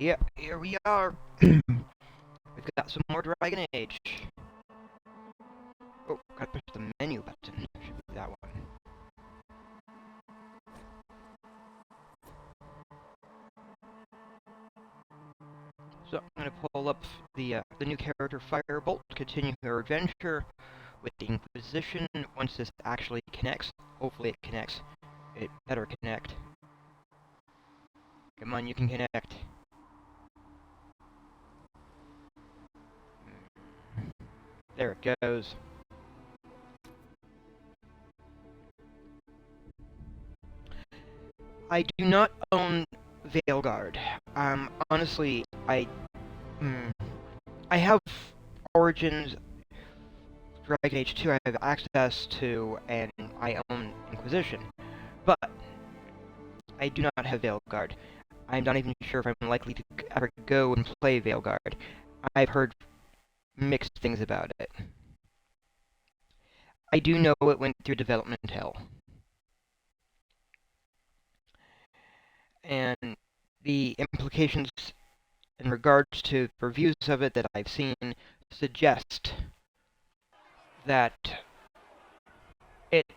Yeah, here we are. We've got some more Dragon Age. Oh, gotta push the menu button. Should be that one. So I'm gonna pull up the new character Firebolt, continue her adventure with the Inquisition. Once this actually connects, hopefully it connects. It better connect. Come on, you can connect. There it goes. I do not own Veilguard. Honestly, mm, I have Origins, Dragon Age 2. I have access to, and I own Inquisition, but I do not have Veilguard. I'm not even sure if I'm likely to ever go and play Veilguard. I've heard mixed things about it. I do know it went through development hell, and the implications in regards to reviews of it that I've seen suggest that it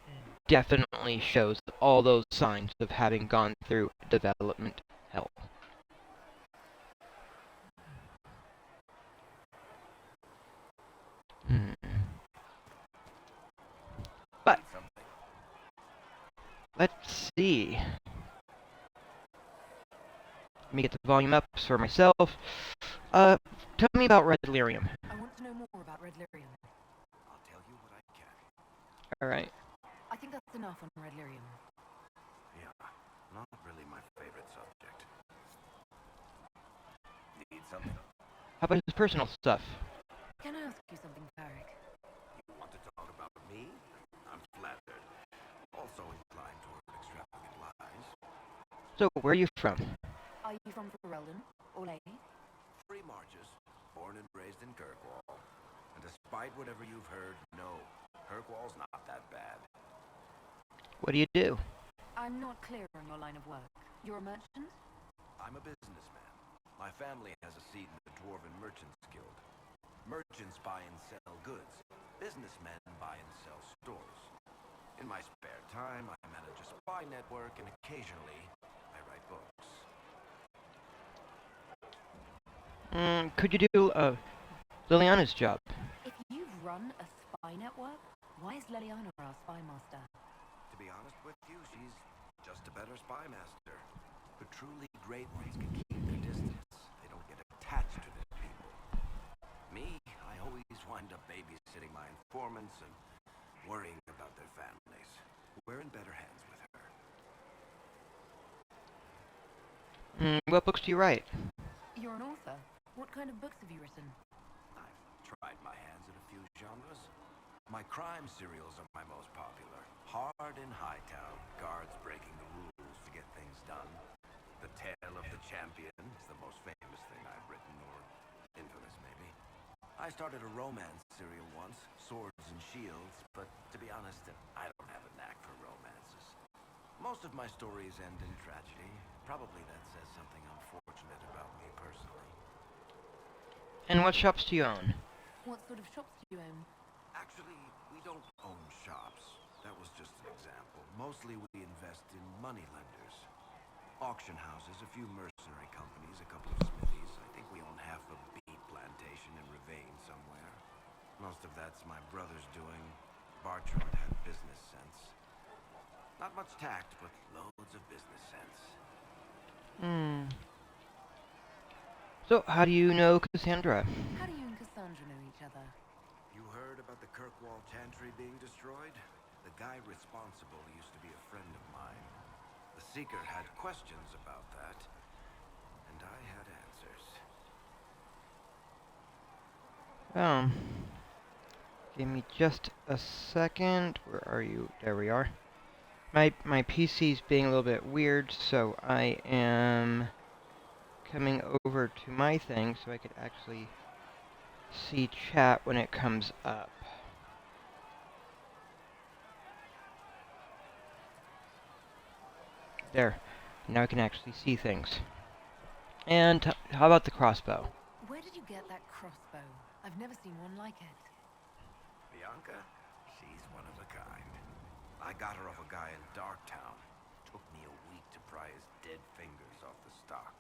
definitely shows all those signs of having gone through development hell. Hmm. But let's see. Let me get the volume up for myself. Tell me about Red Lyrium. I want to know more about Red Lyrium. I'll tell you what I can. Alright. I think that's enough on Red Lyrium. Yeah, not really my favorite subject. Need something? How about his personal stuff? Can I ask you something, Varric? You want to talk about me? I'm flattered. Also inclined toward extravagant lies. So, where are you from? Are you from Ferelden? Or Ley? Free marches, born and raised in Kirkwall. And despite whatever you've heard, no, Kirkwall's not that bad. What do you do? I'm not clear on your line of work. You're a merchant? I'm a businessman. My family has a seat in the Dwarven Merchants Guild. Merchants buy and sell goods. Businessmen buy and sell stores. In my spare time, I manage a spy network, and occasionally, I write books. Could you do, Liliana's job? If you've run a spy network, why is Leliana our spy master? To be honest with you, she's just a better spy master. The truly great ones can keep their distance. They don't get attached to their people. Me, I always wind up babysitting my informants and worrying about their families. We're in better hands with her. What books do you write? You're an author. What kind of books have you written? I've tried my hands at a few genres. My crime serials are my most popular. Hard in Hightown, guards breaking the rules to get things done. The Tale of the Champion is the most famous thing I've written, or infamous maybe. I started a romance serial once, Swords and Shields, but to be honest, I don't have a knack for romances. Most of my stories end in tragedy. Probably that says something unfortunate about me personally. And what shops do you own? What sort of shops do you own? Actually, we don't own shops. That was just an example. Mostly we invest in money lenders. Auction houses, a few mercenary companies, a couple of smithies. I think we own half a beet plantation in Ravane somewhere. Most of that's my brother's doing. Bartrand had business sense. Not much tact, but loads of business sense. So, how do you know Cassandra? How do you and Cassandra know each other? You heard about the Kirkwall Chantry being destroyed? The guy responsible used to be a friend of mine. The Seeker had questions about that, and I had answers. Give me just a second. Where are you? There we are. My PC's being a little bit weird, so I am coming over to my thing so I could actually see chat when it comes up. There. Now I can actually see things. And how about the crossbow? Where did you get that crossbow? I've never seen one like it. Bianca? She's one of a kind. I got her off a guy in Darktown. Took me a week to pry his dead fingers off the stock.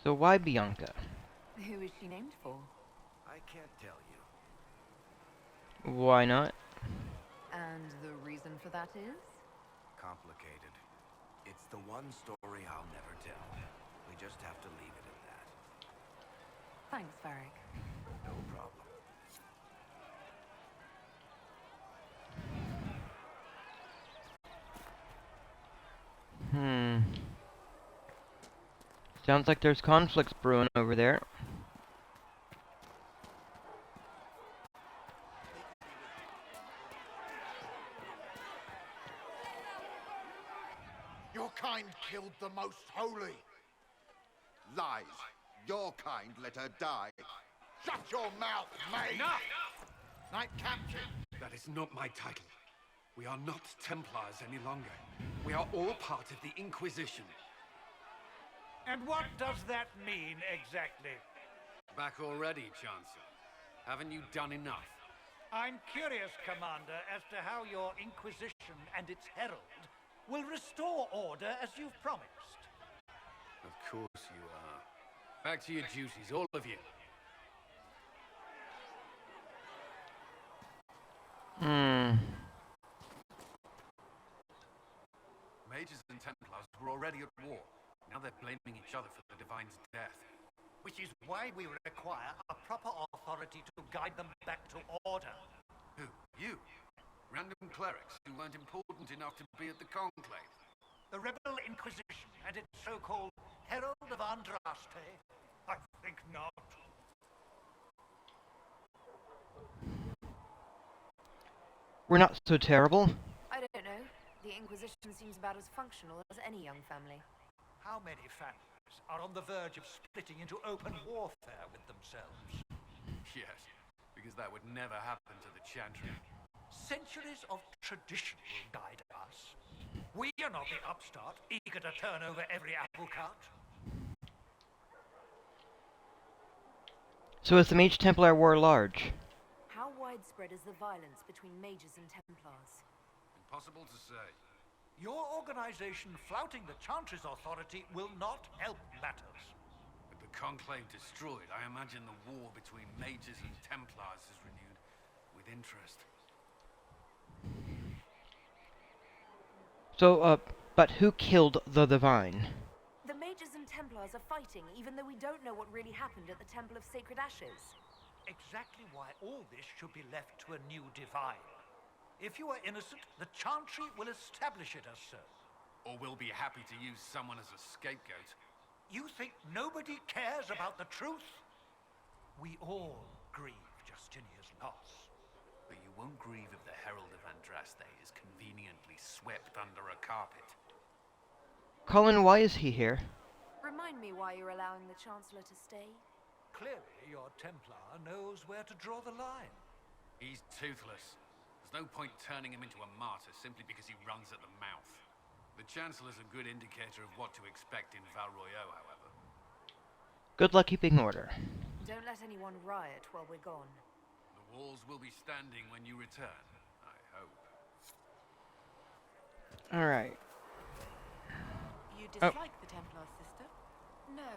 So why Bianca? Who is she named for? I can't tell you. Why not? And the reason for that is? Complicated. It's the one story I'll never tell. We just have to leave it at that. Thanks, Varric. No problem. Sounds like there's conflicts brewing over there. Your kind killed the most holy. Lies. Your kind let her die. Shut your mouth, maid! Enough! Knight Captain! That is not my title. We are not Templars any longer. We are all part of the Inquisition. And what does that mean, exactly? Back already, Chancellor. Haven't you done enough? I'm curious, Commander, as to how your Inquisition and its herald will restore order as you've promised. Of course you are. Back to your duties, all of you. Mages and Templars were already at war. Now they're blaming each other for the Divine's death. Which is why we require a proper authority to guide them back to order. Who? You? Random clerics who weren't important enough to be at the Conclave? The Rebel Inquisition and its so-called Herald of Andraste? I think not. We're not so terrible. I don't know. The Inquisition seems about as functional as any young family. How many families are on the verge of splitting into open warfare with themselves? Yes, because that would never happen to the Chantry. Centuries of tradition will guide us. We are not the upstart, eager to turn over every apple cart. So is the Mage Templar War large? How widespread is the violence between mages and Templars? Impossible to say. Your organization flouting the Chantry's authority will not help matters. With the Conclave destroyed, I imagine the war between mages and Templars is renewed with interest. So, but who killed the Divine? The mages and Templars are fighting, even though we don't know what really happened at the Temple of Sacred Ashes. Exactly why all this should be left to a new divine. If you are innocent, the Chantry will establish it as so. Or we'll be happy to use someone as a scapegoat. You think nobody cares about the truth? We all grieve Justinia's loss. But you won't grieve if the Herald of Andraste is conveniently swept under a carpet. Colin, why is he here? Remind me why you're allowing the Chancellor to stay? Clearly, your Templar knows where to draw the line. He's toothless. There's no point turning him into a martyr simply because he runs at the mouth. The Chancellor's a good indicator of what to expect in Val Royeaux, however. Good luck keeping order. Don't let anyone riot while we're gone. The walls will be standing when you return, I hope. Alright. You dislike the Templar, sister? No,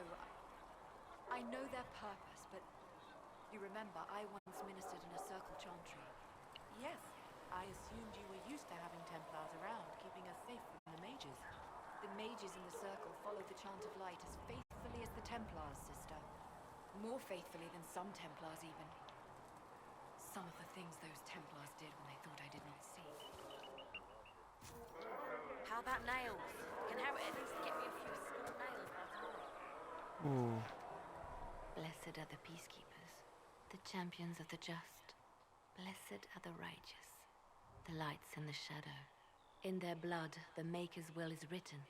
I know their purpose, but you remember I once ministered in a circle chantry. Yes. I assumed you were used to having Templars around, keeping us safe from the mages. The mages in the circle follow the chant of light as faithfully as the Templars, sister. More faithfully than some Templars, even. Some of the things those Templars did when they thought I did not see. How about nails? Can Harry at least get me a few small nails by tomorrow? Ooh. Blessed are the peacekeepers, the champions of the just. Blessed are the righteous, the lights in the shadow. In their blood, the Maker's will is written.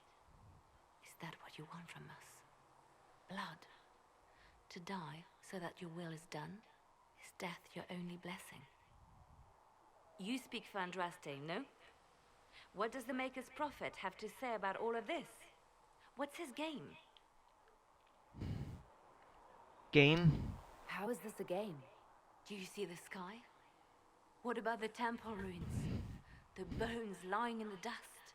Is that what you want from us? Blood. To die so that your will is done? Is death your only blessing? You speak for Andraste, no? What does the Maker's prophet have to say about all of this? What's his game? game? How is this a game? Do you see the sky? What about the temple ruins? The bones lying in the dust?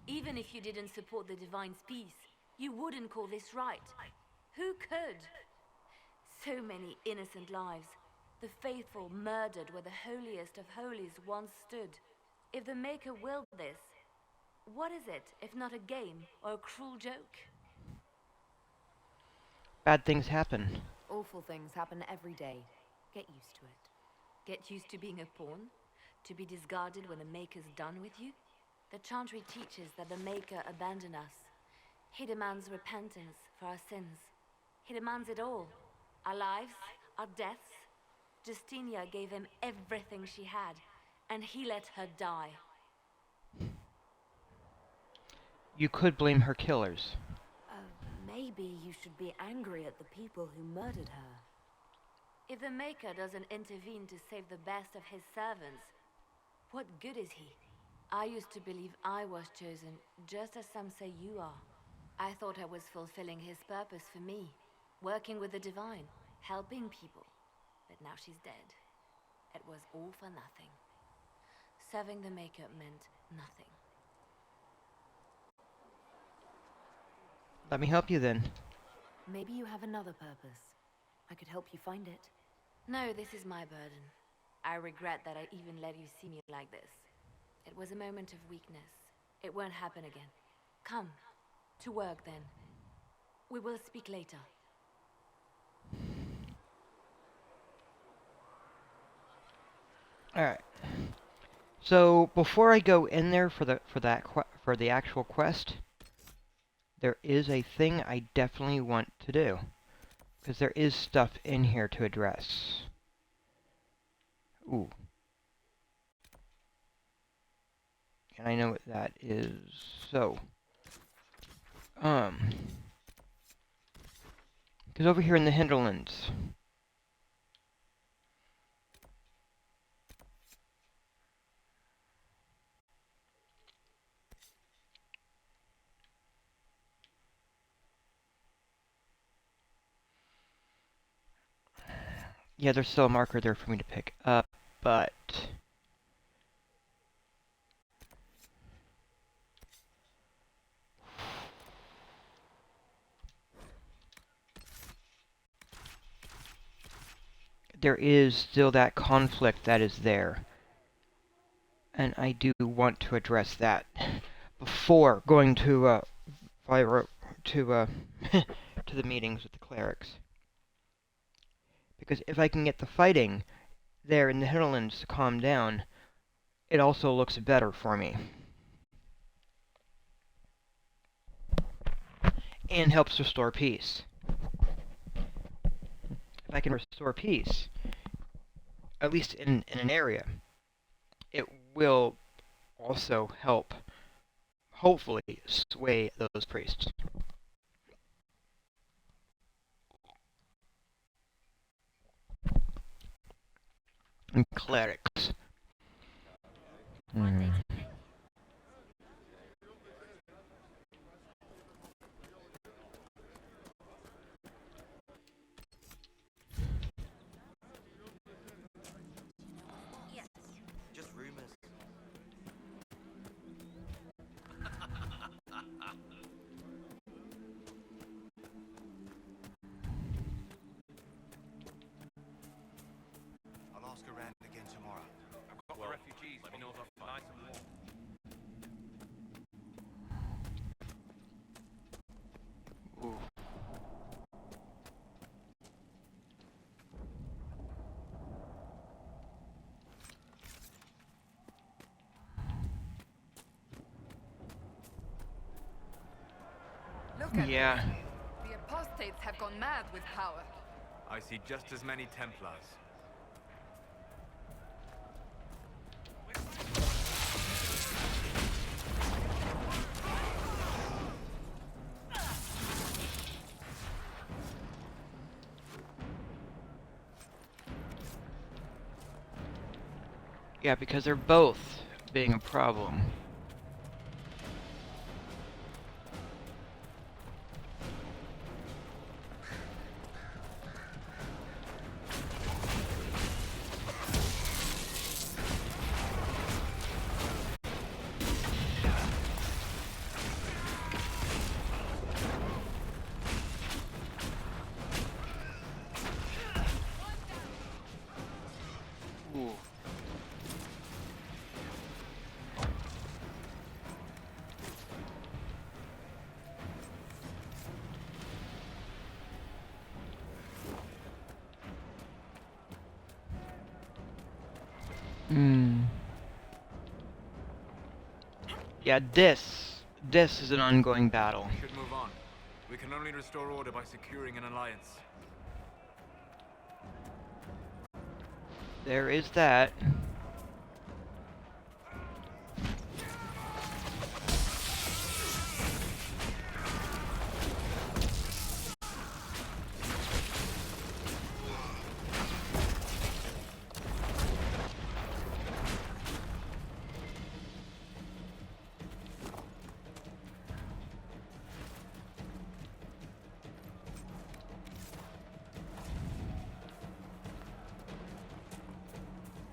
Even if you didn't support the Divine's peace, you wouldn't call this right. Who could? So many innocent lives. The faithful murdered where the holiest of holies once stood. If the Maker willed this, what is it if not a game or a cruel joke? Bad things happen. Awful things happen every day. Get used to it. Get used to being a pawn? To be discarded when the Maker's done with you? The Chantry teaches that the Maker abandoned us. He demands repentance for our sins. He demands it all. Our lives, our deaths. Justinia gave him everything she had, and he let her die. You could blame her killers. Maybe you should be angry at the people who murdered her. If the Maker doesn't intervene to save the best of his servants, what good is he? I used to believe I was chosen, just as some say you are. I thought I was fulfilling his purpose for me, working with the Divine, helping people. But now she's dead. It was all for nothing. Serving the Maker meant nothing. Let me help you then. Maybe you have another purpose. I could help you find it. No, this is my burden. I regret that I even let you see me like this. It was a moment of weakness. It won't happen again. Come, to work then. We will speak later. Alright. So, before I go in there for the actual quest, there is a thing I definitely want to do. Because there is stuff in here to address. Ooh. And I know what that is. So. Because over here in the hinterlands. Yeah, there's still a marker there for me to pick up, but there is still that conflict that is there. And I do want to address that before going to to the meetings with the clerics. Because if I can get the fighting there in the hinterlands to calm down, it also looks better for me. And helps restore peace. If I can restore peace, at least in an area, it will also help, hopefully, sway those priests. And clerics. Just rumors. I'll ask around again tomorrow. I've got the refugees. Let me know if I'm nice and warm. Ooh. Look at Yeah. this. The apostates have gone mad with power. I see just as many Templars. Yeah, because they're both being a problem. Hmm. Yeah, this is an ongoing battle. We should move on. We can only restore order by securing an alliance. There is that.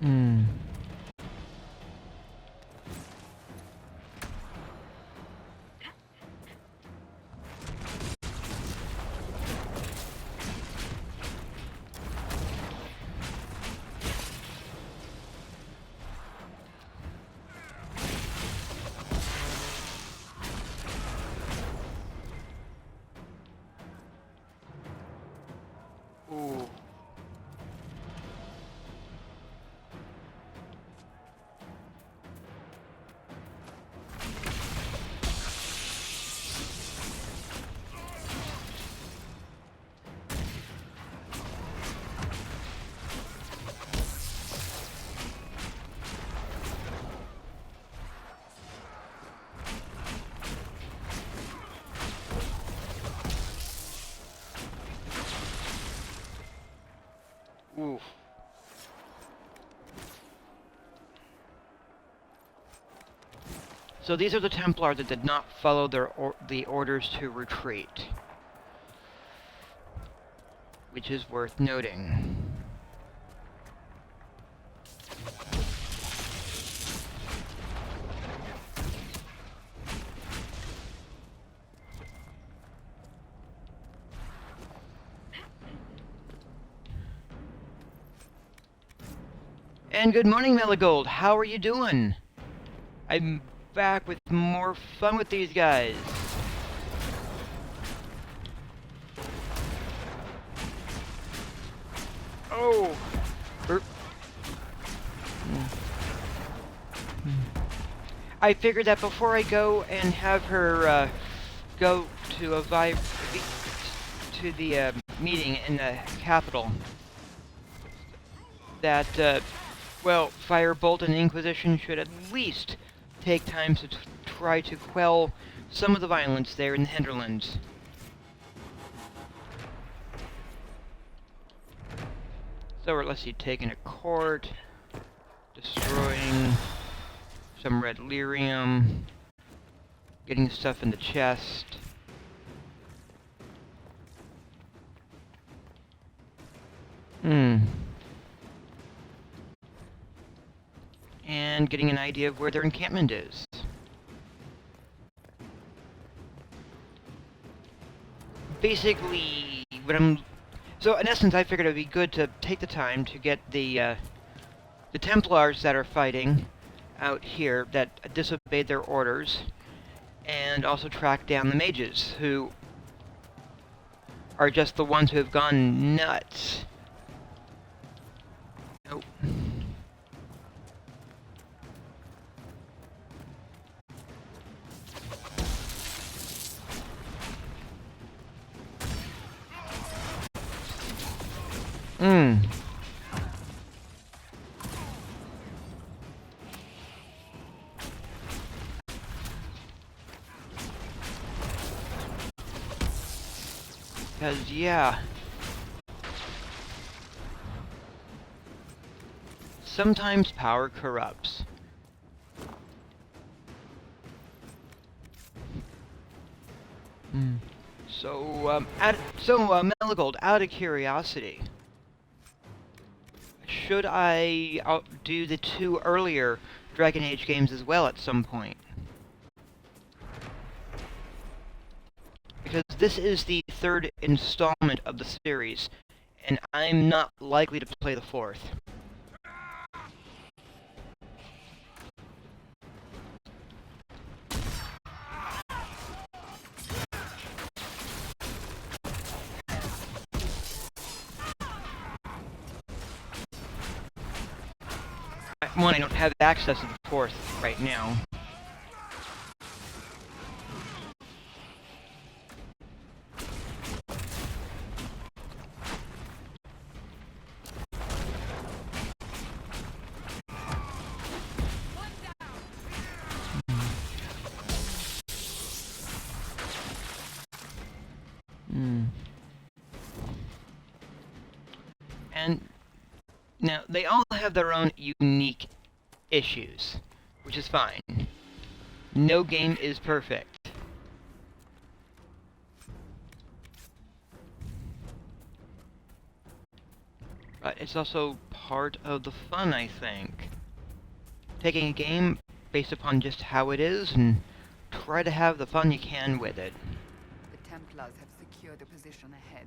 Hmm. Ooh. Oof. So these are the Templars that did not follow the orders to retreat, which is worth noting. And good morning, Meligold. How are you doing? I'm back with more fun with these guys. Oh! I figured that before I go and have her go to the meeting in the capital, that well, Firebolt and Inquisition should at least take time to try to quell some of the violence there in the hinterlands. So let's see, taking a court, destroying some red lyrium, getting stuff in the chest. And getting an idea of where their encampment is. Basically, so in essence, I figured it would be good to take the time to get the Templars that are fighting out here that disobeyed their orders, and also track down the mages, who are just the ones who have gone nuts. Nope. Because, yeah. Sometimes power corrupts. So, Meligold, out of curiosity, should I do the 2 earlier Dragon Age games as well at some point? Because this is the 3rd installment of the series, and I'm not likely to play the 4th. one, I don't have access to the fourth right now. And now, they all have their own unique issues, which is fine. No game is perfect. But it's also part of the fun, I think. Taking a game based upon just how it is and try to have the fun you can with it. The Templars have secured a position ahead.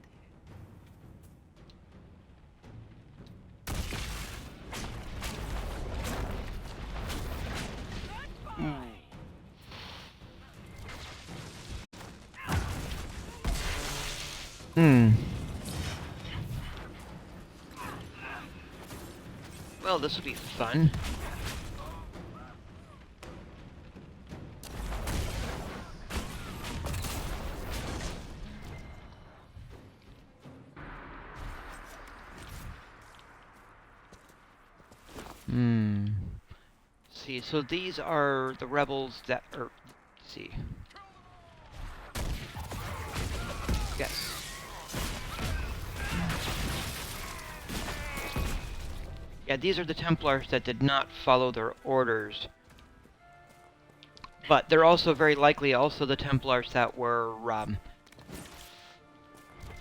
Well, this will be fun. See, so these are the rebels that are... Let's see. Yes. Yeah, these are the Templars that did not follow their orders. But they're also very likely also the Templars that were,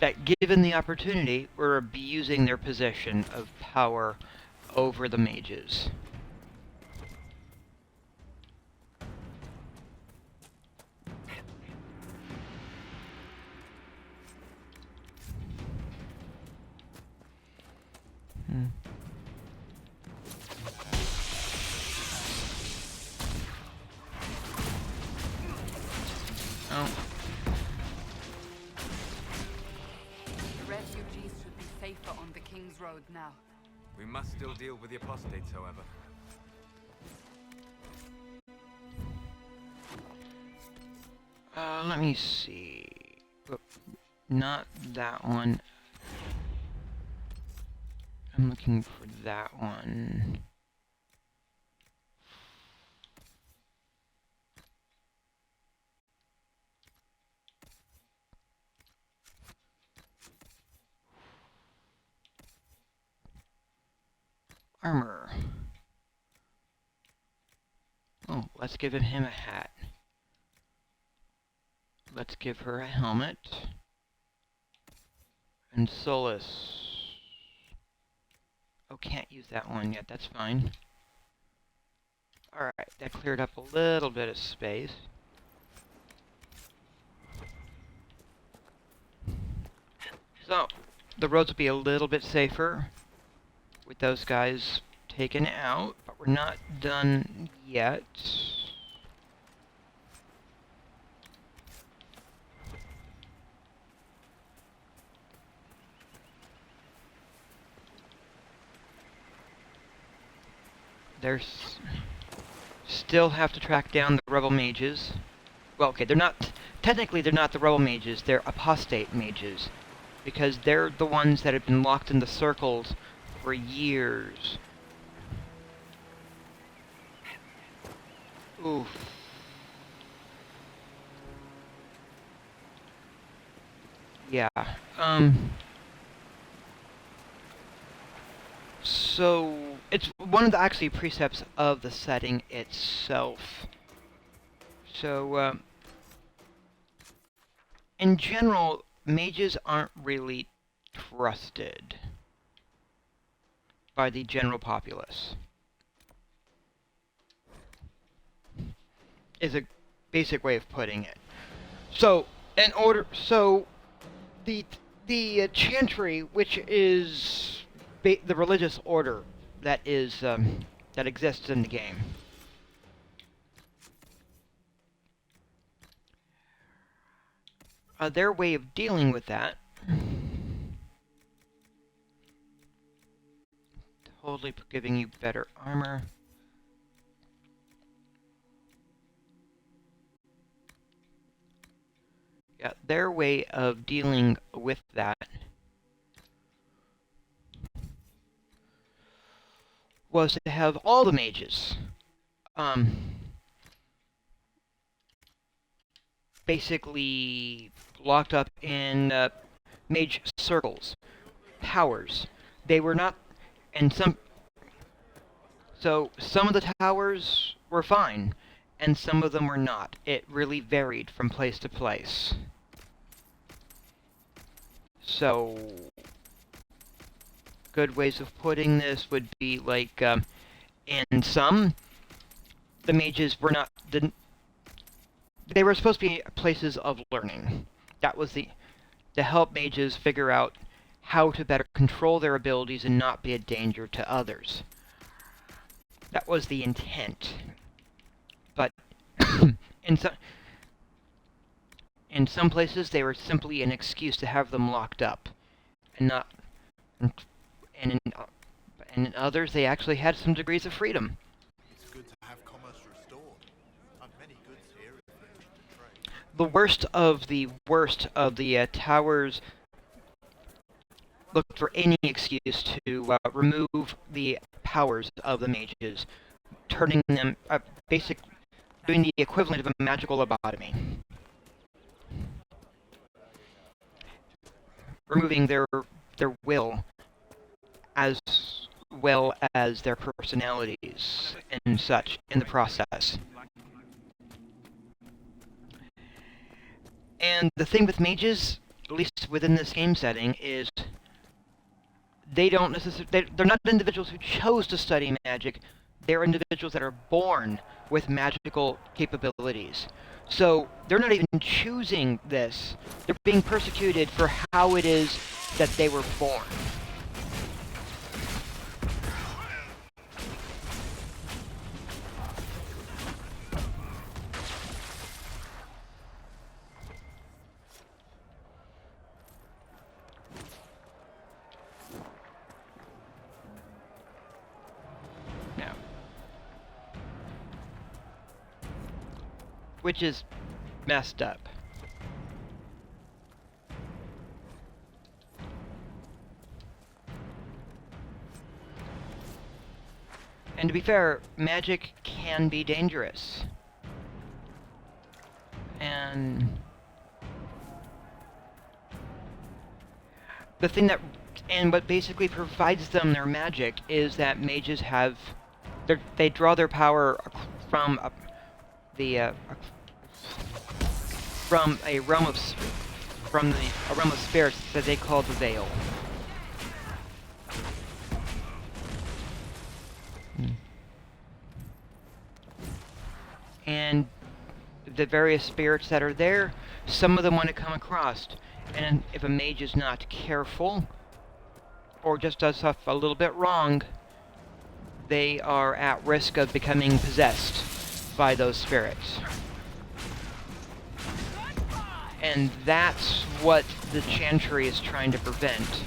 that given the opportunity, were abusing their position of power over the mages. Oh. The refugees should be safer on the King's Road now. We must still deal with the apostates, however. Let me see. Oop, not that one. I'm looking for that one. Armor. Oh, let's give him a hat. Let's give her a helmet. And Solus. Oh, can't use that one yet, that's fine. Alright, that cleared up a little bit of space. So, the roads will be a little bit safer with those guys taken out, but we're not done yet. There's still have to track down the rebel mages. Well, okay, they're not technically they're not the rebel mages, they're apostate mages, because they're the ones that have been locked in the circles for years. Oof. Yeah. So it's one of the actually precepts of the setting itself. So in general, mages aren't really trusted by the general populace. Is a basic way of putting it. So the chantry, which is the religious order that is that exists in the game. Their way of dealing with that, totally giving you better armor. Yeah, their way of dealing with that was to have all the mages basically locked up in mage circles, towers. They were not, and so some of the towers were fine, and some of them were not. It really varied from place to place. So, good ways of putting this would be like, in some, the mages were not, they were supposed to be places of learning. That was to help mages figure out how to better control their abilities and not be a danger to others. That was the intent. But in some places they were simply an excuse to have them locked up, and not, and in others they actually had some degrees of freedom. It's good to have commerce restored. I've many goods here if you wish to trade. The worst of the towers looked for any excuse to remove the powers of the mages, turning them doing the equivalent of a magical lobotomy, removing their will as well as their personalities and such in the process. And the thing with mages, at least within this game setting, is they don't necessarily, they're not individuals who chose to study magic. They're individuals that are born with magical capabilities. So they're not even choosing this. They're being persecuted for how it is that they were born. Now, which is messed up. And to be fair, magic can be dangerous. And the thing that, and what basically provides them their magic is that mages have, they draw their power from a realm of spirits that they call the Veil. And the various spirits that are there, some of them want to come across, and if a mage is not careful, or just does stuff a little bit wrong, they are at risk of becoming possessed by those spirits. And that's what the Chantry is trying to prevent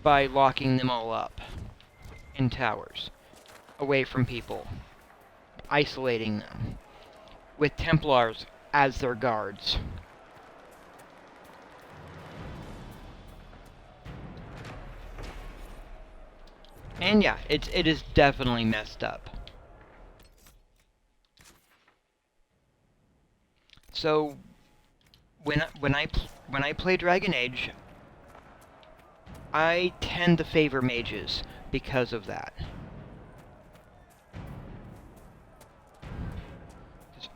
by locking them all up in towers, away from people, isolating them, with Templars as their guards. And yeah, it is definitely messed up. So when I play Dragon Age, I tend to favor mages because of that.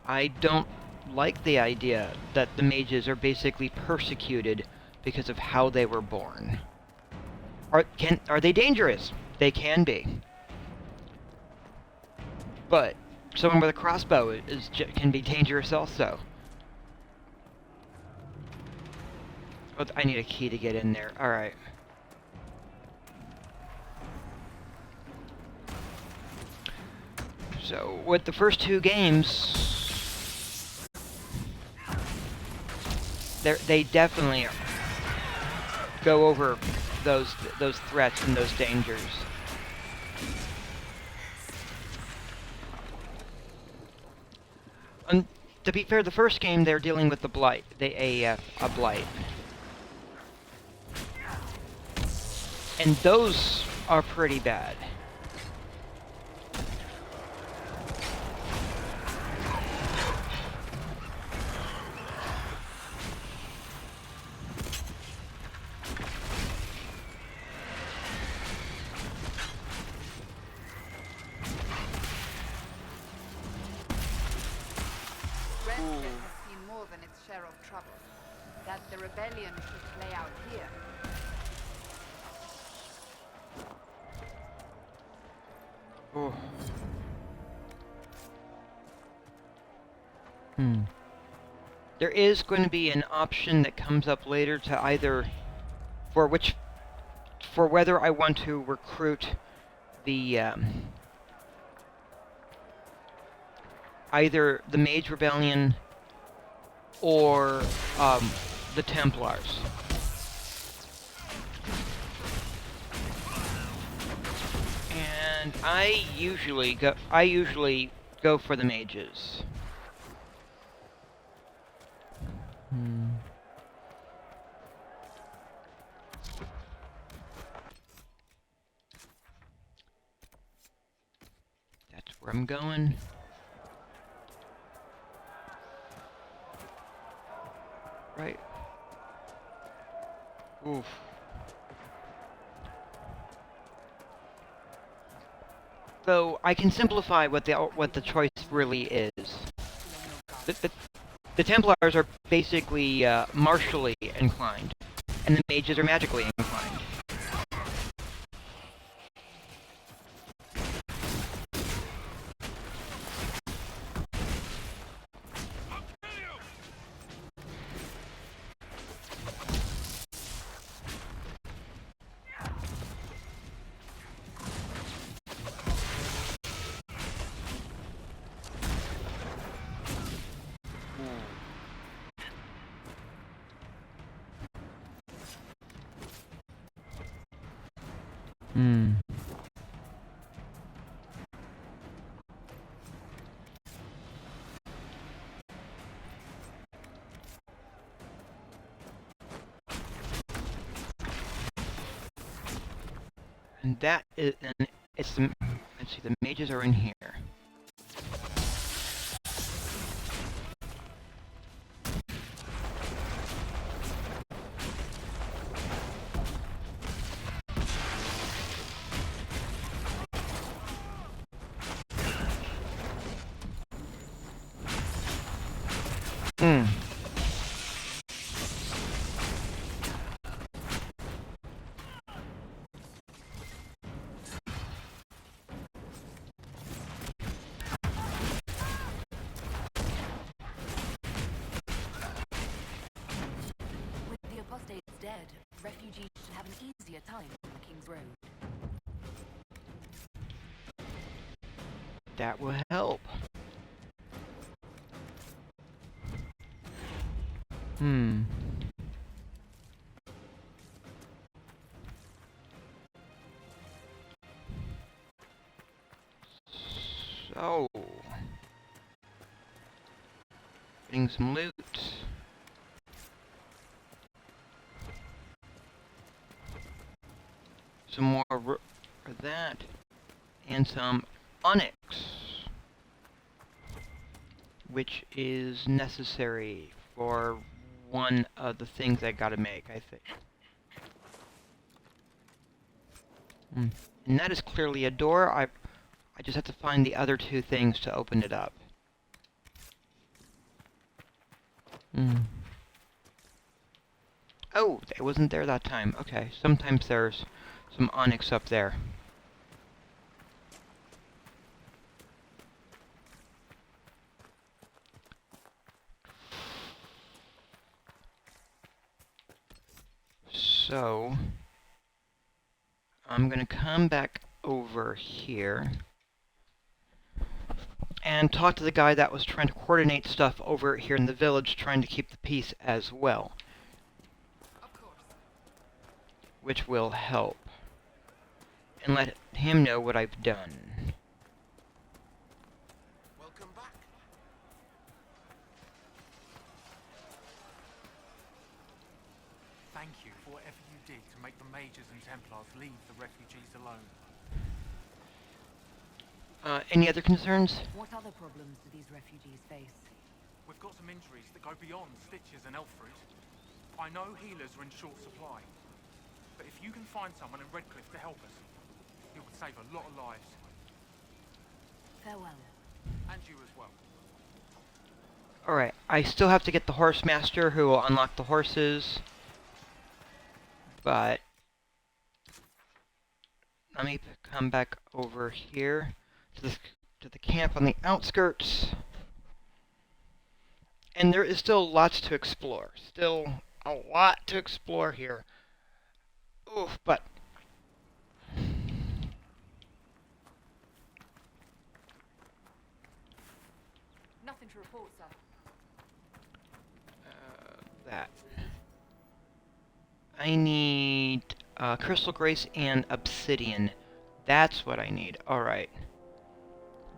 I don't like the idea that the mages are basically persecuted because of how they were born. Are they dangerous? They can be. But someone with a crossbow can be dangerous also. Oh, I need a key to get in there. Alright. So, with the first two games, they definitely go over those threats and those dangers. to be fair, the first game they're dealing with the blight, a blight, and those are pretty bad. Renfield has seen more than its share of trouble. That the rebellion should play out here. Oh. There is going to be an option that comes up later to either for whether I want to recruit the either the Mage Rebellion or the Templars. And I usually go for the mages. That's where I'm going. Right. Oof. Though I can simplify what the choice really is. The Templars are basically martially inclined, and the mages are magically inclined. And that is, and it's the, let's see, the mages are in here. Dead, refugees should have an easier time on the King's Road. That will help. So, getting some loot. Some more for that, and some onyx, which is necessary for one of the things I gotta make, I think. And that is clearly a door. I just have to find the other two things to open it up. Oh, it wasn't there that time. Okay, sometimes there's some onyx up there. So, I'm gonna come back over here and talk to the guy that was trying to coordinate stuff over here in the village, trying to keep the peace as well. Of course. Which will help. And let him know what I've done. Welcome back. did to make the Mages and Templars leave the refugees alone. Any other concerns? What other problems do these refugees face? We've got some injuries that go beyond stitches and elf fruit. I know healers are in short supply, but if you can find someone in Redcliffe to help us, it would save a lot of lives. Farewell. And you as well. Alright, I still have to get the horse master who will unlock the horses, but let me come back over here to the camp on the outskirts. And there is still lots to explore. Still a lot to explore here. Oof, but Nothing to report, sir. that. I need crystal grace and obsidian. That's what I need. Alright.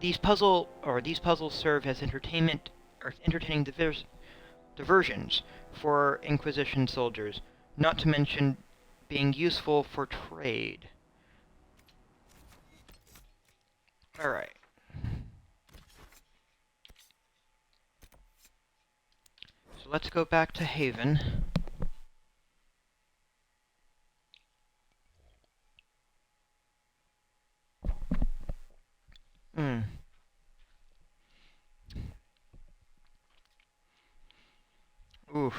These puzzles serve as entertaining diversions for Inquisition soldiers, not to mention being useful for trade. Alright. So let's go back to Haven. Oof.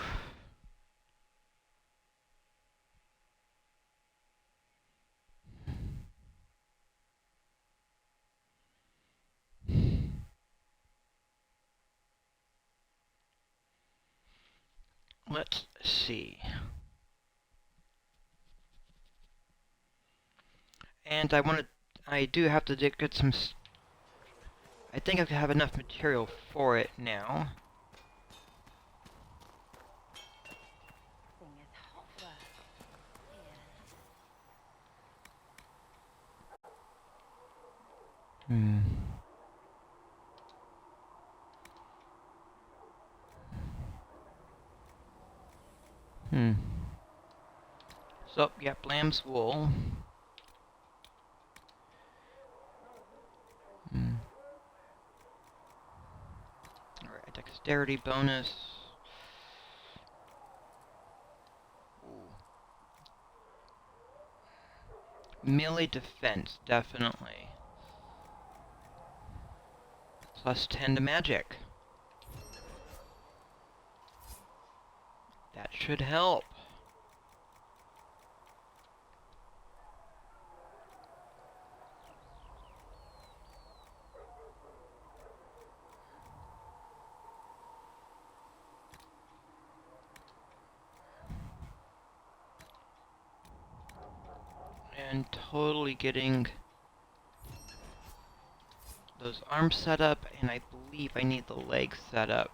Let's see. And I do have to get some, I think I have enough material for it now. Thing is hot work. Hmm. So, yep, lamb's wool. Alright, a dexterity bonus. Melee defense, definitely. Plus 10 to magic. That should help. And totally getting those arms set up, and I believe I need the legs set up.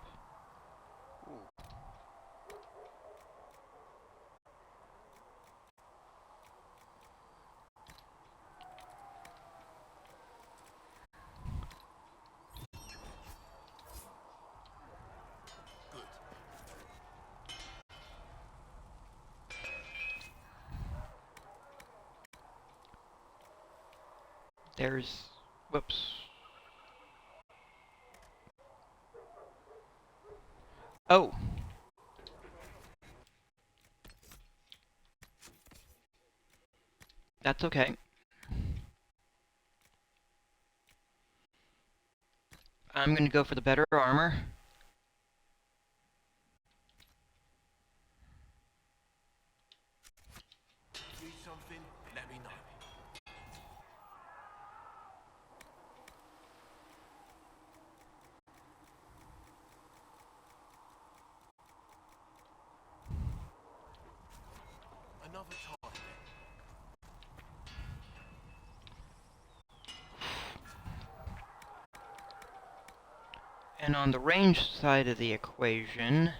There's... whoops. Oh! That's okay. I'm gonna go for the better armor. Need something? Let me know. Another time. And on the range side of the equation...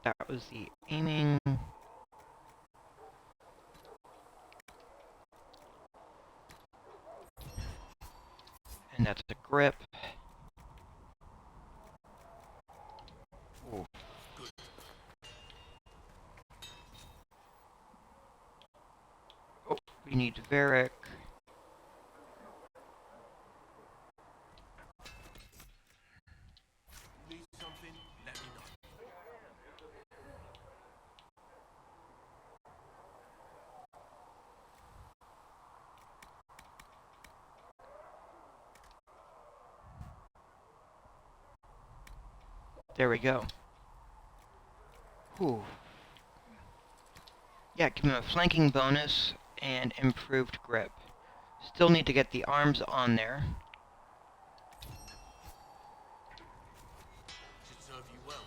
that was the aiming... grip. Ooh. Oh, we need Varric. Need something? Let me know. There we go. Whew. Yeah, give him a flanking bonus and improved grip. Still need to get the arms on there. Should serve you well.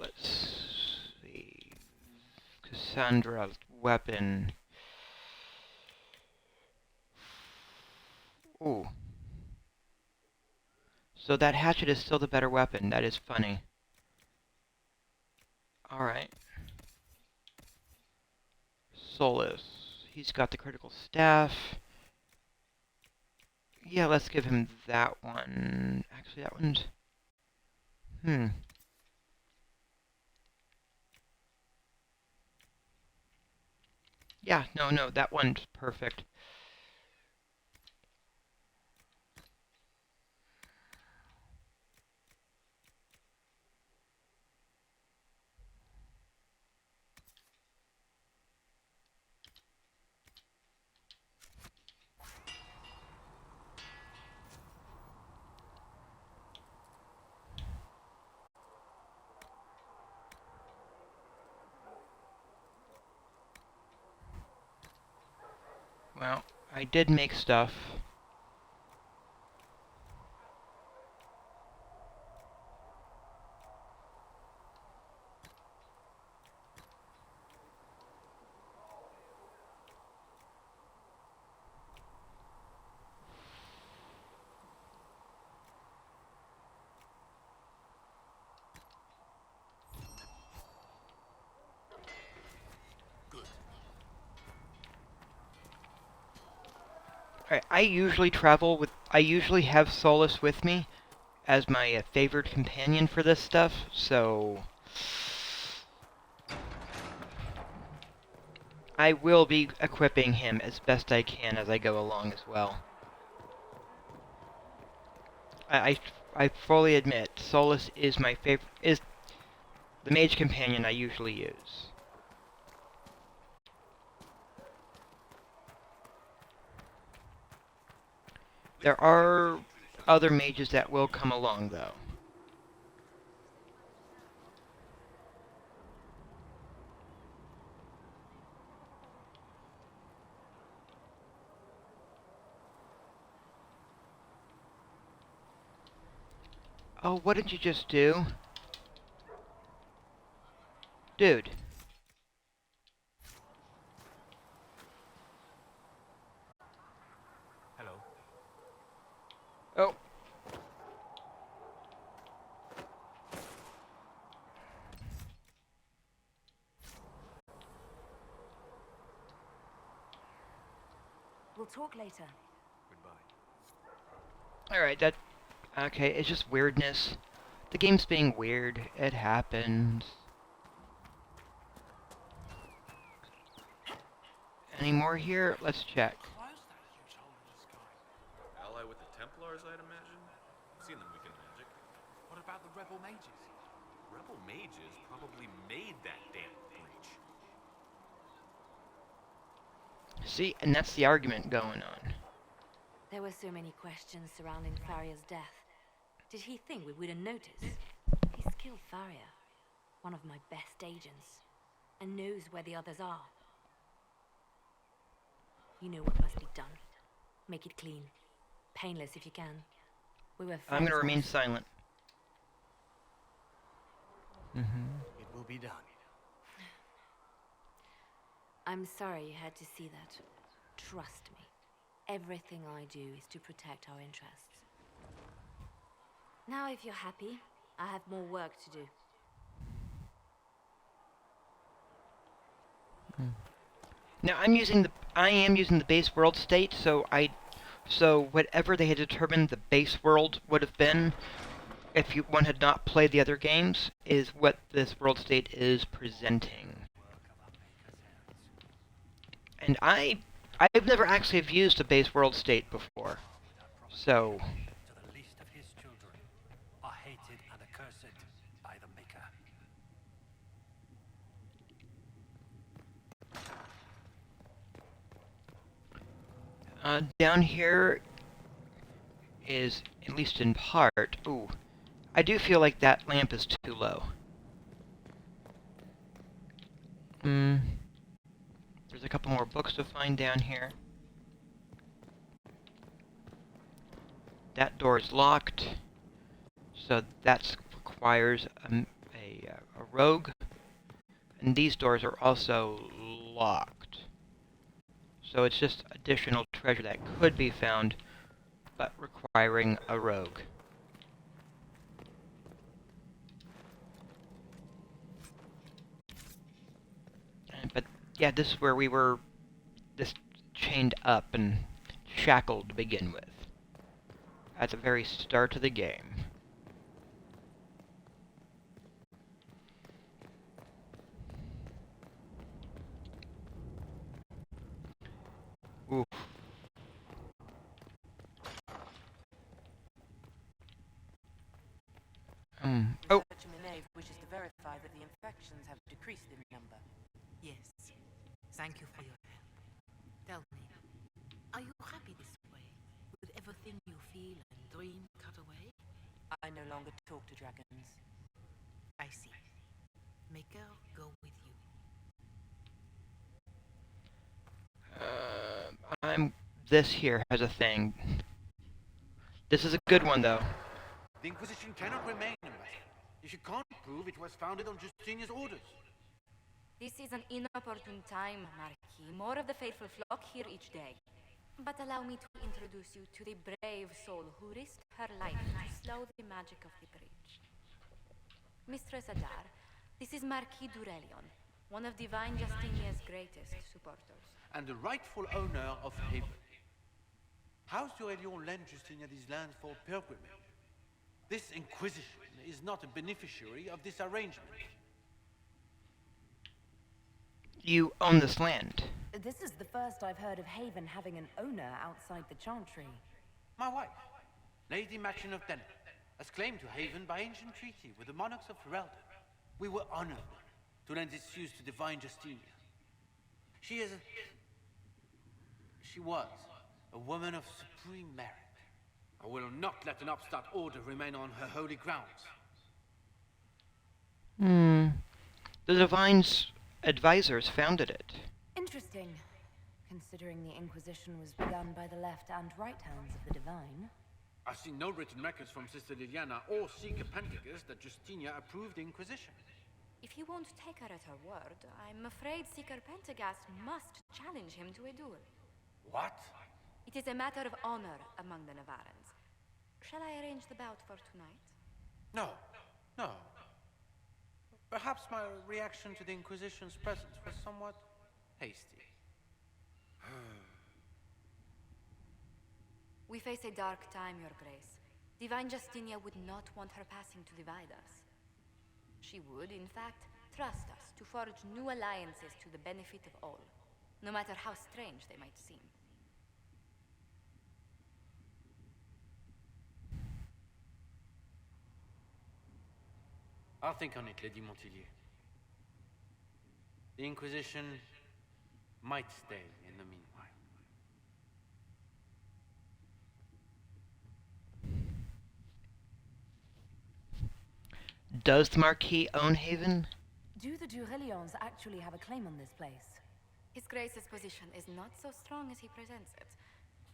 Let's see. Cassandra's weapon. Ooh. So that hatchet is still the better weapon. That is funny. Alright. Solus. He's got the critical staff. Yeah, let's give him that one. Actually, that one's... Yeah, no, that one's perfect. Well, I did make stuff. Good. Alright, I usually have Solus with me as my favored companion for this stuff, so... I will be equipping him as best I can as I go along as well. I fully admit, Solus is my favorite, is the mage companion I usually use. There are other mages that will come along, though. Oh, what did you just do? Dude. Hello. Oh. We'll talk later. Goodbye. Alright, that... Okay, it's just weirdness. The game's being weird. It happens. Any more here? Let's check. Ally with the Templars, I'd imagine? I've seen them weaken magic. What about the rebel mages? Rebel mages probably made that damn breach. See, and that's the argument going on. There were so many questions surrounding Faria's death. Did he think we wouldn't notice? He's killed Faria, one of my best agents, and knows where the others are. You know what must be done. Make it clean. Painless if you can. We were I'm gonna remain once. silent. It will be done. I'm sorry you had to see that. Trust me. Everything I do is to protect our interests. Now if you're happy, I have more work to do. Now I am using the base world state, so whatever they had determined the base world would have been, if one had not played the other games, is what this world state is presenting. And I've never actually have used a base world state before, so To the least of his children are hated and accursed by the Maker. down here is, at least in part, ooh, I do feel like that lamp is too low. There's a couple more books to find down here. That door is locked, so that requires a rogue. And these doors are also locked. So it's just additional treasure that could be found, but requiring a rogue. But yeah, this is where we were just chained up and shackled to begin with, at the very start of the game. Oof. Oh. Researcher Minave wishes to verify that the infections have decreased in number. Yes. Thank you for your help. Tell me, are you happy this way? With everything you feel and dream cut away? I no longer talk to dragons. I see. Maker, go with you. This here has a thing. This is a good one, though. The Inquisition cannot remain, Ambassador, if you can't prove it was founded on Justinia's orders. This is an inopportune time, Marquis. More of the faithful flock here each day. But allow me to introduce you to the brave soul who risked her life to slow the magic of the breach. Mistress Adar, this is Marquis Durelion, one of Divine Justinia's greatest supporters. And the rightful owner of Haven. House Durelion lent Justinia these lands for pilgrimage. This Inquisition is not a beneficiary of this arrangement. You own this land. This is the first I've heard of Haven having an owner outside the Chantry. My wife, Lady Machin of Denver, has claimed to Haven by ancient treaty with the monarchs of Ferelden. We were honored to lend its use to Divine Justinia. She was a woman of supreme merit. I will not let an upstart order remain on her holy grounds. The Divine's advisors founded it. Interesting, considering the Inquisition was begun by the left and right hands of the Divine. I've seen no written records from Sister Liliana or Seeker Pentegus that Justinia approved the Inquisition. If you won't take her at her word, I'm afraid Seeker Pentagast must challenge him to a duel. What? It is a matter of honor among the Navarans. Shall I arrange the bout for tonight? No. Perhaps my reaction to the Inquisition's presence was somewhat hasty. We face a dark time, Your Grace. Divine Justinia would not want her passing to divide us. She would, in fact, trust us to forge new alliances to the benefit of all, no matter how strange they might seem. I'll think on it, Lady Montillier. The Inquisition might stay in the meanwhile. Does the Marquis own Haven? Do the Durelions actually have a claim on this place? His Grace's position is not so strong as he presents it.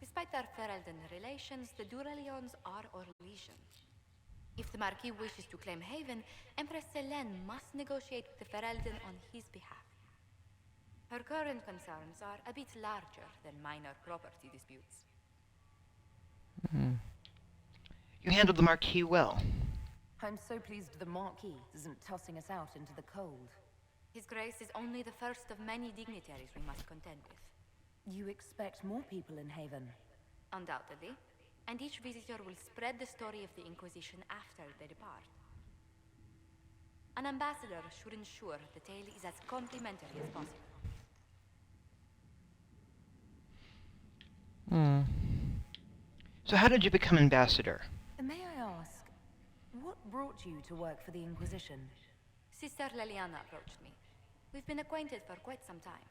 Despite their Ferelden relations, the Durelions are Orlesian. If the Marquis wishes to claim Haven, Empress Selene must negotiate with the Ferelden on his behalf. Her current concerns are a bit larger than minor property disputes. You handled the Marquis well. I'm so pleased the Marquis isn't tossing us out into the cold. His Grace is only the first of many dignitaries we must contend with. You expect more people in Haven? Undoubtedly. And each visitor will spread the story of the Inquisition after they depart. An ambassador should ensure the tale is as complimentary as possible. Hmm. So how did you become ambassador? May I ask, what brought you to work for the Inquisition? Sister Leliana approached me. We've been acquainted for quite some time.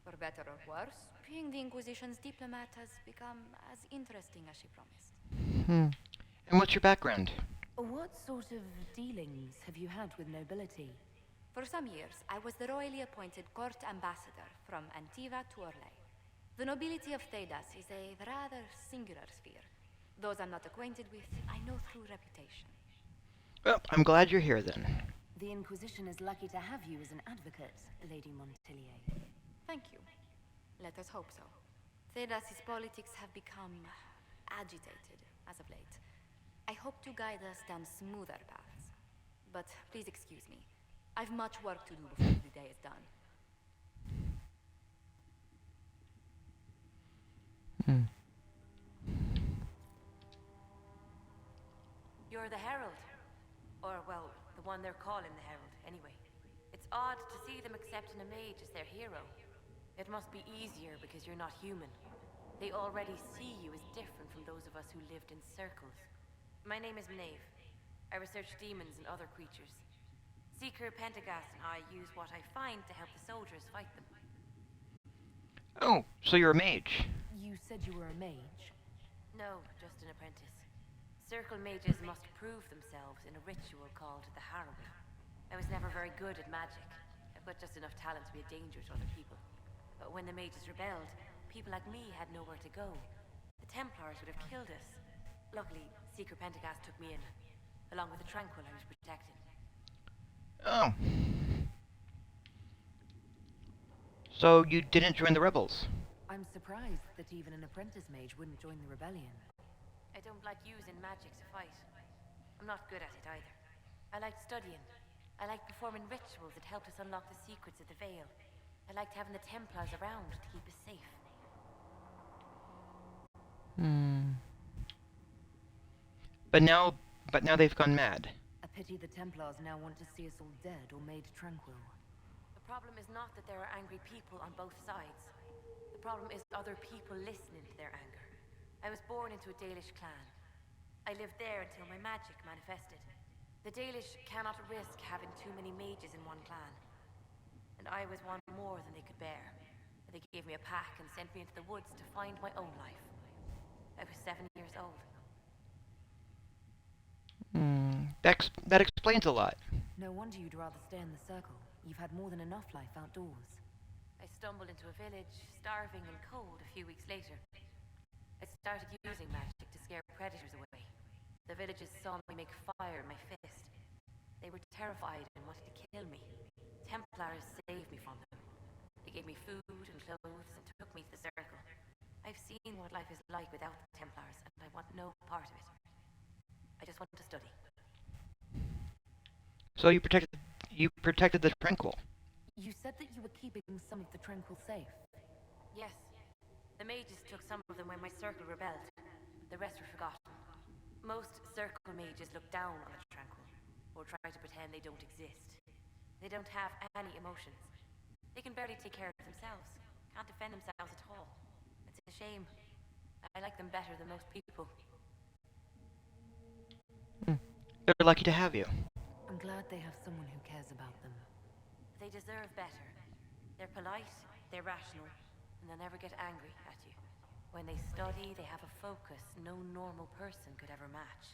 For better or worse, being the Inquisition's diplomat has become as interesting as she promised. Hmm. And what's your background? What sort of dealings have you had with nobility? For some years, I was the royally appointed court ambassador from Antiva to Orlais. The nobility of Thedas is a rather singular sphere. Those I'm not acquainted with, I know through reputation. Well, I'm glad you're here then. The Inquisition is lucky to have you as an advocate, Lady Montillier. Thank you. Let us hope so. Thedas' politics have become agitated as of late. I hope to guide us down smoother paths. But please excuse me. I've much work to do before the day is done. Hmm. You're the Herald. Or, well, the one they're calling the Herald, anyway. It's odd to see them accepting a mage as their hero. It must be easier because you're not human. They already see you as different from those of us who lived in circles. My name is Maeve. I research demons and other creatures. Seeker Pentagast and I use what I find to help the soldiers fight them. Oh, so you're a mage. You said you were a mage? No, just an apprentice. Circle mages must prove themselves in a ritual called the Herald. I was never very good at magic. I've got just enough talent to be a danger to other people. But when the mages rebelled, people like me had nowhere to go. The Templars would have killed us. Luckily, Seeker Pentagast took me in, along with the Tranquil I was protecting. Oh. So you didn't join the rebels? I'm surprised that even an apprentice mage wouldn't join the rebellion. I don't like using magic to fight. I'm not good at it either. I like studying. I like performing rituals that helped us unlock the secrets of the Veil. I liked having the Templars around to keep us safe. Hmm. But now they've gone mad. A pity the Templars now want to see us all dead or made tranquil. The problem is not that there are angry people on both sides. The problem is other people listening to their anger. I was born into a Dalish clan. I lived there until my magic manifested. The Dalish cannot risk having too many mages in one clan. And I was one more than they could bear. They gave me a pack and sent me into the woods to find my own life. I was 7 years old. That explains a lot. No wonder you'd rather stay in the circle. You've had more than enough life outdoors. I stumbled into a village, starving and cold a few weeks later. I started using magic to scare predators away. The villagers saw me make fire in my fist. They were terrified and wanted to kill me. Templars saved me from them. They gave me food and clothes and took me to the circle. I've seen what life is like without the Templars, and I want no part of it. I just want to study. So you protected the Tranquil. You said that you were keeping some of the Tranquil safe. Yes. The mages took some of them when my circle rebelled. The rest were forgotten. Most circle mages look down on the Tranquil, or try to pretend they don't exist. They don't have any emotions. They can barely take care of themselves. Can't defend themselves at all. It's a shame. I like them better than most people. They're lucky to have you. I'm glad they have someone who cares about them. They deserve better. They're polite, they're rational, and they'll never get angry at you. When they study, they have a focus no normal person could ever match.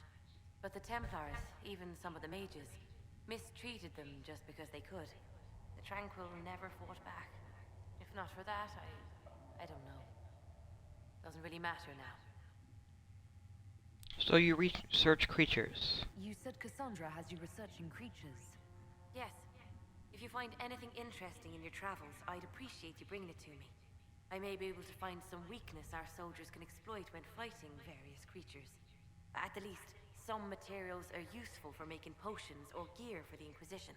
But the Templars, even some of the mages, mistreated them just because they could. The Tranquil never fought back. If not for that, I don't know. Doesn't really matter now. So you research creatures. You said Cassandra has you researching creatures. Yes. If you find anything interesting in your travels, I'd appreciate you bringing it to me. I may be able to find some weakness our soldiers can exploit when fighting various creatures. At the least, some materials are useful for making potions or gear for the Inquisition.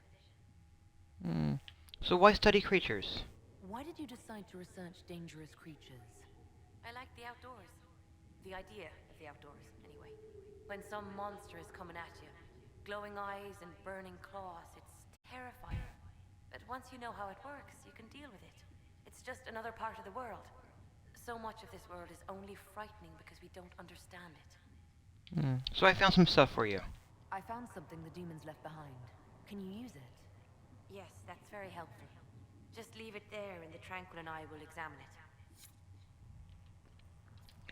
So why study creatures? Why did you decide to research dangerous creatures? I like the outdoors. The idea of the outdoors, anyway. When some monster is coming at you, glowing eyes and burning claws, it's terrifying. But once you know how it works, you can deal with it. It's just another part of the world. So much of this world is only frightening because we don't understand it. So I found some stuff for you. I found something the demons left behind. Can you use it? Yes, that's very helpful. Just leave it there and the Tranquil and I will examine it.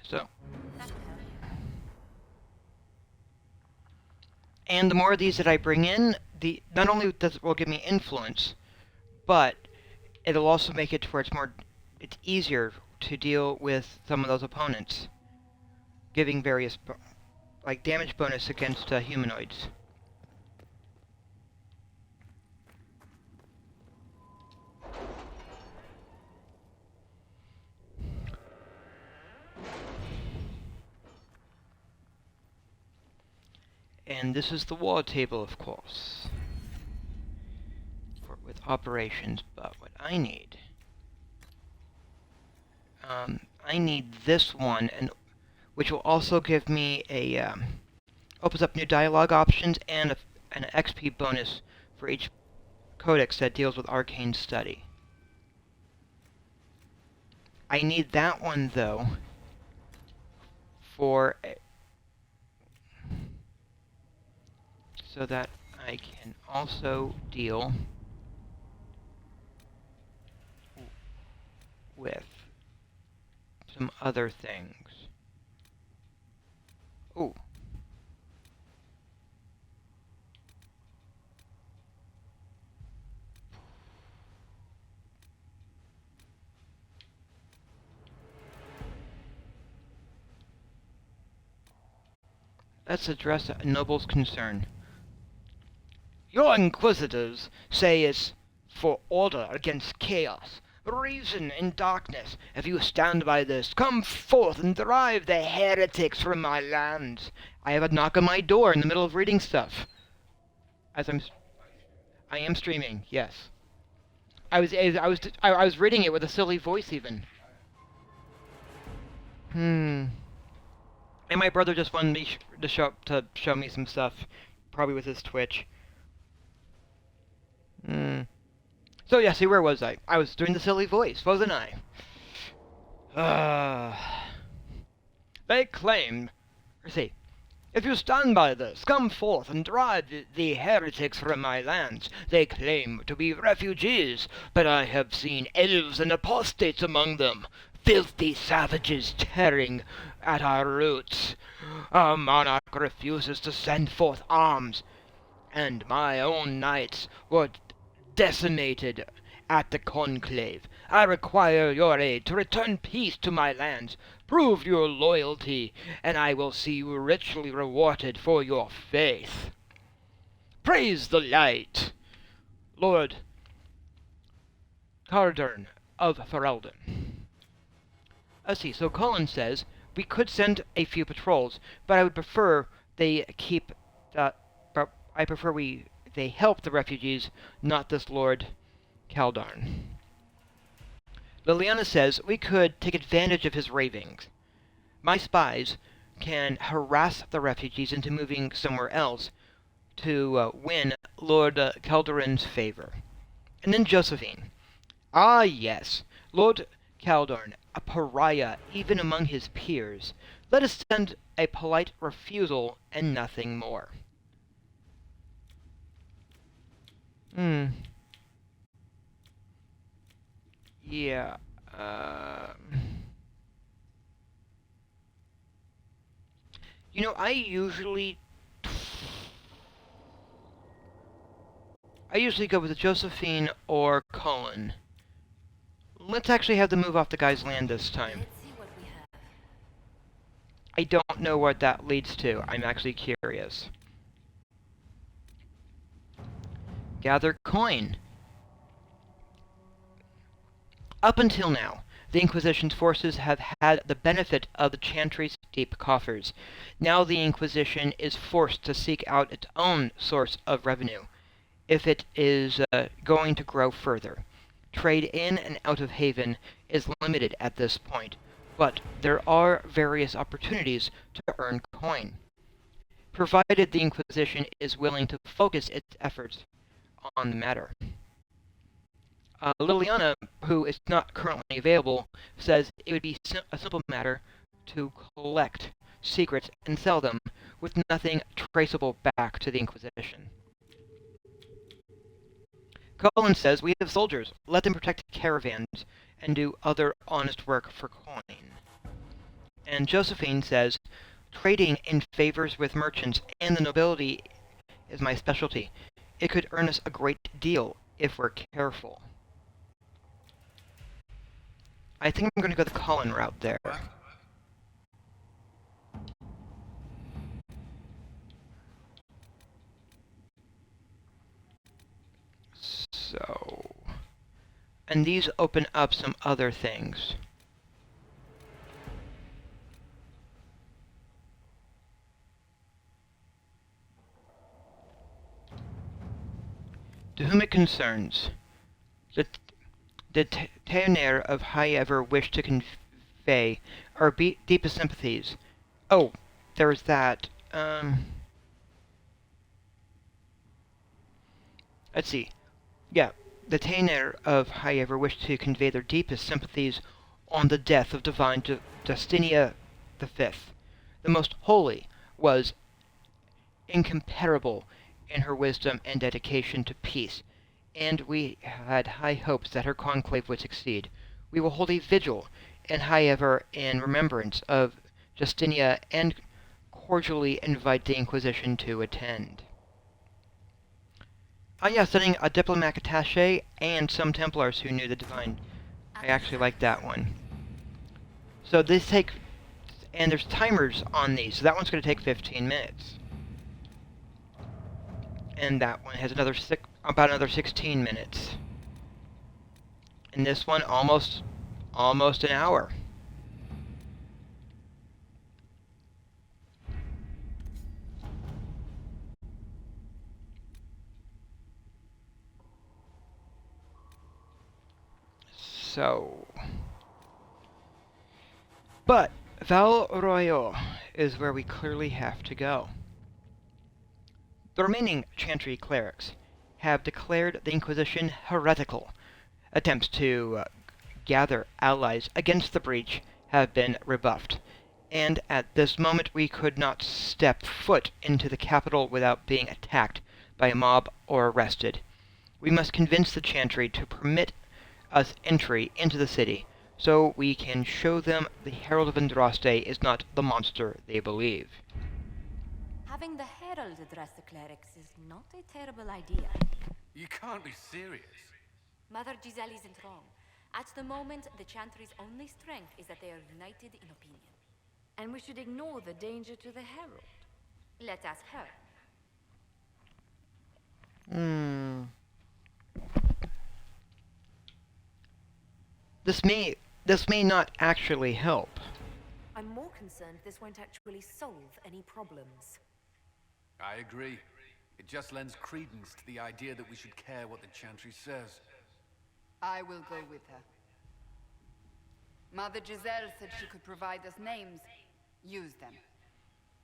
So. That'll help you. And the more of these that I bring in, not only does it will give me influence, but it'll also make it to where it's easier to deal with some of those opponents, giving various like damage bonus against humanoids. And this is the war table, of course, with operations. But what I need this one, and which will also give me a opens up new dialogue options and an XP bonus for each codex that deals with arcane study. I need that one though for so that I can also deal with some other things. Ooh. Let's address a noble's concern. Your inquisitors say it's for order against chaos, reason in darkness. If you stand by this, come forth and drive the heretics from my lands. I have a knock on my door in the middle of reading stuff. I am streaming, yes. I was reading it with a silly voice even. And my brother just wanted me to show me some stuff, probably with his Twitch. So yeah, see, where was I? I was doing the silly voice, wasn't I? They claim, see, if you stand by this, come forth and drive the heretics from my lands. They claim to be refugees, but I have seen elves and apostates among them. Filthy savages tearing at our roots. Our monarch refuses to send forth arms, and my own knights were decimated at the conclave. I require your aid to return peace to my lands. Prove your loyalty, and I will see you richly rewarded for your faith. Praise the light, Lord Cardern of Ferelden. Let's see, so Colin says, we could send a few patrols, but I would prefer they keep, they help the refugees, not this Lord Caldarn. Liliana says, we could take advantage of his ravings. My spies can harass the refugees into moving somewhere else to win Lord Caldarn's favor. And then Josephine. Ah, yes, Lord Caldarn, a pariah even among his peers. Let us send a polite refusal and nothing more. Yeah. You know, I usually go with Josephine or Cullen. Let's actually have them move off the guy's land this time. Let's see what we have. I don't know what that leads to. I'm actually curious. Gather coin. Up until now, the Inquisition's forces have had the benefit of the Chantry's deep coffers. Now the Inquisition is forced to seek out its own source of revenue, if it is going to grow further. Trade in and out of Haven is limited at this point, but there are various opportunities to earn coin, provided the Inquisition is willing to focus its efforts on the matter. Liliana, who is not currently available, says it would be a simple matter to collect secrets and sell them, with nothing traceable back to the Inquisition. Cullen says, we have soldiers. Let them protect caravans and do other honest work for coin. And Josephine says, trading in favors with merchants and the nobility is my specialty. It could earn us a great deal if we're careful. I think I'm going to go the Cullen route there. So... And these open up some other things. To whom it concerns, the Teoner of High Ever wish to convey our deepest sympathies. Oh, there's that. Let's see. Yeah, the Teoner of High Ever wish to convey their deepest sympathies on the death of Divine Justinia V. The Most Holy was incomparable in her wisdom and dedication to peace, and we had high hopes that her conclave would succeed. We will hold a vigil in High Ever in remembrance of Justinia and cordially invite the Inquisition to attend. Yeah, sending a diplomatic attaché and some Templars who knew the Divine. I actually like that one. So this take, and there's timers on these, so that one's going to take 15 minutes. And that one has about another 16 minutes. And this one almost an hour. So, but Val Royal is where we clearly have to go. The remaining Chantry clerics have declared the Inquisition heretical. Attempts to gather allies against the breach have been rebuffed, and at this moment we could not step foot into the capital without being attacked by a mob or arrested. We must convince the Chantry to permit us entry into the city, so we can show them the Herald of Andraste is not the monster they believe. Having the Herald address the clerics is not a terrible idea. You can't be serious. Mother Giselle isn't wrong. At the moment, the Chantry's only strength is that they are united in opinion. And we should ignore the danger to the Herald. Let us her. This may not actually help. I'm more concerned this won't actually solve any problems. I agree. It just lends credence to the idea that we should care what the Chantry says. I will go with her. Mother Giselle said she could provide us names. Use them.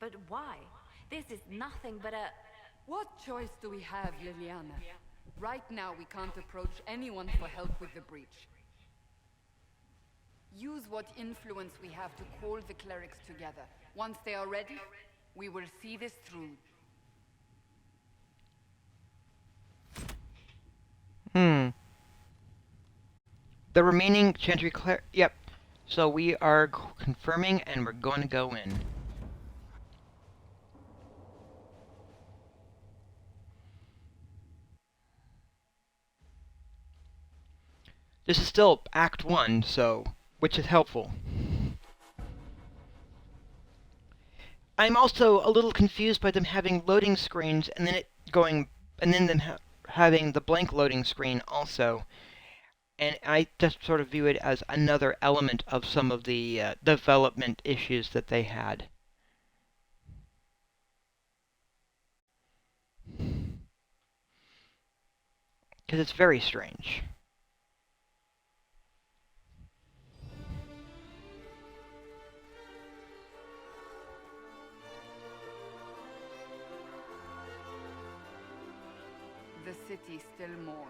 But why? This is nothing but a... What choice do we have, Liliana? Right now we can't approach anyone for help with the breach. Use what influence we have to call the clerics together. Once they are ready, we will see this through. The remaining Chantry yep. So we are confirming and we're going to go in. This is still Act 1, so, which is helpful. I'm also a little confused by them having loading screens and then them having the blank loading screen also. And I just sort of view it as another element of some of the development issues that they had. Because it's very strange. city still mourns.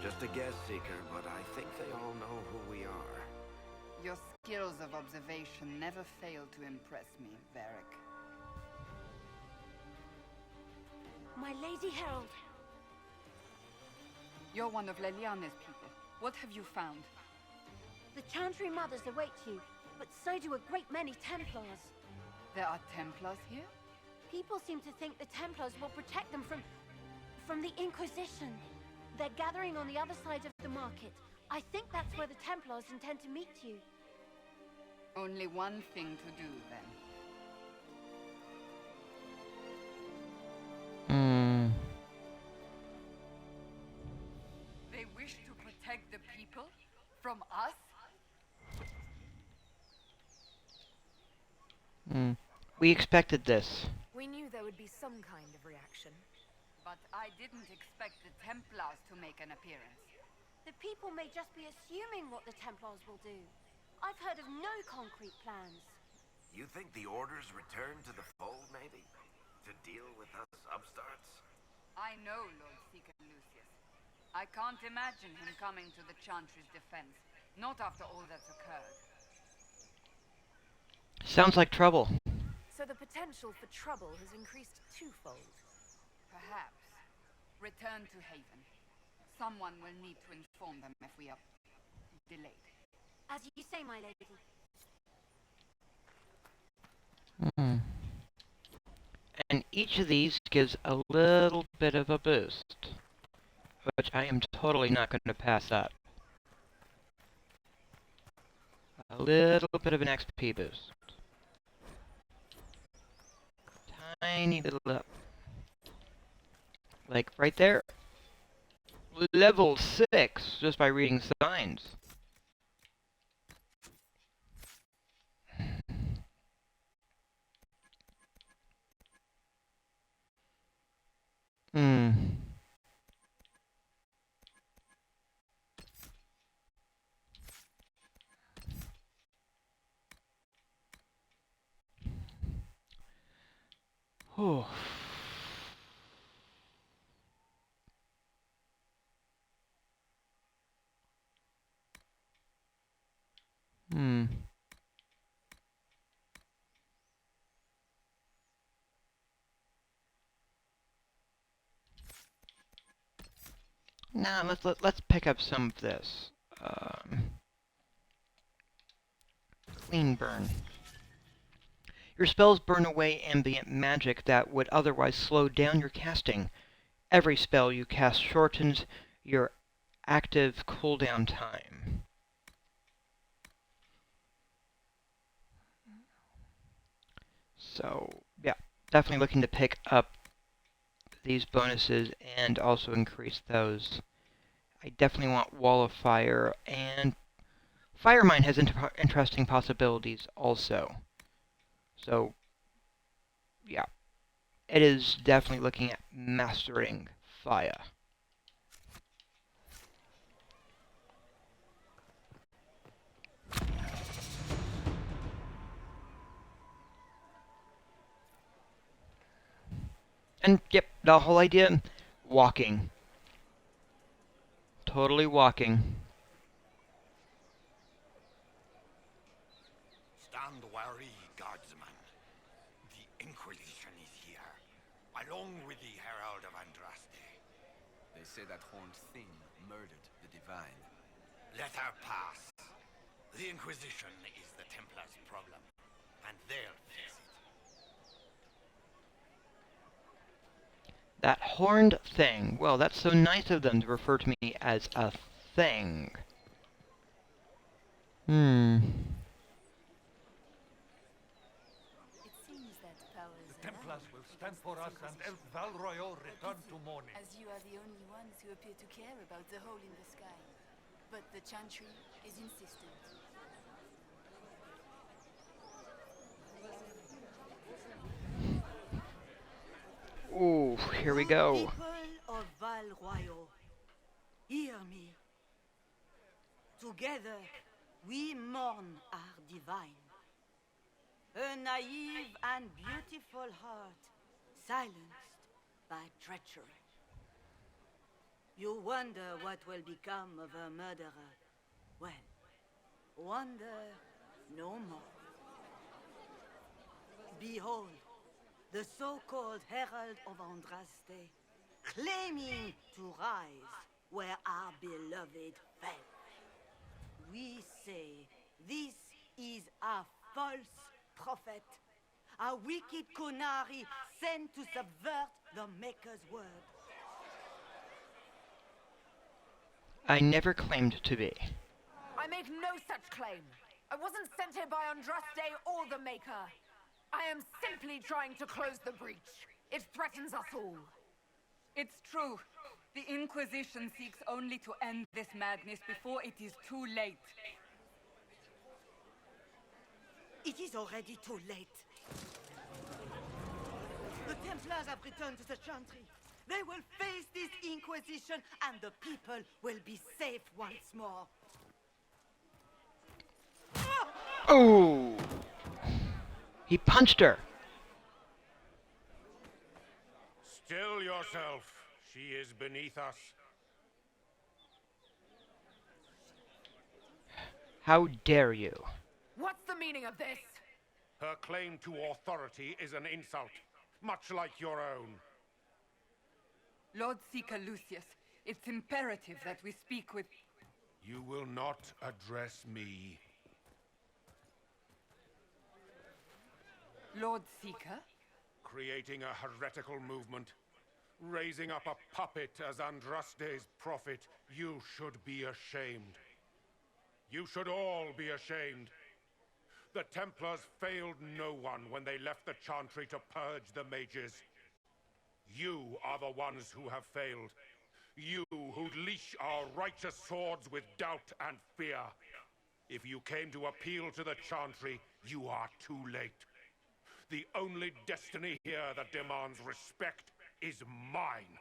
Just a guess seeker, but I think they all know who we are. Your skills of observation never fail to impress me, Varric. My Lady Herald. You're one of Leliane's people. What have you found? The Chantry Mothers await you, but so do a great many Templars. There are Templars here? People seem to think the Templars will protect them from the Inquisition. They're gathering on the other side of the market. I think that's where the Templars intend to meet you. Only one thing to do, then. They wish to protect the people? From us? We expected this. We knew there would be some kind of reaction. But I didn't expect the Templars to make an appearance. The people may just be assuming what the Templars will do. I've heard of no concrete plans. You think the Order's return to the fold, maybe? To deal with us upstarts? I know Lord Seeker Lucius. I can't imagine him coming to the Chantry's defense. Not after all that's occurred. Sounds like trouble. So the potential for trouble has increased twofold. Perhaps. Return to Haven. Someone will need to inform them if we are delayed. As you say, my lady. And each of these gives a little bit of a boost, which I am totally not going to pass up. A little bit of an XP boost. Tiny little up. Like right there. Level 6 just by reading signs. Oh. Now let's pick up some of this. Clean burn. Your spells burn away ambient magic that would otherwise slow down your casting. Every spell you cast shortens your active cooldown time. So, yeah, definitely looking to pick up these bonuses and also increase those. I definitely want Wall of Fire, and Fire Mine has interesting possibilities also. So, yeah, it is definitely looking at mastering fire. And, yep, the whole idea, walking. Totally walking. Stand wary, guardsman. The Inquisition is here, along with the Herald of Andraste. They say that horned thing murdered the Divine. Let her pass. The Inquisition is the Templars' problem, and they'll fix it. That horned thing. Well, that's so nice of them to refer to me as a thing. The Templars will stand for us and help Val Royal return to mourning. As you are the only ones who appear to care about the hole in the sky. But the Chantry is insistent. Ooh, here we go. People of Val Royal, hear me. Together, We mourn our divine. A naive and beautiful heart, silenced by treachery. You wonder what will become of a murderer. Well, wonder no more. Behold, the so-called Herald of Andraste, claiming to rise where our beloved fell. We say this is a false prophet, a wicked Kunari sent to subvert the Maker's word. I never claimed to be. I made no such claim. I wasn't sent here by Andraste or the Maker. I am simply trying to close the breach. It threatens us all. It's true. The Inquisition seeks only to end this madness before it is too late. It is already too late. The Templars have returned to the Chantry. They will face this Inquisition and the people will be safe once more. Oh! He punched her. Still yourself. She is beneath us. How dare you? What's the meaning of this? Her claim to authority is an insult, much like your own. Lord Seeker Lucius, it's imperative that we speak with... You will not address me. Lord Seeker? Creating a heretical movement. Raising up a puppet as Andraste's prophet. You should be ashamed. You should all be ashamed. The Templars failed no one when they left the Chantry to purge the mages. You are the ones who have failed. You who leash our righteous swords with doubt and fear. If you came to appeal to the Chantry, you are too late. The only destiny here that demands respect is mine.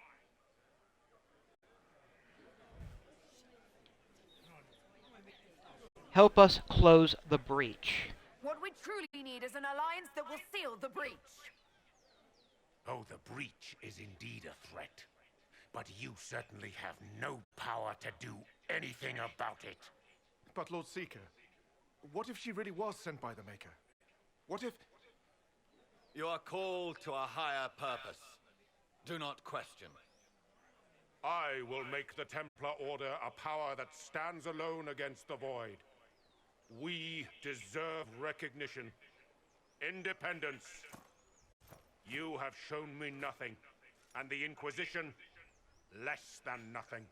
Help us close the breach. What we truly need is an alliance that will seal the breach. Oh, the breach is indeed a threat. But you certainly have no power to do anything about it. But Lord Seeker, what if she really was sent by the Maker? What if... You are called to a higher purpose. Do not question. I will make the Templar Order a power that stands alone against the Void. We deserve recognition. Independence. You have shown me nothing, and the Inquisition, less than nothing.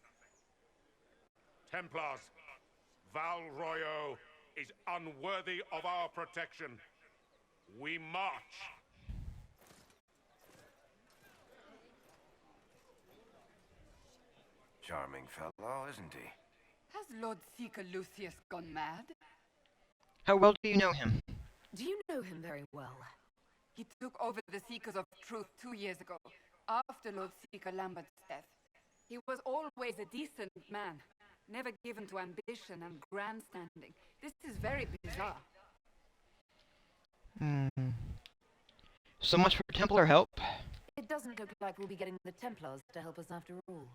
Templars, Val Royo is unworthy of our protection. We march. Charming fellow, isn't he? Has Lord Seeker Lucius gone mad? How well do you know him? Do you know him very well? He took over the Seekers of Truth 2 years ago, after Lord Seeker Lambert's death. He was always a decent man, never given to ambition and grandstanding. This is very bizarre. So much for Templar help. It doesn't look like we'll be getting the Templars to help us after all.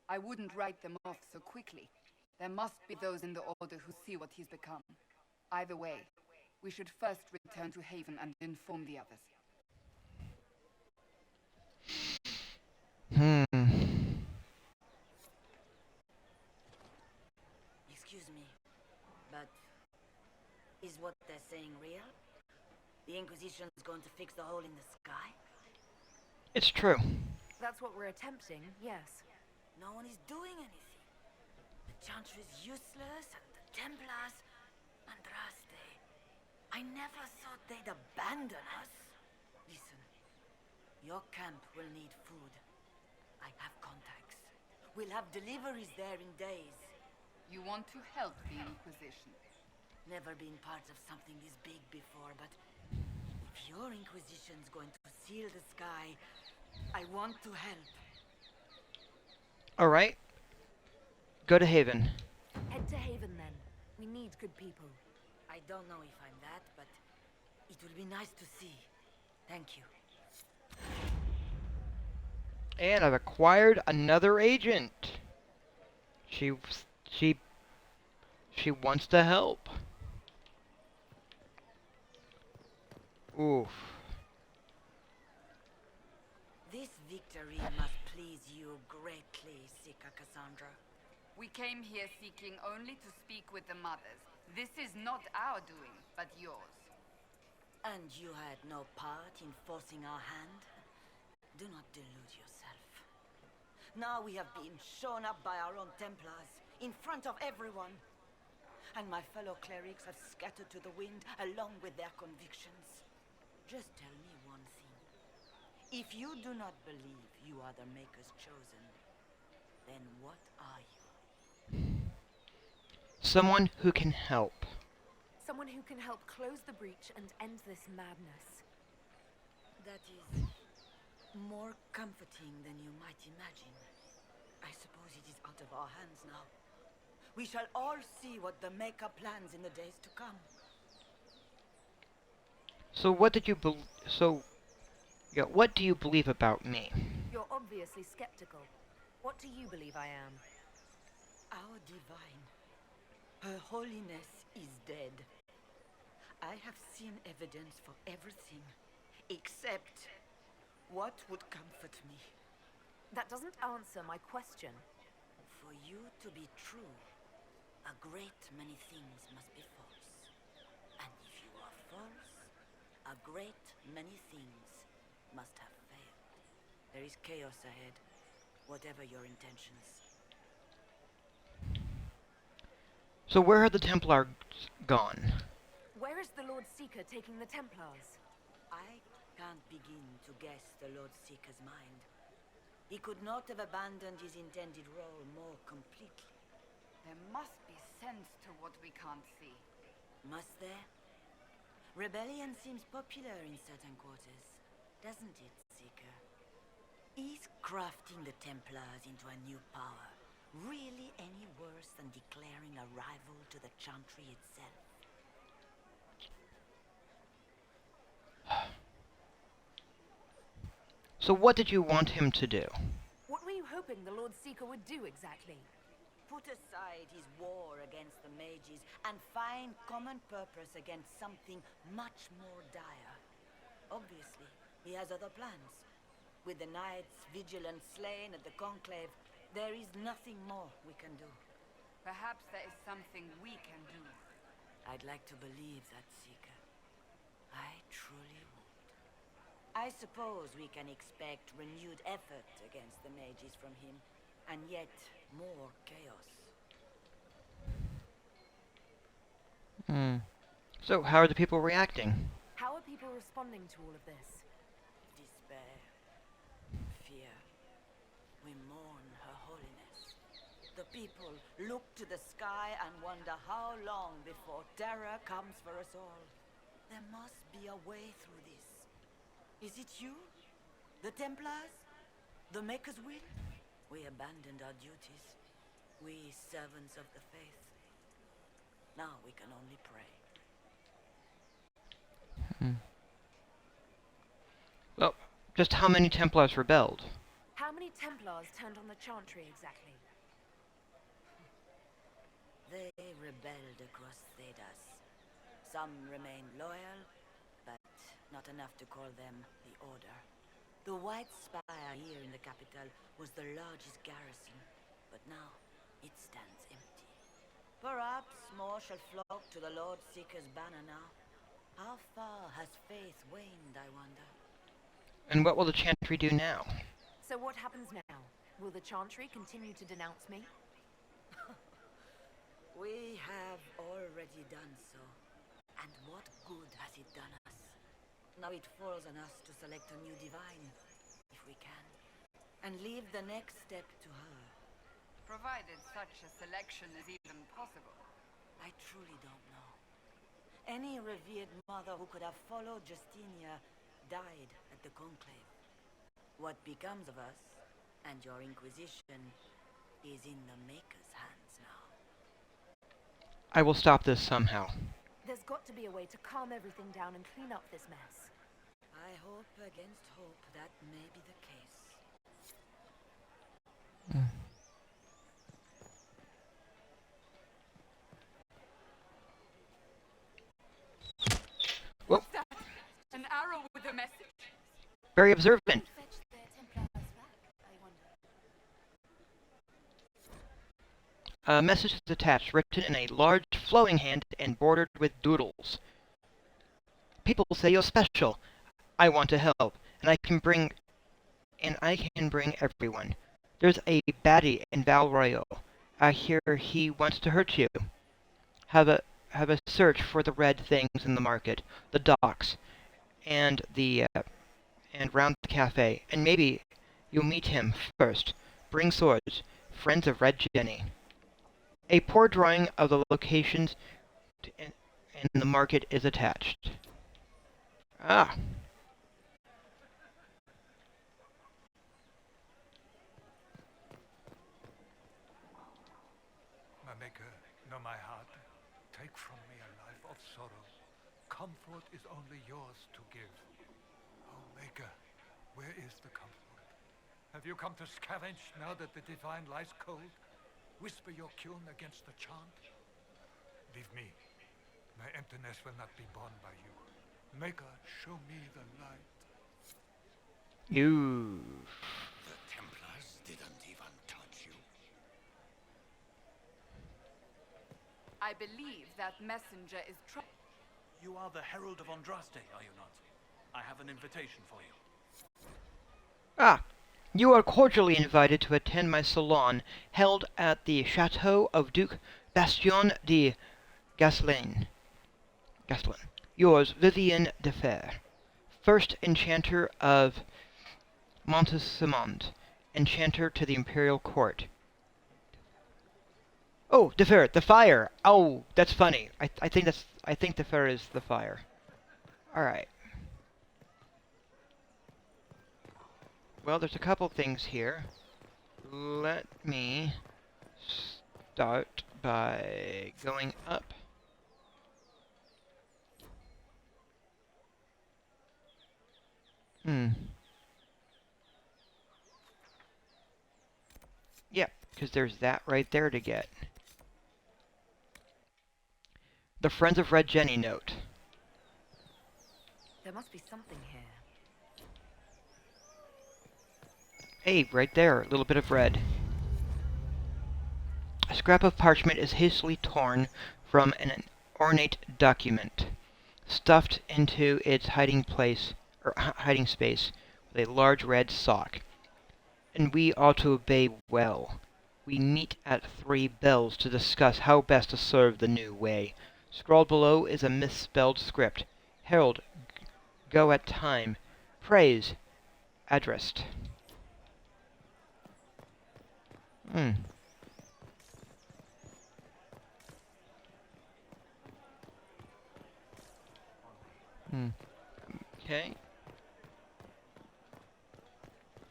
I wouldn't write them off so quickly. There must be those in the Order who see what he's become. Either way, we should first return to Haven and inform the others. Excuse me, but is what they're saying real? The Inquisition's going to fix the hole in the sky? It's true. That's what we're attempting, yes. No one is doing anything. The Chantry is useless, and the Templars... Andraste. I never thought they'd abandon us. Listen, your camp will need food. I have contacts. We'll have deliveries there in days. You want to help the Inquisition? Never been part of something this big before, but if your Inquisition's going to seal the sky, I want to help. Alright. Go to Haven. Head to Haven then. We need good people. I don't know if I'm that, but it will be nice to see. Thank you. And I've acquired another agent. She she she wants to help. Oof. This victory must please you greatly, Sika Cassandra. We came here seeking only to speak with the mothers. This is not our doing, but yours. And you had no part in forcing our hand? Do not delude yourself. Now we have been shown up by our own Templars, in front of everyone. And my fellow clerics have scattered to the wind along with their convictions. Just tell me one thing. If you do not believe you are the Maker's chosen, then what are you? Someone who can help. Someone who can help close the breach and end this madness. That is more comforting than you might imagine. I suppose it is out of our hands now. We shall all see what the Maker plans in the days to come. So what did you what do you believe about me? You're obviously skeptical. What do you believe I am? Our divine, Her Holiness is dead. I have seen evidence for everything, except what would comfort me. That doesn't answer my question. For you to be true, a great many things must be false. And if you are false, a great many things must have failed. There is chaos ahead, whatever your intentions. So where are the Templars gone? Where is the Lord Seeker taking the Templars? I can't begin to guess the Lord Seeker's mind. He could not have abandoned his intended role more completely. There must be sense to what we can't see. Must there? Rebellion seems popular in certain quarters, doesn't it, Seeker? Is crafting the Templars into a new power really any worse than declaring a rival to the Chantry itself? So what did you want him to do? What were you hoping the Lord Seeker would do exactly? Put aside his war against the mages and find common purpose against something much more dire. Obviously, he has other plans. With the knights vigilant slain at the Conclave, there is nothing more we can do. Perhaps there is something we can do. I'd like to believe that, Seeker. I truly would. I suppose we can expect renewed effort against the mages from him, and yet more chaos. So how are the people reacting? How are people responding to all of this? Despair. Fear. We mourn Her Holiness. The people look to the sky and wonder how long before terror comes for us all. There must be a way through this. Is it you? The Templars? The Maker's will? We abandoned our duties. We servants of the faith. Now we can only pray. Well, just how many Templars rebelled? How many Templars turned on the Chantry exactly? They rebelled across Thedas. Some remained loyal, but not enough to call them the Order. The White Spire here in the capital was the largest garrison, but now it stands empty. Perhaps more shall flock to the Lord Seeker's banner now. How far has faith waned, I wonder? And what will the Chantry do now? So what happens now? Will the Chantry continue to denounce me? We have already done so. And what good has it done us? Now it falls on us to select a new divine, if we can, and leave the next step to her. Provided such a selection is even possible. I truly don't know. Any revered mother who could have followed Justinia died at the Conclave. What becomes of us, and your Inquisition, is in the Maker's hands now. I will stop this somehow. There's got to be a way to calm everything down and clean up this mess. I hope against hope that may be the case. What's that? An arrow with a message. Very observant. A message is attached, written in a large flowing hand and bordered with doodles. People say you're special. I want to help, and I can bring everyone. There's a baddie in Val Royal. I hear he wants to hurt you. Have a search for the red things in the market, the docks, and round the cafe, and maybe you'll meet him first. Bring swords, friends of Red Jenny. A poor drawing of the locations in the market is attached. Ah. My maker, know my heart. Take from me a life of sorrow. Comfort is only yours to give. Oh, maker, where is the comfort? Have you come to scavenge now that the divine lies cold? Whisper your cune against the chant? Leave me. My emptiness will not be borne by you. Maker, show me the light. You. The Templars didn't even touch you. I believe that messenger is You are the Herald of Andraste, are you not? I have an invitation for you. Ah. You are cordially invited to attend my salon, held at the chateau of Duke Bastion de Gastelin. Yours, Vivienne de Fer, first enchanter of Montessimond, enchanter to the imperial court. Oh, de Fer, the fire! Oh, that's funny. I think de Fer is the fire. Alright. Well, there's a couple things here. Let me start by going up. Yeah, because there's that right there to get. The Friends of Red Jenny note. There must be something here. Hey, right there, a little bit of red. A scrap of parchment is hastily torn from an ornate document, stuffed into its hiding space with a large red sock. And we ought to obey well. We meet at 3 bells to discuss how best to serve the new way. Scrawled below is a misspelled script. Herald, go at time. Praise, addressed. Okay.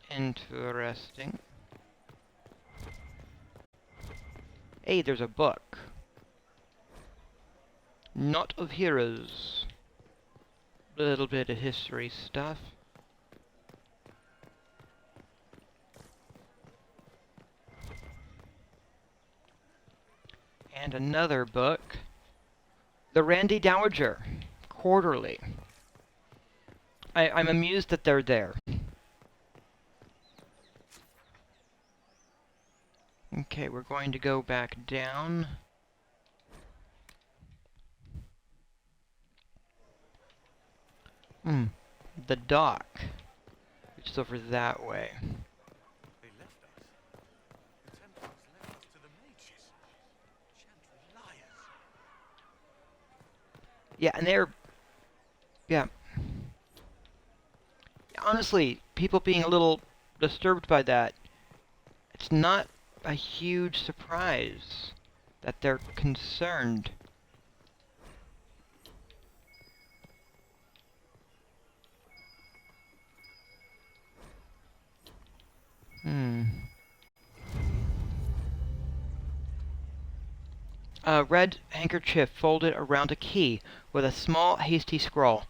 Interesting. Hey, there's a book. Not of Heroes. Little bit of history stuff. And another book. The Randy Dowager. Quarterly. I'm amused that they're there. Okay, we're going to go back down. The dock, which is over that way. They left us. The Templars left us to the mages. Chantry liars. Yeah, and they're... Yeah. Honestly, people being a little disturbed by that, it's not a huge surprise that they're concerned. A red handkerchief folded around a key, with a small, hasty scrawl.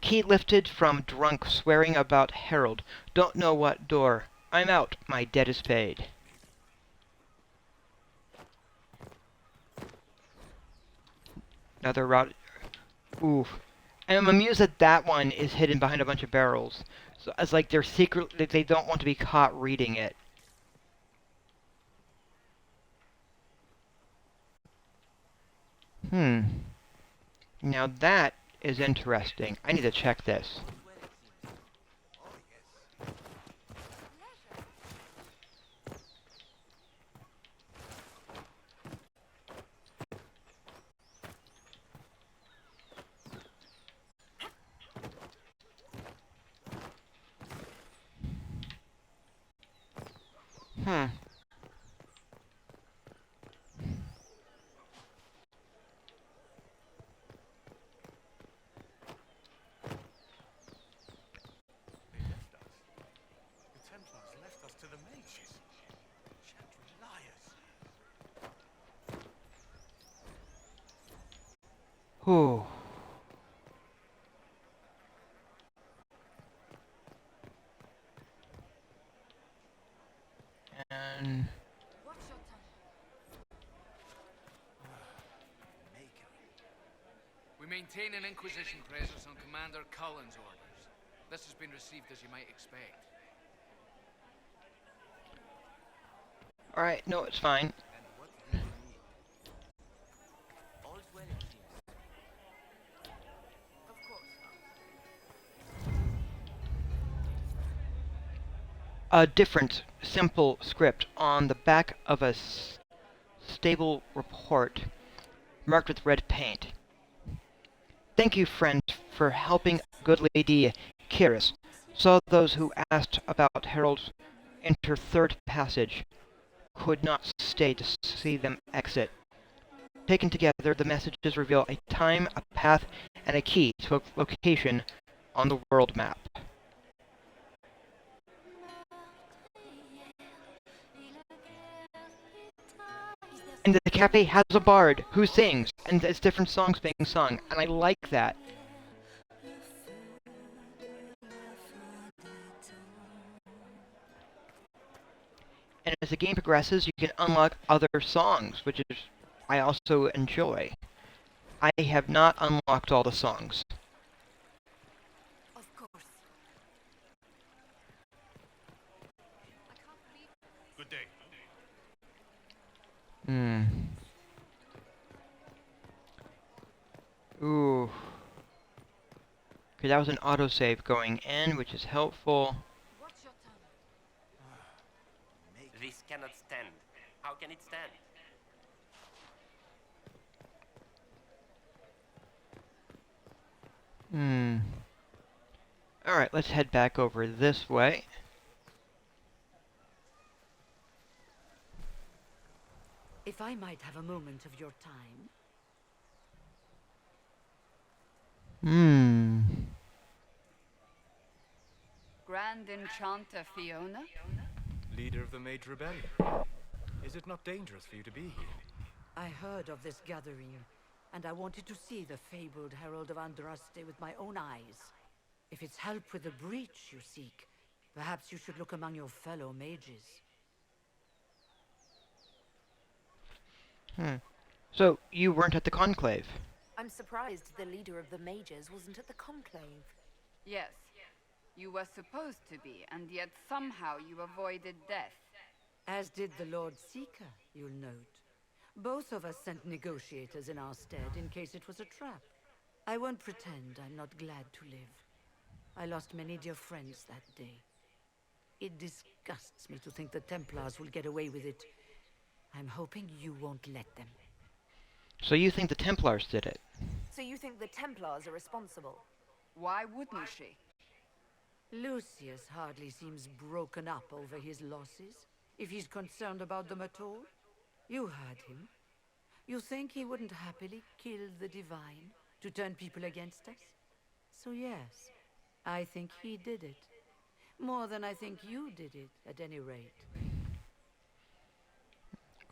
Key lifted from drunk, swearing about Harold. Don't know what door. I'm out. My debt is paid. Another route. Oof. And I'm amused that that one is hidden behind a bunch of barrels. So it's like they're secret. They don't want to be caught reading it. Now that is interesting. I need to check this. They left us. The Templars left us to the mages. Chantry liars. Whew. And We maintain an Inquisition presence on Commander Cullen's orders. This has been received as you might expect. alright, no, it's fine. All's well, it seems. Of course not. A different, simple script on the back of a stable report marked with red paint. Thank you, friend, for helping good lady Kiris. Saw those who asked about Harold enter third passage. Could not stay to see them exit. Taken together, the messages reveal a time, a path, and a key to a location on the world map. And the cafe has a bard who sings, and it's different songs being sung, and I like that. And as the game progresses, you can unlock other songs, which is I also enjoy. I have not unlocked all the songs. Of course. Good day. Ooh. Okay, that was an autosave going in, which is helpful. This cannot stand. How can it stand? Alright, let's head back over this way. If I might have a moment of your time. Grand Enchanter Fiona? Leader of the Mage Rebellion. Is it not dangerous for you to be here? I heard of this gathering, and I wanted to see the fabled Herald of Andraste with my own eyes. If it's help with the breach you seek, perhaps you should look among your fellow mages. So, you weren't at the Conclave? I'm surprised the leader of the mages wasn't at the conclave. Yes. You were supposed to be, and yet somehow you avoided death. As did the Lord Seeker, you'll note. Both of us sent negotiators in our stead in case it was a trap. I won't pretend I'm not glad to live. I lost many dear friends that day. It disgusts me to think the Templars will get away with it. I'm hoping you won't let them. So you think the Templars did it? So you think the Templars are responsible? Why wouldn't she? Lucius hardly seems broken up over his losses, if he's concerned about them at all. You heard him. You think he wouldn't happily kill the Divine to turn people against us? So yes, I think he did it. More than I think you did it, at any rate.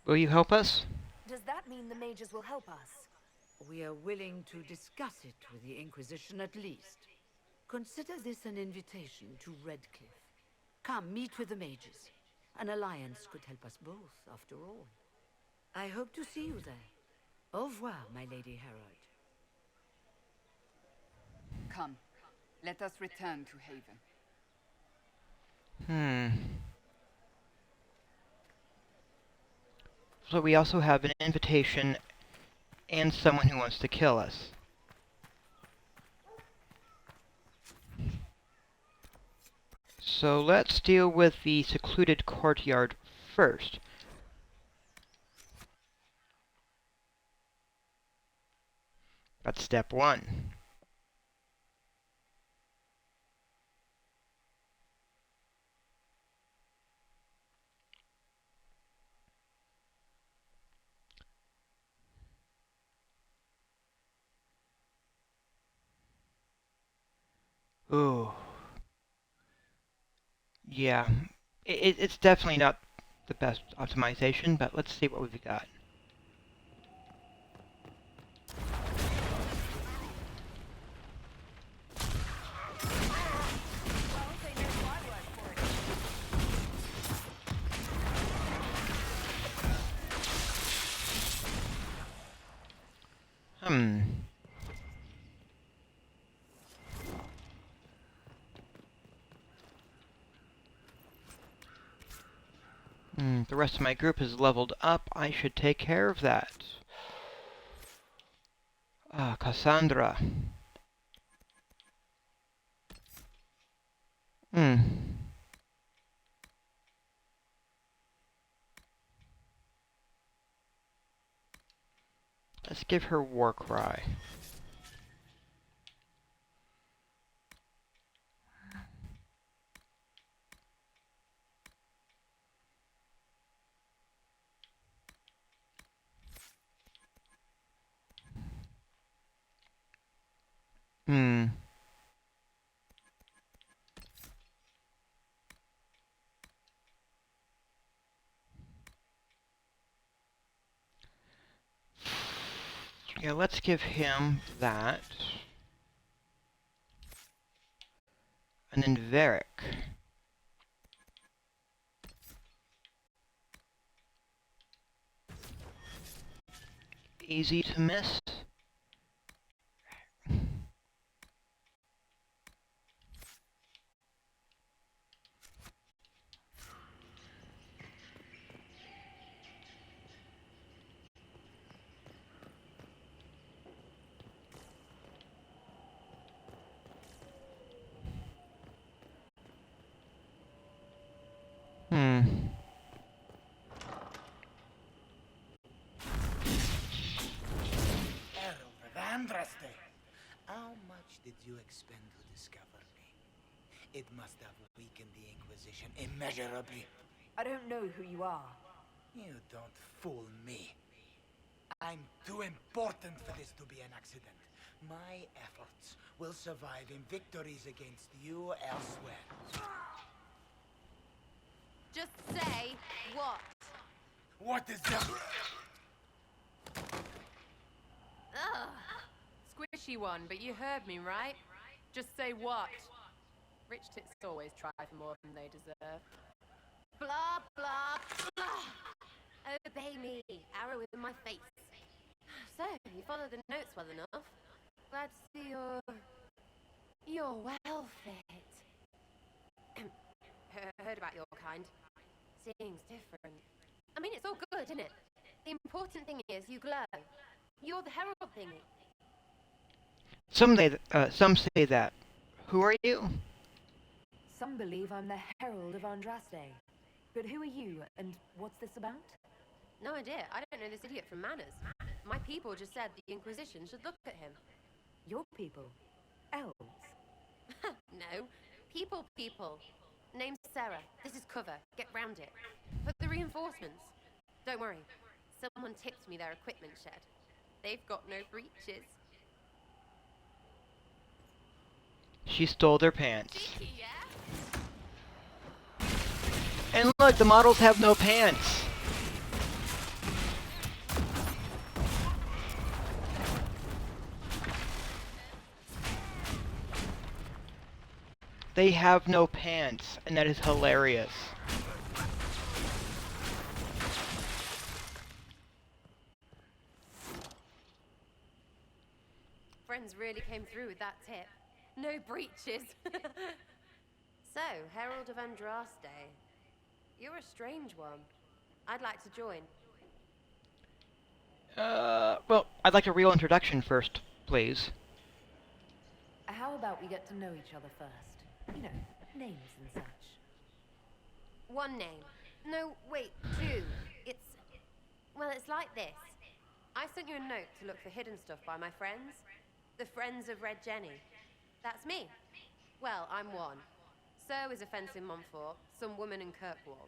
Will you help us? Does that mean the mages will help us? We are willing to discuss it with the Inquisition at least. Consider this an invitation to Redcliffe. Come, meet with the mages. An alliance could help us both, after all. I hope to see you there. Au revoir, my Lady Herald. Come, let us return to Haven. So we also have an invitation and someone who wants to kill us. So let's deal with the secluded courtyard first. That's step one. Ooh. Yeah. It's definitely not the best optimization, but let's see what we've got. The rest of my group is leveled up. I should take care of that. Cassandra. Let's give her Warcry. Yeah, let's give him that. And then Varric. Easy to miss. Andraste, how much did you expend to discover me? It must have weakened the Inquisition immeasurably. I don't know who you are. You don't fool me. I'm too important for this to be an accident. My efforts will survive in victories against you elsewhere. Just say what? What is that? Ugh. Squishy one, but you heard me, right? Just say what? Rich tits always try for more than they deserve. Blah, blah, blah. Obey me. Arrow in my face. So, you followed the notes well enough. Glad to see you're well fit. Heard about your kind. Seeing's different. I mean, it's all good, isn't it? The important thing is you glow. You're the herald thingy. Some say that. Who are you? Some believe I'm the Herald of Andraste. But who are you, and what's this about? No idea. I don't know this idiot from Manners. My people just said the Inquisition should look at him. Your people? Elves? No. People. Name's Sarah. This is cover. Get round it. For the reinforcements. Don't worry. Someone tipped me their equipment shed. They've got no breeches. She stole their pants. And look, the models have no pants. They have no pants, and that is hilarious. Friends really came through with that tip. No breaches. So, Herald of Andraste. You're a strange one. I'd like to join. Well, I'd like a real introduction first, please. How about we get to know each other first? You know, names and such. One name. No, wait, two. It's like this. I sent you a note to look for hidden stuff by my friends. The Friends of Red Jenny. That's me. Well, I'm one. So is a fence in Montfort, some woman in Kirkwall.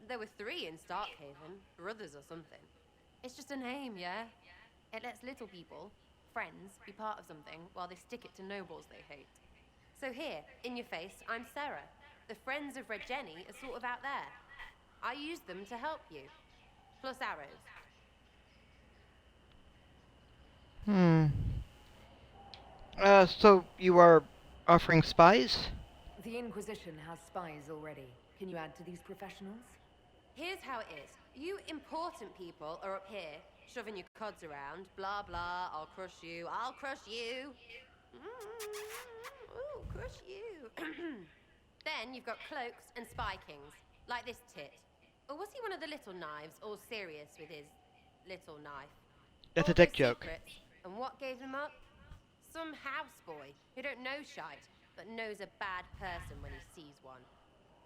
There were 3 in Starkhaven, brothers or something. It's just a name, yeah? It lets little people, friends, be part of something while they stick it to nobles they hate. So here, in your face, I'm Sarah. The Friends of Red Jenny are sort of out there. I use them to help you. Plus arrows. So you are offering spies? The Inquisition has spies already. Can you add to these professionals? Here's how it is. You important people are up here, shoving your cods around. Blah, blah, I'll crush you, I'll crush you. Ooh, crush you. Then you've got cloaks and spy kings, like this tit. Or was he one of the little knives, all serious with his little knife? That's All a dick those joke. secrets. And what gave them up? Some houseboy who don't know shite, but knows a bad person when he sees one.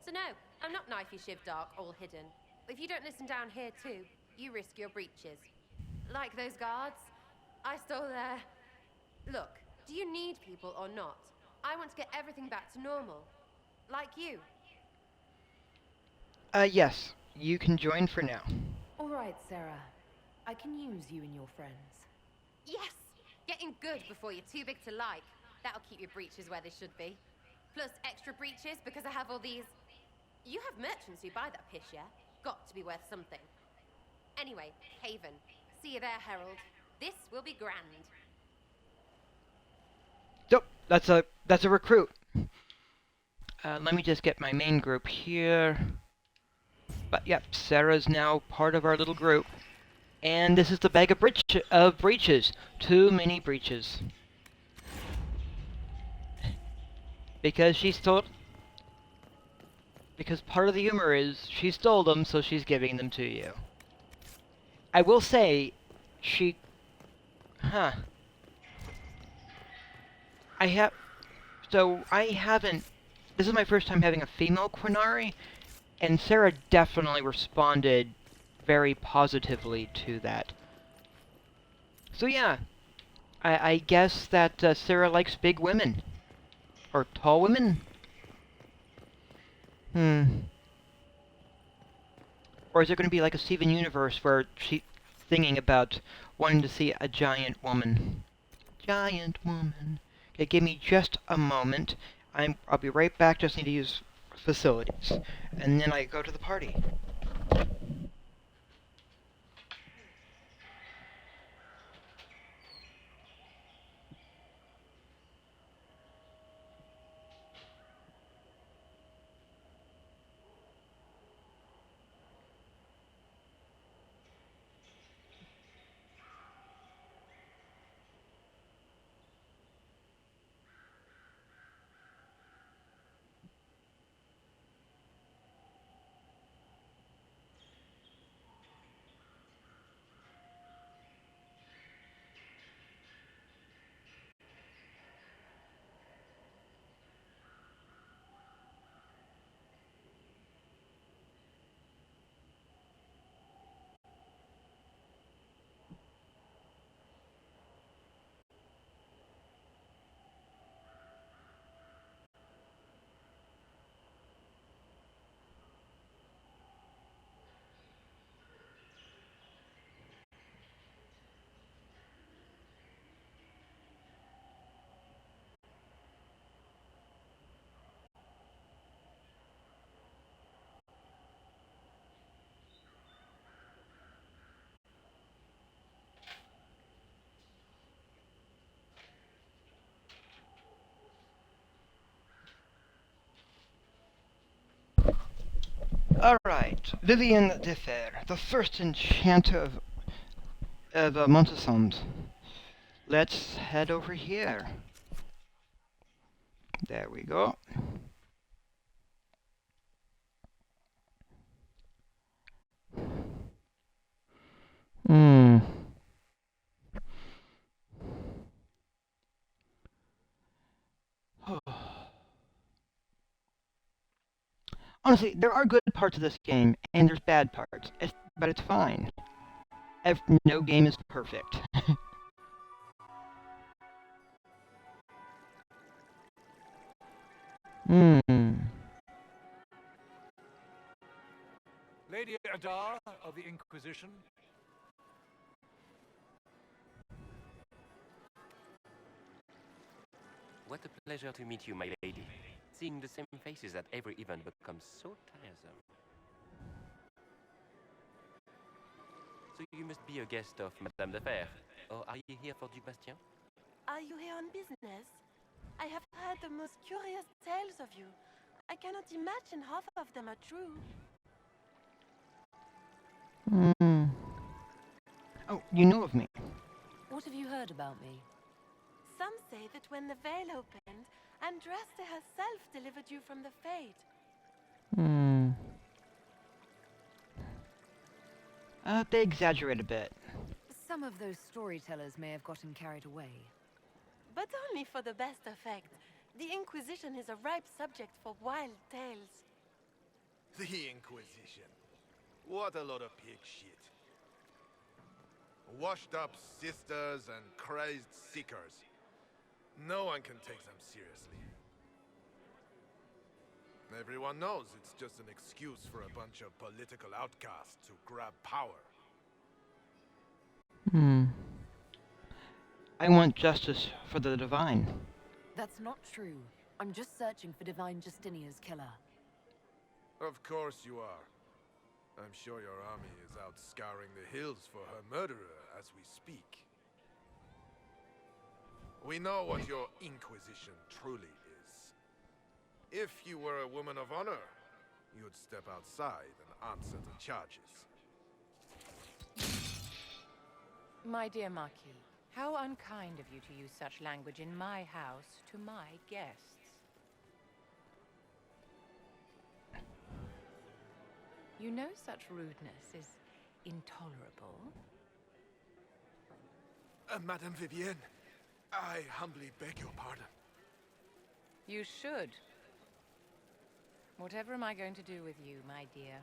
So no, I'm not knifey shiv dark, all hidden. But if you don't listen down here too, you risk your breeches. Like those guards, I stole their... Look, do you need people or not? I want to get everything back to normal. Like you. Yes. You can join for now. All right, Sarah. I can use you and your friends. Yes! Getting good before you're too big to like. That'll keep your breeches where they should be. Plus extra breeches because I have all these... You have merchants who buy that piss, yeah? Got to be worth something. Anyway, Haven. See you there, Herald. This will be grand. Nope, that's a recruit. Let me just get my main group here. But yep, Sarah's now part of our little group. And this is the bag of breeches. Too many breeches. Because she stole... Because part of the humor is she stole them, so she's giving them to you. I will say, she... Huh. I haven't... This is my first time having a female Quinari, and Sarah definitely responded very positively to that. So yeah, I guess that Sarah likes big women. Or tall women? Or is it going to be like a Steven Universe where she's thinking about wanting to see a giant woman? Giant woman. Okay, give me just a moment. I'll be right back, just need to use facilities. And then I go to the party. Alright, Vivian de Fer, the first enchanter of Montesand. Let's head over here. There we go. Hmm. Honestly, there are good parts of this game, and there's bad parts, but it's fine. No game is perfect. Hmm. Lady Adar of the Inquisition. What a pleasure to meet you, my lady. Seeing the same faces at every event becomes so tiresome. So you must be a guest of Madame de Fer. Or are you here for Duc Bastien? Are you here on business? I have heard the most curious tales of you. I cannot imagine half of them are true. Hmm. Oh, you know of me. What have you heard about me? Some say that when the veil opened, Andraste herself delivered you from the Fade. Hmm. They exaggerate a bit. Some of those storytellers may have gotten carried away. But only for the best effect. The Inquisition is a ripe subject for wild tales. The Inquisition. What a lot of pig shit. Washed up sisters and crazed seekers. No one can take them seriously. Everyone knows it's just an excuse for a bunch of political outcasts to grab power. Hmm. I want justice for the divine. That's not true. I'm just searching for Divine Justinia's killer. Of course you are. I'm sure your army is out scouring the hills for her murderer as we speak. We know what your Inquisition truly is. If you were a woman of honor, you'd step outside and answer the charges. My dear Marquis, how unkind of you to use such language in my house to my guests. You know such rudeness is intolerable. Madame Vivienne, I humbly beg your pardon. You should. Whatever am I going to do with you, my dear?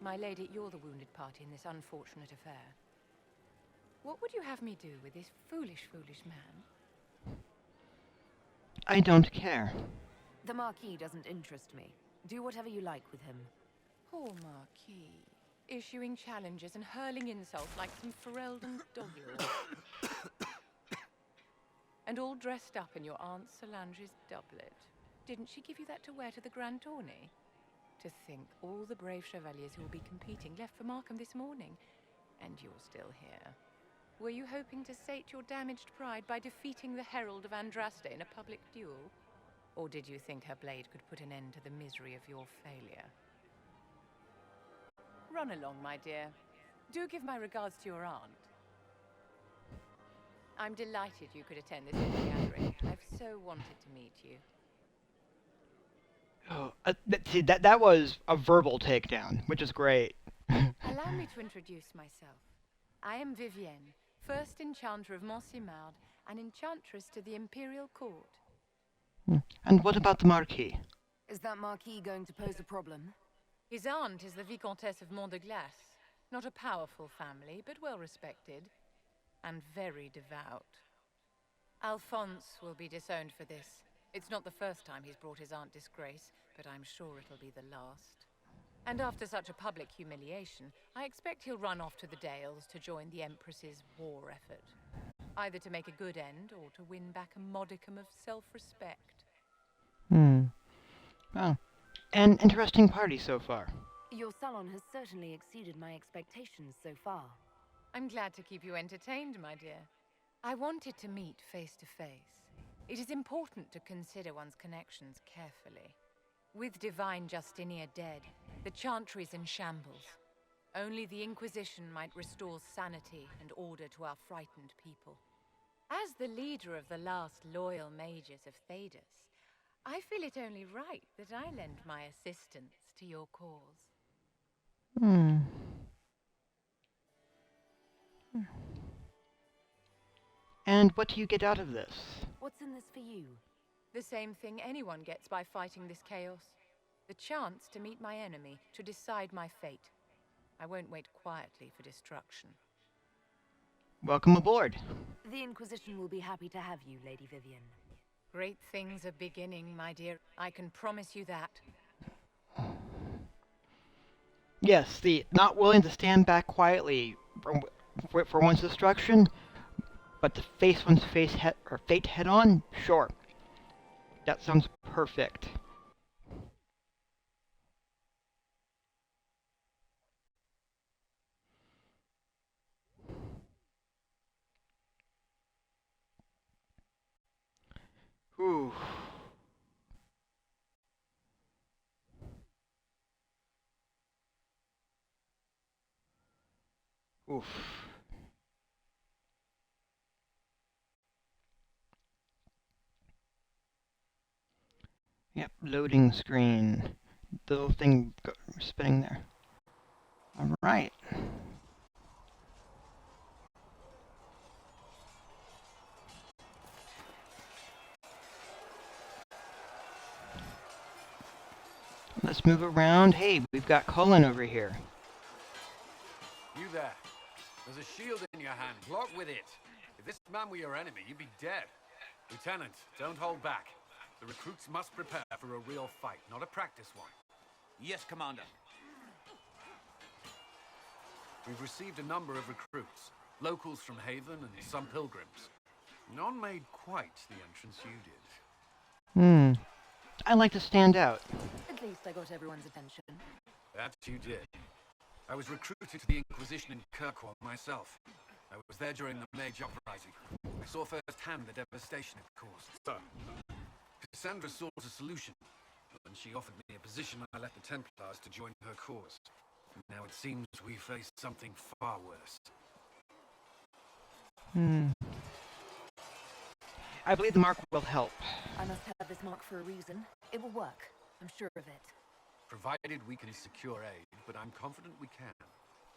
My lady, you're the wounded party in this unfortunate affair. What would you have me do with this foolish, foolish man? I don't care. The Marquis doesn't interest me. Do whatever you like with him. Poor Marquis. Issuing challenges and hurling insults like some Ferelden dog-eared. And all dressed up in your Aunt Solange's doublet. Didn't she give you that to wear to the Grand Tourney? To think all the brave chevaliers who will be competing left for Markham this morning. And you're still here. Were you hoping to sate your damaged pride by defeating the Herald of Andraste in a public duel? Or did you think her blade could put an end to the misery of your failure? Run along, my dear. Do give my regards to your aunt. I'm delighted you could attend this gathering. I've so wanted to meet you. Oh, see, that was a verbal takedown, which is great. Allow me to introduce myself. I am Vivienne, first enchanter of Montsimard, and enchantress to the Imperial Court. And what about the Marquis? Is that Marquis going to pose a problem? His aunt is the Vicomtesse of Mont de Glace. Not a powerful family, but well respected. And very devout. Alphonse will be disowned for this. It's not the first time he's brought his aunt disgrace, but I'm sure it'll be the last. And after such a public humiliation, I expect he'll run off to the Dales to join the Empress's war effort. Either to make a good end, or to win back a modicum of self-respect. Well, an interesting party so far. Your salon has certainly exceeded my expectations so far. I'm glad to keep you entertained, my dear. I wanted to meet face to face. It is important to consider one's connections carefully. With Divine Justinia dead, the Chantry's in shambles. Only the Inquisition might restore sanity and order to our frightened people. As the leader of the last loyal mages of Thedas, I feel it only right that I lend my assistance to your cause. And what do you get out of this? What's in this for you? The same thing anyone gets by fighting this chaos. The chance to meet my enemy, to decide my fate. I won't wait quietly for destruction. Welcome aboard. The Inquisition will be happy to have you, Lady Vivian. Great things are beginning, my dear. I can promise you that. Yes, the not willing to stand back quietly for one's destruction, but to face one's fate head on? Sure. That sounds perfect. Ooh. Oof. Yep, loading screen. The little thing spinning there. Alright. Let's move around. Hey, we've got Cullen over here. You there. There's a shield in your hand. Block with it. If this man were your enemy, you'd be dead. Lieutenant, don't hold back. The recruits must prepare for a real fight, not a practice one. Yes, Commander. We've received a number of recruits. Locals from Haven and some pilgrims. None made quite the entrance you did. I like to stand out. At least I got everyone's attention. That you did. I was recruited to the Inquisition in Kirkwall myself. I was there during the Mage Uprising. I saw firsthand the devastation it caused. Cassandra sought a solution. When she offered me a position, I left the Templars to join her cause. Now it seems we face something far worse. I believe the mark will help. I must have this mark for a reason. It will work. I'm sure of it. Provided we can secure aid, but I'm confident we can.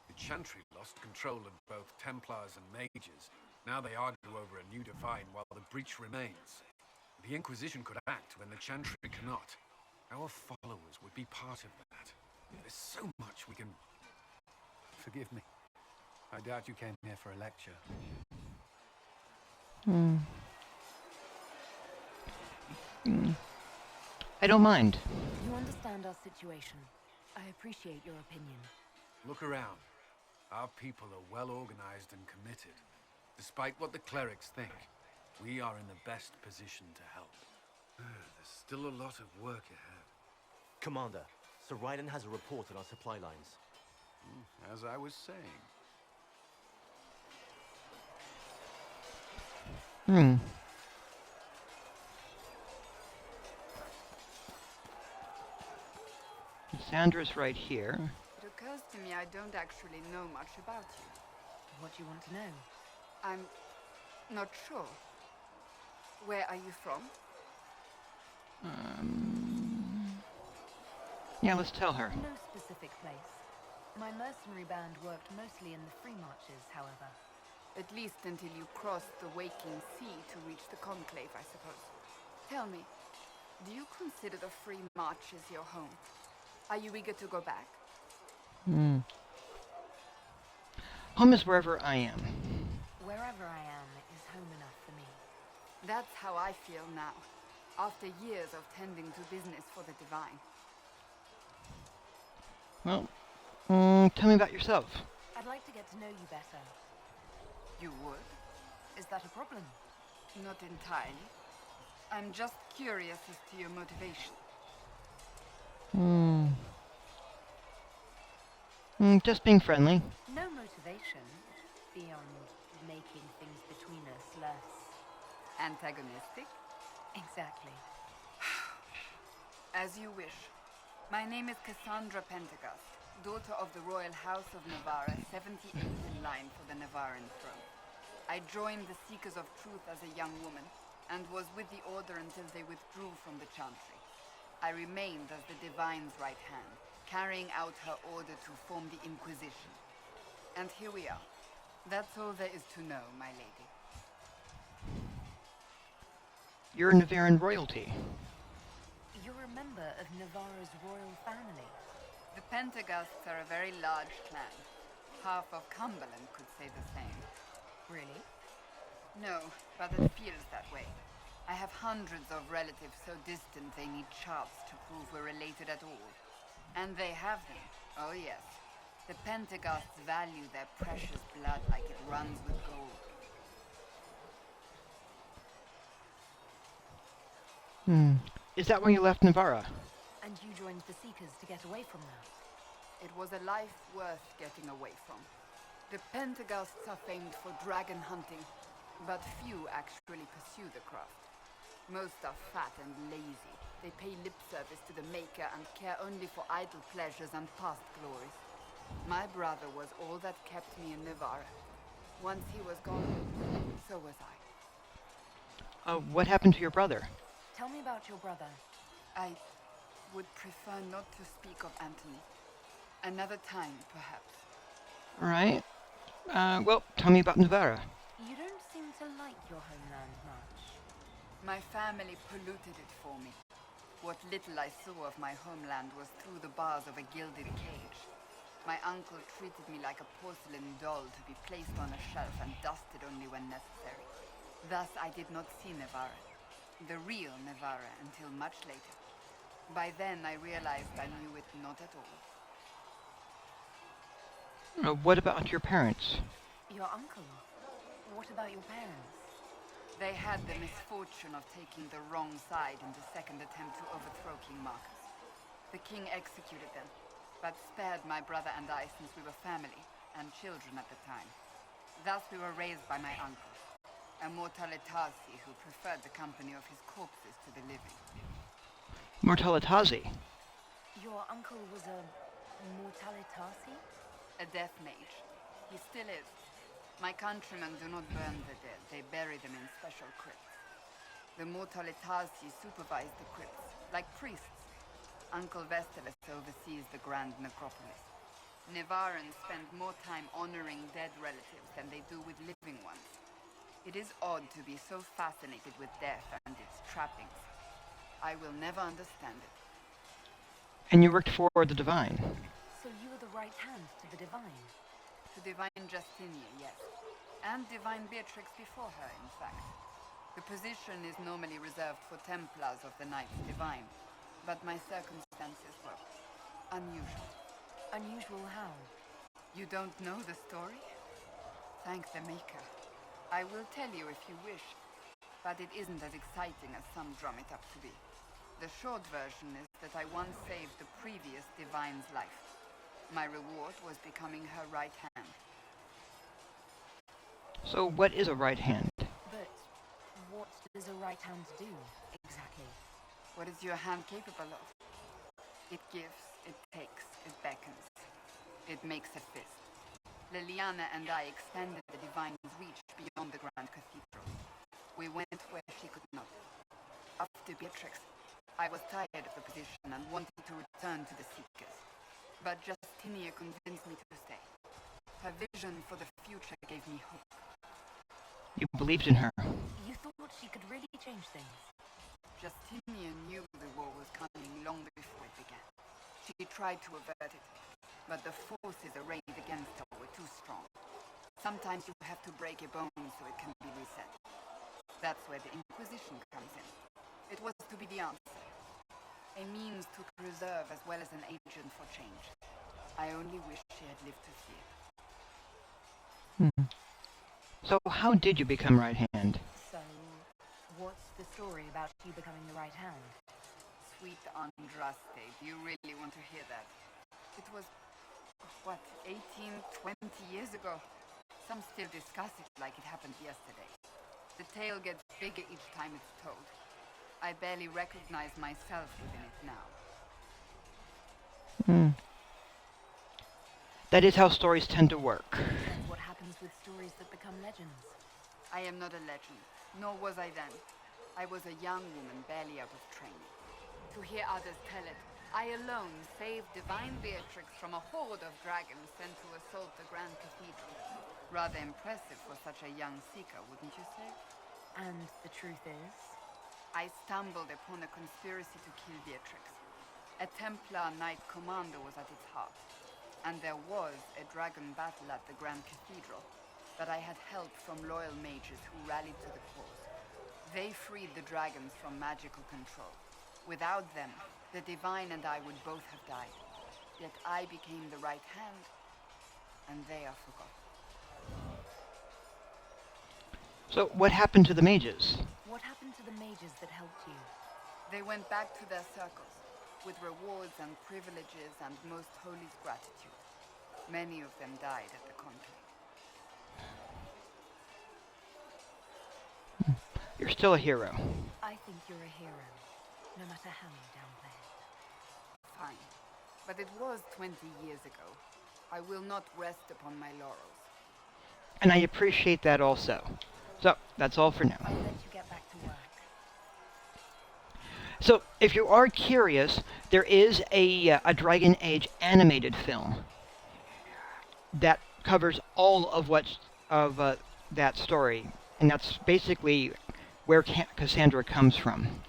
The Chantry lost control of both Templars and Mages. Now they argue over a new Divine while the breach remains. The Inquisition could act when the Chantry cannot. Our followers would be part of that. There's so much we can... Forgive me. I doubt you came here for a lecture. I don't mind. You understand our situation. I appreciate your opinion. Look around. Our people are well organized and committed. Despite what the clerics think, we are in the best position to help. There's still a lot of work ahead. Commander, Sir Ryden has a report on our supply lines. As I was saying. Cassandra's right here. It occurs to me I don't actually know much about you. What do you want to know? I'm not sure. Where are you from? Yeah, let's tell her. No specific place. My mercenary band worked mostly in the Free Marches, however. At least until you crossed the waking sea to reach the Conclave, I suppose. Tell me, do you consider the Free Marches your home? Are you eager to go back? Home is wherever I am. Wherever I am is home enough for me. That's how I feel now, after years of tending to business for the Divine. Well, tell me about yourself. I'd like to get to know you better. You would? Is that a problem? Not entirely. I'm just curious as to your motivation. Just being friendly. No motivation beyond making things between us less... Antagonistic? Exactly. As you wish. My name is Cassandra Pentegast, daughter of the Royal House of Navarra, 78th in line for the Navarran throne. I joined the Seekers of Truth as a young woman, and was with the Order until they withdrew from the Chantry. I remained as the Divine's right hand, carrying out her order to form the Inquisition. And here we are. That's all there is to know, my lady. You're a Navarran royalty. You're a member of Navarra's royal family. The Pentegasts are a very large clan. Half of Cumberland could say the same. Really? No, but it feels that way. I have hundreds of relatives so distant they need charts to prove we're related at all. And they have them. Oh yes. The Pentegasts value their precious blood like it runs with gold. Is that why you left Navarra? And you joined the Seekers to get away from that? It was a life worth getting away from. The Pentegasts are famed for dragon hunting, but few actually pursue the craft. Most are fat and lazy. They pay lip service to the Maker and care only for idle pleasures and past glories. My brother was all that kept me in Navarra. Once he was gone, so was I. What happened to your brother? Tell me about your brother. I would prefer not to speak of Anthony. Another time, perhaps. Alright. Well, tell me about Navarra. You don't seem to like your homeland much. My family polluted it for me. What little I saw of my homeland was through the bars of a gilded cage. My uncle treated me like a porcelain doll to be placed on a shelf and dusted only when necessary. Thus I did not see Navarra, the real Navarra, until much later. By then I realized I knew it not at all. What about your parents? Your uncle? What about your parents? They had the misfortune of taking the wrong side in the second attempt to overthrow King Marcus. The king executed them, but spared my brother and I since we were family, and children at the time. Thus we were raised by my uncle, a Mortalitasi who preferred the company of his corpses to the living. Mortalitasi? Your uncle was a Mortalitasi? A death mage. He still is. My countrymen do not burn the dead, they bury them in special crypts. The Mortalitasi supervise the crypts, like priests. Uncle Vesterlus oversees the grand necropolis. Navarrans spend more time honoring dead relatives than they do with living ones. It is odd to be so fascinated with death and its trappings. I will never understand it. And you worked for the Divine? So you were the right hand to the Divine? To Divine Justinia, yes. And Divine Beatrix before her, in fact. The position is normally reserved for Templars of the Knights Divine, but my circumstances were unusual. Unusual how? You don't know the story? Thank the Maker. I will tell you if you wish, but it isn't as exciting as some drum it up to be. The short version is that I once saved the previous Divine's life. My reward was becoming her right hand. So what is a right hand? But what does a right hand do, exactly? What is your hand capable of? It gives, it takes, it beckons. It makes a fist. Liliana and I extended the Divine's reach beyond the Grand Cathedral. We went where she could not. After Beatrix, I was tired of the position and wanted to return to the Seekers. But Justinia convinced me to stay. Her vision for the future gave me hope. You believed in her. You thought she could really change things? Justinia knew the war was coming long before it began. She tried to avert it, but the forces arrayed against her were too strong. Sometimes you have to break a bone so it can be reset. That's where the Inquisition comes in. It was to be the answer. A means to preserve as well as an agent for change. I only wish she had lived to see it. So how did you become right hand? So, what's the story about you becoming the right hand? Sweet Andraste, do you really want to hear that? It was, what, 18, 20 years ago? Some still discuss it like it happened yesterday. The tale gets bigger each time it's told. I barely recognize myself within it now. That is how stories tend to work. That's what happens with stories that become legends. I am not a legend, nor was I then. I was a young woman barely out of training. To hear others tell it, I alone saved Divine Beatrix from a horde of dragons sent to assault the Grand Cathedral. Rather impressive for such a young seeker, wouldn't you say? And the truth is? I stumbled upon a conspiracy to kill Beatrix. A Templar Knight Commander was at its heart, and there was a dragon battle at the Grand Cathedral, but I had help from loyal mages who rallied to the cause. They freed the dragons from magical control. Without them, the Divine and I would both have died. Yet I became the right hand, and they are forgotten. So, what happened to the mages? What happened to the mages that helped you? They went back to their circles, with rewards and privileges and Most Holy's gratitude. Many of them died at the conclave. You're still a hero. I think you're a hero, no matter how you downplay it. Fine. But it was 20 years ago. I will not rest upon my laurels. And I appreciate that also. So, that's all for now. I'll let you get back to work. So, if you are curious, there is a Dragon Age animated film that covers all of that story, and that's basically where Cassandra comes from.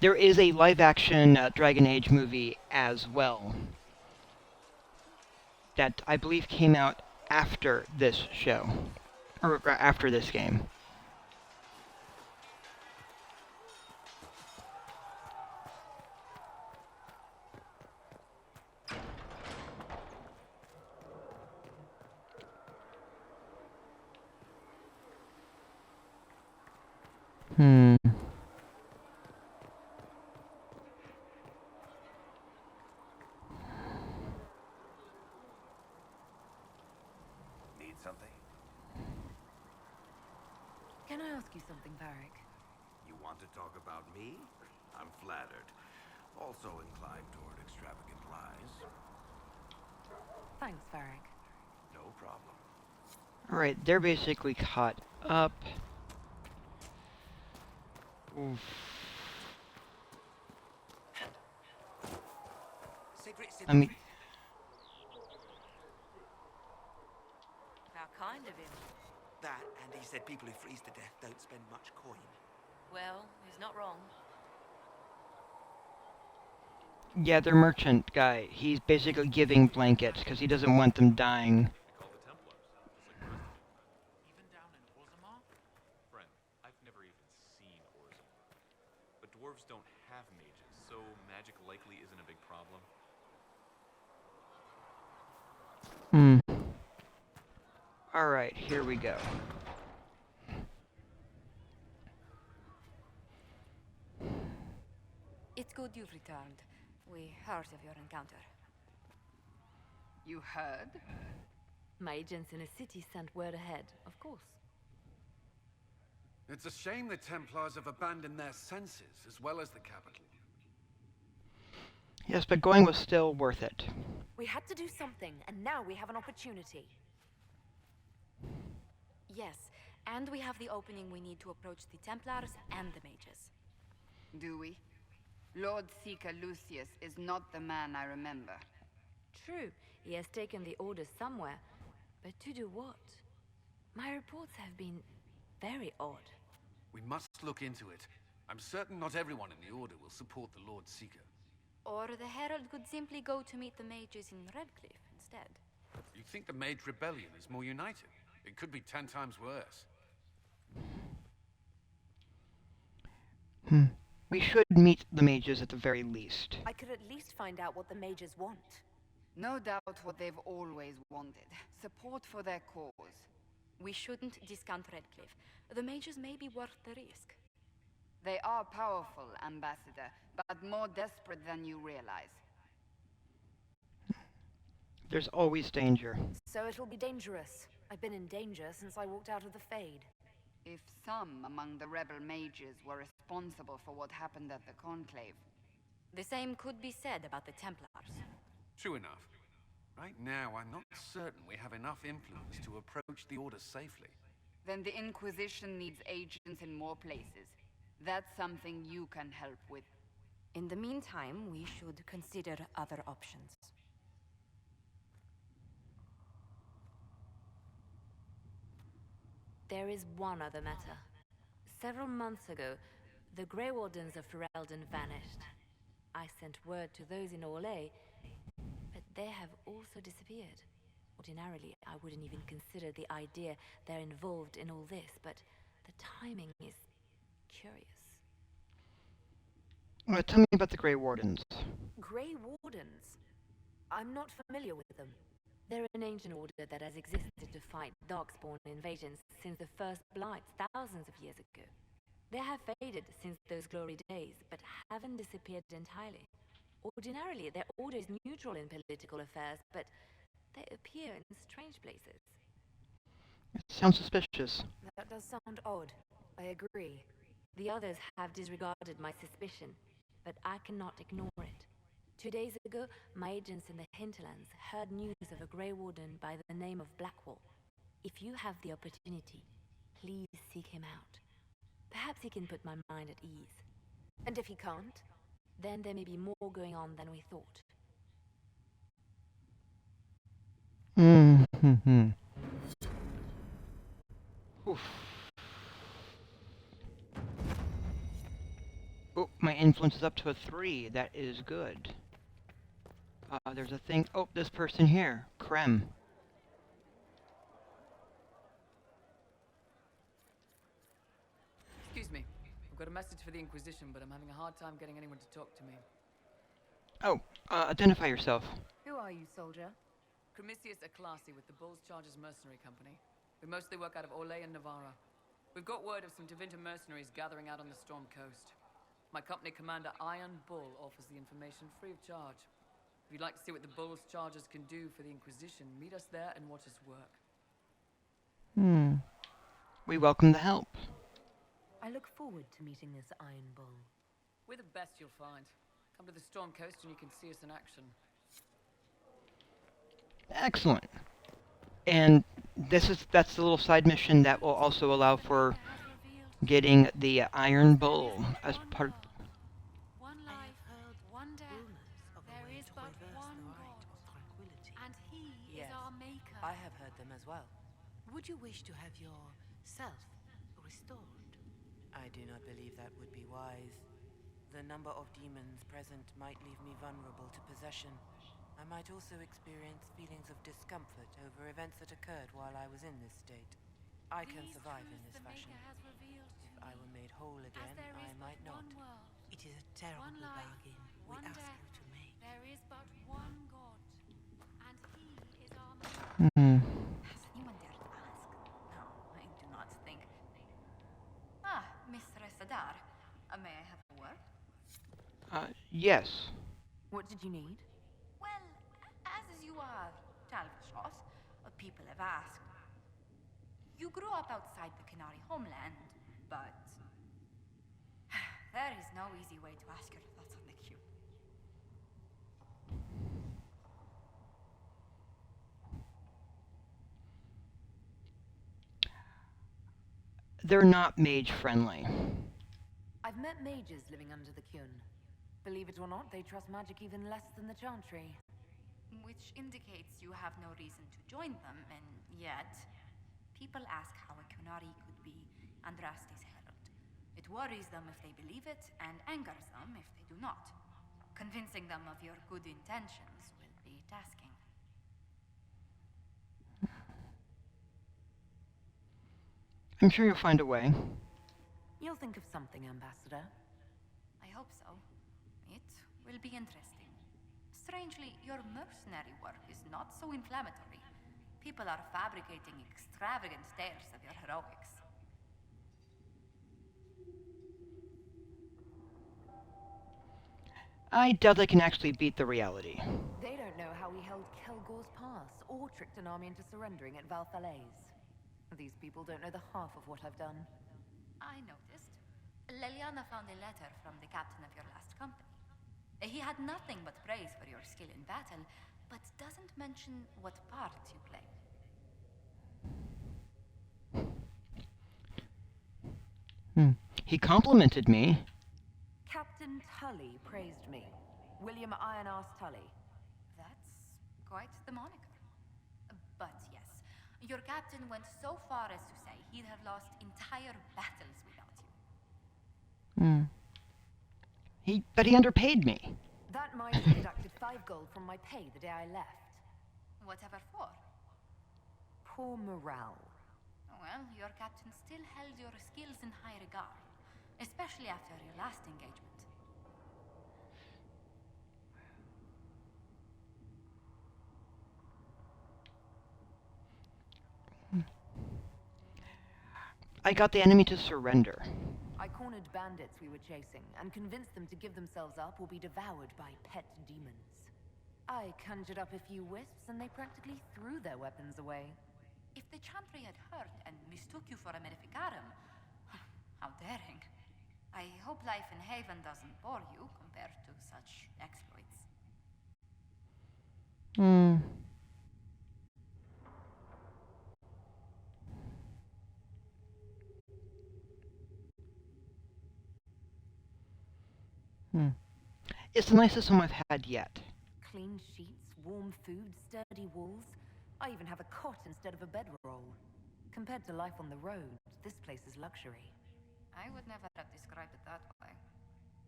There is a live-action Dragon Age movie as well that I believe came out after this show, or after this game. Need something? Can I ask you something, Varric? You want to talk about me? I'm flattered. Also inclined toward extravagant lies. Thanks, Varric. No problem. Alright, they're basically caught up. Oof. I mean, How kind of him. That, and he said people who freeze to death don't spend much coin. Well, he's not wrong. yeah, their merchant guy, he's basically giving blankets because he doesn't want them dying. Even down in Orzammar? Friend, I've never even seen Orzammar. But dwarves don't have mages, so magic likely isn't a big problem. Alright, here we go. It's good you've returned. We heard of your encounter. You heard? My agents in a city sent word ahead, of course. It's a shame the Templars have abandoned their senses, as well as the capital. Yes, but going was still worth it. We had to do something, and now we have an opportunity. Yes, and we have the opening we need to approach the Templars and the mages. Do we? Lord Seeker Lucius is not the man I remember. True, he has taken the orders somewhere, but to do what? My reports have been very odd. We must look into it. I'm certain not everyone in the Order will support the Lord Seeker. Or the Herald could simply go to meet the mages in Redcliffe instead. You think the Mage Rebellion is more united? It could be 10 times worse. We should meet the mages at the very least. I could at least find out what the mages want. No doubt what they've always wanted. Support for their cause. We shouldn't discount Redcliffe. The mages may be worth the risk. They are powerful, Ambassador, but more desperate than you realize. There's always danger. So it'll be dangerous. I've been in danger since I walked out of the Fade. If some among the rebel mages were responsible for what happened at the Conclave. The same could be said about the Templars. True enough. Right now, I'm not certain we have enough influence to approach the Order safely. Then the Inquisition needs agents in more places. That's something you can help with. In the meantime, we should consider other options. There is one other matter. Several months ago, the Grey Wardens of Ferelden vanished. I sent word to those in Orlais, but they have also disappeared. Ordinarily, I wouldn't even consider the idea they're involved in all this, but the timing is curious. Tell me about the Grey Wardens. Grey Wardens? I'm not familiar with them. They're an ancient order that has existed to fight Darkspawn invasions since the first Blights thousands of years ago. They have faded since those glory days, but haven't disappeared entirely. Ordinarily, their order is neutral in political affairs, but they appear in strange places. It sounds suspicious. That does sound odd. I agree. The others have disregarded my suspicion, but I cannot ignore it. 2 days ago, my agents in the hinterlands heard news of a Grey Warden by the name of Blackwall. If you have the opportunity, please seek him out. Perhaps he can put my mind at ease. And if he can't, then there may be more going on than we thought. Mm-hmm. Oof. Oh, my influence is up to a 3. That is good. There's a thing. Oh, this person here. Krem. Excuse me. I've got a message for the Inquisition, but I'm having a hard time getting anyone to talk to me. Oh, identify yourself. Who are you, soldier? Cremisius Aclasi with the Bulls Chargers Mercenary Company. We mostly work out of Orlais and Navarra. We've got word of some Tevinter mercenaries gathering out on the Storm Coast. My company commander, Iron Bull, offers the information free of charge. If you'd like to see what the Bulls Chargers can do for the Inquisition, meet us there and watch us work. We welcome the help. I look forward to meeting this Iron Bull. We're the best you'll find. Come to the Storm Coast and you can see us in action. Excellent. And that's the little side mission that will also allow for getting the Iron Bull as part. One life, one death. There is but one God, and He is our Maker. I have heard them as well. Would you wish to have yourself restored? I do not believe that would be wise. The number of demons present might leave me vulnerable to possession. I might also experience feelings of discomfort over events that occurred while I was in this state. I can survive in this fashion. If I were made whole again, I might not. It is a terrible bargain we ask you to make. There is but one God, and He is our Maker. Has anyone dared to ask? No, I do not think. Ah, Mistress Adar. May I have a word? Yes. What did you need? Well, as you are Talvashos, people have asked. You grew up outside the Canary homeland, but there is no easy way to ask your thoughts on the cube. They're not mage friendly. I've met mages living under the Kyun. Believe it or not, they trust magic even less than the Chantry. Which indicates you have no reason to join them, and yet people ask how a Kunari could be Andraste's herald. It worries them if they believe it, and angers them if they do not. Convincing them of your good intentions will be tasking. I'm sure you'll find a way. You'll think of something, Ambassador. I hope so. It will be interesting. Strangely, your mercenary work is not so inflammatory. People are fabricating extravagant tales of your heroics. I doubt they can actually beat the reality. They don't know how we held Kelgor's Pass or tricked an army into surrendering at Valfalaise. These people don't know the half of what I've done. I noticed. Leliana found a letter from the captain of your last company. He had nothing but praise for your skill in battle, but doesn't mention what part you play. He complimented me. Captain Tully praised me. William Iron-Arse Tully. That's quite the moniker. But yes, your captain went so far as to say he'd have lost entire battles without you. But he underpaid me. That might have deducted 5 gold from my pay the day I left. Whatever for? Poor morale. Well, your captain still held your skills in high regard, especially after your last engagement. I got the enemy to surrender. I cornered bandits we were chasing and convinced them to give themselves up or be devoured by pet demons. I conjured up a few wisps and they practically threw their weapons away. If the Chantry had heard and mistook you for a Maleficarum, how daring. I hope life in Haven doesn't bore you compared to such exploits. It's the nicest home I've had yet. Clean sheets, warm food, sturdy walls. I even have a cot instead of a bedroll. Compared to life on the road, this place is luxury. I would never have described it that way.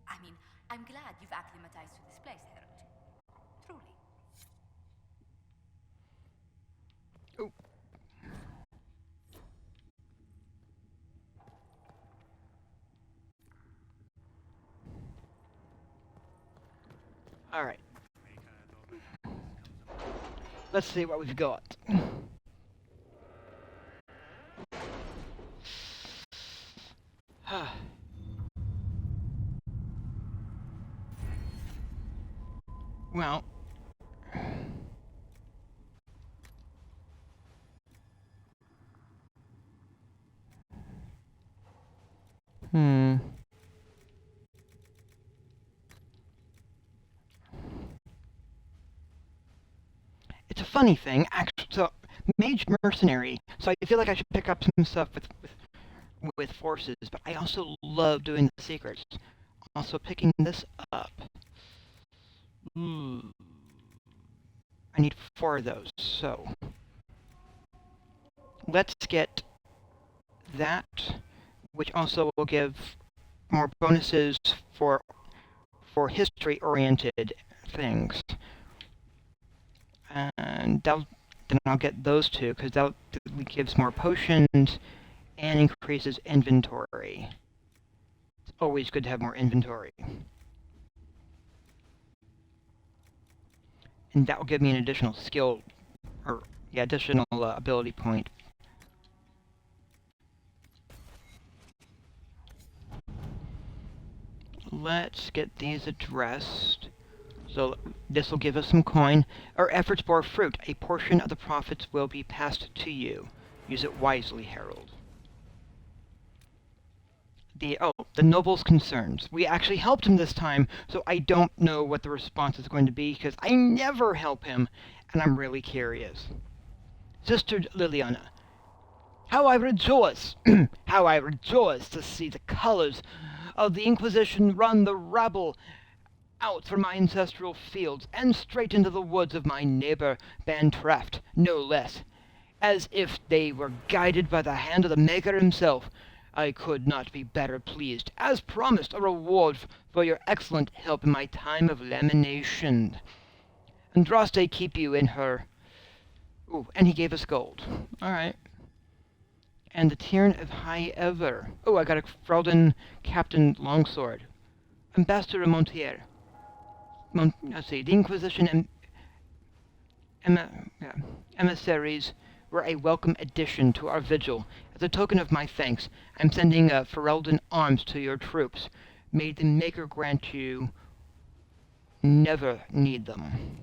I mean, I'm glad you've acclimatized to this place, Harold. Truly. Oh. All right. Let's see what we've got. Well, it's a funny thing, actually. So, Mage Mercenary. So I feel like I should pick up some stuff with forces, but I also love doing the secrets. Also picking this up. I need 4 of those, so let's get that, which also will give more bonuses for history-oriented things. And then I'll get those 2, because that gives more potions and increases inventory. It's always good to have more inventory. And that will give me an additional skill, or additional ability point. Let's get these addressed. So this will give us some coin. Our efforts bore fruit. A portion of the profits will be passed to you. Use it wisely, Harold. The noble's concerns. We actually helped him this time, so I don't know what the response is going to be, because I never help him, and I'm really curious. Sister Liliana, how I rejoice, how I rejoice to see the colors of the Inquisition run the rabble out from my ancestral fields and straight into the woods of my neighbor Bantraft, no less, as if they were guided by the hand of the Maker himself. I could not be better pleased. As promised, a reward for your excellent help in my time of lamination. Andraste keep you in her... Ooh, and he gave us gold. Alright. And the Tyrant of High Ever. Oh, I got a Frelden Captain Longsword. Ambassador Montier. Let's see, the Inquisition emissaries were a welcome addition to our vigil. As a token of my thanks, I'm sending Ferelden arms to your troops. May the Maker grant you never need them.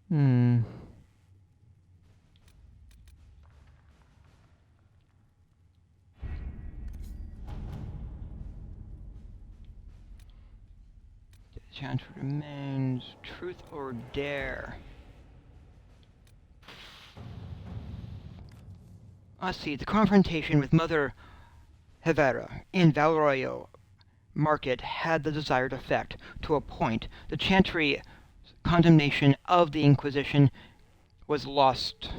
Hmm. The chance remains. Truth or dare? Let's see. The confrontation with Mother Hevera in Valroyo Market had the desired effect. To a point, the Chantry condemnation of the Inquisition was lost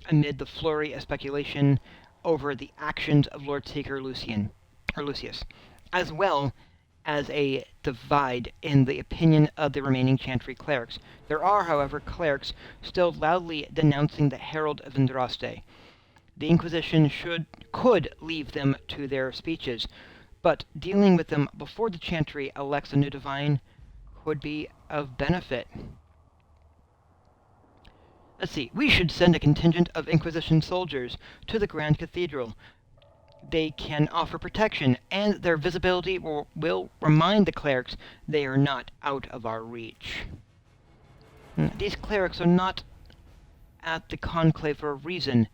amid the flurry of speculation over the actions of Lord Seeker Lucius, as well as a divide in the opinion of the remaining Chantry clerics. There are, however, clerics still loudly denouncing the Herald of Andraste. The Inquisition could leave them to their speeches, but dealing with them before the Chantry elects a new divine would be of benefit. Let's see, we should send a contingent of Inquisition soldiers to the Grand Cathedral. They can offer protection, and their visibility will remind the clerics they are not out of our reach. These clerics are not at the conclave for a reason.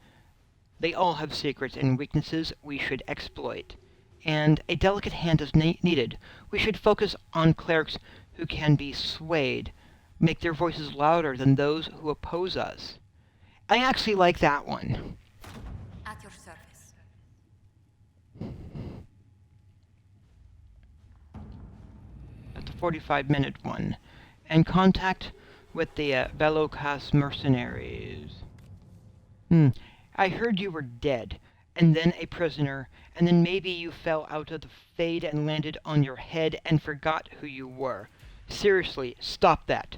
They all have secrets and weaknesses we should exploit. And a delicate hand is needed. We should focus on clerics who can be swayed, make their voices louder than those who oppose us. I actually like that one. At your service. That's a 45-minute one. And contact with the Belocas mercenaries. I heard you were dead, and then a prisoner, and then maybe you fell out of the fade and landed on your head and forgot who you were. Seriously, stop that.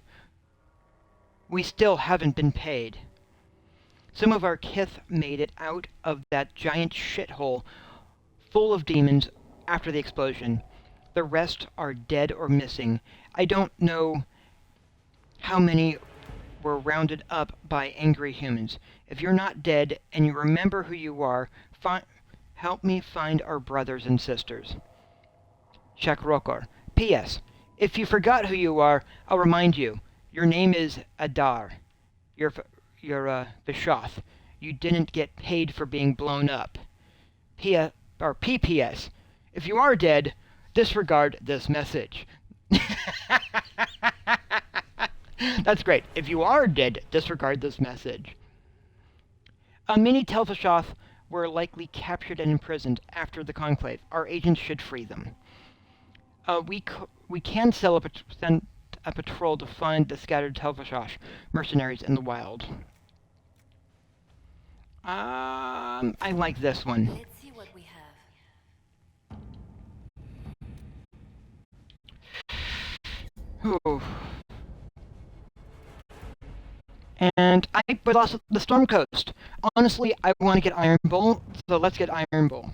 We still haven't been paid. Some of our kith made it out of that giant shithole full of demons after the explosion. The rest are dead or missing. I don't know how many were rounded up by angry humans. If you're not dead and you remember who you are, help me find our brothers and sisters. Shakrokor. P.S. If you forgot who you are, I'll remind you. Your name is Adar. You're Vishoth. You didn't get paid for being blown up. PPS. If you are dead, disregard this message. That's great. If you are dead, disregard this message. Many Telfashoth were likely captured and imprisoned after the conclave. Our agents should free them. We can send a patrol to find the scattered Telfashoth mercenaries in the wild. I like this one. Let's see what we have. Ooh. And but also the Storm Coast. Honestly, I want to get Iron Bull, so let's get Iron Bull.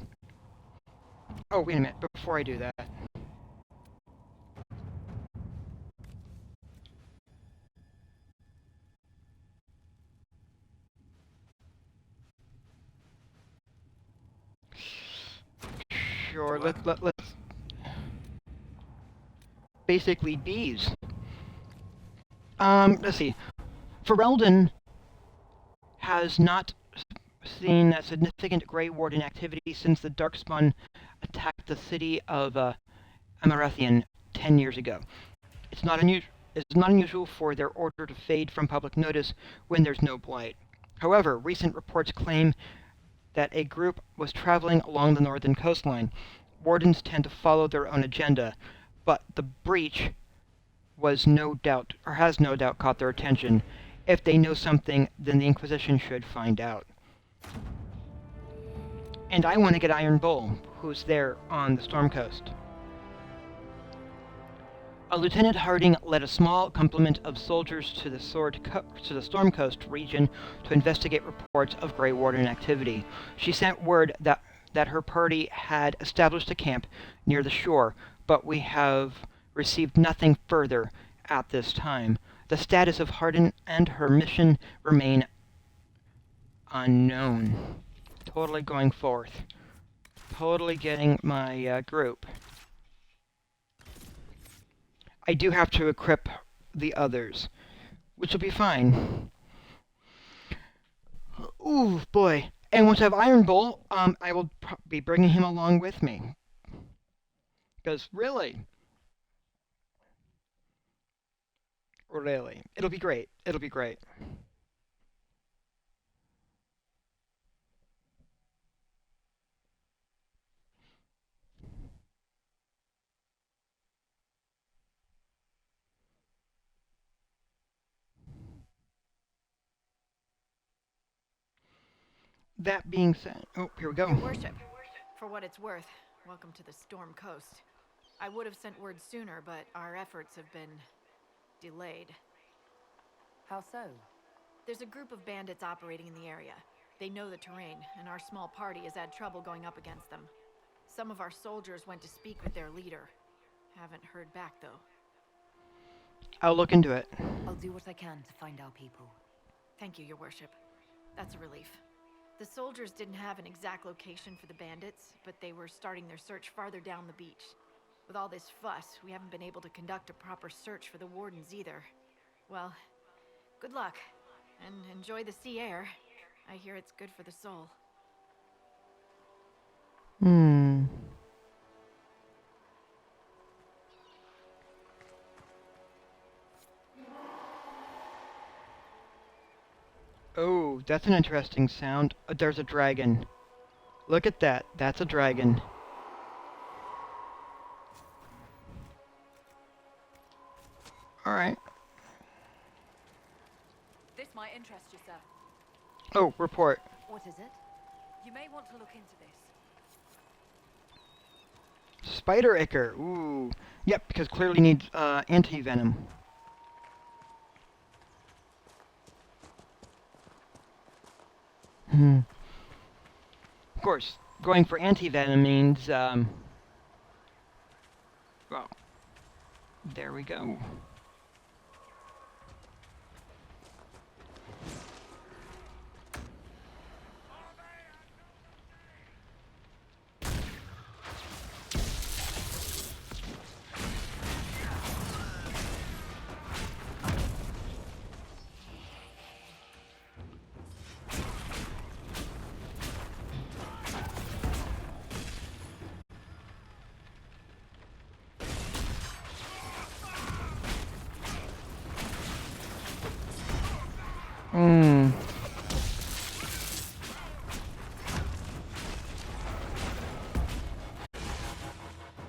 Oh, wait a minute, before I do that. Sure, let's basically bees. Let's see. Ferelden has not seen a significant Grey Warden activity since the Darkspawn attacked the city of Amarathian 10 years ago. It's not unusual for their order to fade from public notice when there's no blight. However, recent reports claim that a group was traveling along the northern coastline. Wardens tend to follow their own agenda, but the breach has no doubt caught their attention. If they know something, then the Inquisition should find out. And I want to get Iron Bull, who's there on the Storm Coast. Lieutenant Harding led a small complement of soldiers to the Storm Coast region to investigate reports of Grey Warden activity. She sent word that her party had established a camp near the shore, but we have received nothing further at this time. The status of Harding and her mission remain unknown. Totally going forth. Totally getting my group. I do have to equip the others. which will be fine. Ooh, boy. And once I have Iron Bolt, I will be bringing him along with me. Because really, it'll be great. It'll be great. That being said, oh, here we go. Your worship, for what it's worth, welcome to the Storm Coast. I would have sent word sooner, but our efforts have been delayed. How so? There's a group of bandits operating in the area. They know the terrain, and our small party has had trouble going up against them. Some of our soldiers went to speak with their leader. Haven't heard back, though. I'll look into it. I'll do what I can to find our people. Thank you, your worship. That's a relief. The soldiers didn't have an exact location for the bandits, but they were starting their search farther down the beach. With all this fuss, we haven't been able to conduct a proper search for the wardens either. Well, good luck, and enjoy the sea air. I hear it's good for the soul. Oh, that's an interesting sound. There's a dragon. Look at that. That's a dragon. Alright. This might interest you, sir. Oh, report. What is it? You may want to look into this. Spider ichor. Ooh. Yep, because clearly needs anti-venom. Of course, going for anti-venom means, well, there we go.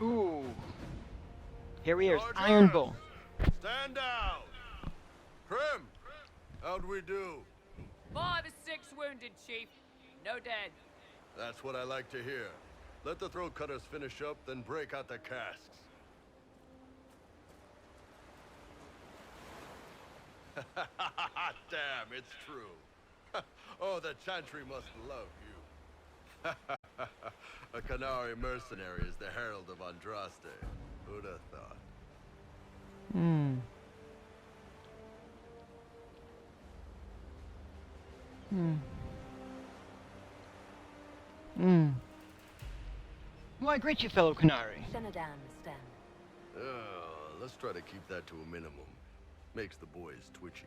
Ooh. Here he is, Iron Bull. Stand down! Krim, how'd we do? 5 or 6 wounded, Chief. No dead. That's what I like to hear. Let the throat cutters finish up, then break out the casks. Damn, it's true. Oh, the Chantry must love you. A Canary mercenary is the herald of Andraste. Who'd have thought? Why, greet you, fellow Canary. Shenadan, Stan. Let's try to keep that to a minimum. Makes the boys twitchy.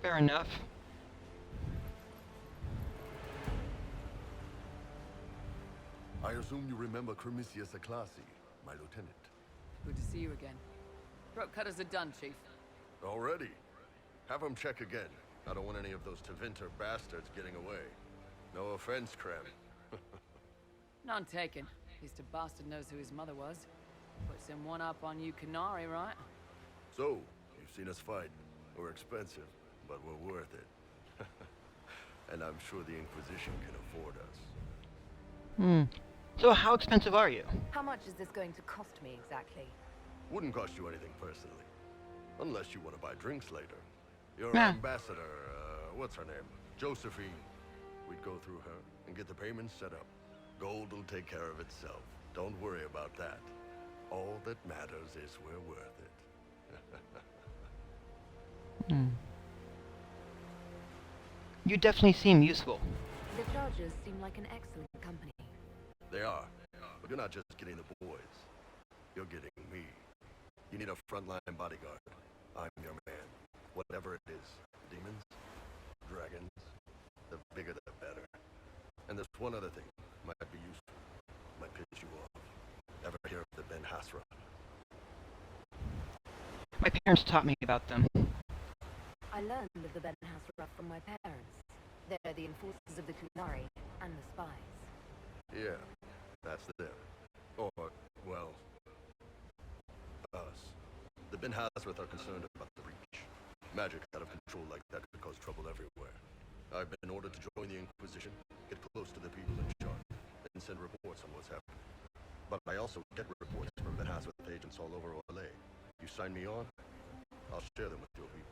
Fair enough. I assume you remember Cremisius Aclasi, my lieutenant. Good to see you again. Throat cutters are done, Chief. Already? Have them check again. I don't want any of those Tevinter bastards getting away. No offense, Krem. None taken. At least a bastard knows who his mother was. Puts him one up on you Canary, right? So, you've seen us fight. We're expensive, but we're worth it. And I'm sure the Inquisition can afford us. So how expensive are you? How much is this going to cost me exactly? Wouldn't cost you anything personally. Unless you want to buy drinks later. Your Nah. ambassador, what's her name? Josephine. We'd go through her and get the payments set up. Gold will take care of itself. Don't worry about that. All that matters is we're worth it. You definitely seem useful. The Chargers seem like an excellent company. They are. But you're not just getting the boys. You're getting me. You need a frontline bodyguard. I'm your man. Whatever it is. Demons? Dragons? The bigger the better. And there's one other thing. Might be useful. Might piss you off. Ever hear of the Ben Hasra? My parents taught me about them. I learned of the Ben Hasra from my parents. They're the enforcers of the Kunari and the spies. Yeah, that's them. Or, well, us. The Ben Hasrath are concerned about the breach. Magic out of control like that could cause trouble everywhere. I've been ordered to join the Inquisition, get close to the people in charge, and send reports on what's happening. But I also get reports from Ben Hasrath agents all over Orlais. You sign me on, I'll share them with your people.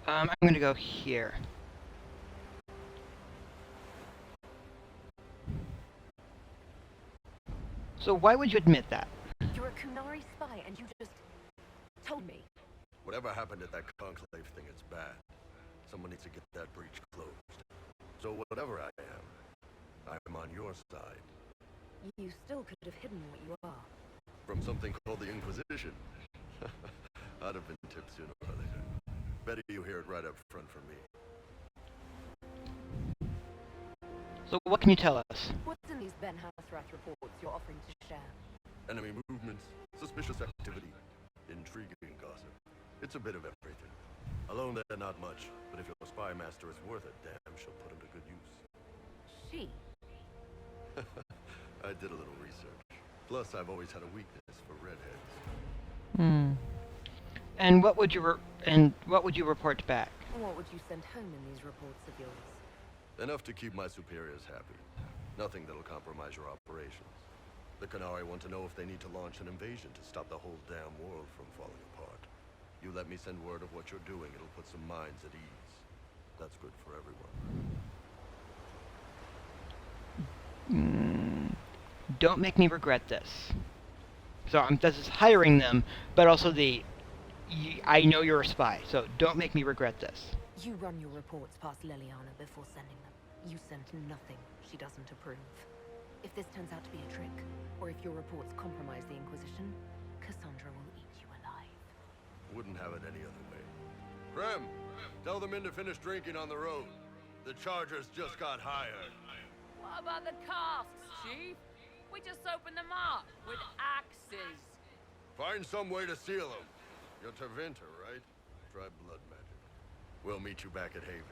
I'm going to go here. So why would you admit that? You're a Kunari spy and you just told me. Whatever happened at that conclave thing, it's bad. Someone needs to get that breach closed. So whatever I am, I'm on your side. You still could have hidden what you are. From something called the Inquisition. I'd have been tipped sooner or later. Better you hear it right up front from me. So what can you tell us? What's in these Ben Hasrath reports you're offering to share? Enemy movements, suspicious activity, intriguing gossip. It's a bit of everything. Alone they're not much, but if your spy master is worth it, damn, she'll put him to good use. She? I did a little research. Plus, I've always had a weakness for redheads. Hmm. And what would you report back? What would you send home in these reports of yours? Enough to keep my superiors happy. Nothing that'll compromise your operations. The Kunari want to know if they need to launch an invasion to stop the whole damn world from falling apart. You let me send word of what you're doing, it'll put some minds at ease. That's good for everyone. Don't make me regret this. So this is hiring them, but also I know you're a spy, so don't make me regret this. You run your reports past Leliana before sending them. You send nothing she doesn't approve. If this turns out to be a trick, or if your reports compromise the Inquisition, Cassandra will eat you alive. Wouldn't have it any other way. Krem, tell the men to finish drinking on the road. The Chargers just got hired. What about the casks, Chief? We just opened them up with axes. Find some way to seal them. You're Tervinter, right? Try blood magic. We'll meet you back at Haven.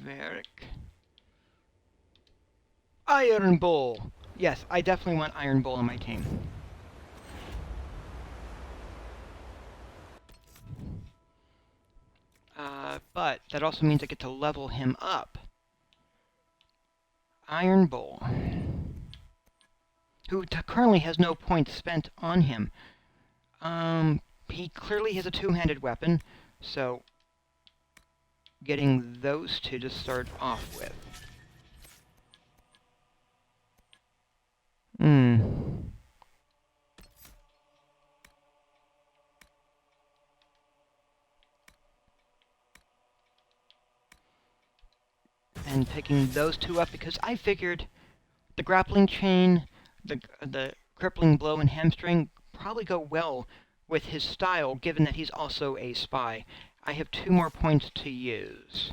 Varric. Iron Bull. Yes, I definitely want Iron Bull on my team. But that also means I get to level him up. Iron Bull, who currently has no points spent on him. He clearly has a two-handed weapon, so getting those two to start off with. And picking those two up because I figured the grappling chain, the crippling blow and hamstring probably go well with his style, given that he's also a spy. I have 2 more points to use.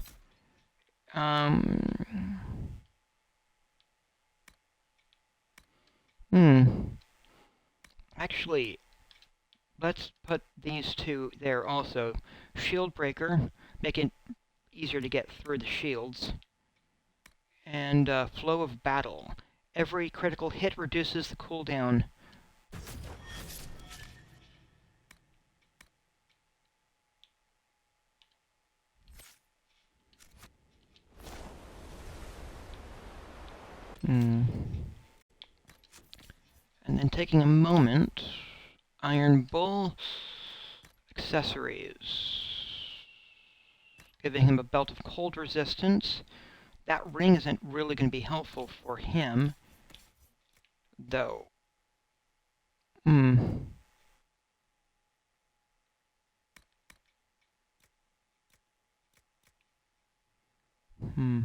Actually, let's put these 2 there also. Shield Breaker, make it easier to get through the shields. And Flow of Battle. Every critical hit reduces the cooldown. And then taking a moment, Iron Bull, accessories. Giving him a belt of cold resistance. That ring isn't really going to be helpful for him, though. Hmm. Hmm.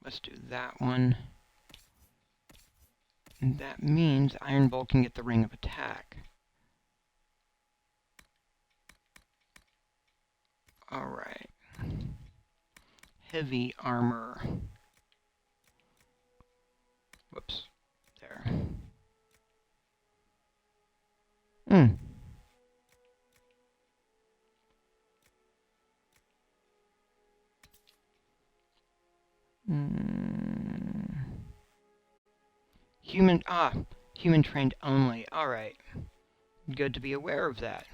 Let's do that one. And that means Iron Bolt can get the Ring of Attack. Alright. Heavy armor. Whoops. There. Hmm. Human trained only. Alright. Good to be aware of that.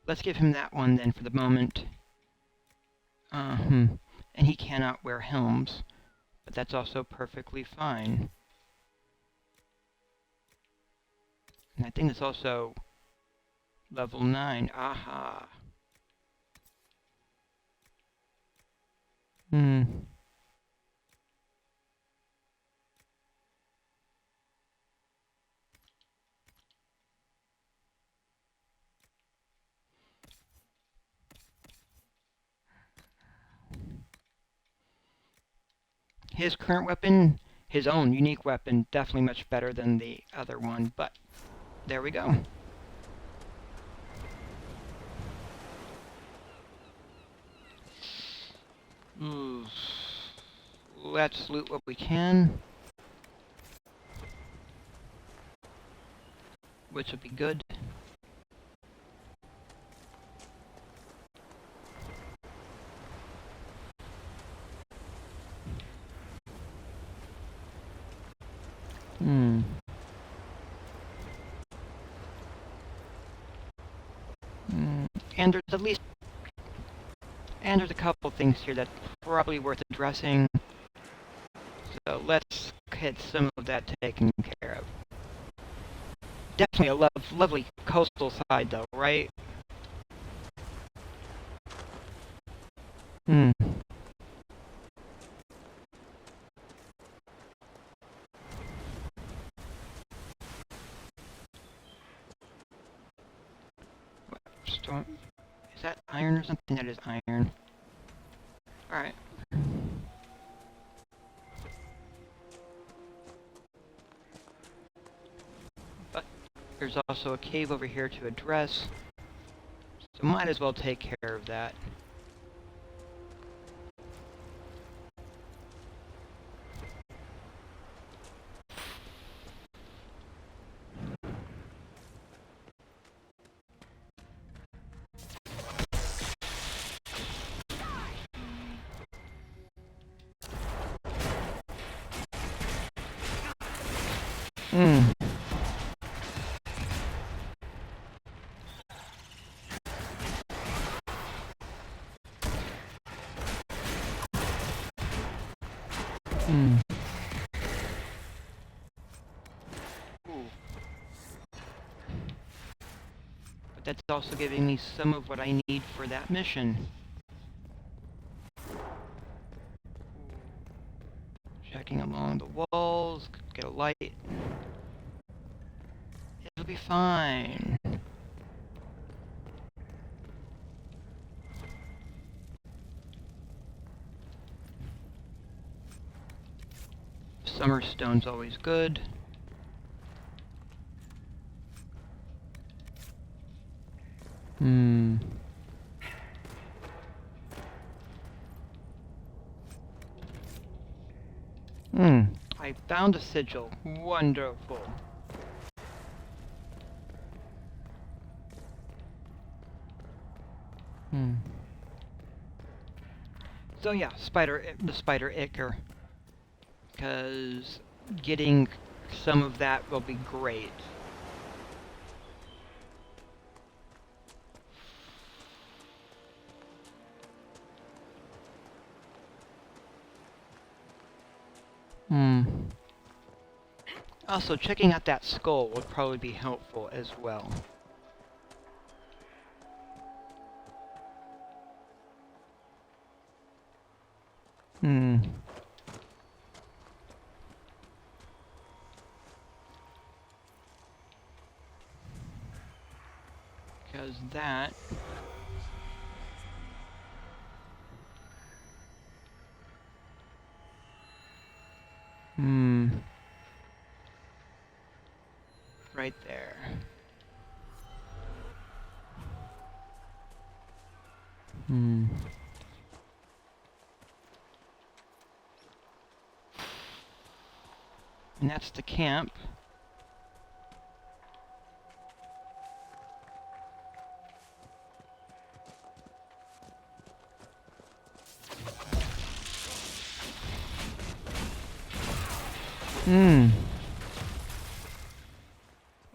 Let's give him that one then for the moment. And he cannot wear helms, but that's also perfectly fine. And I think it's also level 9. Aha. His current weapon, his own unique weapon, definitely much better than the other one, but there we go. Let's loot what we can, which would be good. And there's a couple things here that's probably worth addressing. So let's get some of that taken care of. Definitely a lovely coastal side though, right? Storm. Is that iron or something? That is iron. Alright. But there's also a cave over here to address. So might as well take care of that. But that's also giving me some of what I need for that mission. Checking along the walls, get a light. It'll be fine. Summer stone's always good. I found a sigil. Wonderful. So yeah, the spider ichor. Because getting some of that will be great. Also, checking out that skull would probably be helpful as well. There's that. Right there. And that's the camp.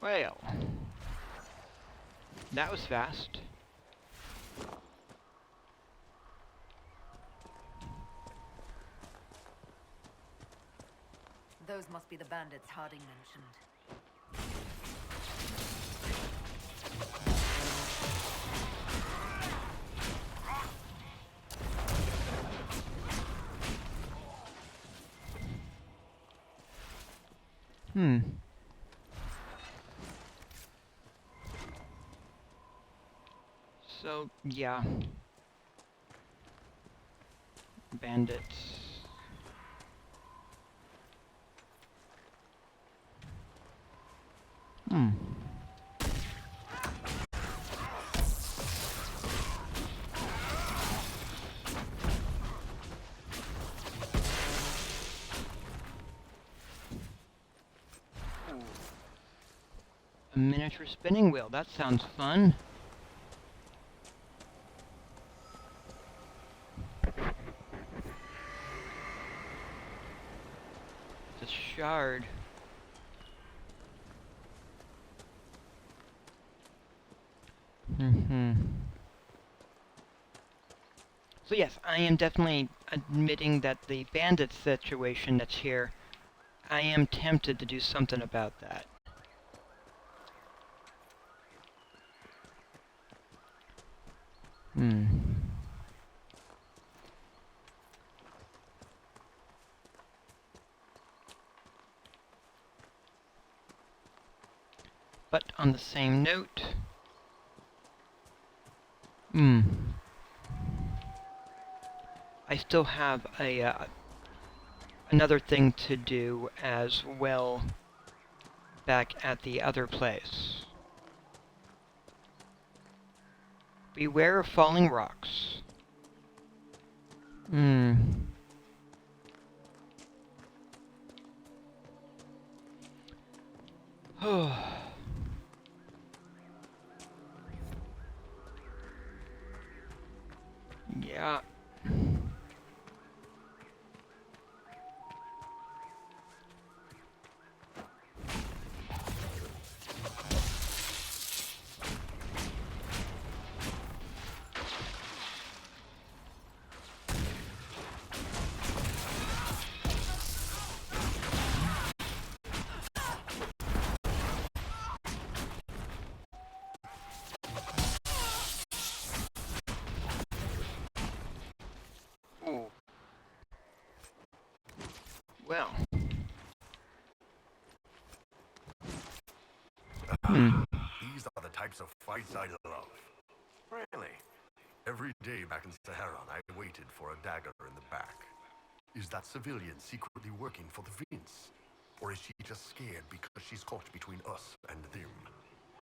Well, that was fast. Those must be the bandits Harding mentioned. So, yeah. Bandits. A miniature spinning wheel, that sounds fun. It's a shard. So yes, I am definitely admitting that the bandit situation that's here, I am tempted to do something about that. But on the same note, I still have a another thing to do as well back at the other place. Beware of falling rocks. Yeah. Well. These are the types of fights I love. Really? Every day back in Saharan, I waited for a dagger in the back. Is that civilian secretly working for the Vince? Or is she just scared because she's caught between us and them?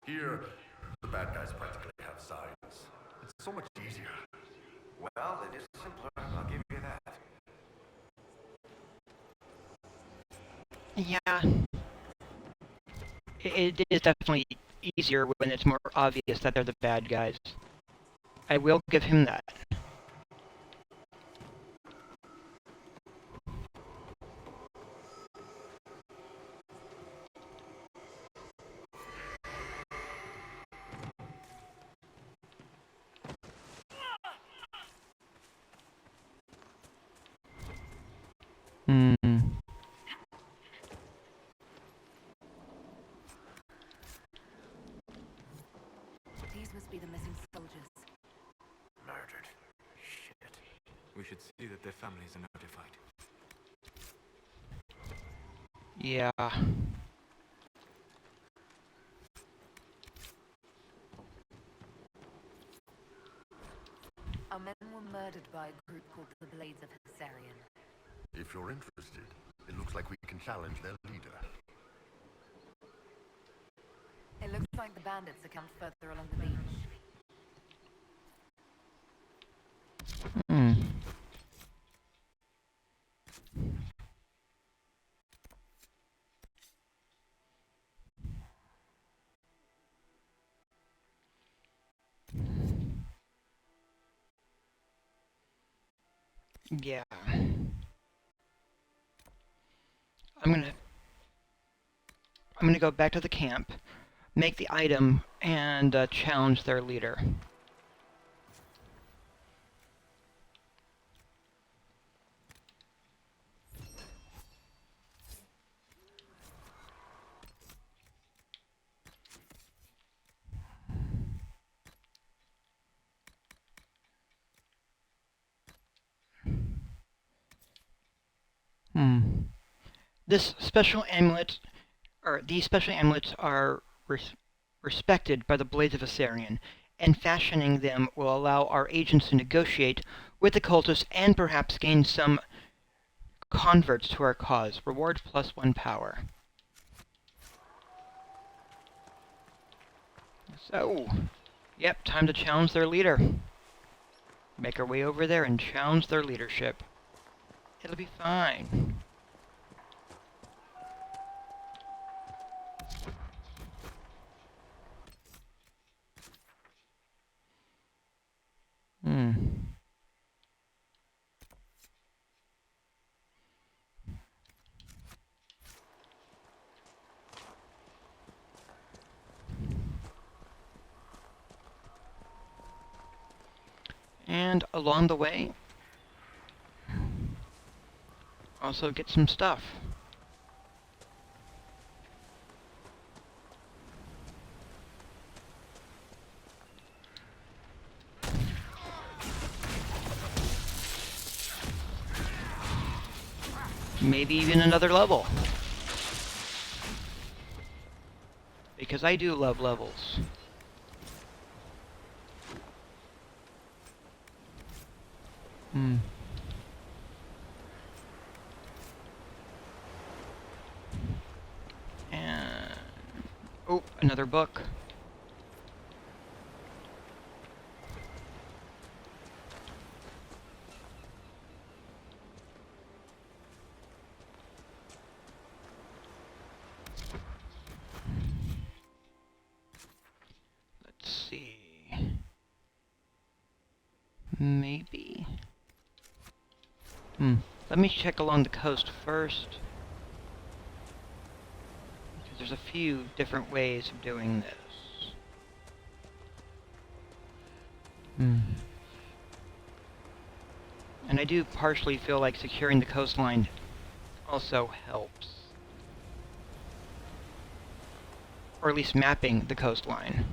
Here, the bad guys practically have sides. It's so much easier. Well, it is simpler, I'll give you that. Yeah. It is definitely easier when it's more obvious that they're the bad guys. I will give him that. These must be the missing soldiers. Murdered. Shit. We should see that their families are notified. Yeah. Our men were murdered by a group called the Blades of Hessarian. If you're interested, it looks like we can challenge their leader. It looks like the bandits are camped further along the beach. Hmm. Yeah. I'm gonna go back to the camp, make the item, and challenge their leader. This special amulet, or these special amulets are respected by the Blades of Hessarian, and fashioning them will allow our agents to negotiate with the cultists and perhaps gain some converts to our cause. Reward +1 power. So, yep, time to challenge their leader. Make our way over there and challenge their leadership. It'll be fine. And along the way, also get some stuff. Maybe even another level. Because I do love levels. And... oh, another book. Let's see. Maybe? Let me check along the coast first. Because there's a few different ways of doing this. And I do partially feel like securing the coastline also helps. Or at least mapping the coastline.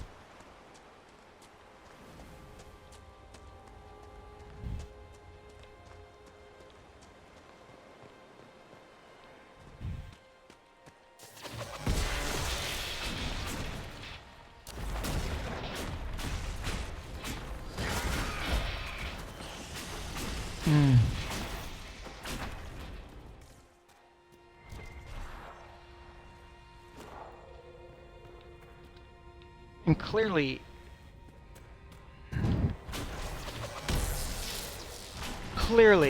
And clearly,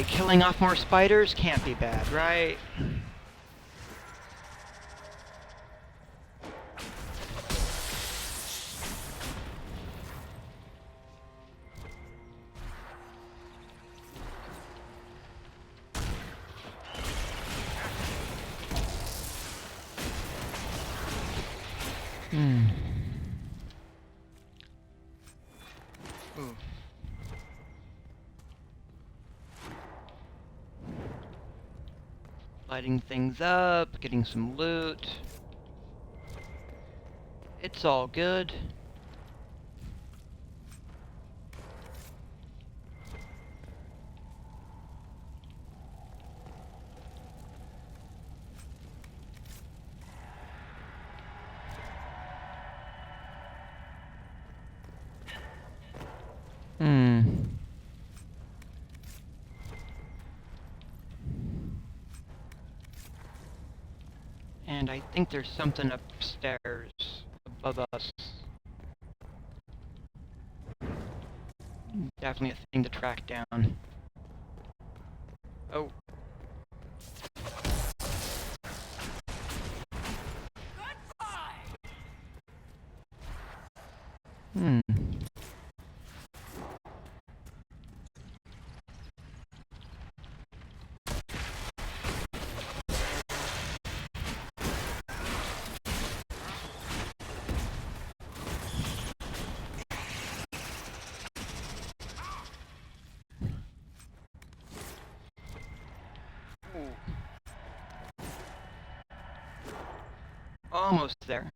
killing off more spiders can't be bad, right? Ooh. Lighting things up, getting some loot. It's all good. And I think there's something upstairs above us. Definitely a thing to track down. Oh. Hmm. Almost there.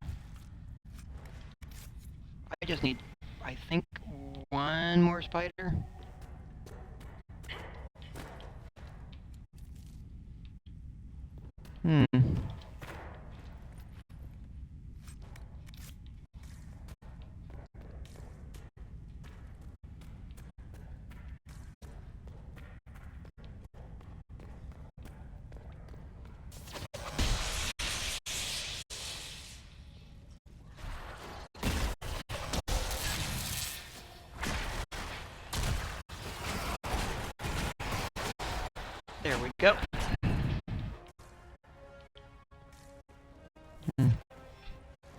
I just need, I think, one more spider. Hmm. There we go.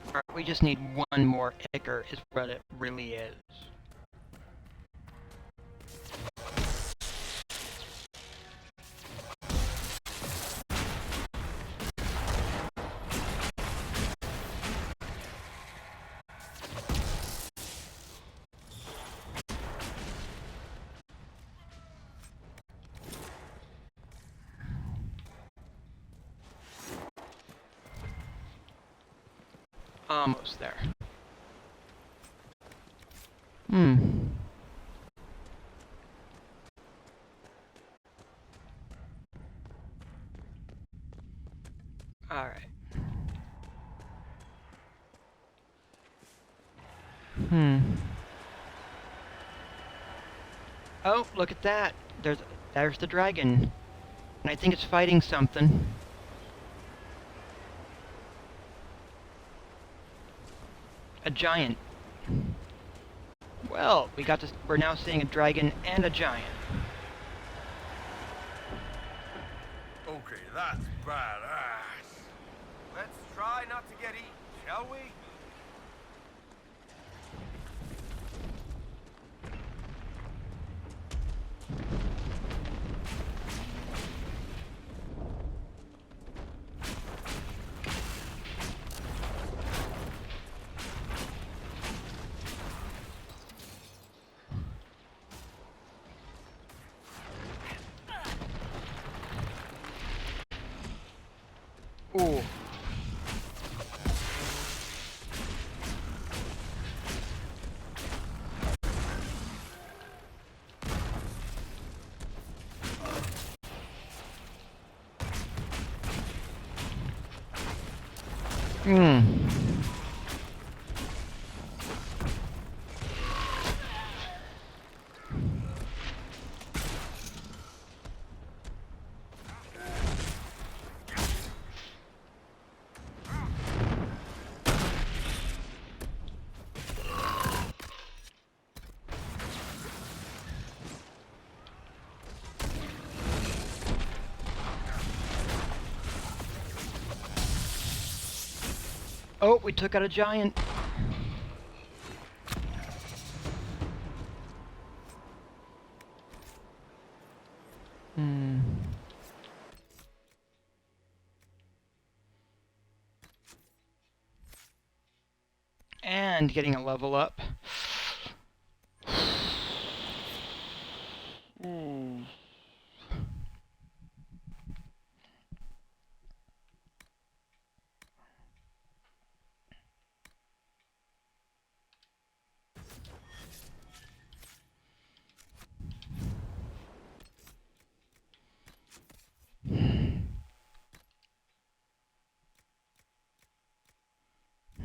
Alright, we just need one more Icker is what it really is. Almost there. Hmm. Alright. Hmm. Oh, look at that. There's the dragon. And I think it's fighting something. A giant. Well, we're now seeing a dragon and a giant. Okay, that's badass. Let's try not to get eaten, shall we? Ooh. Hmm. Oh, we took out a giant. Hmm. And getting a level up. Hmm.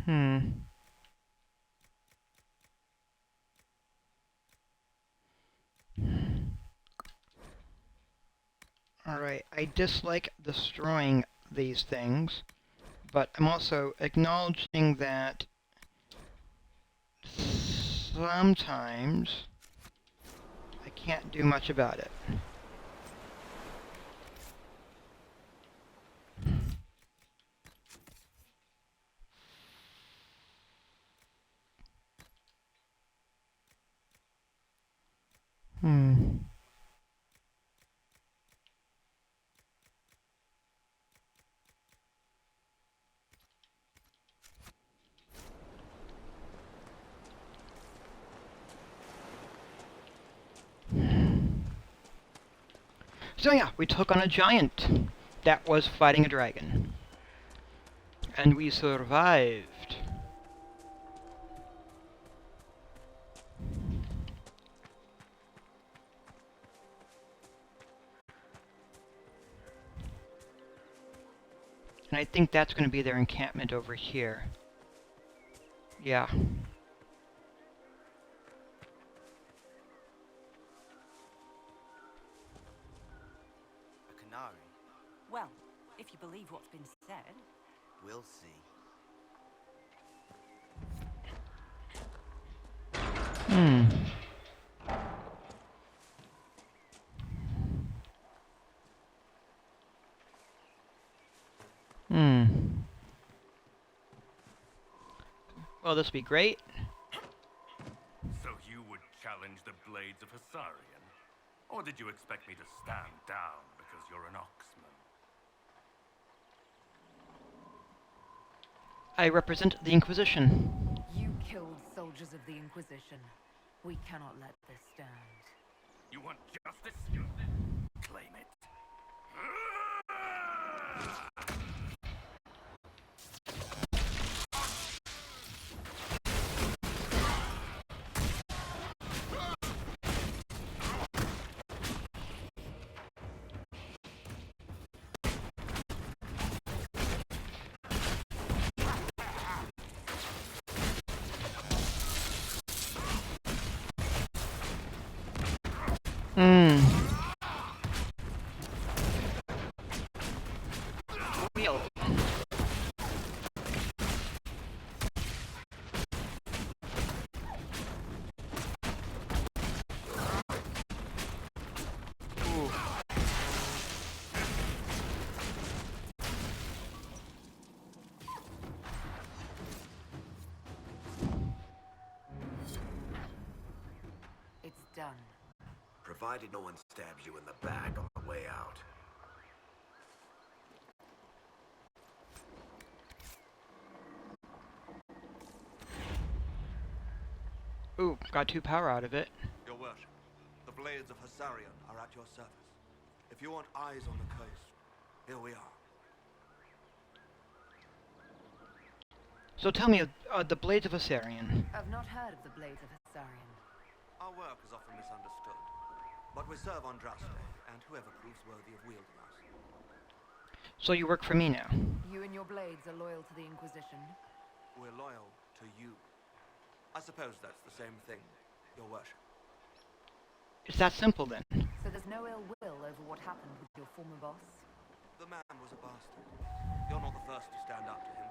Hmm. Alright, I dislike destroying these things, but I'm also acknowledging that sometimes I can't do much about it. So yeah, we took on a giant that was fighting a dragon. And we survived. And I think that's going to be their encampment over here. Yeah. A canary? Well, if you believe what's been said. We'll see. Hmm. Well, this will be great. So you would challenge the blades of Hassarian? Or did you expect me to stand down because you're an Oxman? I represent the Inquisition. You killed soldiers of the Inquisition. We cannot let this stand. You want justice? Claim it. Wheel. It's done. Provided no one stabs you in the back on the way out. Ooh, got 2 power out of it. Your worship, the blades of Hassarian are at your service. If you want eyes on the coast, here we are. So tell me, the Blades of Hassarian. I've not heard of the Blades of Hassarian. Our work is often misunderstood, but we serve Andraste, and whoever proves worthy of wielding us. So you work for me now. You and your blades are loyal to the Inquisition? We're loyal to you. I suppose that's the same thing, your worship. It's that simple then. So there's no ill will over what happened with your former boss? The man was a bastard. You're not the first to stand up to him.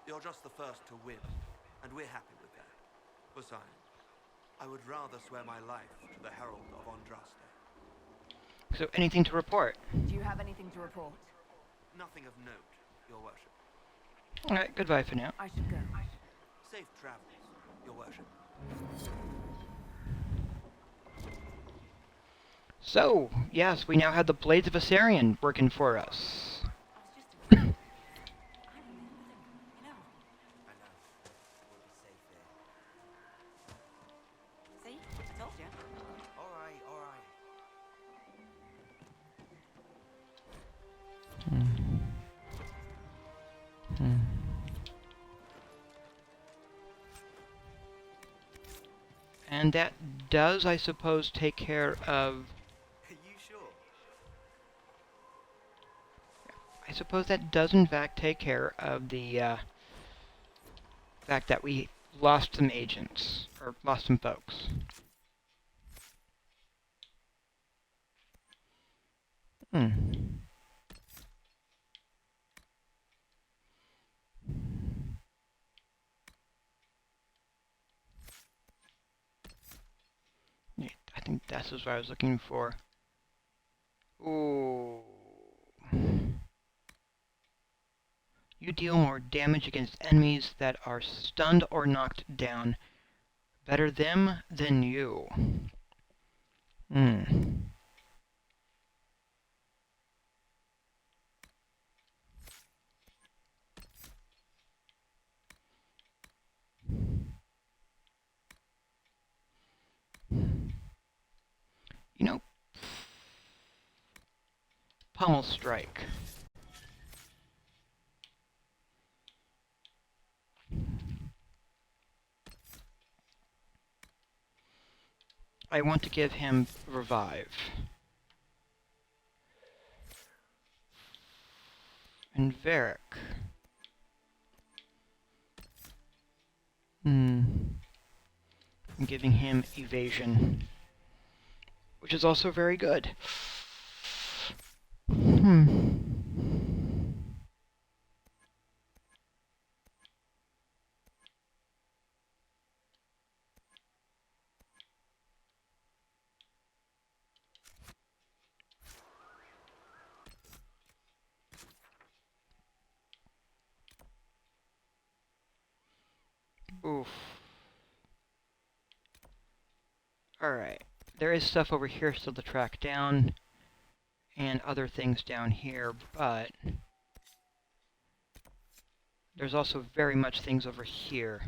You're just the first to win, and we're happy with that. Besides, I would rather swear my life to the Herald of Andraste. So anything to report? Do you have anything to report? Nothing of note, your worship. Alright, goodbye for now. I should go. Safe travels, your worship. So, yes, we now have the Blades of Hassarian working for us. See? I told you. Alright. And that does, I suppose, take care of... Are you sure? I suppose that does in fact take care of the fact that we lost some agents, or lost some folks. Yes, is what I was looking for. Ooh. You deal more damage against enemies that are stunned or knocked down. Better them than you. Hmm. You know, Pummel Strike. I want to give him Revive. And Varric. I'm giving him Evasion, which is also very good. Oof. Alright. There is stuff over here still to track down, and other things down here, but there's also very much things over here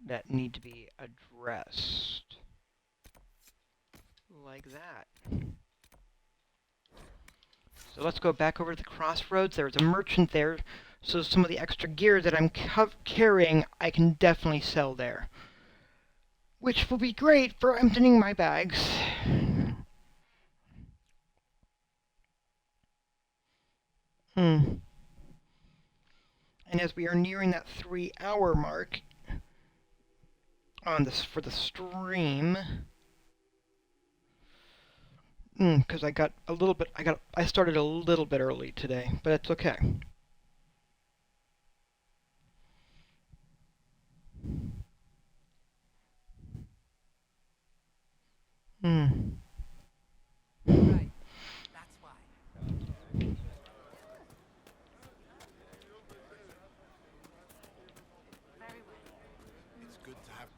that need to be addressed. Like that. So let's go back over to the crossroads. There's a merchant there, so some of the extra gear that I'm carrying, I can definitely sell there. Which will be great for emptying my bags. And as we are nearing that 3-hour mark on this for the stream, because I started a little bit early today, but it's okay. Right. That's why. Very well. It's good to have.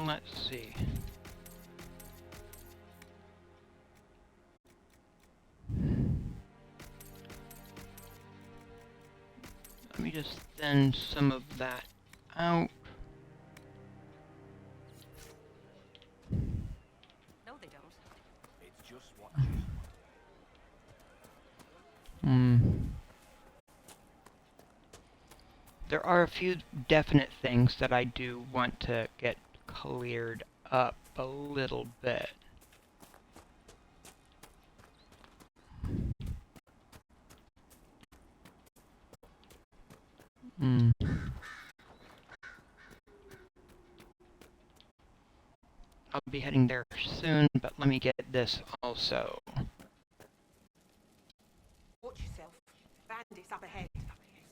Let's see. Let me just thin some of that out. No, they don't. It's just what There are a few definite things that I do want to get cleared up a little bit. I'll be heading there soon, but let me get this also. Watch yourself. Bandits up ahead.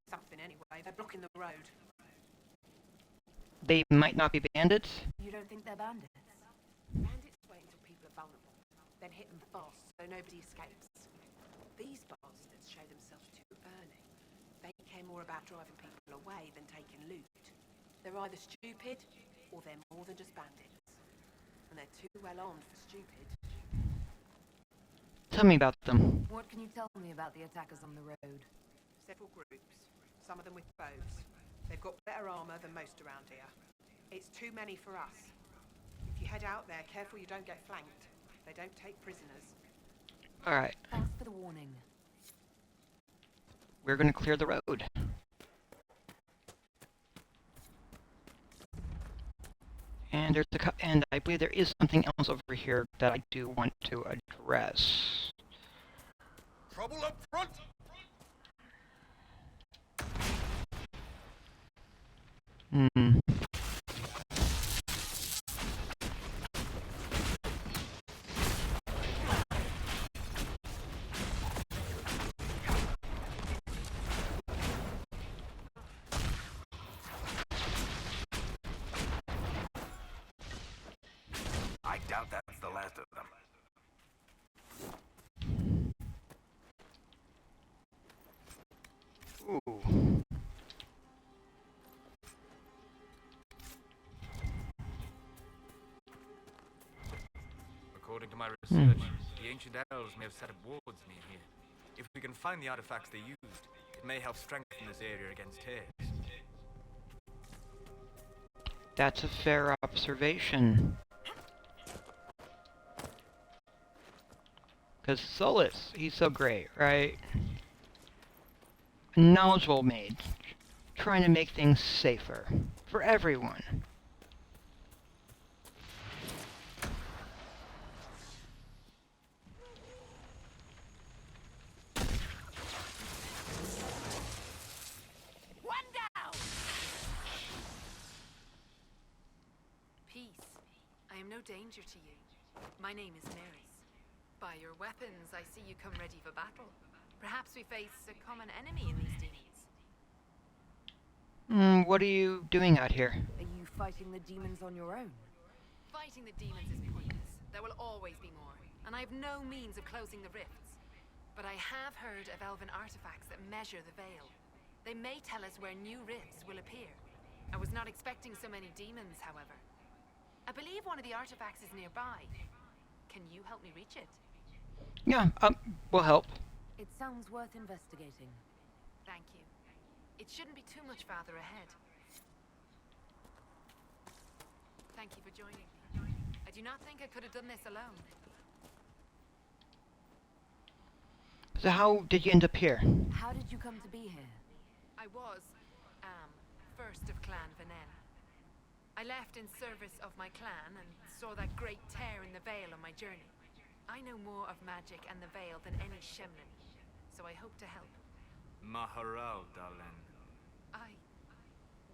Something anyway. They're blocking the road. They might not be bandits? You don't think they're bandits? Bandits wait until people are vulnerable, then hit them fast so nobody escapes. These bastards show themselves too early. They care more about driving people away than taking loot. They're either stupid, or they're more than just bandits. And they're too well armed for stupid. Tell me about them. What can you tell me about the attackers on the road? Several groups, some of them with bows. They've got better armor than most around here. It's too many for us. If you head out there, careful you don't get flanked. They don't take prisoners. Alright. Thanks for the warning. We're gonna clear the road. And and I believe there is something else over here that I do want to address. Trouble up front! last of them. Ooh. According to my research, the ancient elves may have set up wards near here. If we can find the artifacts they used, it may help strengthen this area against tears. That's a fair observation. Because Solus, he's so great, right? A knowledgeable mage, trying to make things safer for everyone. One down! Peace. I am no danger to you. My name is Maris. By your weapons, I see you come ready for battle. Perhaps we face a common enemy in these demons. What are you doing out here? Are you fighting the demons on your own? Fighting the demons is pointless. There will always be more, and I have no means of closing the rifts. But I have heard of elven artifacts that measure the veil. They may tell us where new rifts will appear. I was not expecting so many demons, however. I believe one of the artifacts is nearby. Can you help me reach it? Yeah, we'll help. It sounds worth investigating. Thank you. It shouldn't be too much farther ahead. Thank you for joining me. I do not think I could have done this alone. So how did you end up here? How did you come to be here? I was, first of Clan Venen. I left in service of my clan and saw that great tear in the Vale on my journey. I know more of magic and the Vale than any Shemlin, so I hope to help. Maharao, darling.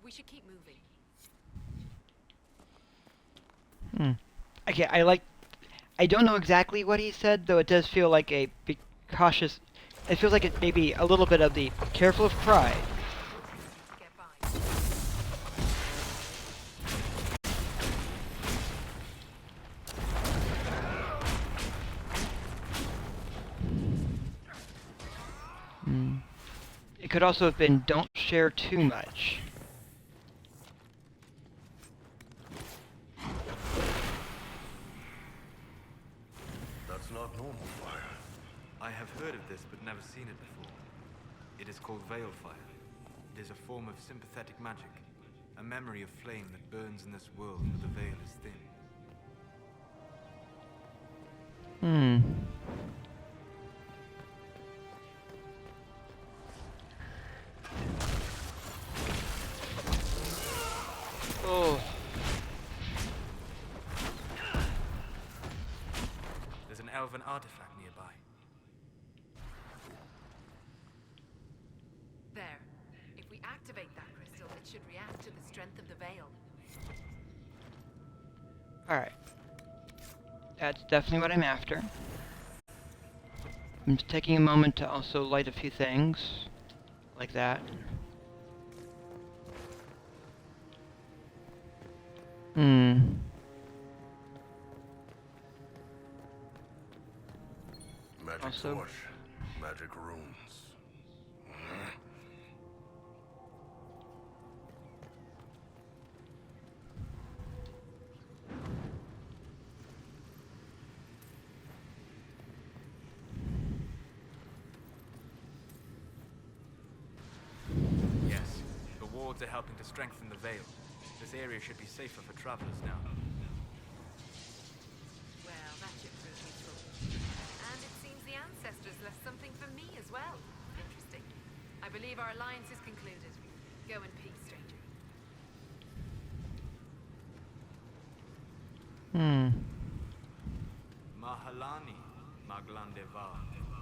We should keep moving. Okay, I don't know exactly what he said, though it does feel like a big cautious, it feels like it may be a little bit of the careful of pride. It could also have been don't share too much. That's not normal fire. I have heard of this, but never seen it before. It is called Veil Fire. It is a form of sympathetic magic, a memory of flame that burns in this world where the veil is thin. Oh. There's an elven artifact nearby. There. If we activate that crystal, it should react to the strength of the veil. Alright. That's definitely what I'm after. I'm just taking a moment to also light a few things. Like that. Magic Also, torch, magic runes. Yes, the wards are helping to strengthen the veil. This area should be safer for travelers now. Well, that should prove useful. And it seems the ancestors left something for me as well. Interesting. I believe our alliance is concluded. Go in peace, stranger. Mahalani, Maglandeva,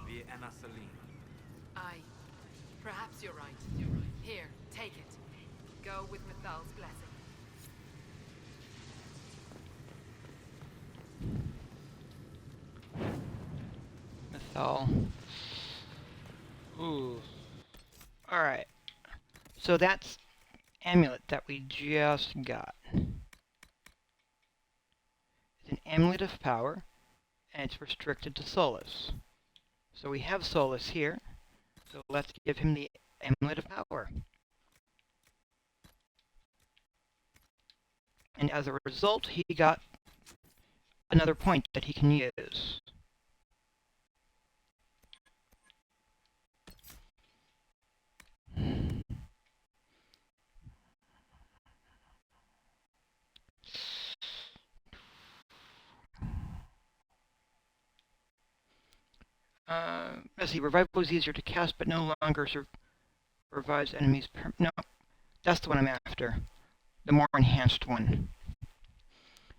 vi Enasalim. Aye. Perhaps you're right. Here, take it. Go with Mithal's blessing. Mythal. Ooh. Alright. So that's amulet that we just got. It's an amulet of power. and it's restricted to Solus. So we have Solus here, so let's give him the Amulet of Power. And as a result, he got another point that he can use. Let's see, Revival is easier to cast, but no longer revives enemies. No, that's the one I'm after. The more enhanced one.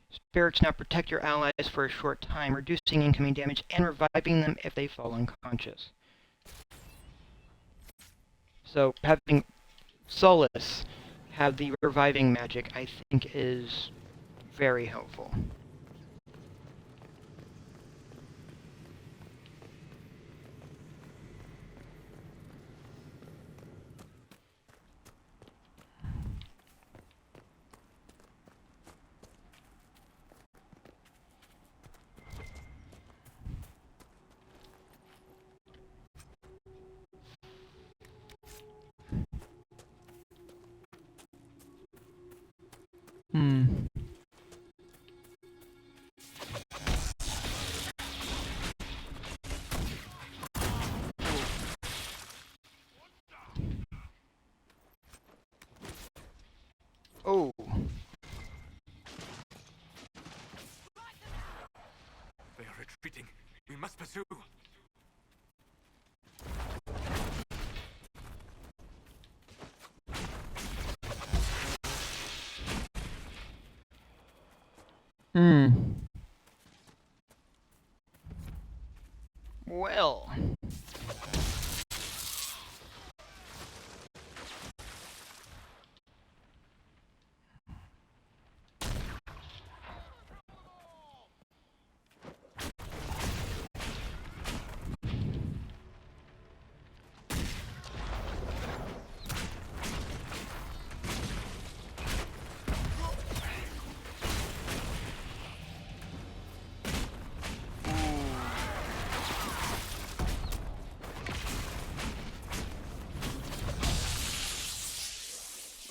Spirits now protect your allies for a short time, reducing incoming damage and reviving them if they fall unconscious. So having Solus have the reviving magic, I think, is very helpful. Oh. They are retreating. We must pursue. Well.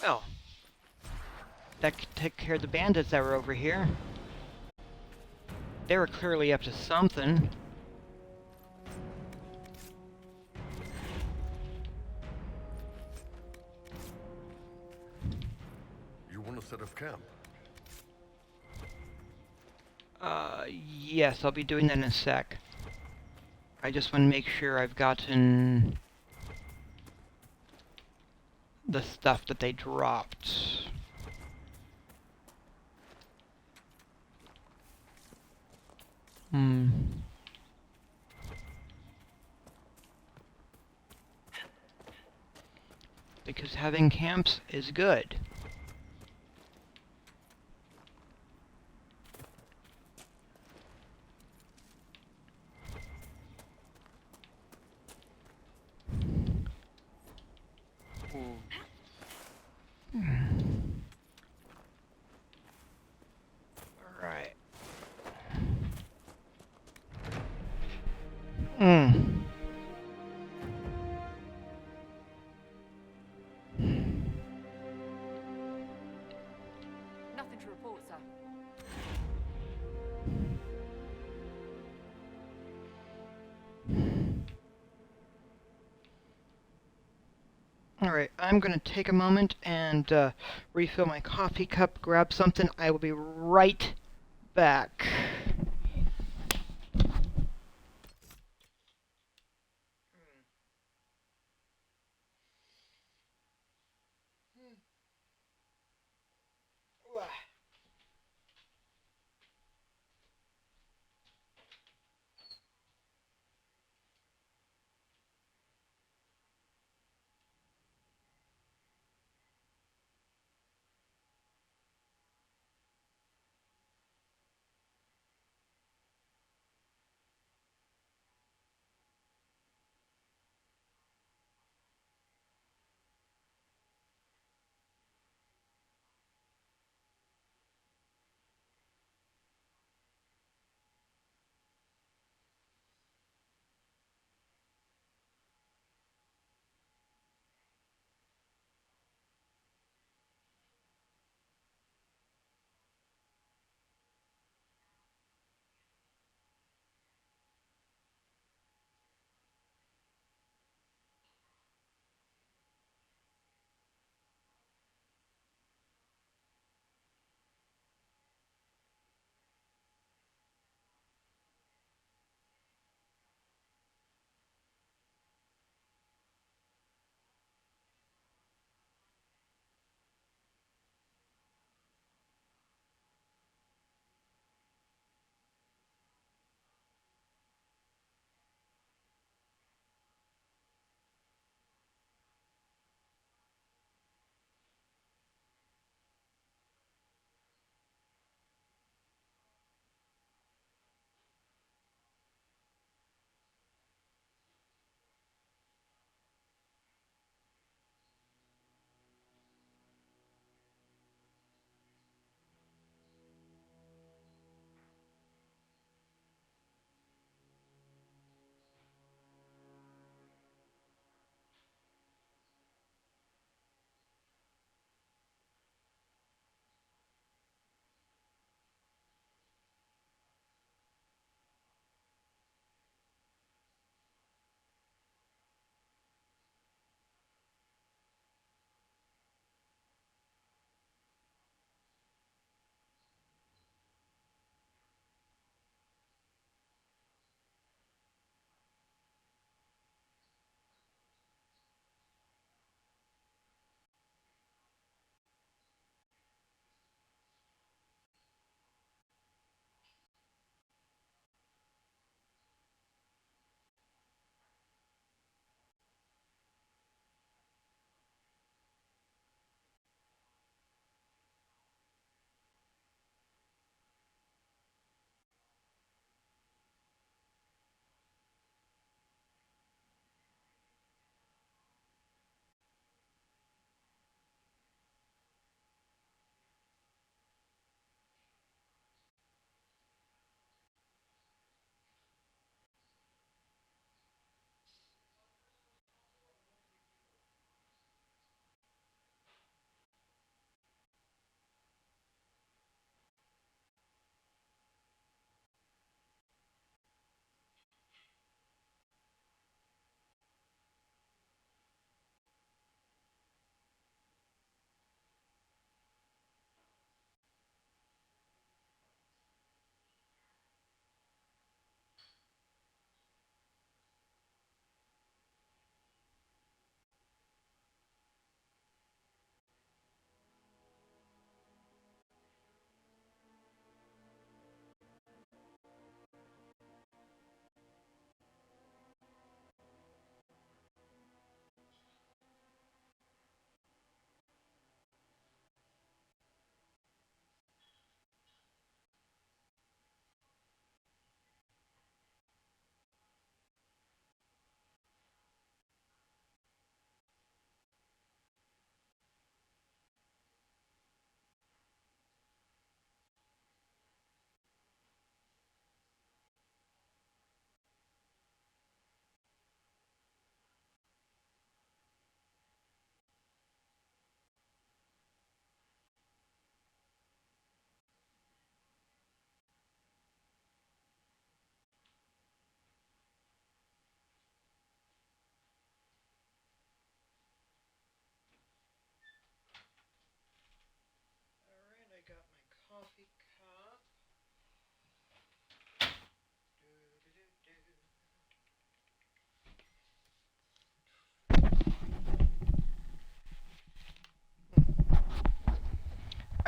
Well, that could take care of the bandits that were over here. They were clearly up to something. You want to set up camp? Yes, I'll be doing that in a sec. I just want to make sure I've gotten the stuff that they dropped. Because having camps is good. Alright. Nothing to report, sir. Alright, I'm going to take a moment and refill my coffee cup, grab something. I will be right back.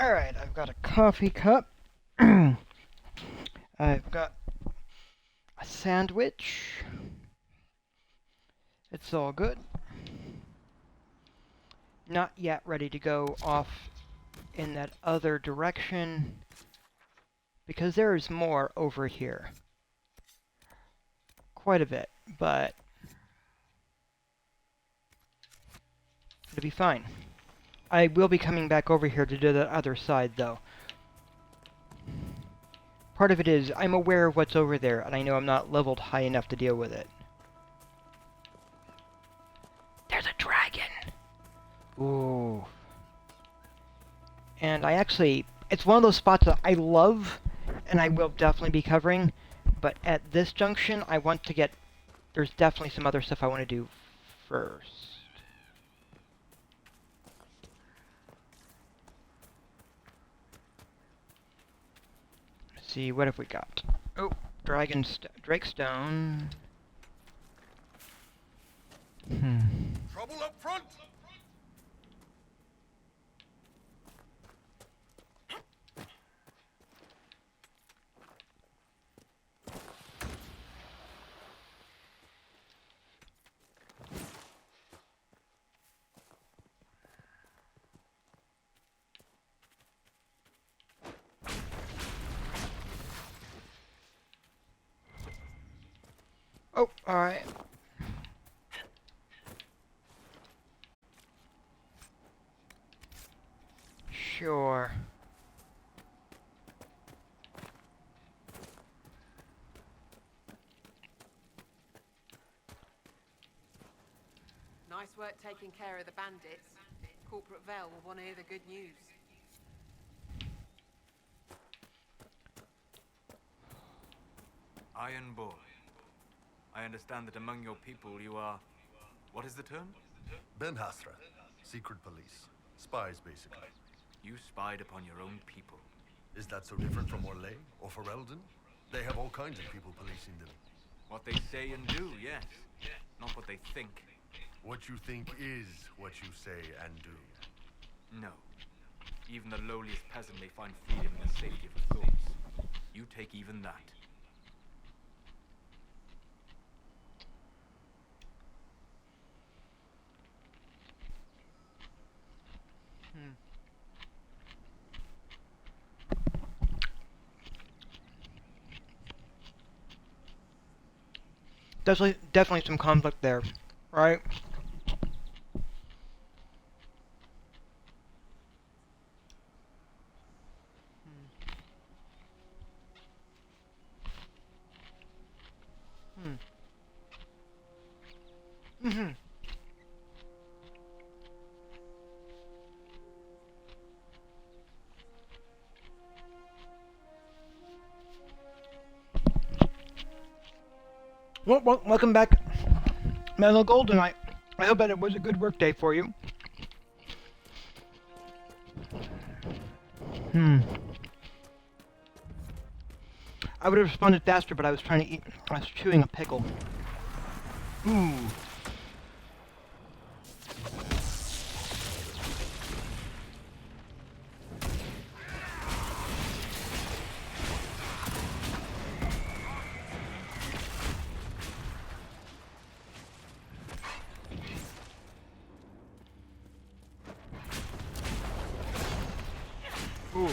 Alright, I've got a coffee cup. I've got a sandwich. It's all good. Not yet ready to go off in that other direction, because there is more over here. Quite a bit, but it'll be fine. I will be coming back over here to do the other side, though. Part of it is, I'm aware of what's over there, and I know I'm not leveled high enough to deal with it. There's a dragon! Ooh. And I actually, it's one of those spots that I love, and I will definitely be covering, but at this junction, I want to get, there's definitely some other stuff I want to do first. Let's see, what have we got? Oh, Drake Stone. Trouble up front! Oh, alright. Sure. Nice work taking care of the bandits. Corporate Vale will want to hear the good news. Iron Boy. I understand that among your people you are... What is the term? Ben Hasra. Secret police. Spies, basically. You spied upon your own people. Is that so different from Orlais or Ferelden? They have all kinds of people policing them. What they say and do, yes. Not what they think. What you think is what you say and do. No. Even the lowliest peasant may find freedom in the safety of her thoughts. You take even that. Definitely some conflict there, right? Well, welcome back, Metal Golden. I hope that it was a good work day for you. I would have responded faster, but I was trying to eat. I was chewing a pickle. Ooh. Ooh.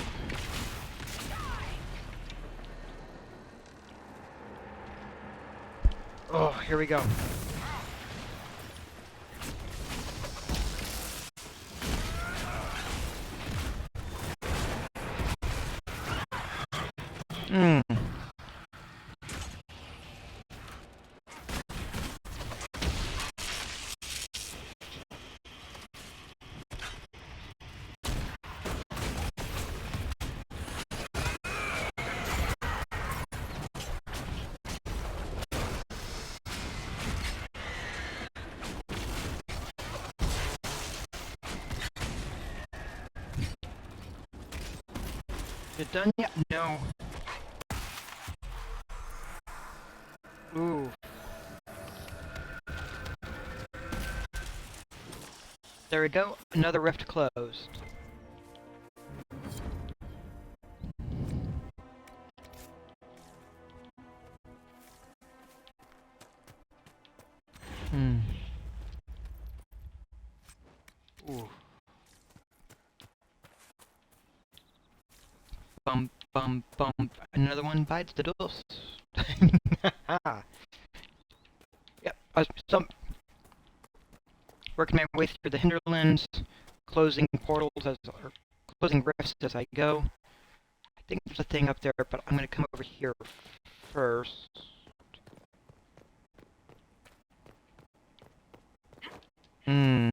Oh, here we go. It done yet? No. Ooh. There we go. Another rift closed. Ooh. Bump, bump, bump. Another one bites the dust. Yep, I was working my way through the hinterlands, closing portals or closing rifts as I go. I think there's a thing up there, but I'm gonna come over here first. Hmm.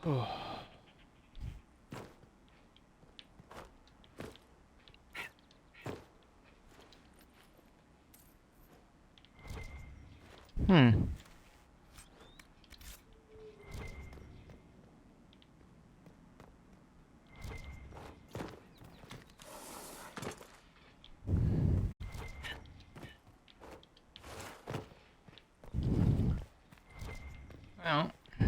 Oh. Hmm. Well. I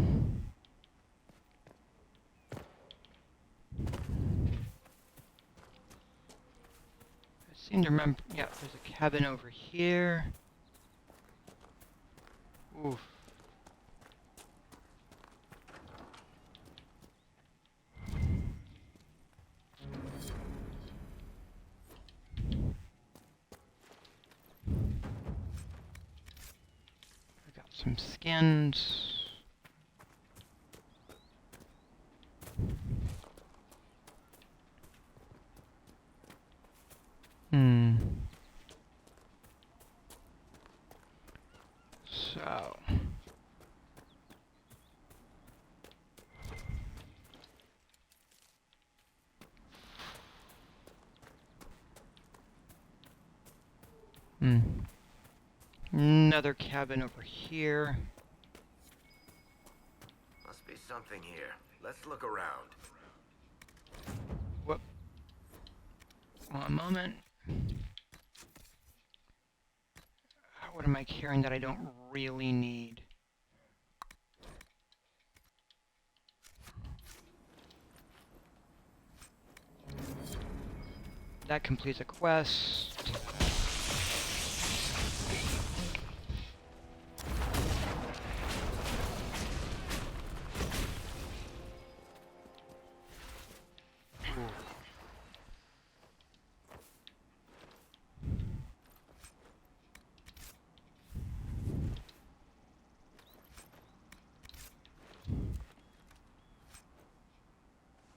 seem to remember, yeah, there's a cabin over here. Oof. I got some skins. Hmm. So. Hmm. Another cabin over here. Must be something here. Let's look around. Whoop. One moment. What am I carrying that I don't really need? That completes a quest.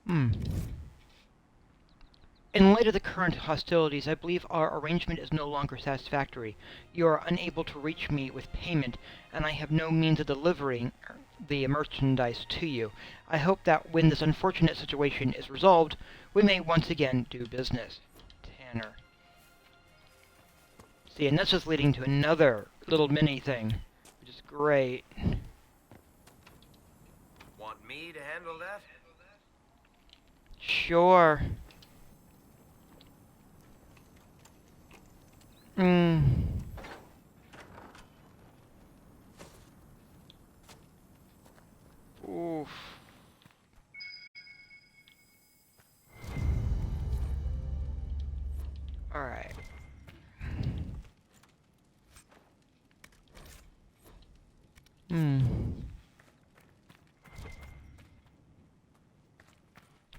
Hmm. In light of the current hostilities, I believe our arrangement is no longer satisfactory. You are unable to reach me with payment, and I have no means of delivering the merchandise to you. I hope that when this unfortunate situation is resolved, we may once again do business. Tanner. See, and this is leading to another little mini thing, which is great. Want me to handle that? Sure. Hmm. Oof. Alright. Hmm.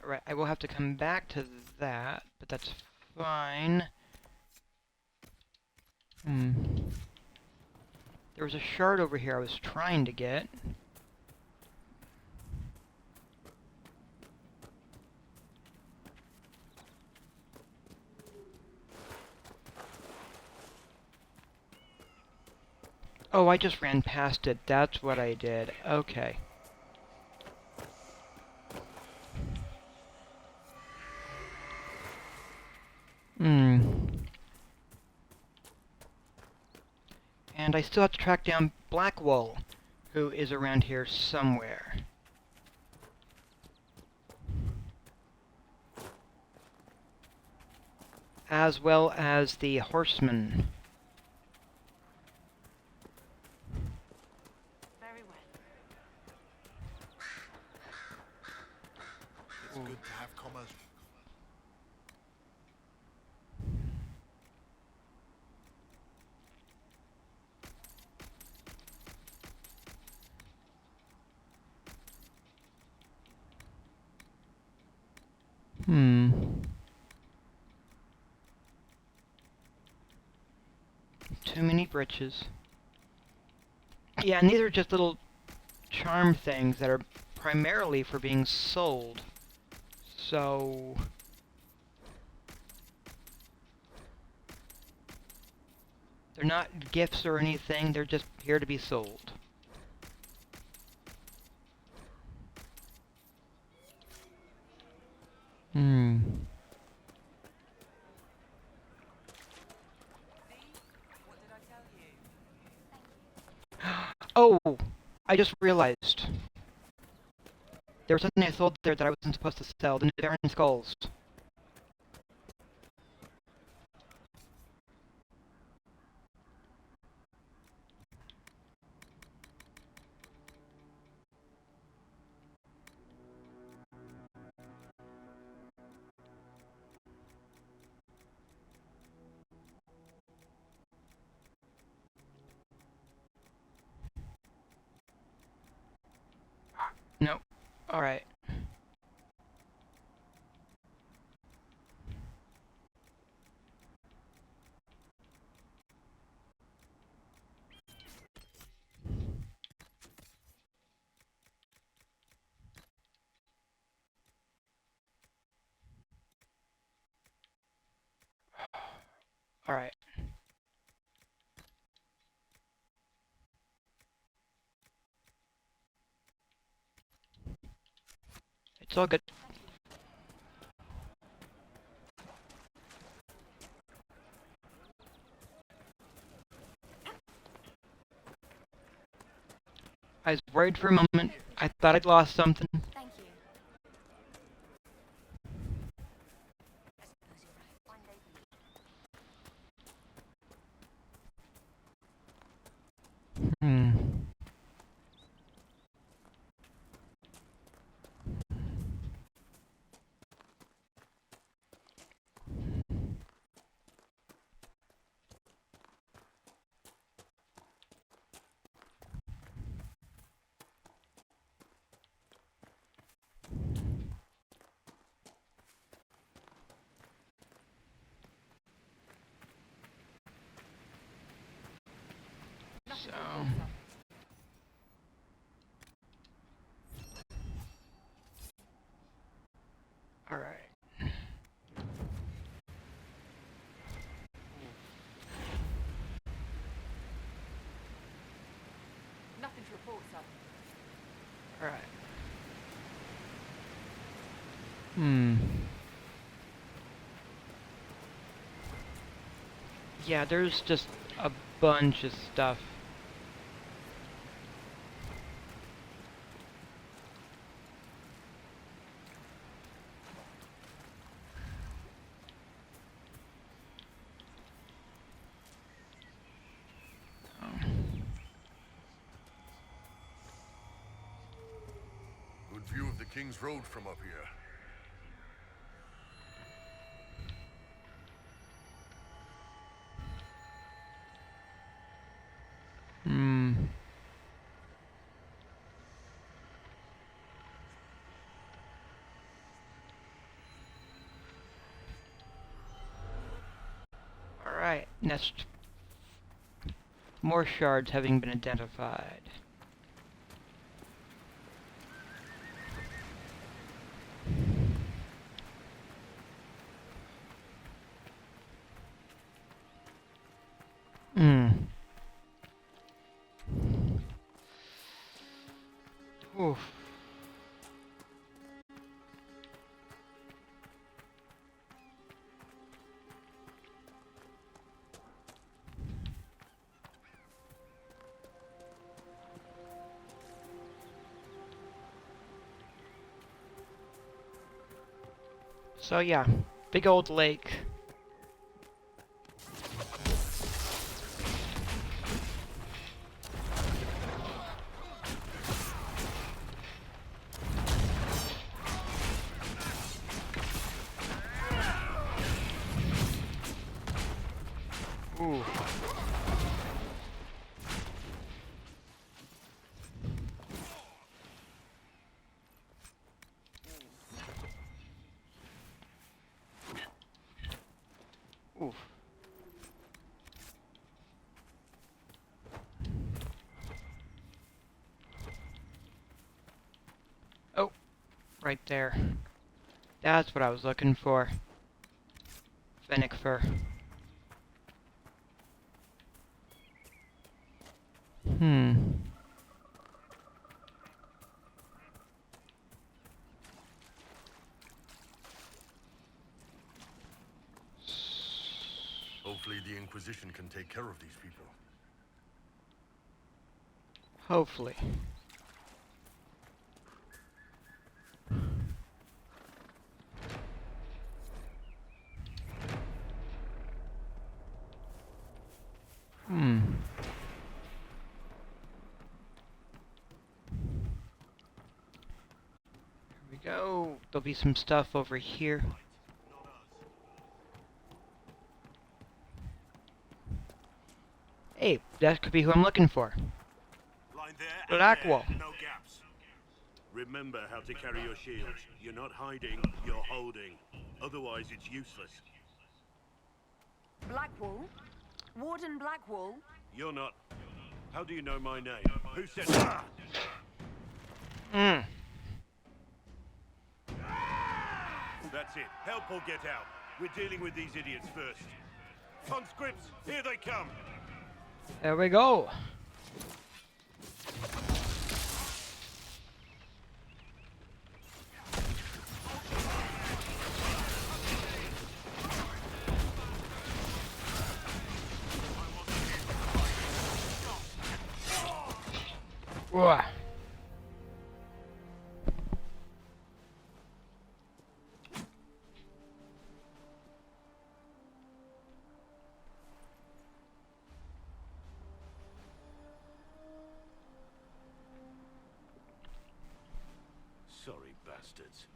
Alright, I will have to come back to that, but that's fine. Hmm. There was a shard over here I was trying to get. Oh, I just ran past it. That's what I did. Okay. Hmm. And I still have to track down Blackwall, who is around here somewhere. As well as the horseman. Very well. It's good to have commerce. Hmm. Too many britches. Yeah, and these are just little charm things that are primarily for being sold. So... they're not gifts or anything, they're just here to be sold. Hmm. Oh! I just realized. There was something I sold there that I wasn't supposed to sell, the Navarin skulls. No. Alright. Alright. It's all good. I was worried for a moment. I thought I'd lost something. Thank you. Hmm. So... alright. Nothing to report, sir. Alright. Hmm. Yeah, there's just a bunch of stuff. Good view of the King's Road from up here. Hmm. Alright, next. More shards having been identified. Hmm. Oof. So yeah, big old lake. Ooh. Right there. That's what I was looking for. Fennec fur. Hopefully the Inquisition can take care of these people. Hopefully. Here we go. There'll be some stuff over here. Hey, that could be who I'm looking for. Line there and Blackwall. there, no gaps. Remember how to carry your shields. You're not hiding, you're holding. Otherwise, it's useless. Blackwall? Warden Blackwall? You're not. How do you know my name? Who said that? That's it. Help or get out. We're dealing with these idiots first. Conscripts, here they come. There we go. Whoa. Sorry, bastards.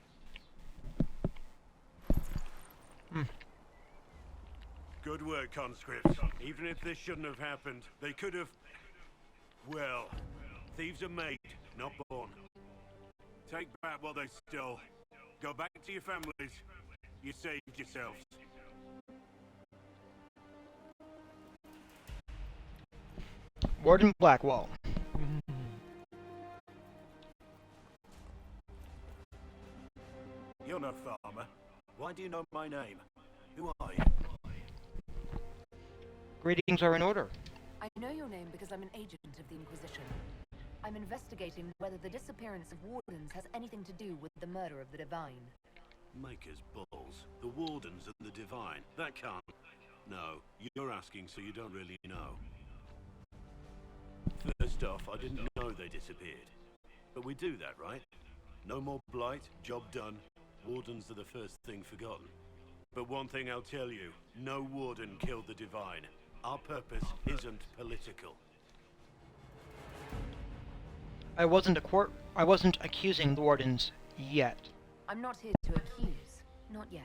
Good work, conscripts. Even if this shouldn't have happened, they could have... Well, thieves are made, not born. Take back what they stole. Go back to your families. You saved yourselves. Warden Blackwall. You're no farmer. Why do you know my name? Who are you? Greetings are in order. I know your name because I'm an agent of the Inquisition. I'm investigating whether the disappearance of wardens has anything to do with the murder of the Divine. Maker's balls. The Wardens and the Divine. That can't... No, you're asking so you don't really know. First off, I didn't know they disappeared. But we do that, right? No more blight, job done. Wardens are the first thing forgotten. But one thing I'll tell you, no Warden killed the Divine. Our purpose isn't political. I wasn't accusing the wardens yet. I'm not here to accuse. Not yet.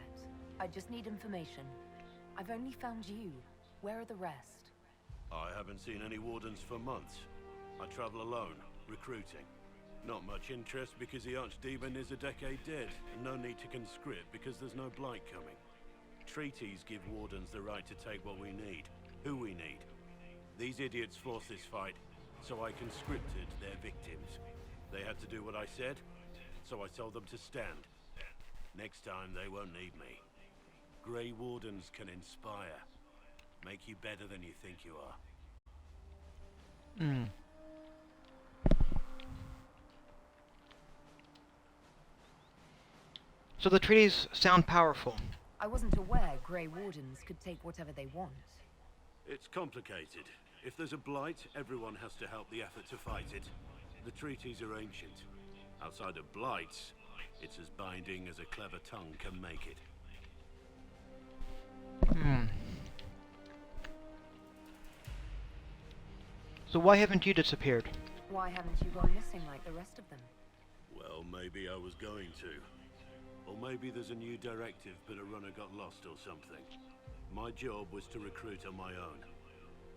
I just need information. I've only found you. Where are the rest? I haven't seen any Wardens for months. I travel alone, recruiting. Not much interest because the Archdemon is a decade dead, and no need to conscript because there's no blight coming. Treaties give Wardens the right to take what we need, who we need. These idiots forced this fight, so I conscripted their victims. They had to do what I said, so I told them to stand. Next time they won't need me. Grey Wardens can inspire. Make you better than you think you are. So the treaties sound powerful. I wasn't aware Grey Wardens could take whatever they want. It's complicated. If there's a blight, everyone has to help the effort to fight it. The treaties are ancient. Outside of blights, it's as binding as a clever tongue can make it. So why haven't you disappeared? Why haven't you gone missing like the rest of them? Well, maybe I was going to. Or maybe there's a new directive, but a runner got lost or something. My job was to recruit on my own.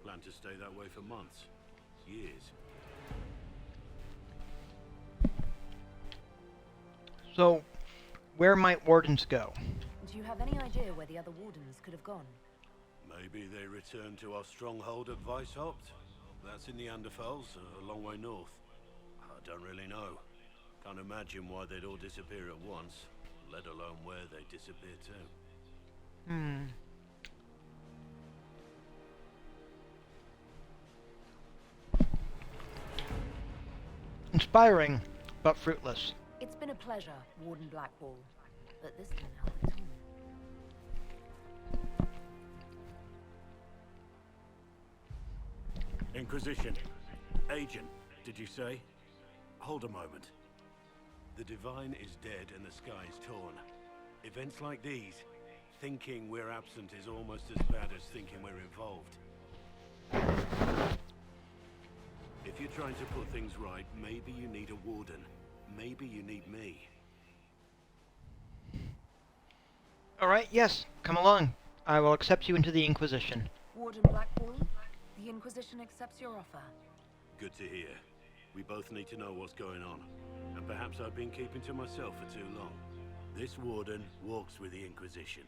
Plan to stay that way for months. Years. So, where might wardens go? Do you have any idea where the other wardens could have gone? Maybe they returned to our stronghold at Weishaupt? That's in the Anderfels, a long way north. I don't really know. Can't imagine why they'd all disappear at once, let alone where they disappear to. Inspiring, but fruitless. It's been a pleasure, Warden Blackwall, but this can help at all. Inquisition. Agent, did you say? Hold a moment. The Divine is dead and the sky is torn. Events like these, thinking we're absent is almost as bad as thinking we're involved. If you're trying to put things right, maybe you need a warden. Maybe you need me. Alright, yes, come along. I will accept you into the Inquisition. Warden Blackwall, the Inquisition accepts your offer. Good to hear. We both need to know what's going on. And perhaps I've been keeping to myself for too long. This warden walks with the Inquisition.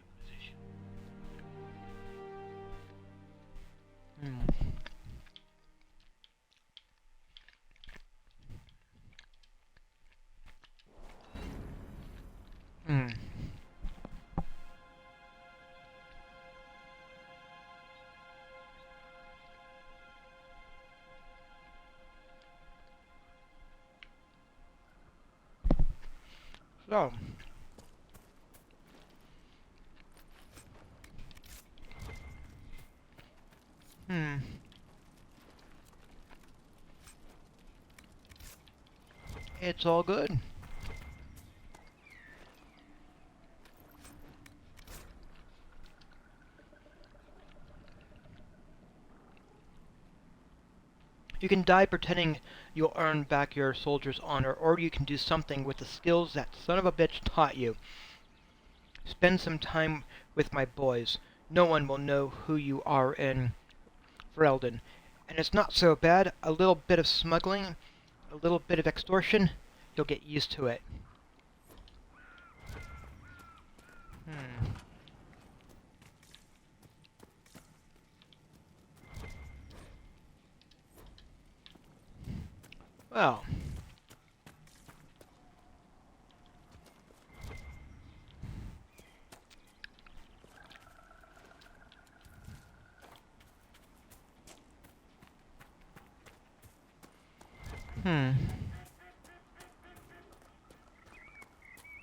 So. It's all good. You can die pretending you'll earn back your soldier's honor, or you can do something with the skills that son of a bitch taught you. Spend some time with my boys. No one will know who you are in Ferelden. And it's not so bad. A little bit of smuggling, a little bit of extortion, you'll get used to it. Well.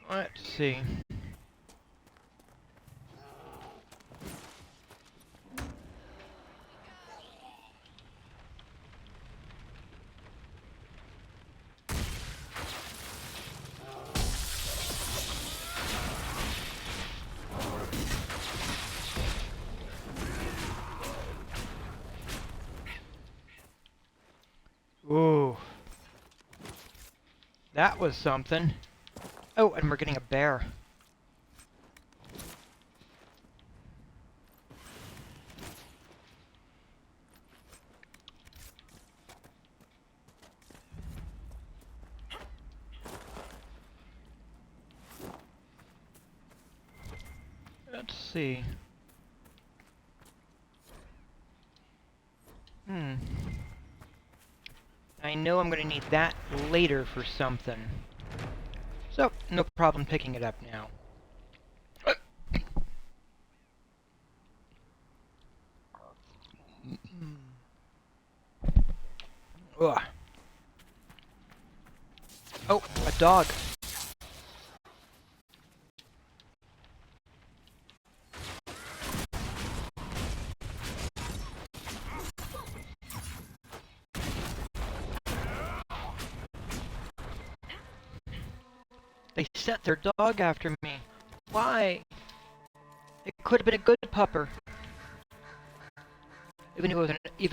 Let's see. Ooh. That was something. Oh, and we're getting a bear. Let's see. I know I'm going to need that later for something. So, no problem picking it up now. Ugh. Oh, a dog. They sent their dog after me. Why? It could have been a good pupper. Even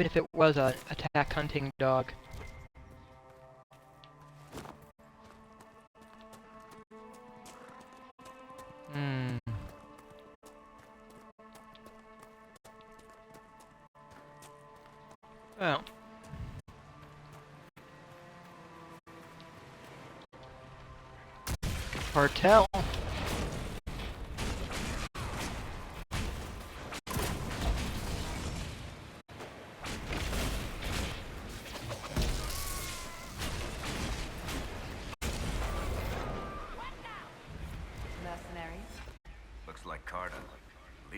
if it was an attack hunting dog. Well. Cartel.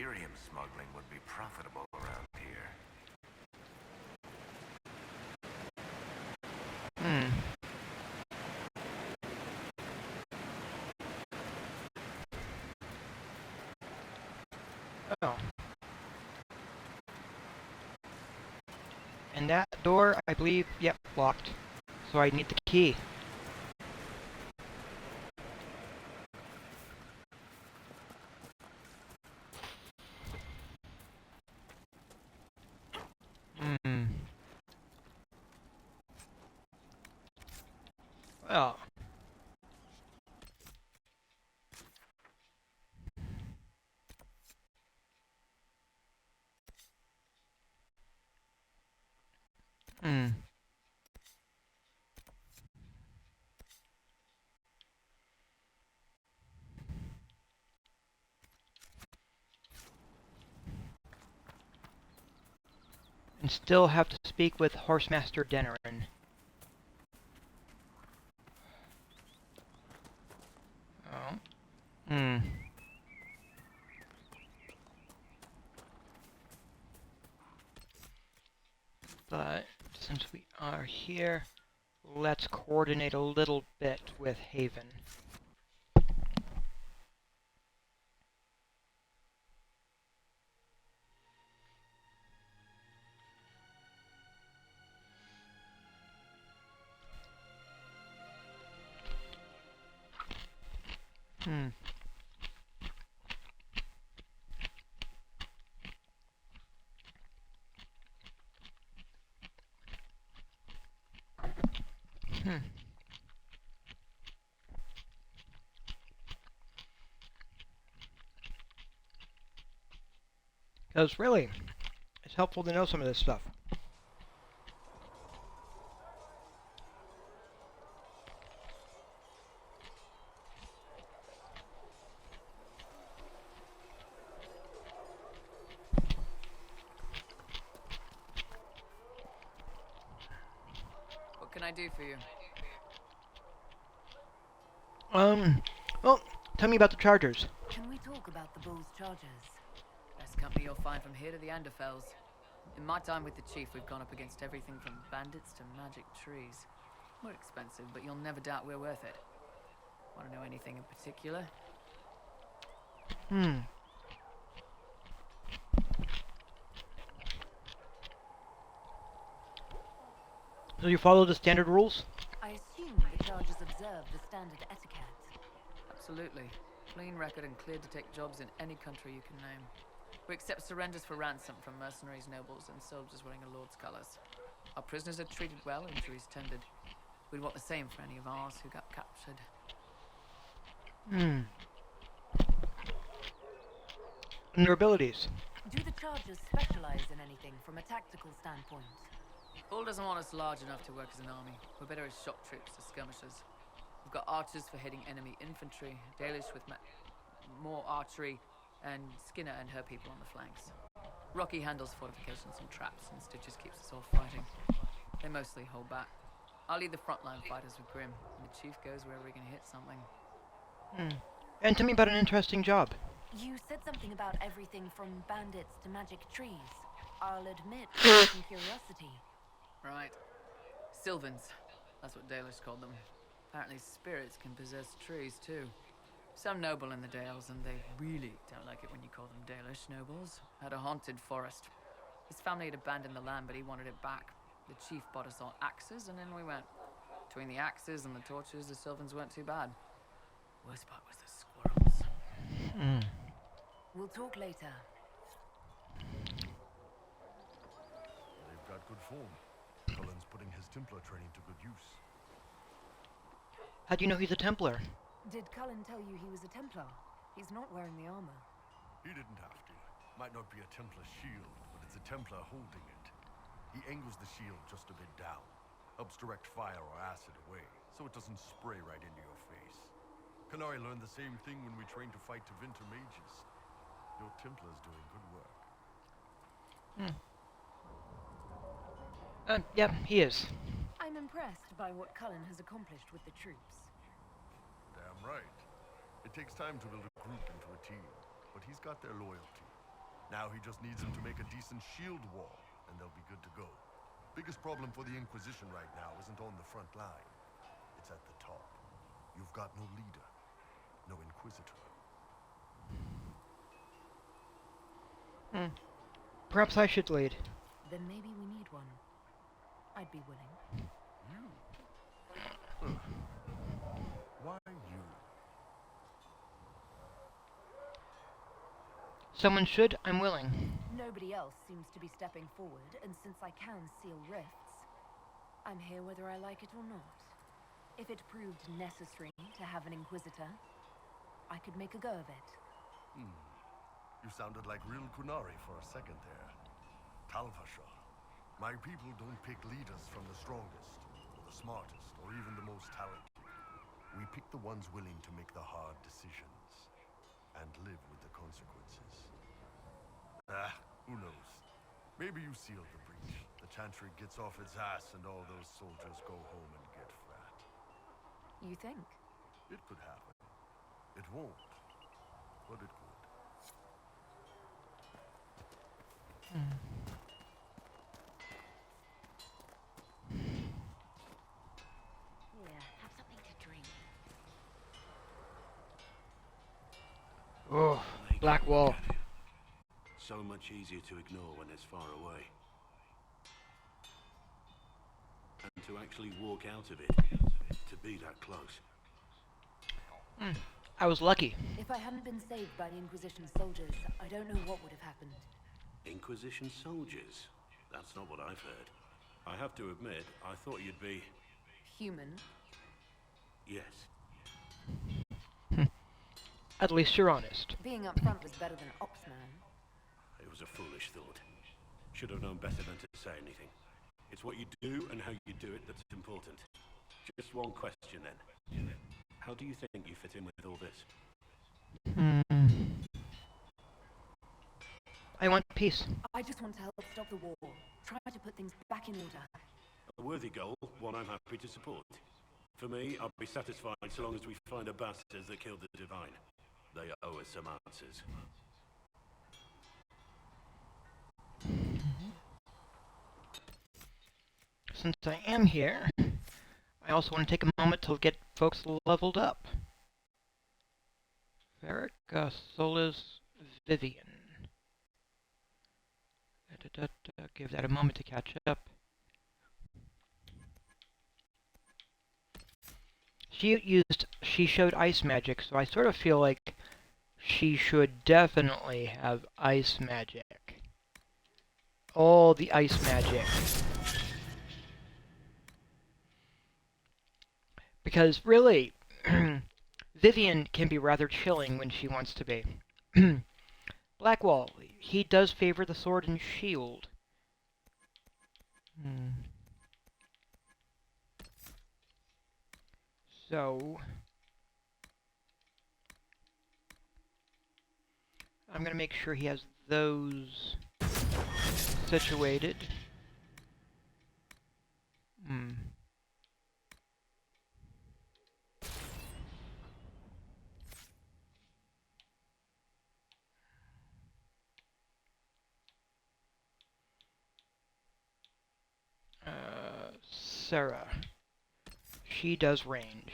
Imperium smuggling would be profitable around here. Hmm. Oh. And that door, I believe, yep, locked. So I need the key. Hmm. Well. Hmm. And still have to speak with Horsemaster Denerin. Oh. Hmm. But since we are here, let's coordinate a little bit with Haven. Hmm. Hmm. Because really, it's helpful to know some of this stuff. What can I do for you? Well, tell me about the Chargers. Can we talk about the Bull's charges? Best company you'll find from here to the Anderfells. In my time with the Chief, we've gone up against everything from bandits to magic trees. We're expensive, but you'll never doubt we're worth it. Want to know anything in particular? Hmm. So you follow the standard rules? I assume the charges observe the standard etiquette. Absolutely. Clean record and cleared to take jobs in any country you can name. We accept surrenders for ransom from mercenaries, nobles, and soldiers wearing a lord's colours. Our prisoners are treated well, injuries tended. We'd want the same for any of ours who got captured. Hmm. And their abilities? Do the charges specialize in anything from a tactical standpoint? Bull doesn't want us large enough to work as an army. We're better as shock troops or skirmishers. We've got archers for hitting enemy infantry, Dalish with more archery, and Skinner and her people on the flanks. Rocky handles fortifications and traps, and Stitches keeps us all fighting. They mostly hold back. I'll lead the frontline fighters with Grim, and the Chief goes wherever he can hit something. Hmm. And tell me about an interesting job. You said something about everything from bandits to magic trees. I'll admit, some curiosity. Right. Sylvans. That's what Dalish called them. Apparently spirits can possess trees, too. Some noble in the Dales, and they really don't like it when you call them Dalish nobles, had a haunted forest. His family had abandoned the land, but he wanted it back. The Chief bought us all axes, and in we went. Between the axes and the torches, the Sylvans weren't too bad. Worst part was the squirrels. Hmm. We'll talk later. They've got good form. Cullen's putting his Templar training to good use. How do you know he's a Templar? Did Cullen tell you he was a Templar? He's not wearing the armor. He didn't have to. Might not be a Templar shield, but it's a Templar holding it. He angles the shield just a bit down. Helps direct fire or acid away, so it doesn't spray right into your face. Canary learned the same thing when we trained to fight Tevinter mages. Your Templar's doing good work. Hmm. Yeah, he is. I'm impressed by what Cullen has accomplished with the troops. Damn right. It takes time to build a group into a team, but he's got their loyalty. Now he just needs them to make a decent shield wall, and they'll be good to go. Biggest problem for the Inquisition right now isn't on the front line. It's at the top. You've got no leader, no Inquisitor. Perhaps I should lead. Then maybe we need one. I'd be willing. You? Why you? Someone should, I'm willing. Nobody else seems to be stepping forward, and since I can seal rifts, I'm here whether I like it or not. If it proved necessary to have an Inquisitor, I could make a go of it. You sounded like real Kunari for a second there. Talvasha. My people don't pick leaders from the strongest, or the smartest, or even the most talented. We pick the ones willing to make the hard decisions, and live with the consequences. Who knows? Maybe you sealed the breach. The Chantry gets off its ass and all those soldiers go home and get fat. You think? It could happen. It won't, but it could. Here, have something to drink. Oh, black wall. So much easier to ignore when it's far away. And to actually walk out of it, to be that close. I was lucky. If I hadn't been saved by the Inquisition soldiers, I don't know what would have happened. Inquisition soldiers? That's not what I've heard. I have to admit, I thought you'd be... Human? Yes. At least you're honest. Being up front was better than Opsman. It was a foolish thought. Should have known better than to say anything. It's what you do and how you do it that's important. Just one question then. How do you think you fit in with all this? I want peace. I just want to help stop the war. Try to put things back in order. A worthy goal, one I'm happy to support. For me, I'll be satisfied so long as we find the bastards that killed the Divine. They owe us some answers. Since I am here, I also want to take a moment to get folks leveled up. Varric, Solis, Vivian. Give that a moment to catch up. She showed ice magic, so I sort of feel like she should definitely have ice magic. All the ice magic. Because really, Vivian can be rather chilling when she wants to be. Blackwall, he does favor the sword and shield. So, I'm going to make sure he has those situated. Sarah. She does range.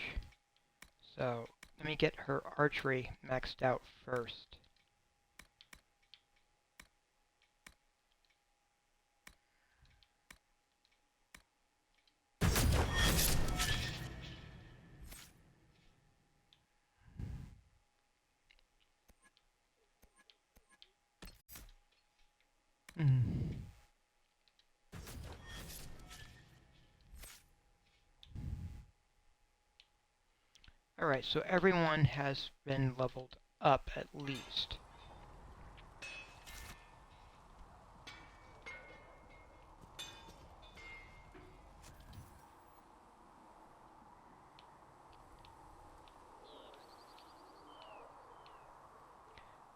So, let me get her archery maxed out first. Alright, so everyone has been leveled up at least.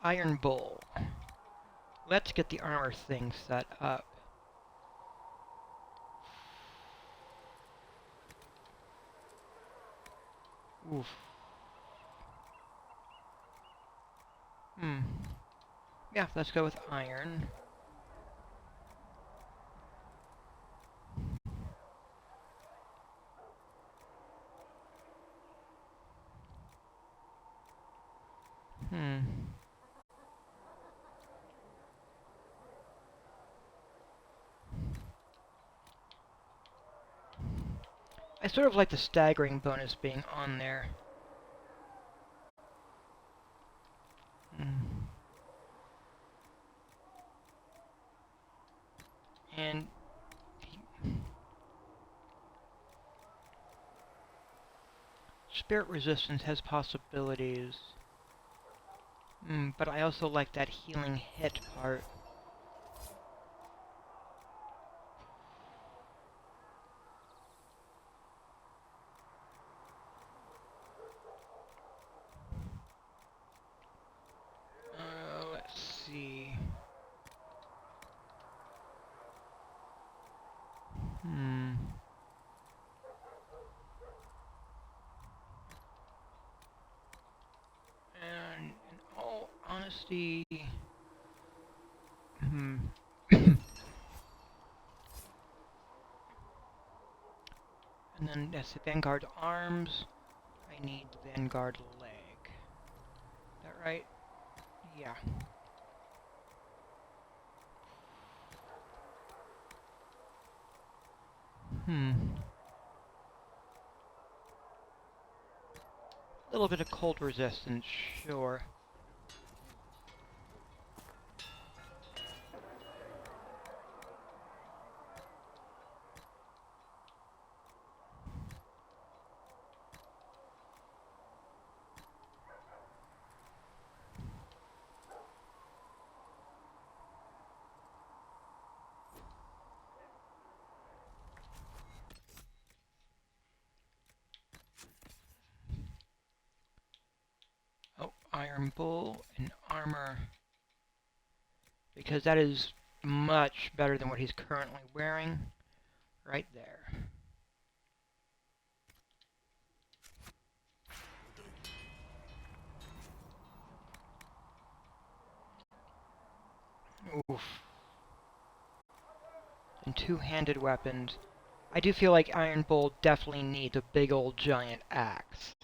Iron Bull. Let's get the armor thing set up. Oof. Yeah, let's go with iron. I sort of like the staggering bonus being on there. And spirit resistance has possibilities. But I also like that healing hit part. Let's see. And in all honesty, and then that's the Vanguard arms. I need the Vanguard leg. Is that right? Yeah. A little bit of cold resistance, sure. Oh, Iron Bull and armor. Because that is much better than what he's currently wearing. Right there. Oof. And two-handed weapons. I do feel like Iron Bull definitely needs a big old giant axe.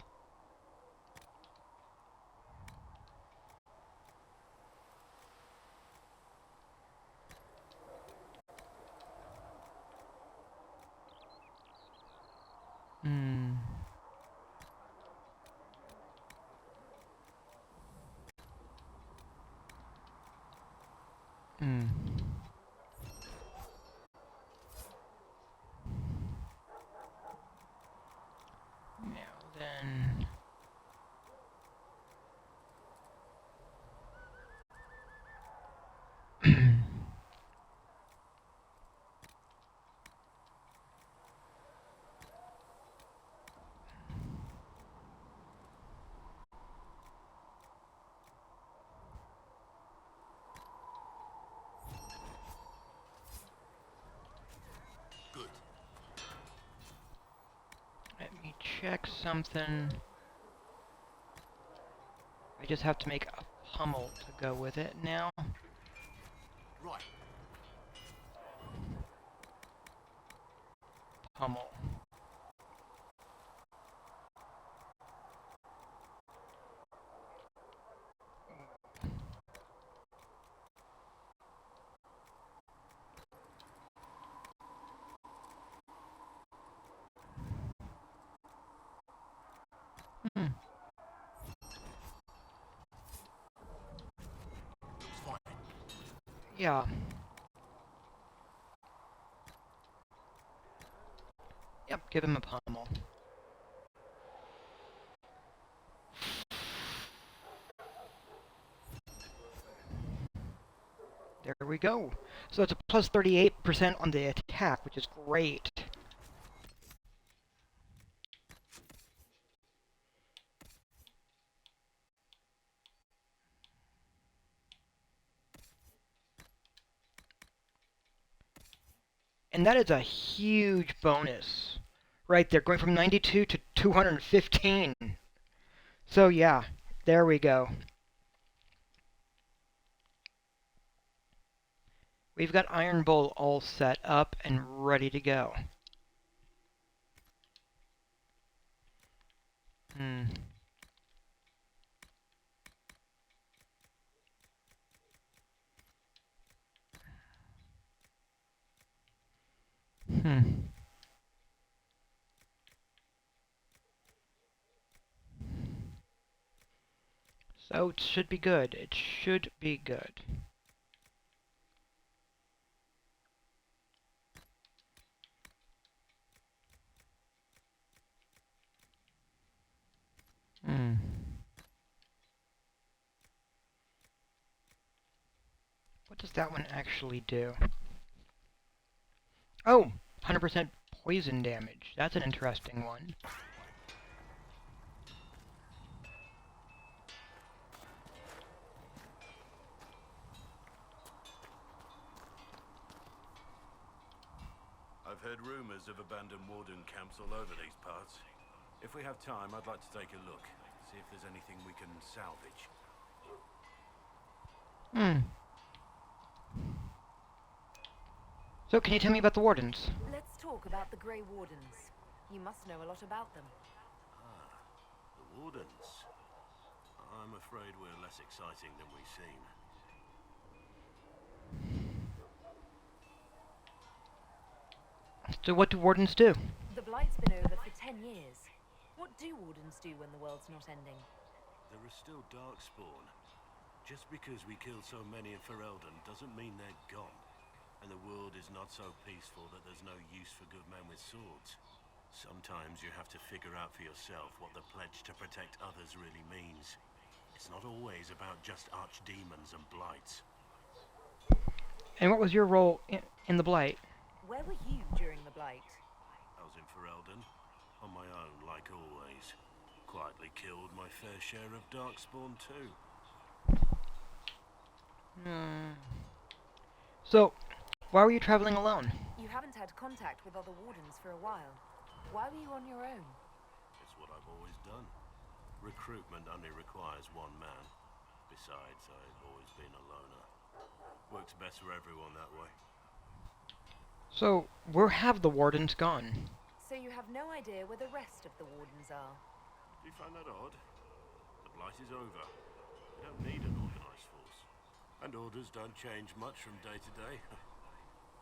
Now then... Good. Let me check something. I just have to make a pummel to go with it now. Right. Pummel. Yeah. Yep, give him a pummel. There we go. So it's a plus 38% on the attack, which is great. And that is a huge bonus. Right there, going from 92 to 215. So yeah, there we go. We've got Iron Bull all set up and ready to go. Hmm. Hmm. So it should be good. It should be good. Hmm. What does that one actually do? Oh! 100% poison damage. That's an interesting one. I've heard rumors of abandoned warden camps all over these parts. If we have time, I'd like to take a look, see if there's anything we can salvage. Hmm. So, can you tell me about the wardens? Let's talk about the Grey Wardens. You must know a lot about them. Ah, the wardens. I'm afraid we're less exciting than we seem. So what do wardens do? The Blight's been over for 10 years. What do wardens do when the world's not ending? There are still Darkspawn. Just because we killed so many in Ferelden doesn't mean they're gone. And the world is not so peaceful that there's no use for good men with swords. Sometimes you have to figure out for yourself what the pledge to protect others really means. It's not always about just archdemons and blights. And what was your role in the Blight? Where were you during the Blight? I was in Ferelden, on my own like always. Quietly killed my fair share of Darkspawn too. Hmm. So, why were you traveling alone? You haven't had contact with other wardens for a while. Why were you on your own? It's what I've always done. Recruitment only requires one man. Besides, I've always been a loner. Works best for everyone that way. So, where have the wardens gone? So you have no idea where the rest of the wardens are? Do you find that odd? The Blight is over. We don't need an organized force. And orders don't change much from day to day.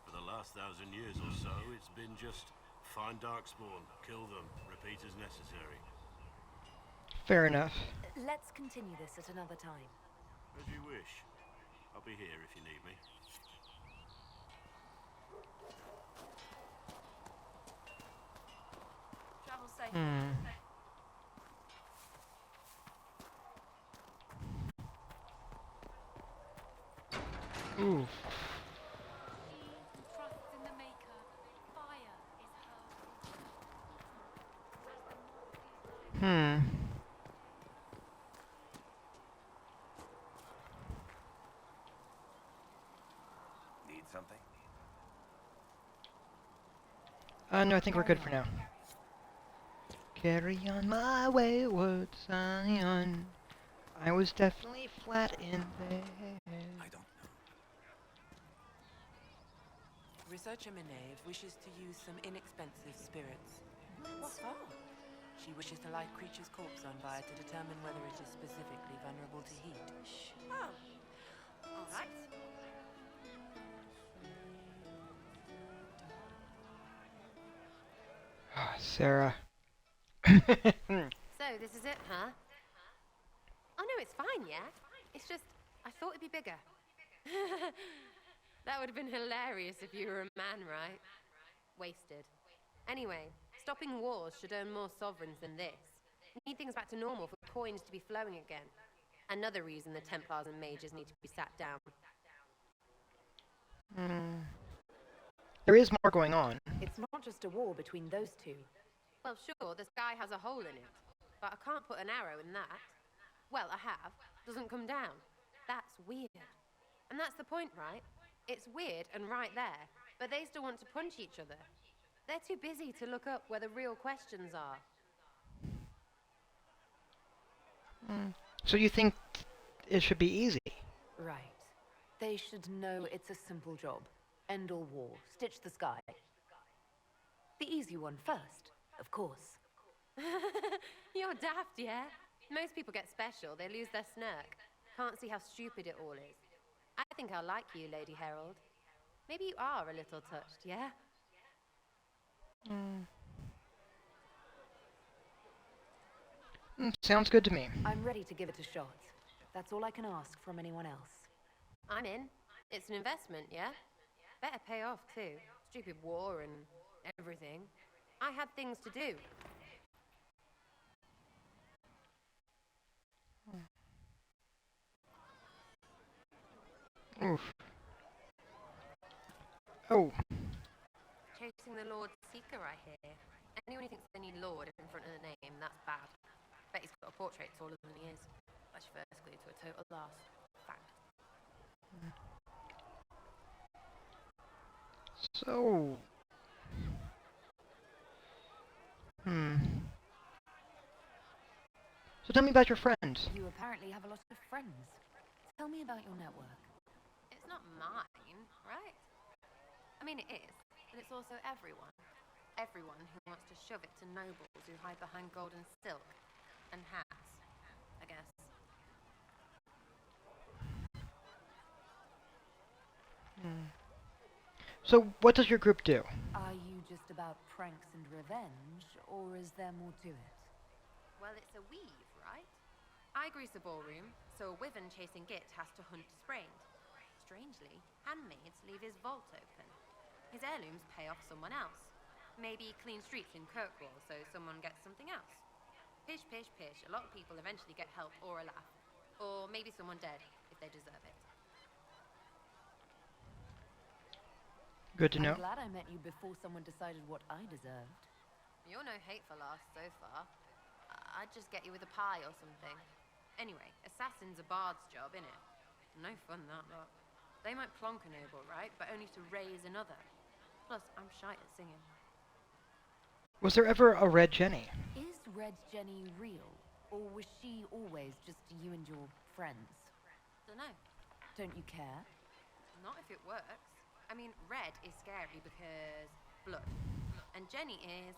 For the last 1,000 years or so, it's been just find Darkspawn, kill them, repeat as necessary. Fair enough. Let's continue this at another time. As you wish. I'll be here if you need me. Travel safe. Oof. Trusts in the Maker. Fire is her. Need something? No, I think we're good for now. Carry on my wayward Scion. I was definitely flat in there. I don't know. Researcher Minave wishes to use some inexpensive spirits. What for? She wishes to light creatures' corpse on fire to determine whether it is specifically vulnerable to heat. Oh, all right. Sarah. So, this is it, huh? Oh no, it's fine, yeah? It's just, I thought it'd be bigger. That would have been hilarious if you were a man, right? Wasted. Anyway, stopping wars should earn more sovereigns than this. We need things back to normal for coins to be flowing again. Another reason the Templars and mages need to be sat down. There is more going on. It's not just a war between those two. Well, sure, the sky has a hole in it, but I can't put an arrow in that. Well, I have. Doesn't come down. That's weird. And that's the point, right? It's weird and right there, but they still want to punch each other. They're too busy to look up where the real questions are. So you think it should be easy? Right. They should know it's a simple job. End all war, stitch the sky. The easy one first, of course. You're daft, yeah? Most people get special, they lose their smirk. Can't see how stupid it all is. I think I like you, Lady Herald. Maybe you are a little touched, yeah? Sounds good to me. I'm ready to give it a shot. That's all I can ask from anyone else. I'm in. It's an investment, yeah? Better pay off, too. Stupid war and everything. I had things to do. Oof. Oh. Chasing the Lord Seeker, I hear. Anyone who thinks they need Lord in front of the name, that's bad. Bet he's got a portrait taller than he is. That's your first clue to a total loss. Fact. So... So tell me about your friends. You apparently have a lot of friends. Tell me about your network. It's not mine, right? I mean, it is, but it's also everyone. Everyone who wants to shove it to nobles who hide behind gold and silk. And hats, I guess. So what does your group do? Are you just about pranks and revenge, or is there more to it? Well, it's a weave, right? I grease a ballroom, so a wyvern chasing Git has to hunt sprained. Strangely, handmaids leave his vault open. His heirlooms pay off someone else. Maybe clean streets in Kirkwall so someone gets something else. Pish, pish, pish. A lot of people eventually get help or a laugh. Or maybe someone dead, if they deserve it. Good to know. I'm glad I met you before someone decided what I deserved. You're no hateful ass so far. I'd just get you with a pie or something. Anyway, assassin's a bard's job, innit? No fun, that lot. They might plonk a noble, right? But only to raise another. Plus, I'm shy at singing. Was there ever a Red Jenny? Is Red Jenny real? Or was she always just you and your friends? Dunno. Don't you care? Not if it works. I mean, red is scary because blood. And Jenny is...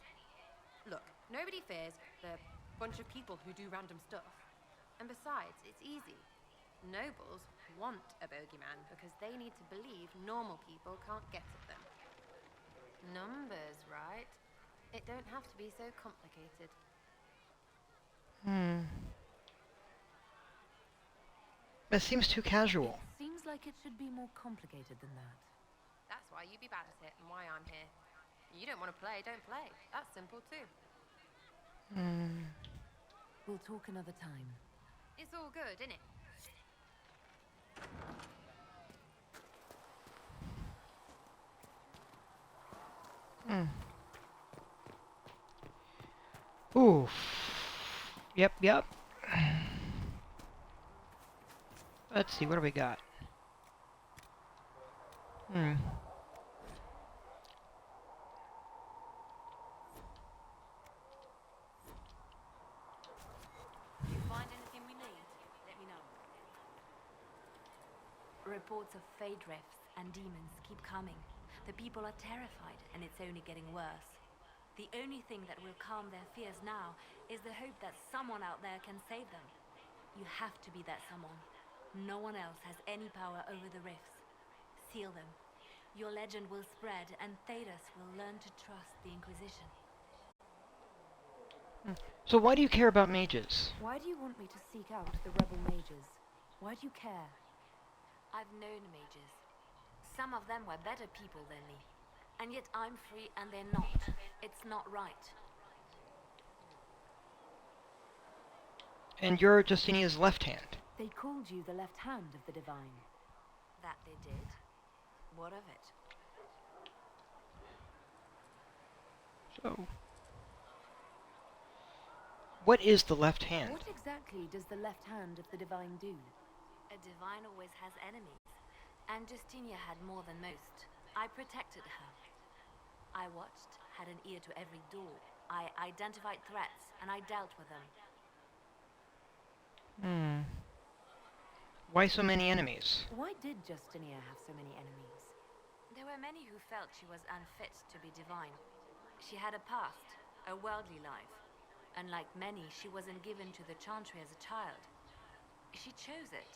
Look, nobody fears the bunch of people who do random stuff. And besides, it's easy. Nobles want a bogeyman because they need to believe normal people can't get at them. Numbers, right? It don't have to be so complicated. That seems too casual. It seems like it should be more complicated than that. That's why you be bad at it and why I'm here. You don't want to play, don't play. That's simple too. We'll talk another time. It's all good, innit? Oof. Yep. Let's see, what do we got? If you find anything we need, let me know. Reports of fade rifts and demons keep coming. The people are terrified, and it's only getting worse. The only thing that will calm their fears now is the hope that someone out there can save them. You have to be that someone. No one else has any power over the rifts. Seal them. Your legend will spread, and Thedas will learn to trust the Inquisition. So why do you care about mages? Why do you want me to seek out the rebel mages? Why do you care? I've known mages. Some of them were better people than me. And yet I'm free and they're not. It's not right. And you're Justinia's left hand. They called you the left hand of the Divine. That they did? What of it? So... what is the left hand? What exactly does the left hand of the Divine do? A divine always has enemies. And Justinia had more than most. I protected her. I watched, had an ear to every door. I identified threats, and I dealt with them. Why so many enemies? Why did Justinia have so many enemies? There were many who felt she was unfit to be divine. She had a past, a worldly life. Unlike many, she wasn't given to the Chantry as a child. She chose it,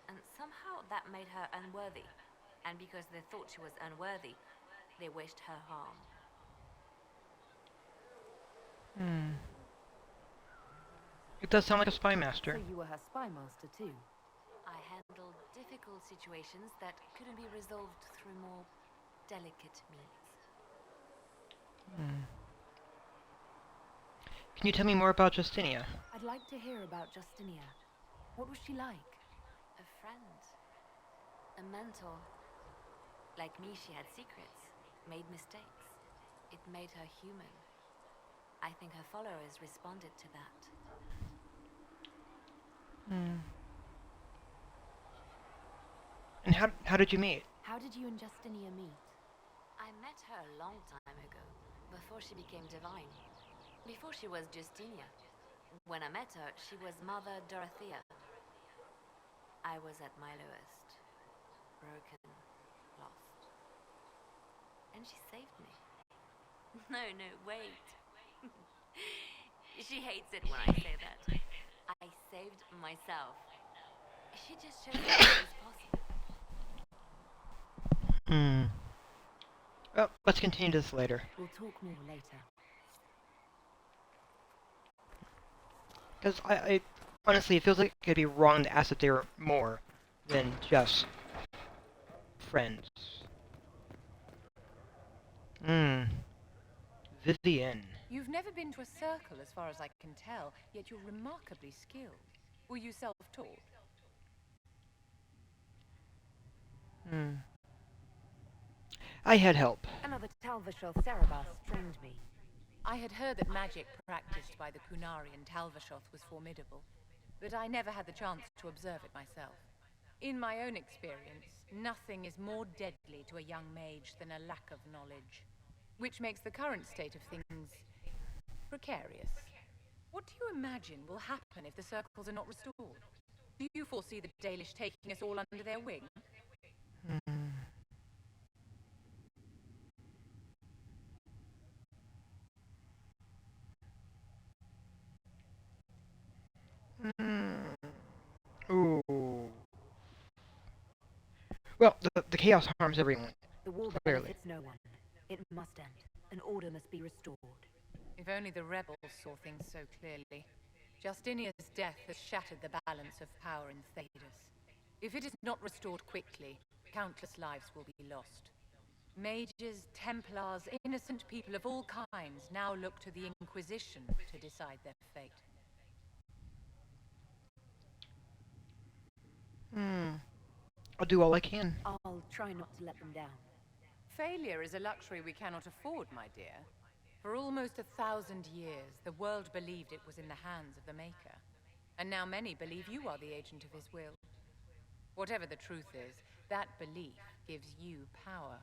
and somehow that made her unworthy. And because they thought she was unworthy, they wished her harm. It does sound like a spy master. So you were her spy master too? I handled difficult situations that couldn't be resolved through more delicate means. Can you tell me more about Justinia? I'd like to hear about Justinia. What was she like? A friend. A mentor. Like me, she had secrets, made mistakes. It made her human. I think her followers responded to that. And how did you meet? How did you and Justinia meet? I met her a long time ago, before she became divine. Before she was Justinia. When I met her, she was Mother Dorothea. I was at my lowest. Broken, lost. And she saved me. No, wait. She hates it when I say that. I saved myself. She just showed me what was possible. Well, let's continue this later. We'll talk more later. Because I honestly, it feels like it could be wrong to ask if they were more than just friends. Vivian. You've never been to a circle as far as I can tell, yet you're remarkably skilled. Were you self-taught? I had help. Another Talvashov Cerebas trained me. I had heard that magic practiced by the Kunari in Talvashoth was formidable, but I never had the chance to observe it myself. In my own experience, nothing is more deadly to a young mage than a lack of knowledge, which makes the current state of things precarious. What do you imagine will happen if the circles are not restored? Do you foresee the Dalish taking us all under their wing? Ooh. Well, the chaos harms everyone. The war Clearly. benefits no one. It must end. An order must be restored. If only the rebels saw things so clearly. Justinia's death has shattered the balance of power in Thedas. If it is not restored quickly, countless lives will be lost. Mages, Templars, innocent people of all kinds now look to the Inquisition to decide their fate. I'll do all I can. I'll try not to let them down. Failure is a luxury we cannot afford, my dear. For almost 1,000 years, the world believed it was in the hands of the Maker. And now many believe you are the agent of his will. Whatever the truth is, that belief gives you power.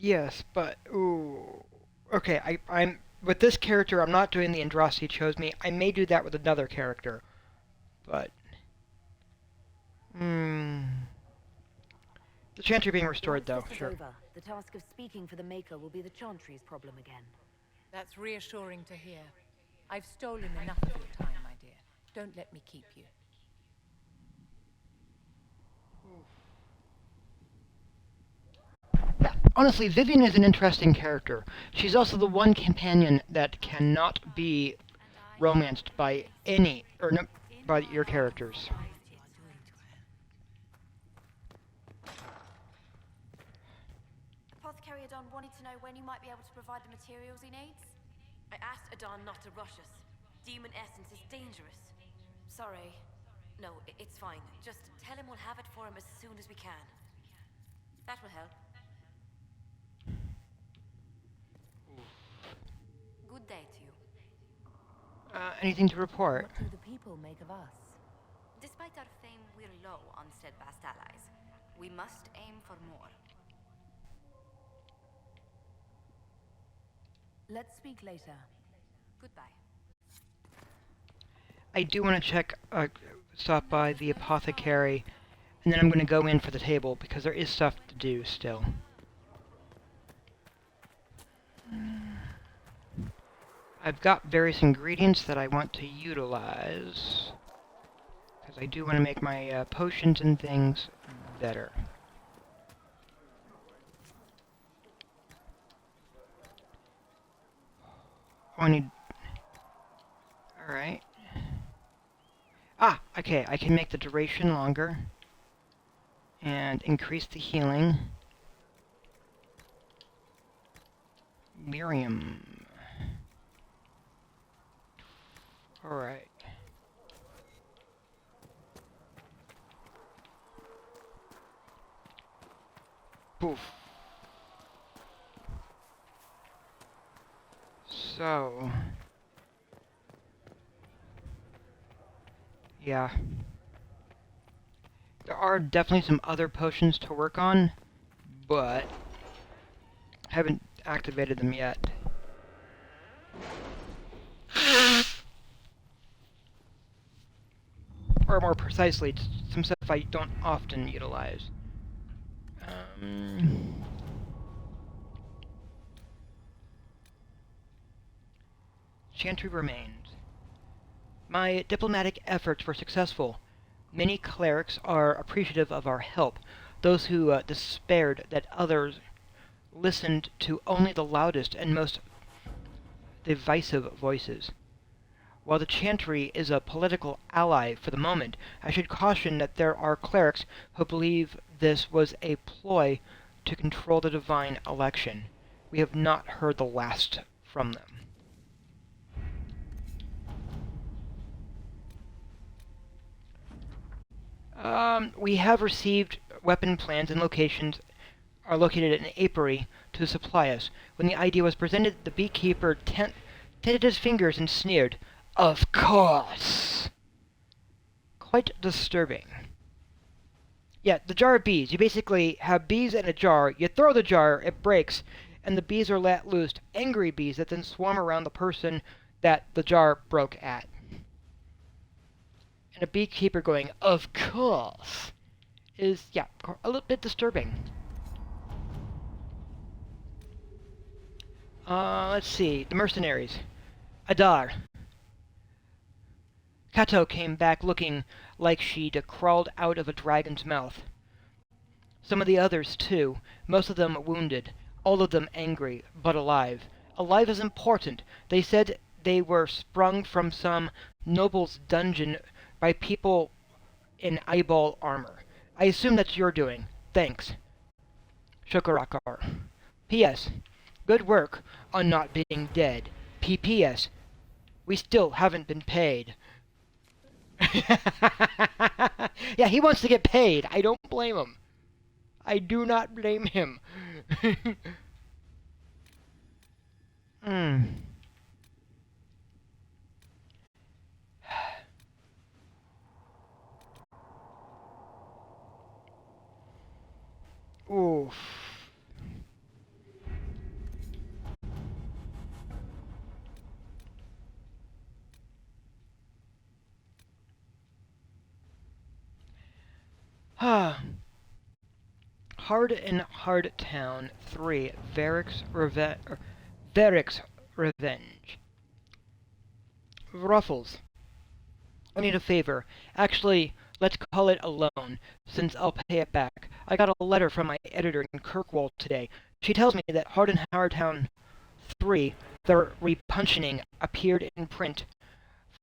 Yes, but ooh. Okay, I'm with this character. I'm not doing the Andraste chose me. I may do that with another character, but the Chantry being restored, though. Once this is Sure. over, the task of speaking for the Maker will be the Chantry's problem again. That's reassuring to hear. I've stolen enough of your time, my dear. Don't let me keep you. Honestly, Vivian is an interesting character. She's also the one companion that cannot be romanced by any or no, by your characters. Apothecary Adon wanted to know when you might be able to provide the materials he needs. I asked Adon not to rush us. Demon essence is dangerous. Sorry. No, it's fine. Just tell him we'll have it for him as soon as we can. That will help. Good day to you. Anything to report? What do the people make of us? Despite Despite our fame, we're low on steadfast allies. We must aim for more. Let's speak later. Goodbye. I do want to stop by the apothecary, and then I'm going to go in for the table, because there is stuff to do still. I've got various ingredients that I want to utilize, because I do want to make my potions and things better. Oh, I need... Alright. Ah, okay, I can make the duration longer, and increase the healing. Miriam. Alright. Poof. So... yeah. There are definitely some other potions to work on, but haven't activated them yet. Or more precisely, some stuff I don't often utilize. Chantry remains. My diplomatic efforts were successful. Many clerics are appreciative of our help. Those who despaired that others listened to only the loudest and most divisive voices. While the Chantry is a political ally for the moment, I should caution that there are clerics who believe this was a ploy to control the divine election. We have not heard the last from them. We have received weapon plans and locations are located in an apiary to supply us. When the idea was presented, the beekeeper tinted his fingers and sneered. Of course! Quite disturbing. Yeah, the jar of bees. You basically have bees in a jar, you throw the jar, it breaks, and the bees are let loose. Angry bees that then swarm around the person that the jar broke at. And a beekeeper going, of course, is, yeah, a little bit disturbing. Let's see. The mercenaries. Adar. Kato came back looking like she'd crawled out of a dragon's mouth. Some of the others, too. Most of them wounded. All of them angry, but alive. Alive is important. They said they were sprung from some noble's dungeon by people in eyeball armor. I assume that's your doing. Thanks. Shokurakar. P.S. Good work on not being dead. P.P.S. We still haven't been paid. Yeah, he wants to get paid. I don't blame him. I do not blame him. Oof. Hard in Hard Town 3, Varric's Revenge. Ruffles. I need a favor. Actually, let's call it a loan, since I'll pay it back. I got a letter from my editor in Kirkwall today. She tells me that Hard in Hard Town 3, the repunching, appeared in print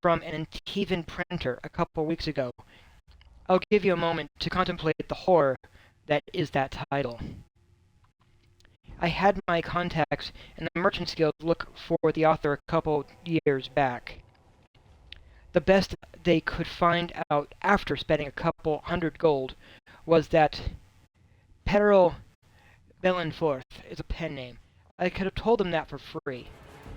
from an Antivan printer a couple weeks ago. I'll give you a moment to contemplate the horror that is that title. I had my contacts in the Merchants Guild look for the author a couple years back. The best they could find out after spending a couple hundred gold was that Peril Belenforth is a pen name. I could have told them that for free.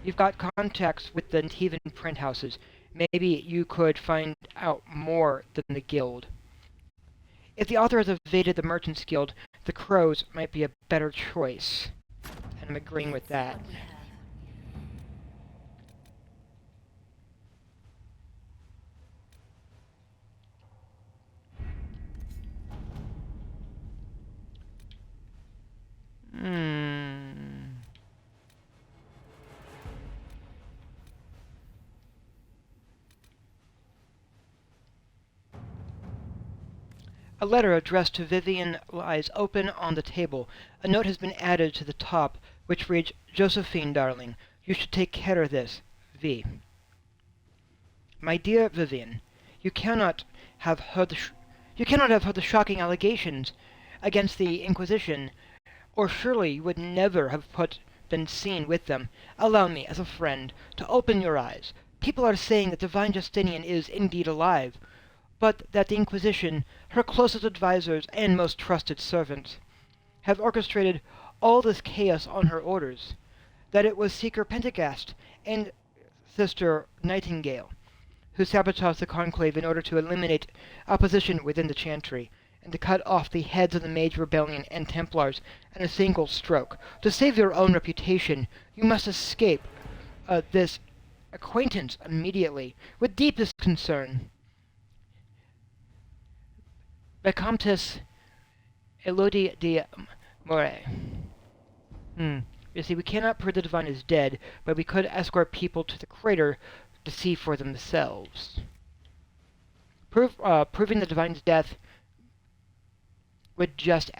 You've got contacts with the Antivan print houses, Maybe you could find out more than the guild. If the author has evaded the Merchants Guild, the Crows might be a better choice. And I'm agreeing with that. A letter addressed to Vivian lies open on the table. A note has been added to the top, which reads, Josephine, darling, you should take care of this. V. My dear Vivian, you cannot have heard the shocking allegations against the Inquisition, or surely you would never have been seen with them. Allow me, as a friend, to open your eyes. People are saying that Divine Justinian is indeed alive, but that the Inquisition, her closest advisers and most trusted servants, have orchestrated all this chaos on her orders, that it was Seeker Pentegast and Sister Nightingale who sabotaged the Conclave in order to eliminate opposition within the Chantry, and to cut off the heads of the Mage Rebellion and Templars in a single stroke. To save your own reputation, you must escape this acquaintance immediately, with deepest concern. The Comtesse Elodie de Moray. You see, we cannot prove the Divine is dead, but we could escort people to the crater to see for themselves. Proving the Divine's death would just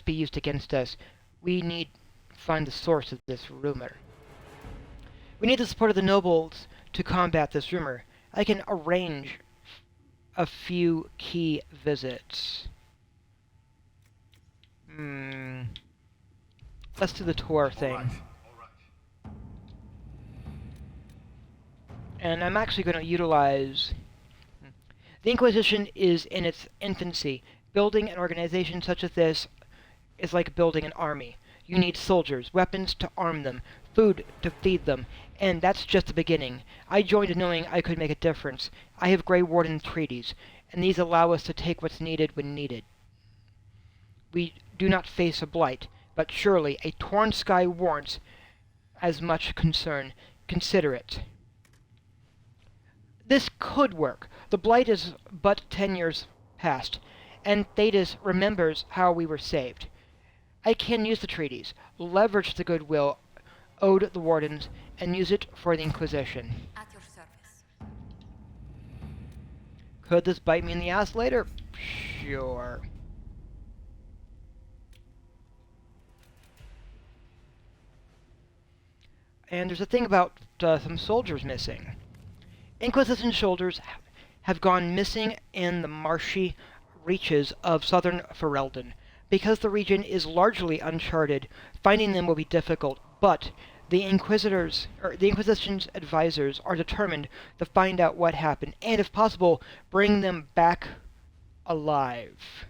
be used against us. We need to find the source of this rumor. We need the support of the nobles to combat this rumor. I can arrange a few key visits. Let's do the tour thing. All right. And I'm actually going to utilize... The Inquisition is in its infancy. Building an organization such as this is like building an army. You need soldiers, weapons to arm them, food to feed them, and that's just the beginning. I joined knowing I could make a difference. I have Grey Warden treaties, and these allow us to take what's needed when needed. We do not face a blight, but surely a torn sky warrants as much concern. Consider it. This could work. The blight is but 10 years past, and Thetis remembers how we were saved. I can use the treaties, leverage the goodwill owed the wardens, and use it for the Inquisition. At your service. Could this bite me in the ass later? Sure. And there's a thing about some soldiers missing. Inquisition soldiers have gone missing in the marshy reaches of southern Ferelden. Because the region is largely uncharted, finding them will be difficult, but the Inquisition's advisors are determined to find out what happened, and if possible, bring them back alive.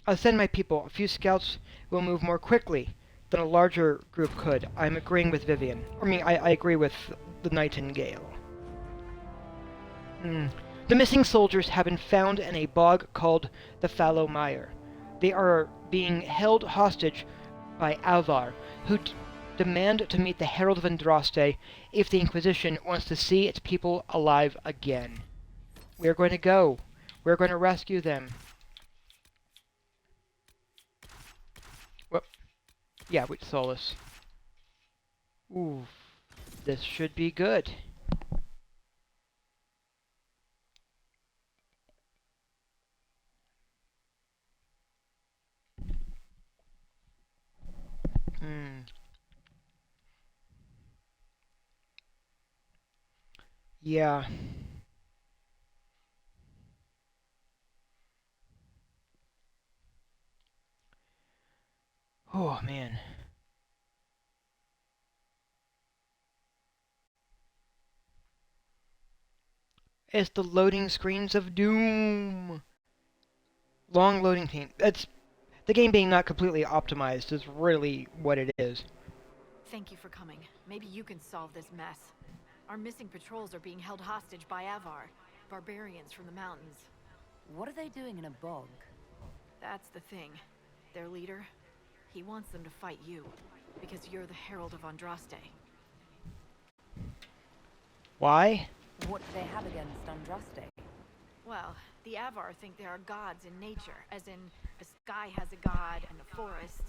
I'll send my people. A few scouts will move more quickly than a larger group could. I'm agreeing with Vivian. I agree with the Nightingale. The missing soldiers have been found in a bog called the Fallow Mire. They are being held hostage by Alvar, who demand to meet the Herald of Andraste if the Inquisition wants to see its people alive again. We're going to go. We're going to rescue them. Well, yeah, with Solus. Ooh, this should be good. Yeah. Oh, man. It's the loading screens of doom. Long loading time. That's the game being not completely optimized is really what it is. Thank you for coming. Maybe you can solve this mess. Our missing patrols are being held hostage by Avar, barbarians from the mountains. What are they doing in a bog? That's the thing. Their leader, he wants them to fight you, because you're the Herald of Andraste. Why? What do they have against Andraste? Well, the Avar think there are gods in nature, as in the sky has a god and a forest.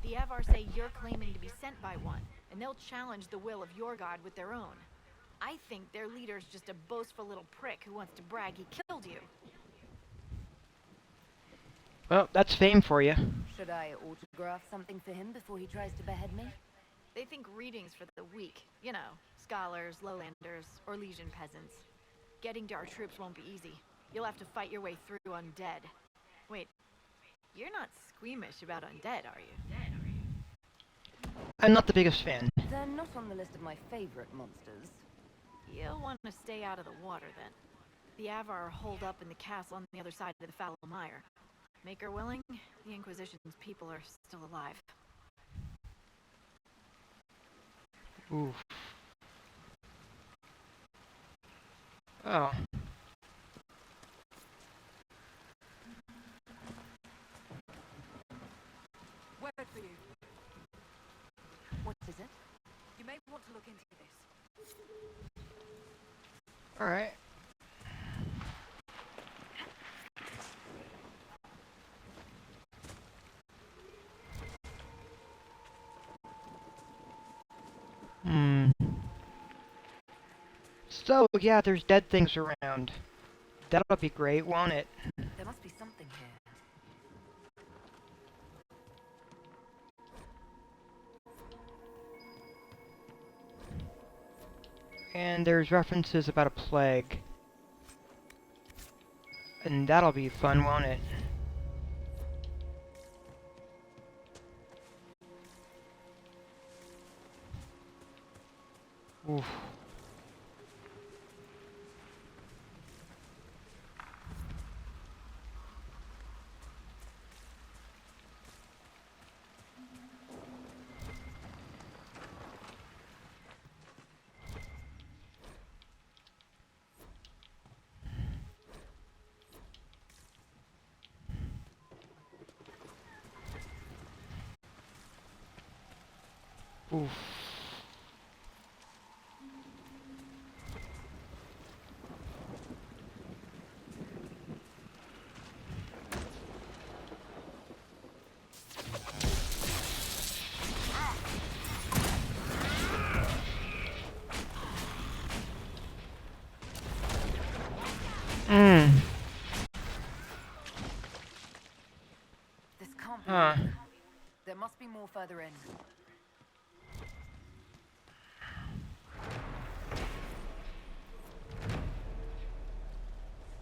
The Avar say you're claiming to be sent by one, and they'll challenge the will of your god with their own. I think their leader's just a boastful little prick who wants to brag he killed you. Well, that's fame for you. Should I autograph something for him before he tries to behead me? They think readings for the weak. You know, scholars, lowlanders, or legion peasants. Getting to our troops won't be easy. You'll have to fight your way through undead. Wait, you're not squeamish about undead, are you? I'm not the biggest fan. They're not on the list of my favorite monsters. You'll want to stay out of the water, then. The Avar are holed up in the castle on the other side of the Foul Mire. Make her willing, the Inquisition's people are still alive. Oof. Oh. Word for you. What is it? You may want to look into this. Alright. So, yeah, there's dead things around. That'll be great, won't it? There must be something here. And there's references about a plague. And that'll be fun, won't it? Oof. Oof. This can't be. Huh. There must be more further in.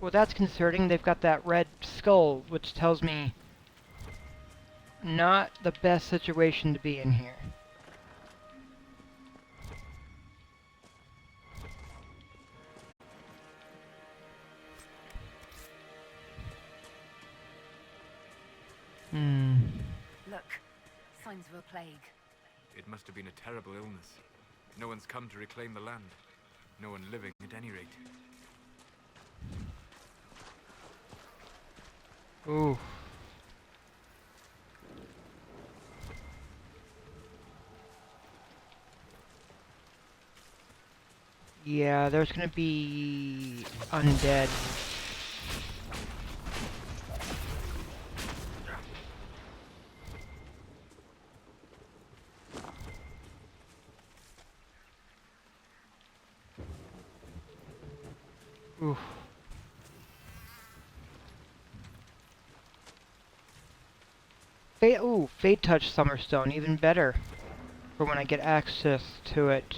Well, that's concerning. They've got that red skull, which tells me not the best situation to be in here. Look, signs of a plague. It must have been a terrible illness. No one's come to reclaim the land. No one living, at any rate. Ooh. Yeah, there's gonna be undead. Oof. Fate Touch Summerstone, even better for when I get access to it.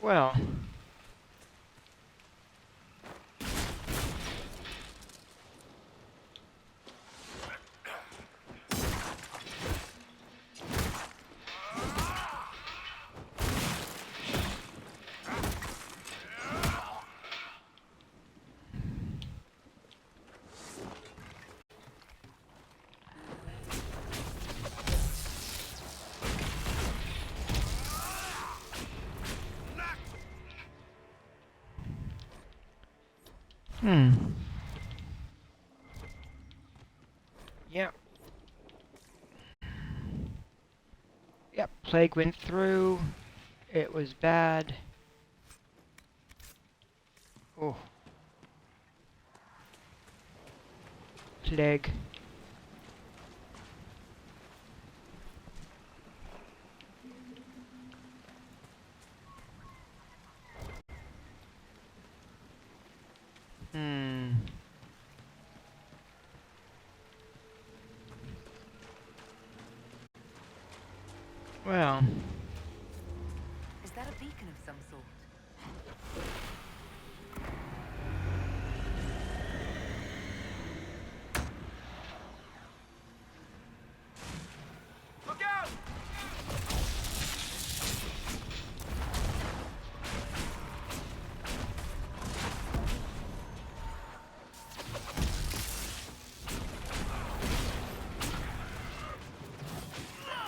Well. Hmm. Yep. Yep, plague went through. It was bad. Oh. Plague. Hmm. Well. Is that a beacon of some sort? Look out!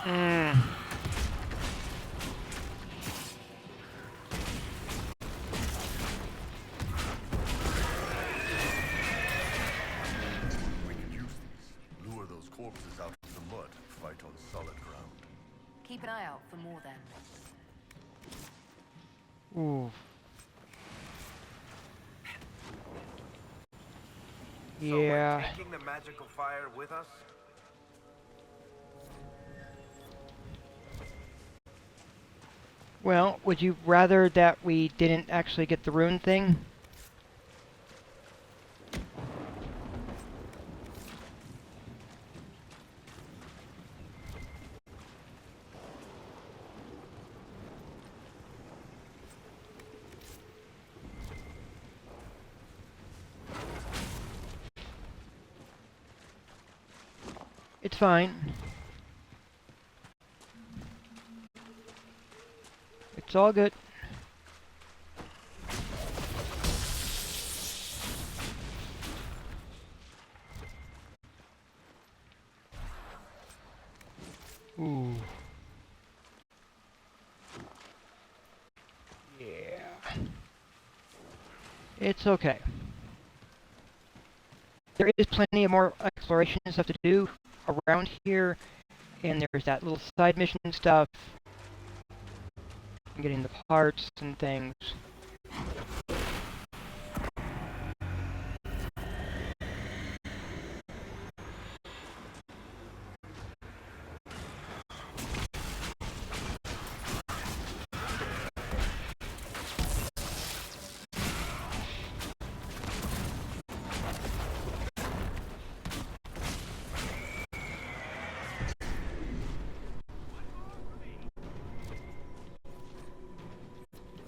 Hmm. We could use these. Lure those corpses out of the mud. Fight on solid ground. Keep an eye out for more then. Ooh. So we're Yeah. taking the magical fire with us? Well, would you rather that we didn't actually get the rune thing? It's fine. It's all good. Ooh. Yeah. It's okay. There is plenty of more exploration stuff to do around here, and there's that little side mission stuff, getting the parts and things.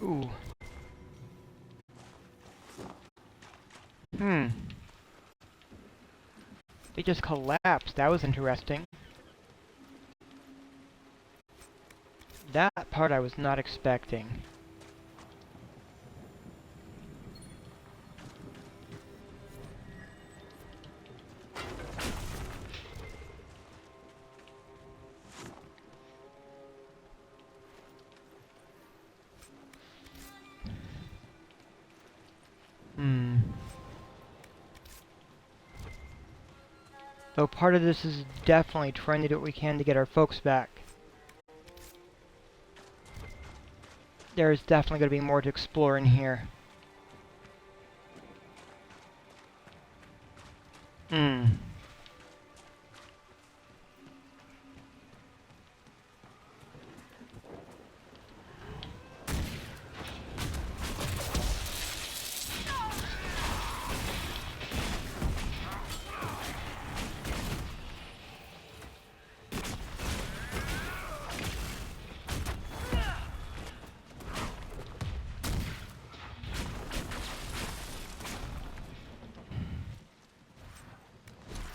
Ooh. Hmm. They just collapsed. That was interesting. That part I was not expecting. Hmm. Though part of this is definitely trying to do what we can to get our folks back. There's definitely going to be more to explore in here. Hmm.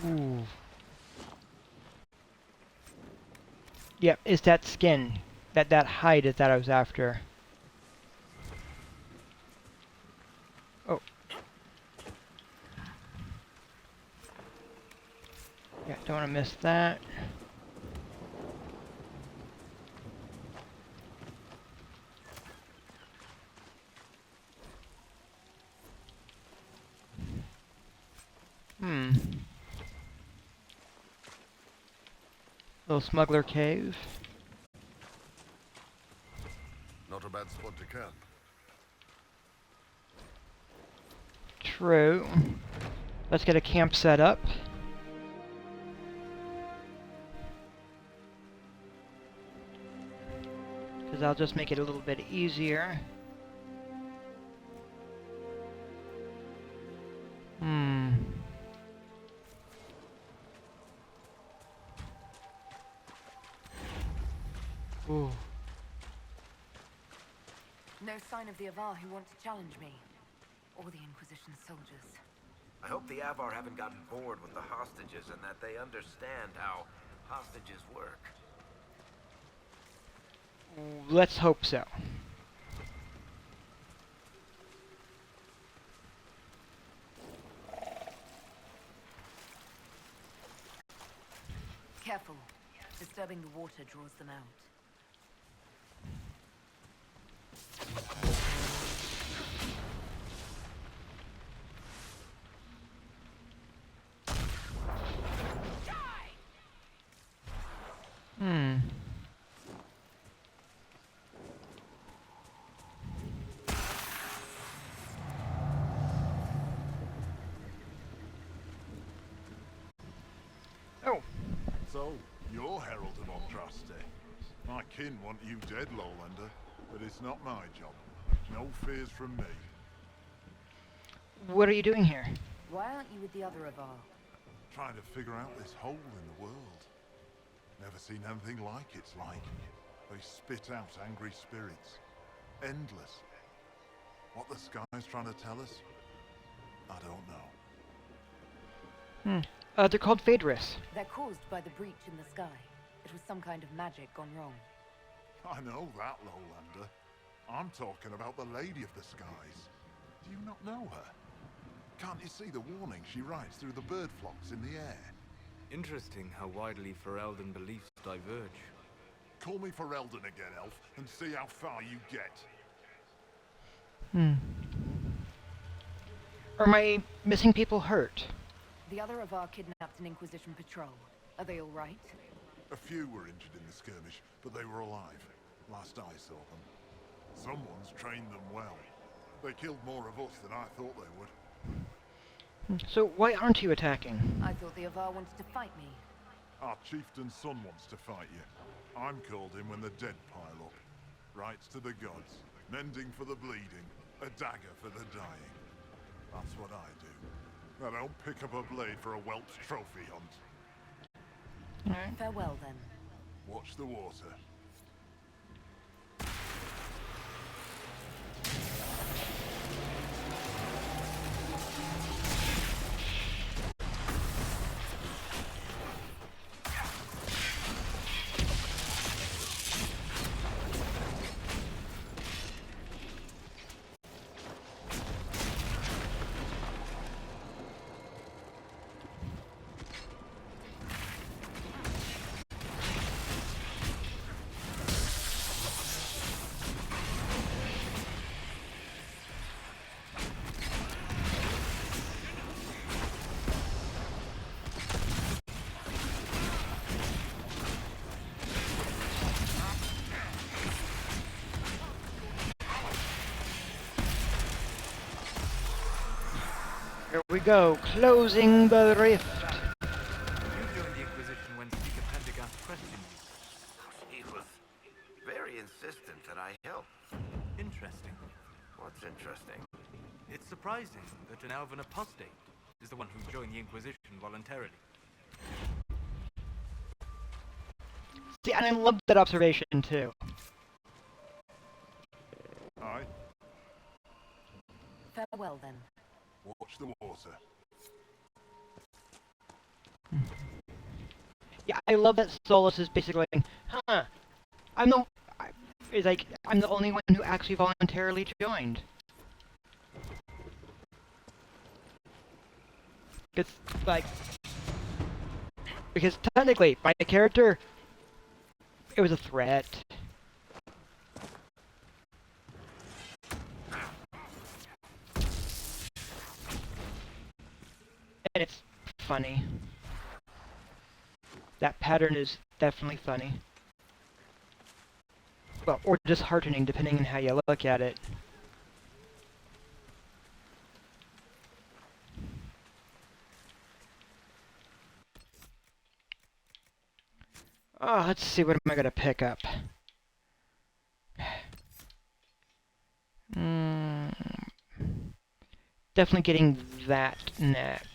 Ooh. Yep, it's that skin. That hide is that I was after. Oh. Yeah, don't want to miss that. Hmm. Little smuggler cave. Not a bad spot to camp. True. Let's get a camp set up. Because I'll just make it a little bit easier. Hmm. Ooh. No sign of the Avar who want to challenge me. Or the Inquisition soldiers. I hope the Avar haven't gotten bored with the hostages and that they understand how hostages work. Let's hope so. Careful. Disturbing the water draws them out. Hmm. Oh. So, you're Herald of Andraste. My kin want you dead, Lowlander, but it's not my job. No fears from me. What are you doing here? Why aren't you with the other Avar? Trying to figure out this hole in the world. Never seen anything like it's like. They spit out angry spirits. Endless. What the sky's trying to tell us? I don't know. They're called Phaedrus. They're caused by the breach in the sky. It was some kind of magic gone wrong. I know that, Lowlander. I'm talking about the Lady of the Skies. Do you not know her? Can't you see the warning she writes through the bird flocks in the air? Interesting how widely Ferelden beliefs diverge. Call me Ferelden again, Elf, and see how far you get. Are my missing people hurt? The other Avar kidnapped an Inquisition patrol. Are they all right? A few were injured in the skirmish, but they were alive. Last I saw them. Someone's trained them well. They killed more of us than I thought they would. So why aren't you attacking? I thought the Avar wanted to fight me. Our chieftain's son wants to fight you. I'm called in when the dead pile up. Rights to the gods, mending for the bleeding, a dagger for the dying. That's what I do. I don't pick up a blade for a whelp's trophy hunt. Right. Farewell, then. Watch the water. Here we go, closing the rift. You joined the Inquisition when Seeker Pendergast questioned you. He was very insistent that I help. Interesting. What's interesting? It's surprising that an elven apostate is the one who joined the Inquisition voluntarily. See, and I love that observation too. Aye. Farewell, then. Watch the water. Yeah, I love that Solus is basically like, huh, it's like, I'm the only one who actually voluntarily joined. It's like, because technically, my character, it was a threat. And it's funny. That pattern is definitely funny. Well, or disheartening, depending on how you look at it. Oh, let's see, what am I gonna pick up? Definitely getting that net.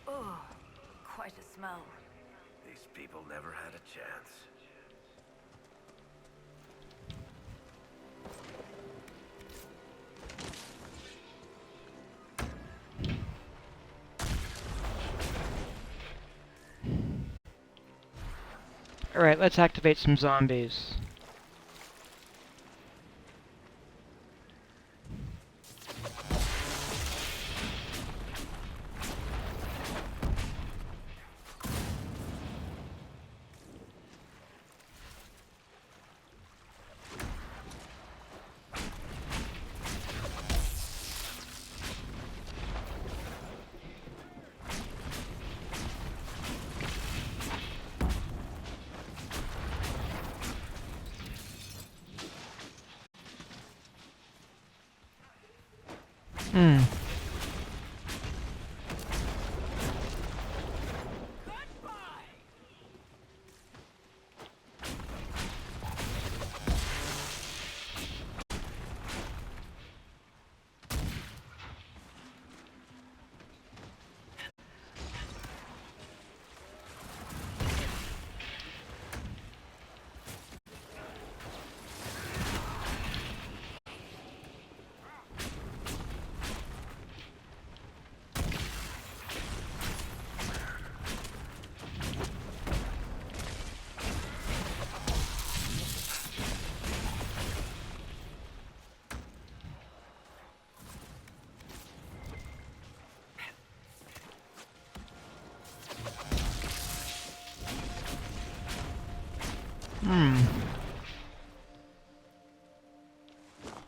Oh, quite a smell. These people never had a chance. Alright, let's activate some zombies.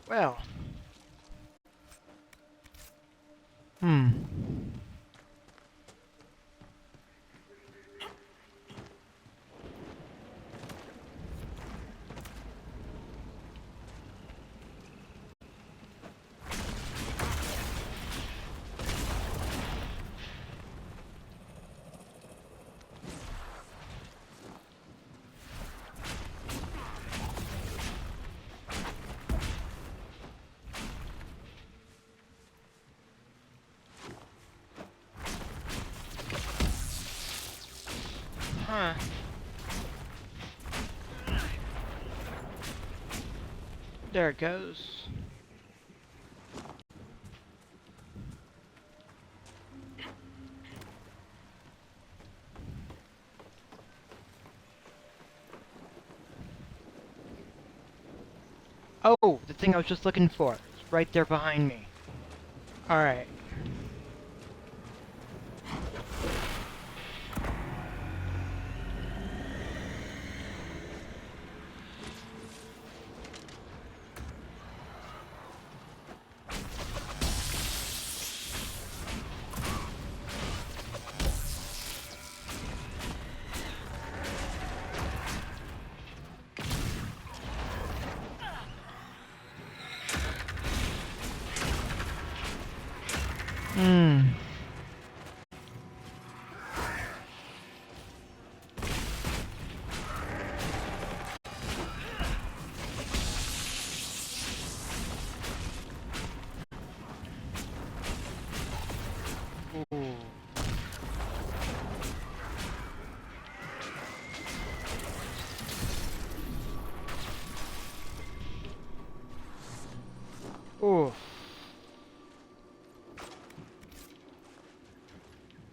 Well. Huh. There it goes. Oh, the thing I was just looking for. It's right there behind me. Alright. Ooh.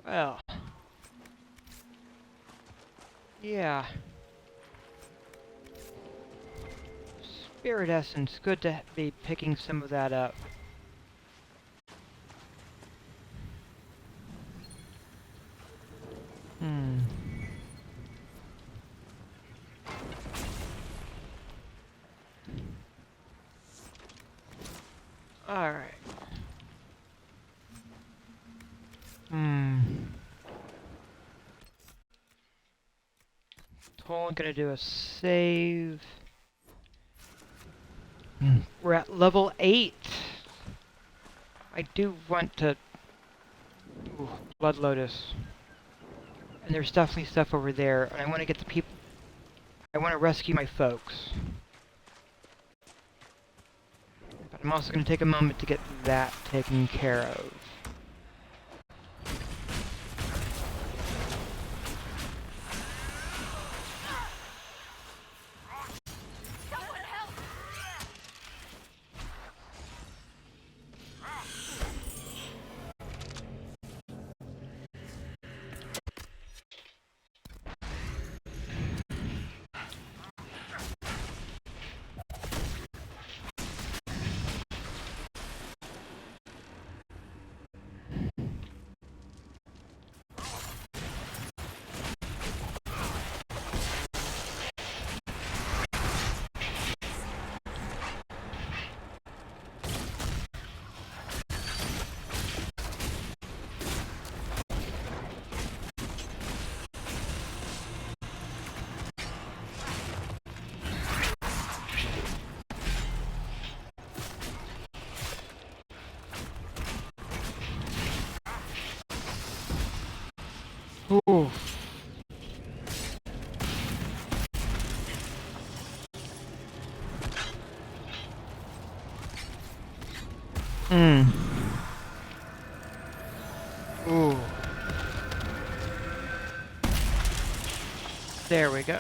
Well. Yeah. Spirit essence. Good to be picking some of that up. Alright. Totally gonna do a save. We're at level 8. I do want to... Ooh, Blood Lotus. And there's definitely stuff over there, and I want to get the people... I want to rescue my folks. But I'm also going to take a moment to get that taken care of. Ooh. Ooh. There we go.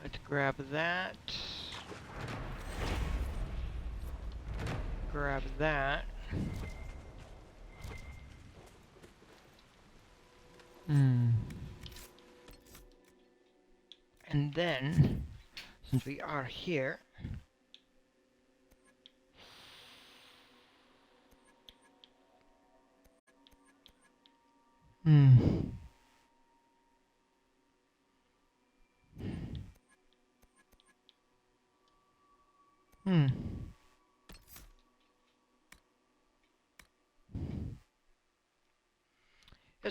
Let's grab that. Grab that. And then, since we are here,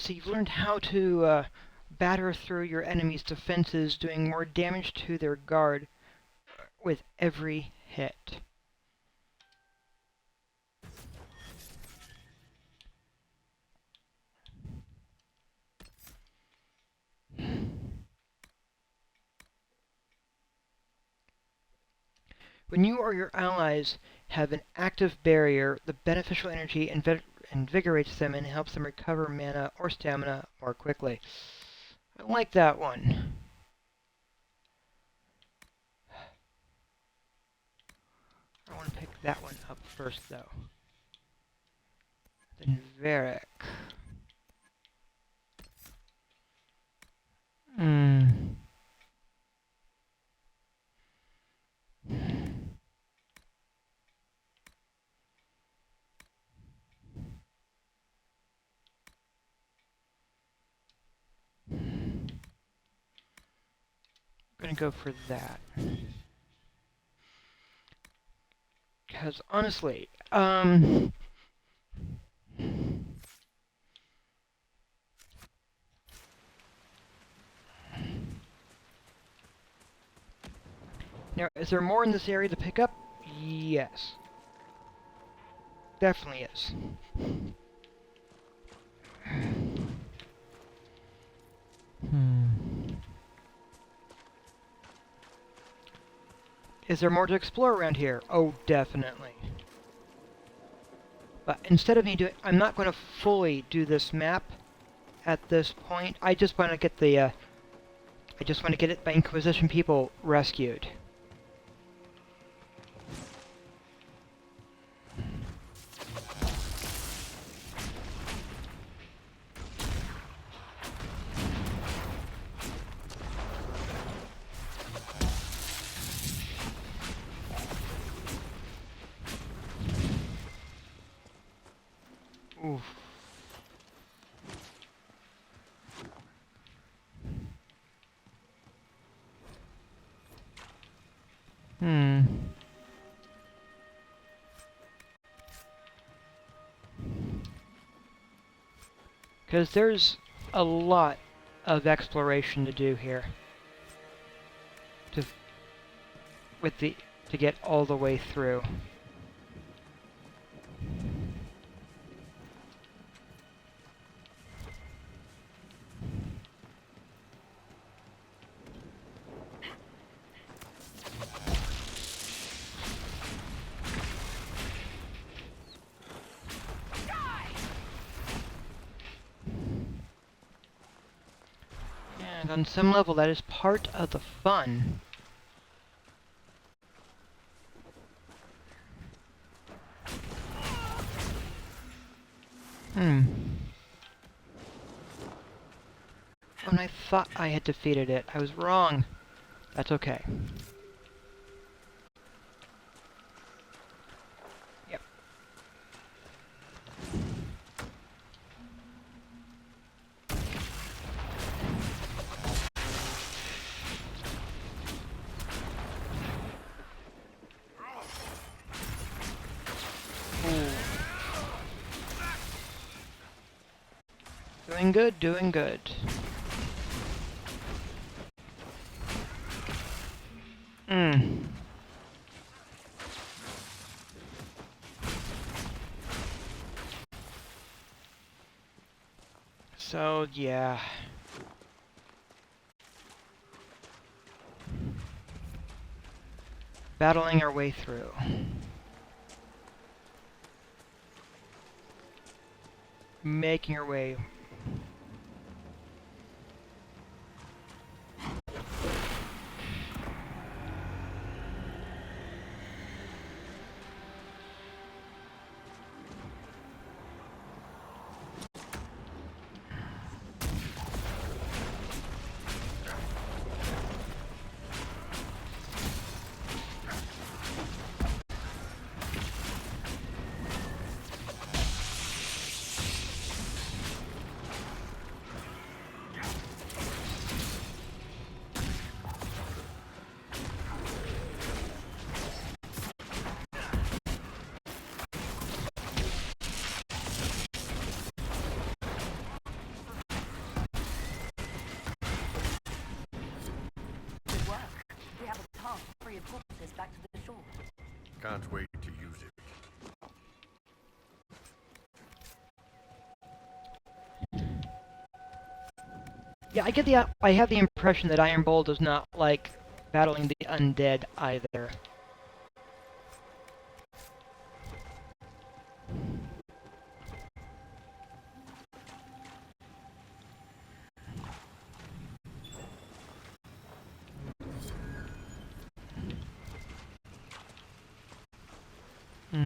So you've learned how to batter through your enemy's defenses, doing more damage to their guard with every hit. When you or your allies have an active barrier, the beneficial energy invigorates them and helps them recover mana or stamina more quickly. I like that one. I want to pick that one up first, though. Then Varric. I'm gonna go for that. Because honestly, now, is there more in this area to pick up? Yes. Definitely is. Is there more to explore around here? Oh, definitely. But instead of me doing... I'm not going to fully do this map at this point. I just want to get the... I just want to get it by Inquisition people rescued. Hmm. Because there's a lot of exploration to do here. To to get all the way through. And on some level, that is part of the fun. Hmm. When I thought I had defeated it, I was wrong. That's okay. Yep. Doing good, doing good. Hmm. So, yeah. Battling our way through. Making our way. Good work. We have a path to free corpses back to the shore. Can't wait to use it. Yeah, I have the impression that Firebolt does not like battling the undead either.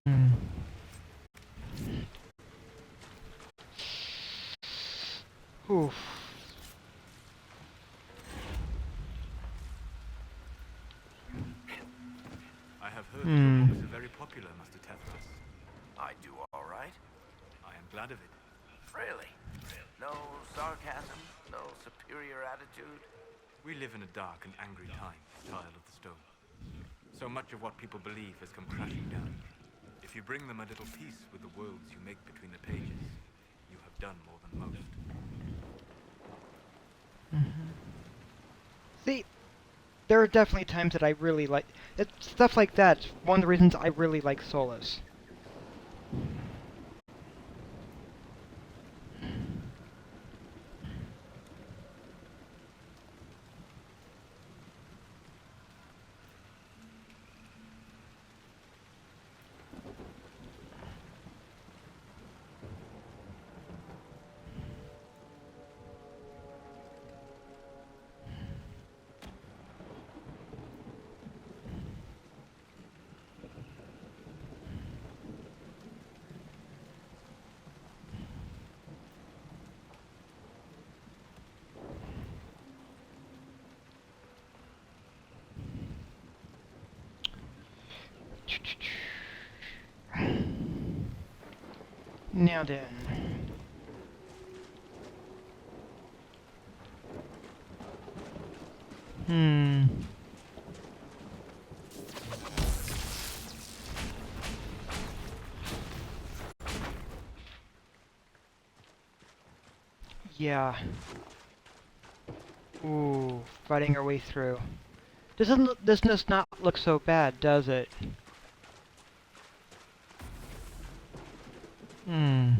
Hmm. Oof. I have heard that your books are very popular, Master Tethras. I do all right. I am glad of it. Really? No sarcasm? No superior attitude? We live in a dark and angry time, Child of the Stone. So much of what people believe has come crashing down. If you bring them a little peace with the worlds you make between the pages, you have done more than most. See, there are definitely times that I really like stuff like that. One of the reasons I really like Solus. Now then. Yeah. Ooh, fighting our way through. Does this not look so bad, does it? Hmm.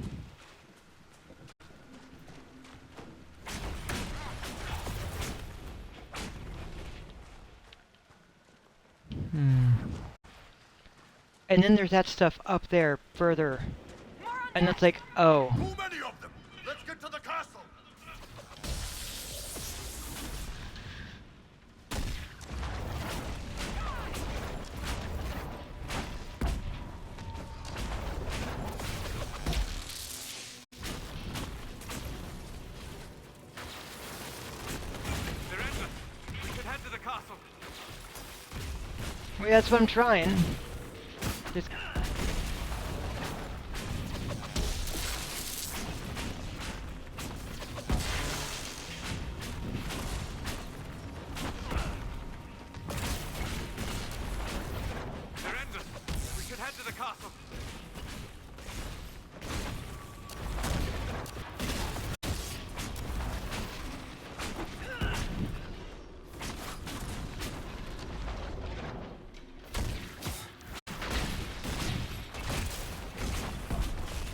Hmm. And then there's that stuff up there further. And it's like, oh. Too many of them! Let's get to the castle! They're endless. We should head to the castle. Well, that's what I'm trying. Just... They're endless. We should head to the castle.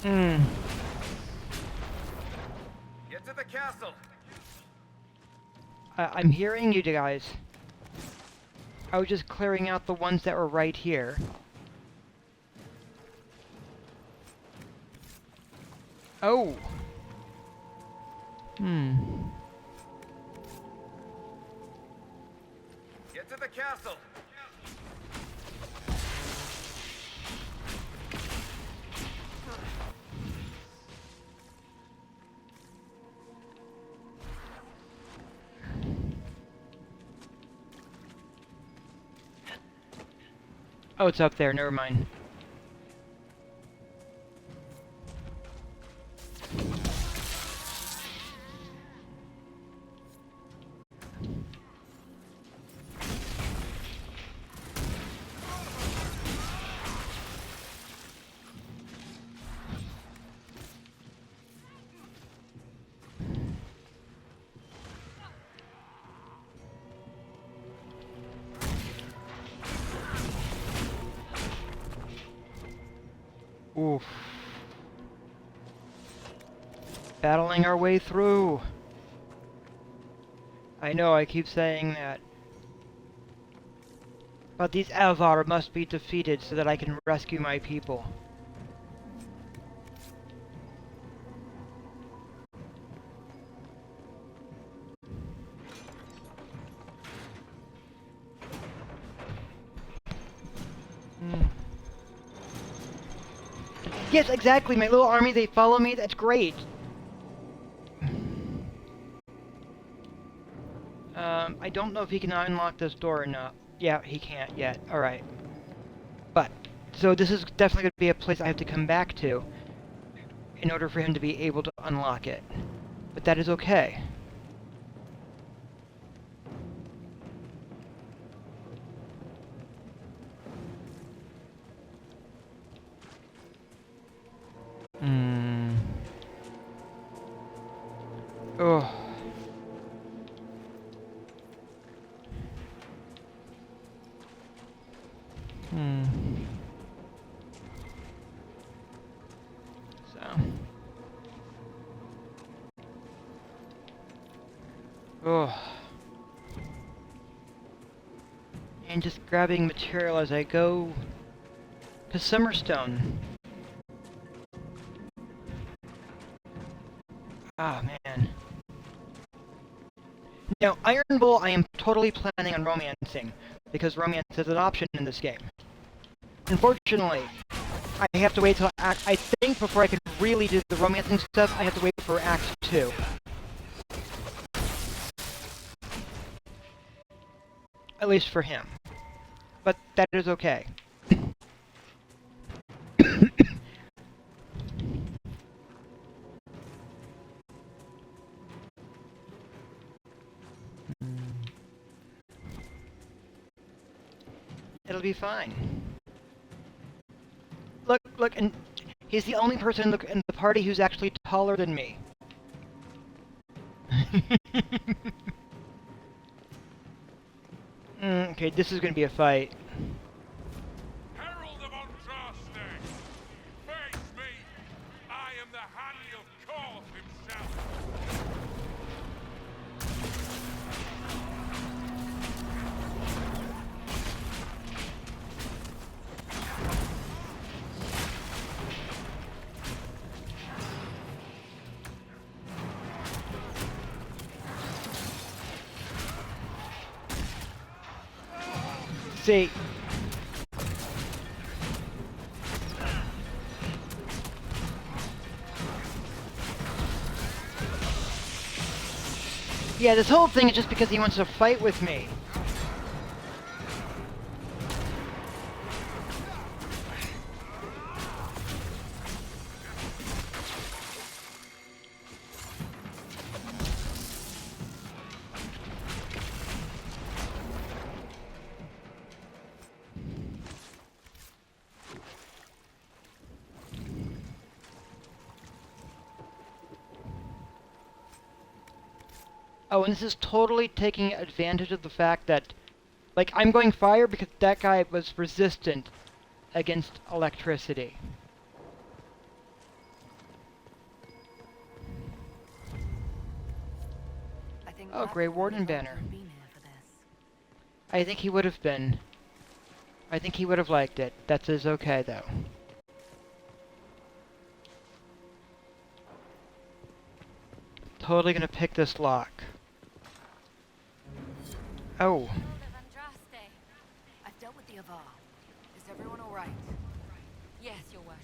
Hmm. Get to the castle. I'm hearing you guys. I was just clearing out the ones that were right here. Oh. Hmm. Get to the castle. Oh, it's up there. Never mind. Oof. Battling our way through. I know, I keep saying that. But these Avar must be defeated so that I can rescue my people. Hmm. Yes, exactly, my little army, they follow me, that's great. I don't know if he can unlock this door or not. Yeah, he can't yet. Alright. But, so this is definitely going to be a place I have to come back to in order for him to be able to unlock it. But that is okay. Hmm. Oh. Hmm. So. Oh. And just grabbing material as I go to Summerstone. Ah, man. Now, Iron Bull I am totally planning on romancing, because romance is an option in this game. Unfortunately, I have to wait till I think before I can really do the romancing stuff, I have to wait for Act 2. At least for him. But that is okay. It'll be fine. Look, and he's the only person in the party who's actually taller than me. Okay, this is gonna be a fight. Herald of Andraste! Face me! I am the Hani of Korth himself! See. Yeah, this whole thing is just because he wants to fight with me. Oh, and this is totally taking advantage of the fact that, like, I'm going fire because that guy was resistant against electricity. Oh, Grey Warden banner. I think he would have been. I think he would have liked it. That is okay, though. Totally gonna pick this lock. Oh. I've dealt with the Avar. Is everyone all right? Yes, Your Worship.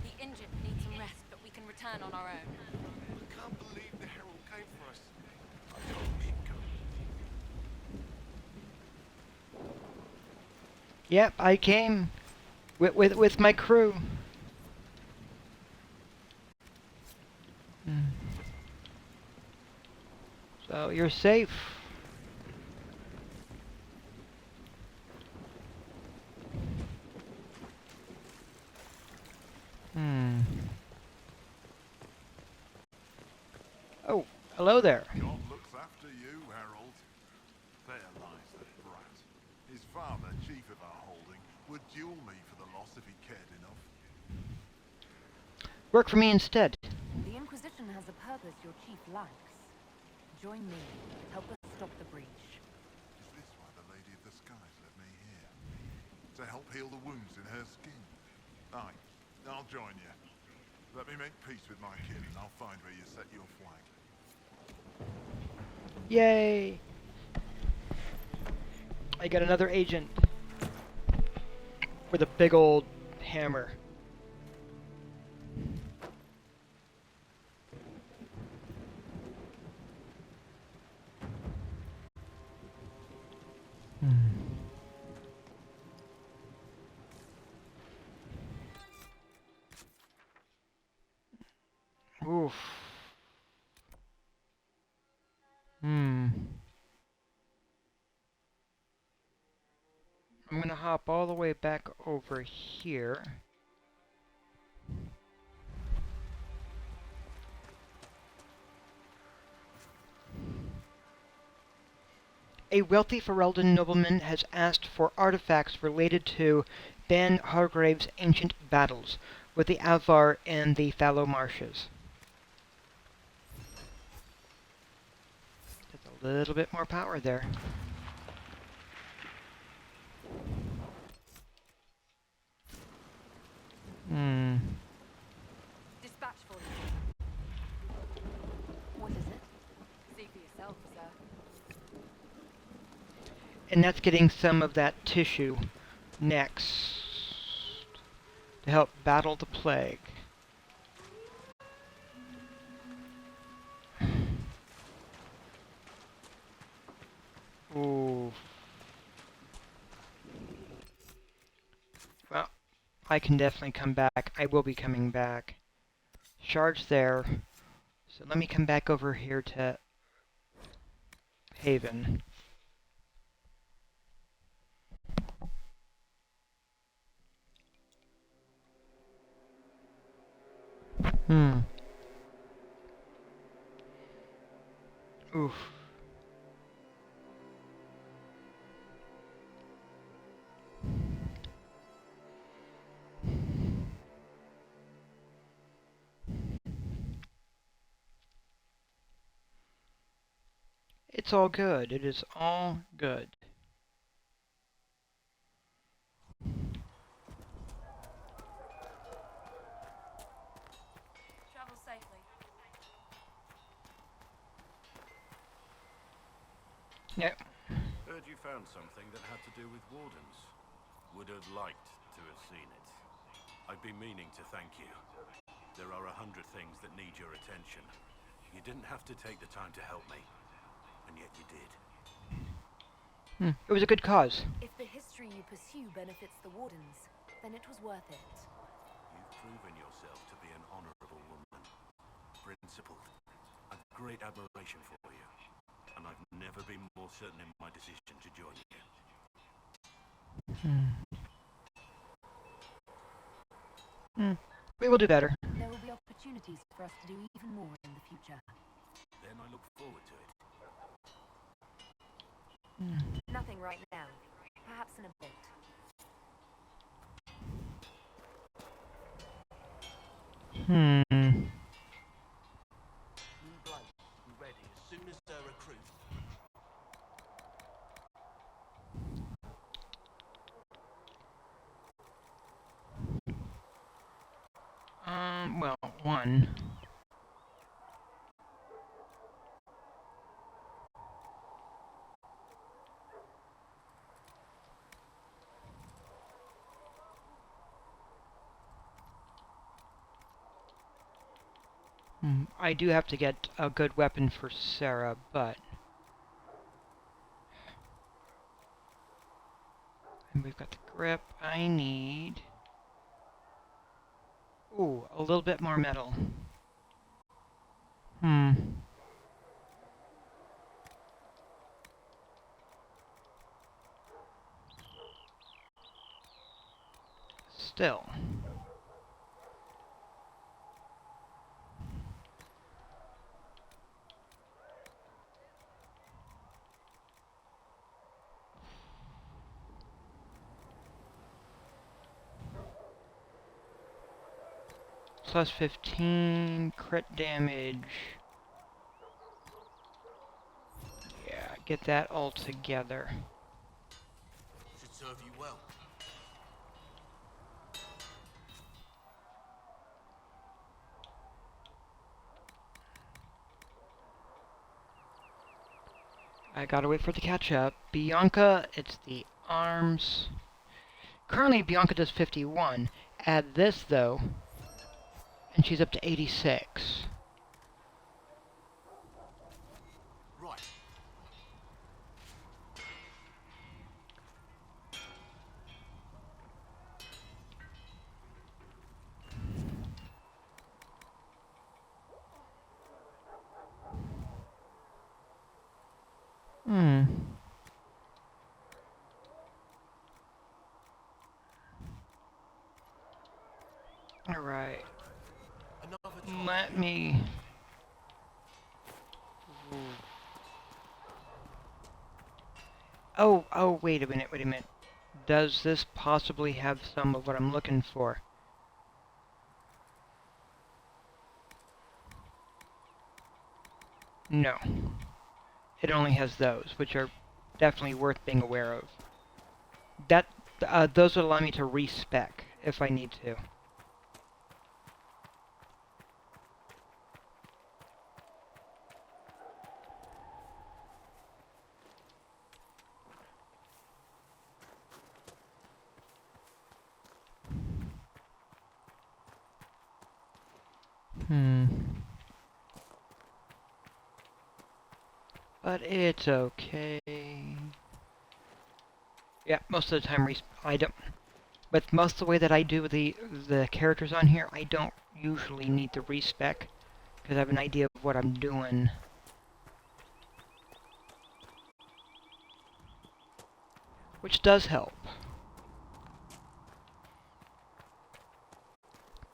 The injured need some rest, but we can return on our own. I can't believe the Herald came for us. I told him he'd come. Yep, I came with my crew. So you're safe. Oh, hello there. God looks after you, Harold. There lies the brat. His father, chief of our holding, would duel me for the loss if he cared enough. Work for me instead. The Inquisition has a purpose your chief likes. Join me. Help us stop the breach. Is this why the Lady of the Skies led me here? To help heal the wounds in her skin? Aye, I'll join you. Let me make peace with my kin and I'll find where you set your flag. Yay! I got another agent with a big old hammer. Oof. I'm gonna hop all the way back over here. A wealthy Ferelden nobleman has asked for artifacts related to Ben Hargrave's ancient battles with the Avar and the Fallow Marshes. Just a little bit more power there. Dispatch for you. What is it? See for yourself, sir. And that's getting some of that tissue next to help battle the plague. Ooh. Well, I can definitely come back. I will be coming back. Shards there. So let me come back over here to Haven. Oof. It's all good. It is all good. Travel safely. Yep. Heard you found something that had to do with wardens. Would have liked to have seen it. I've been meaning to thank you. There are 100 things that need your attention. You didn't have to take the time to help me, and yet you did. It was a good cause. If the history you pursue benefits the Wardens, then it was worth it. You've proven yourself to be an honorable woman. Principled. I've great admiration for you. And I've never been more certain in my decision to join you. We will do better. There will be opportunities for us to do even more in the future. Then I look forward to it. Nothing right now. Perhaps in a bit. New bloke will be ready as soon as they're recruited. Well, one. I do have to get a good weapon for Sarah, but... And we've got the grip. I need... Ooh, a little bit more metal. Still. Plus 15 crit damage. Yeah, get that all together. Should serve you well. I gotta wait for it to catch up. Bianca, it's the arms. Currently, Bianca does 51. Add this, though, and she's up to 86. Right. Alright. Let me... Oh, wait a minute. Does this possibly have some of what I'm looking for? No. It only has those, which are definitely worth being aware of. Those would allow me to respec if I need to. But it's okay. Yeah, most of the time I don't. But most of the way that I do the characters on here, I don't usually need to respec because I have an idea of what I'm doing. Which does help.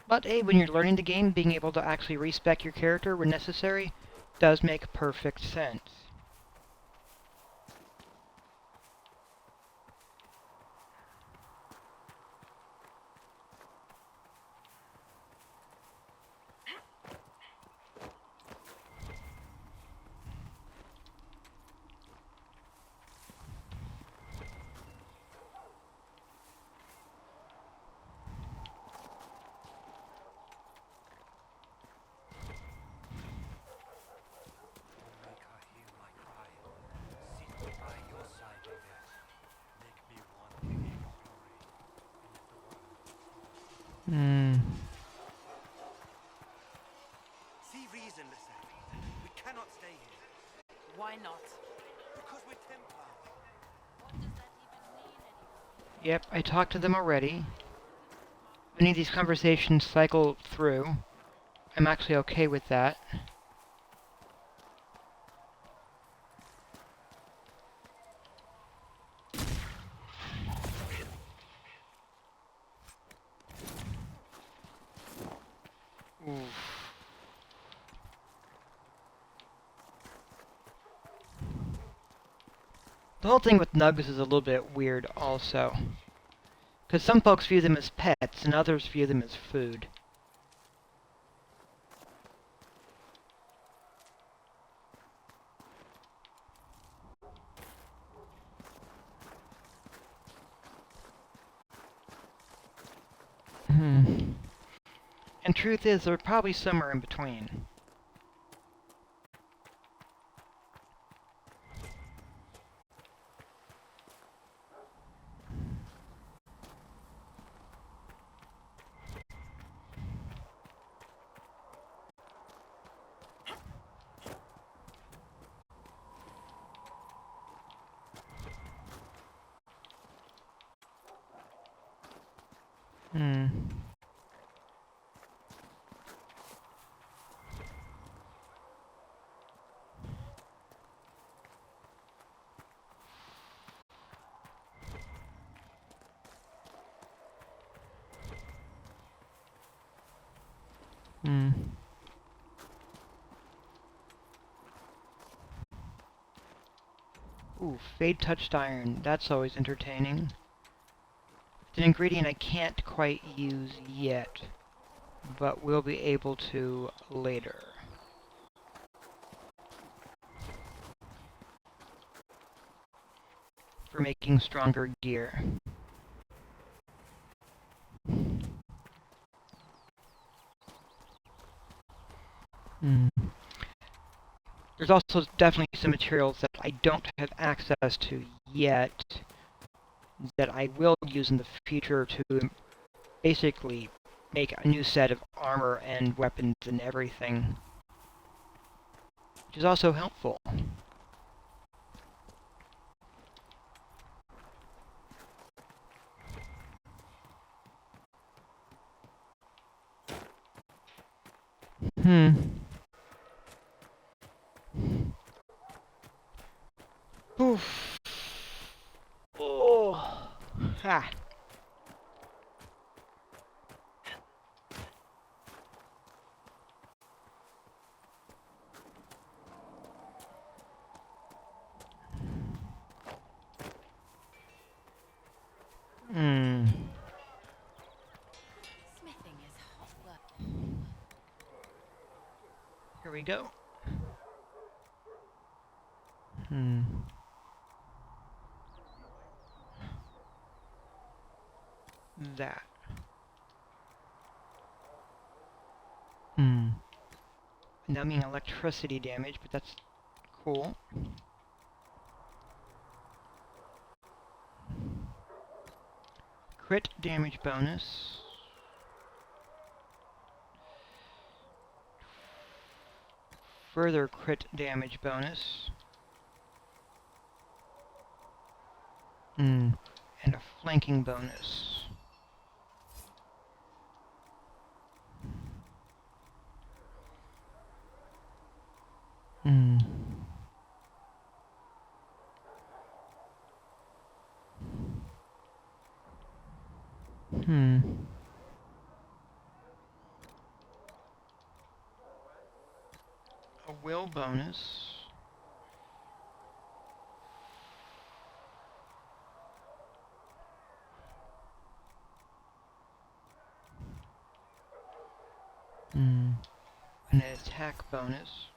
But hey, when you're learning the game, being able to actually respec your character when necessary does make perfect sense. Make her hear my cry. Sit me by your side, Yvette. Make me one with your glory. And let the world Hmm. See reason, Lisette. We cannot stay here. Why not? Because we're Templars. Yep, I talked to them already. If any of these conversations cycle through, I'm actually okay with that. Oof. The whole thing with nugs is a little bit weird also. Because some folks view them as pets and others view them as food. And truth is, they're probably somewhere in between. Hmm. Hmm. Ooh, Fade Touched Iron. That's always entertaining. It's an ingredient I can't quite use yet, but will be able to later. For making stronger gear. Hmm. There's also definitely some materials that I don't have access to yet that I will use in the future to basically make a new set of armor and weapons and everything, which is also helpful. Hmm. Oof. Oh. Ha. Hmm. Smithing is hot work. Here we go. Hmm. That. Hmm. Numbing electricity damage, but that's cool. Crit damage bonus. Further crit damage bonus. Hmm. And a flanking bonus. Hmm. Hmm. A will bonus. And an attack bonus.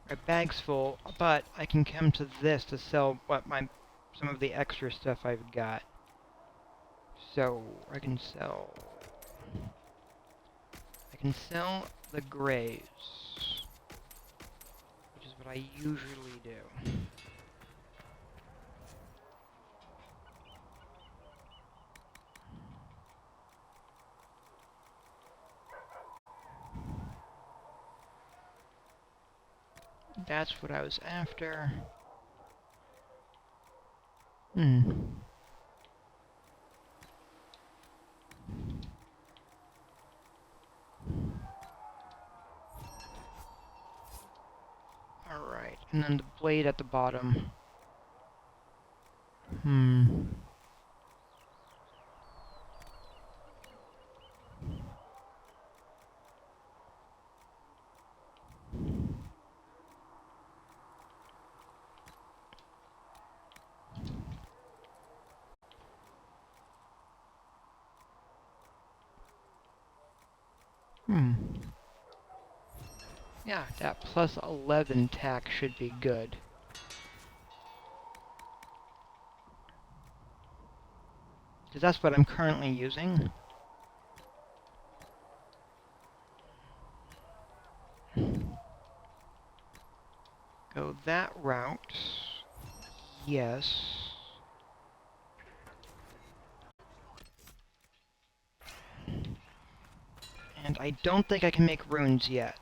My bag's full, but I can come to this to sell some of the extra stuff I've got. So I can sell the grays, which is what I usually do. That's what I was after. Alright, and then the blade at the bottom. Yeah, that plus 11 tack should be good. Because that's what I'm currently using. Go that route. Yes. And I don't think I can make runes yet.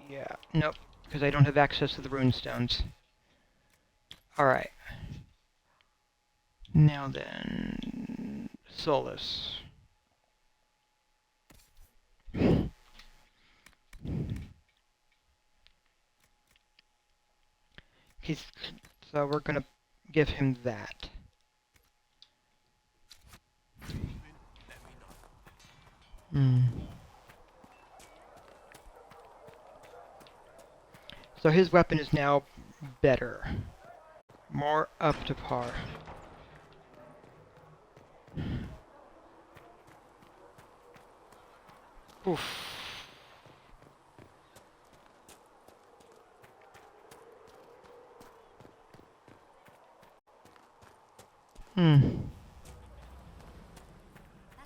Yeah, nope, because I don't have access to the rune stones. Alright. Now then, Solus. So we're gonna give him that. So his weapon is now better. More up to par. Oof. That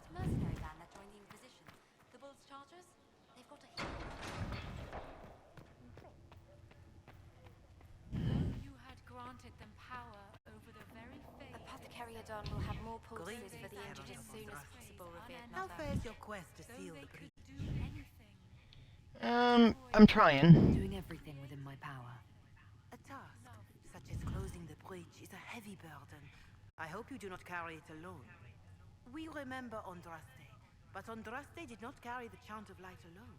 mercenary band that joined the Inquisition, the Bulls Chargers, they've got a Though you had granted them power over the very faith... Apothecariadon will have more pulses for the injured as soon as possible, revered How mother. fares your quest to seal the breach? I'm trying. Doing everything within my power. A task, such as closing the breach, is a heavy burden. I hope you do not carry it alone. We remember Andraste, but Andraste did not carry the Chant of Light alone.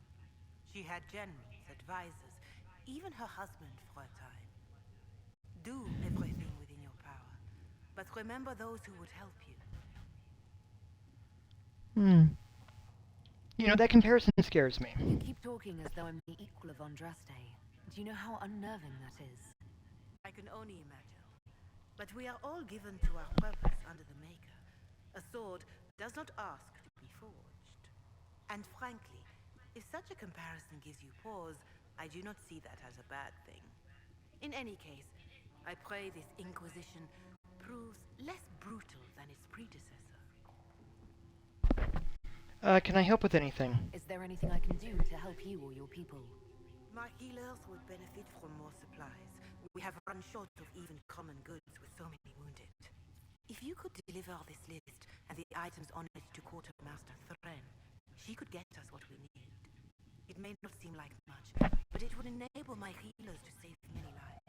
She had generals, advisors, even her husband for a time. Do everything within your power, but remember those who would help you. You know, that comparison scares me. You keep talking as though I'm the equal of Andraste. Do you know how unnerving that is? I can only imagine. But we are all given to our purpose under the Maker. A sword does not ask to be forged. And frankly, if such a comparison gives you pause, I do not see that as a bad thing. In any case, I pray this Inquisition proves less brutal than its predecessor. Can I help with anything? Is there anything I can do to help you or your people? My healers would benefit from more supplies. We have run short of even common goods with so many wounded. If you could deliver this list and the items on it to Quartermaster Thren, she could get us what we need. It may not seem like much, but it would enable my healers to save many lives.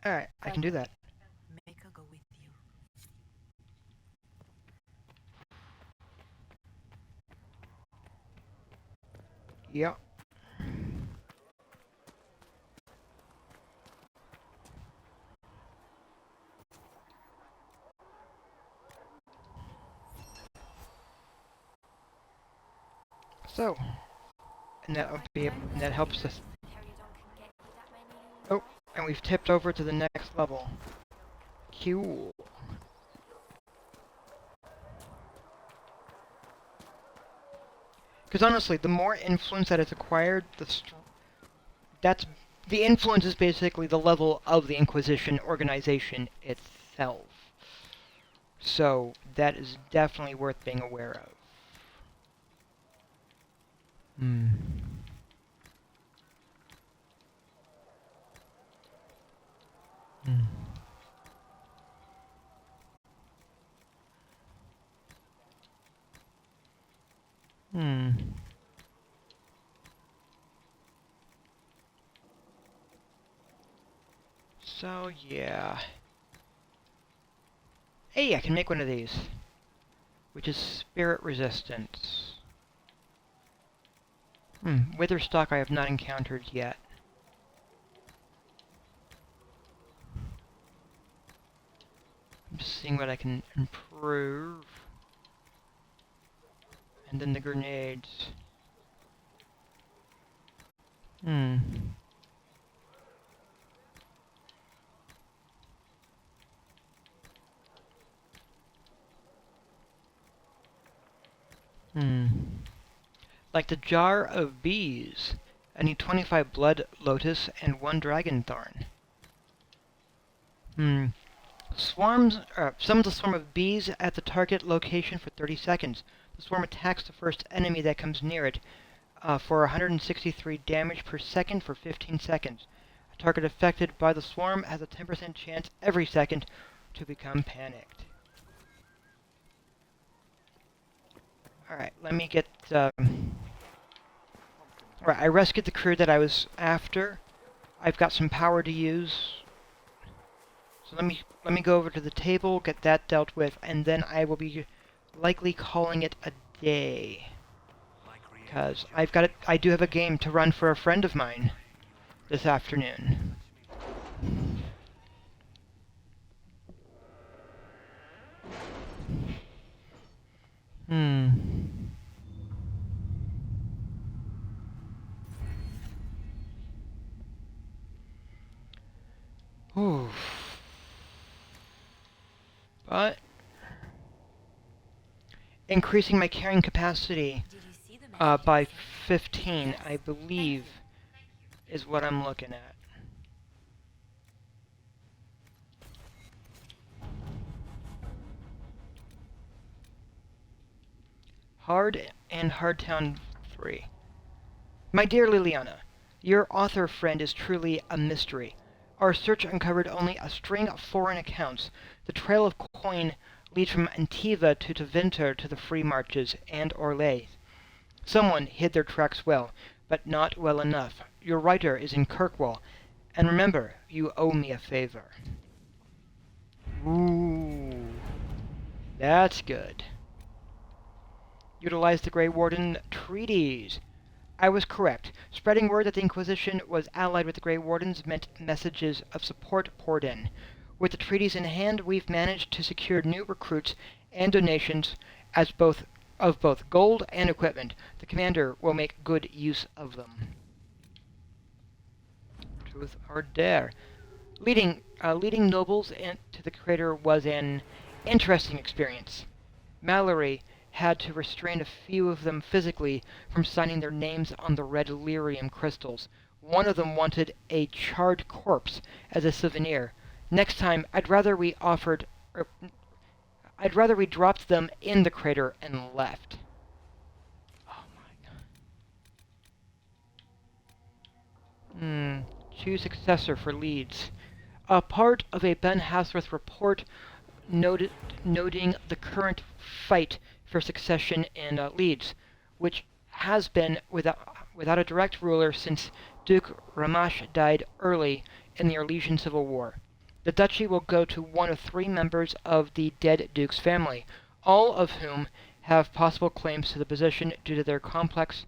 Alright, I can do that. Make her go with you. Yeah. So, and that helps us. Oh, and we've tipped over to the next level. Cool. Because honestly, the more influence that is acquired, the influence is basically the level of the Inquisition organization itself. So that is definitely worth being aware of. Hmm. Hmm. Hmm. So yeah. Hey, I can make one of these, which is spirit resistance. Wither stock I have not encountered yet. I'm just seeing what I can improve. And then the grenades. Hmm. Like the jar of bees. I need 25 blood lotus and 1 dragon thorn. Summons a swarm of bees at the target location for 30 seconds. The swarm attacks the first enemy that comes near it for 163 damage per second for 15 seconds. A target affected by the swarm has a 10% chance every second to become panicked. Alright, let me get... Alright, I rescued the crew that I was after. I've got some power to use. So let me go over to the table, get that dealt with, and then I will be likely calling it a day. Because I do have a game to run for a friend of mine this afternoon. Ooh. But increasing my carrying capacity by 15, I believe, is what I'm looking at. Hard and Hardtown 3. My dear Liliana, your author friend is truly a mystery. Our search uncovered only a string of foreign accounts. The trail of coin leads from Antiva to Tevinter to the Free Marches and Orlais. Someone hid their tracks well, but not well enough. Your writer is in Kirkwall, and remember, you owe me a favor. Ooh. That's good. Utilize the Grey Warden treaties. I was correct. Spreading word that the Inquisition was allied with the Grey Wardens meant messages of support poured in. With the treaties in hand, we've managed to secure new recruits and donations of both gold and equipment. The commander will make good use of them. Truth or dare. Leading nobles to the crater was an interesting experience. Mallory had to restrain a few of them physically from signing their names on the red lyrium crystals. One of them wanted a charred corpse as a souvenir. Next time, I'd rather we dropped them in the crater and left. Oh my god. Choose successor for Leeds. A part of a Ben Hasworth report noting the current fight for succession in Leeds, which has been without a direct ruler since Duke Ramash died early in the Orlesian Civil War. The duchy will go to one of 3 members of the dead duke's family, all of whom have possible claims to the position due to their complex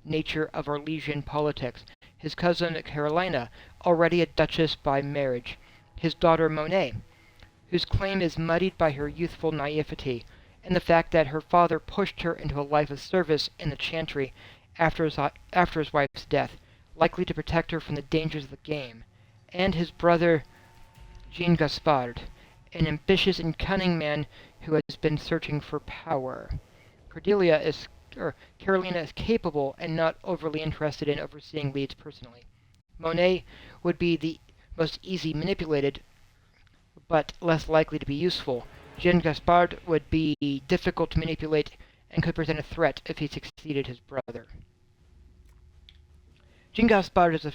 nature of Orlesian politics. His cousin Carolina, already a duchess by marriage, his daughter Monet, whose claim is muddied by her youthful naivety, and the fact that her father pushed her into a life of service in the Chantry after his wife's death, likely to protect her from the dangers of the game, and his brother Jean Gaspard, an ambitious and cunning man who has been searching for power. Carolina is capable and not overly interested in overseeing Leeds personally. Monet would be the most easy manipulated, but less likely to be useful. Jean Gaspard would be difficult to manipulate and could present a threat if he succeeded his brother. Jean Gaspard is a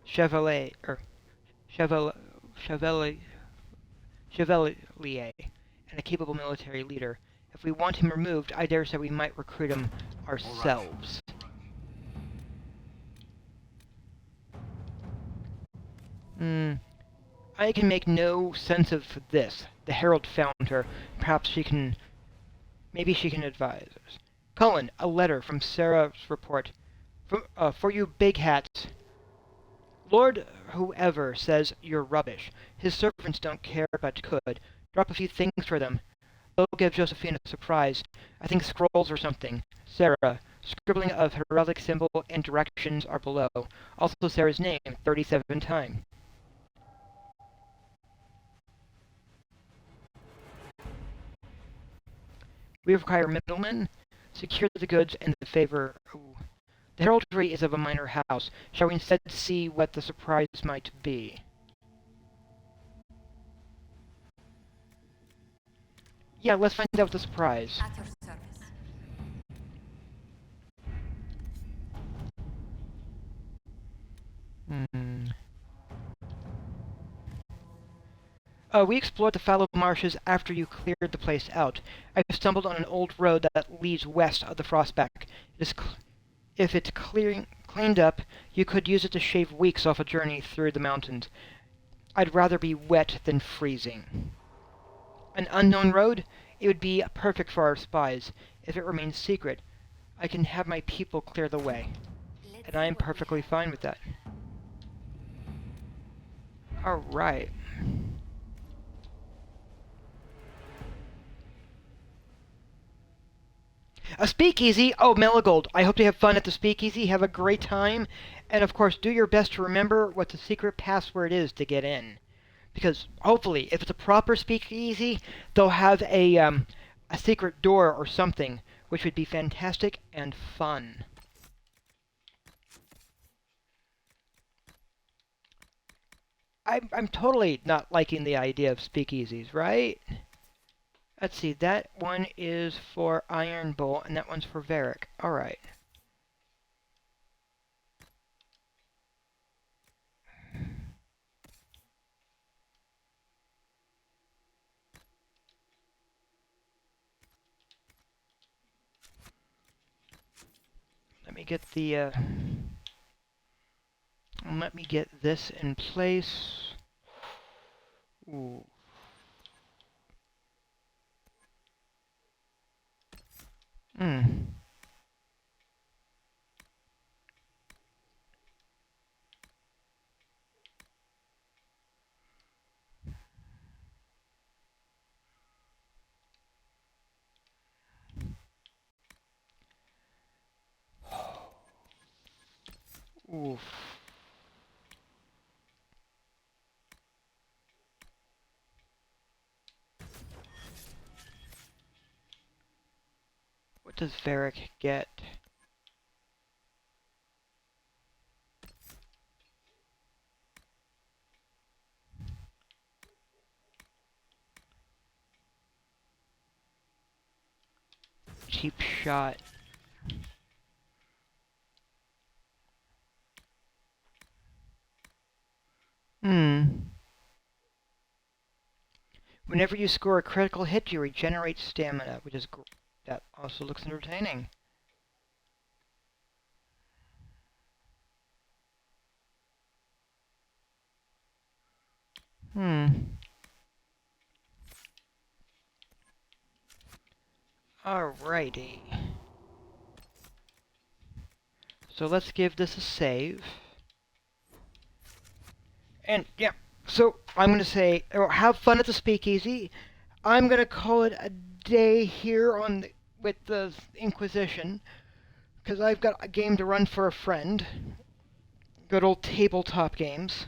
chevalier, chevalier, chevalier, and a capable military leader. If we want him removed, I dare say we might recruit him ourselves. I can make no sense of this. The Herald found her. Maybe she can advise us. Cullen, a letter from Sarah's report. For you big hats. Lord whoever says you're rubbish. His servants don't care, but could. Drop a few things for them. They'll give Josephine a surprise. I think scrolls or something. Sarah. Scribbling of heraldic symbol and directions are below. Also Sarah's name, 37 times. We require middlemen. Secure the goods and the favor. Ooh. The heraldry is of a minor house. Shall we instead see what the surprise might be? Yeah, let's find out the surprise. At your service. We explored the fallow marshes after you cleared the place out. I stumbled on an old road that leads west of the Frostback. If it's cleaned up, you could use it to shave weeks off a journey through the mountains. I'd rather be wet than freezing. An unknown road? It would be perfect for our spies. If it remains secret, I can have my people clear the way. And I am perfectly fine with that. Alright. A speakeasy! Oh, Meligold, I hope you have fun at the speakeasy. Have a great time. And of course, do your best to remember what the secret password is to get in. Because hopefully, if it's a proper speakeasy, they'll have a secret door or something, which would be fantastic and fun. I'm totally not liking the idea of speakeasies, right? Let's see, that one is for Iron Bull, and that one's for Varric. Alright. Let me get the, let me get this in place. Ooh. Oof. What does Varric get? Cheap shot. Whenever you score a critical hit, you regenerate stamina, which is that also looks entertaining. Alrighty. So let's give this a save. And yeah, so I'm going to say, have fun at the speakeasy. I'm going to call it a day here with the Inquisition, because I've got a game to run for a friend. Good old tabletop games.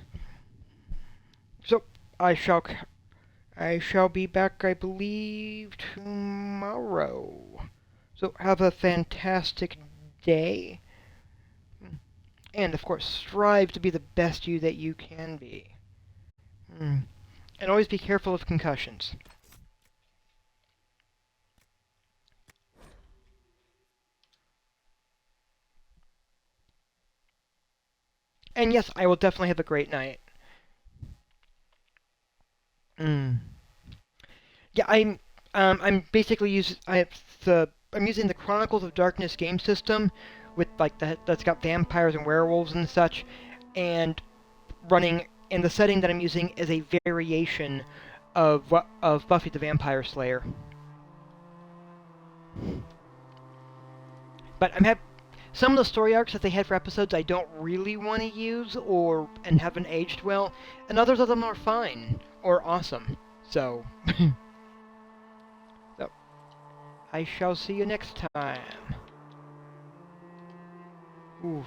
So I shall be back, I believe, tomorrow. So have a fantastic day. And, of course, strive to be the best you that you can be. And always be careful of concussions. And yes, I will definitely have a great night. Yeah, I'm basically I'm using the Chronicles of Darkness game system with like that's got vampires and werewolves and such, and the setting that I'm using is a variation of Buffy the Vampire Slayer. But some of the story arcs that they had for episodes I don't really want to use and haven't aged well, and others of them are fine or awesome. So I shall see you next time. Oof.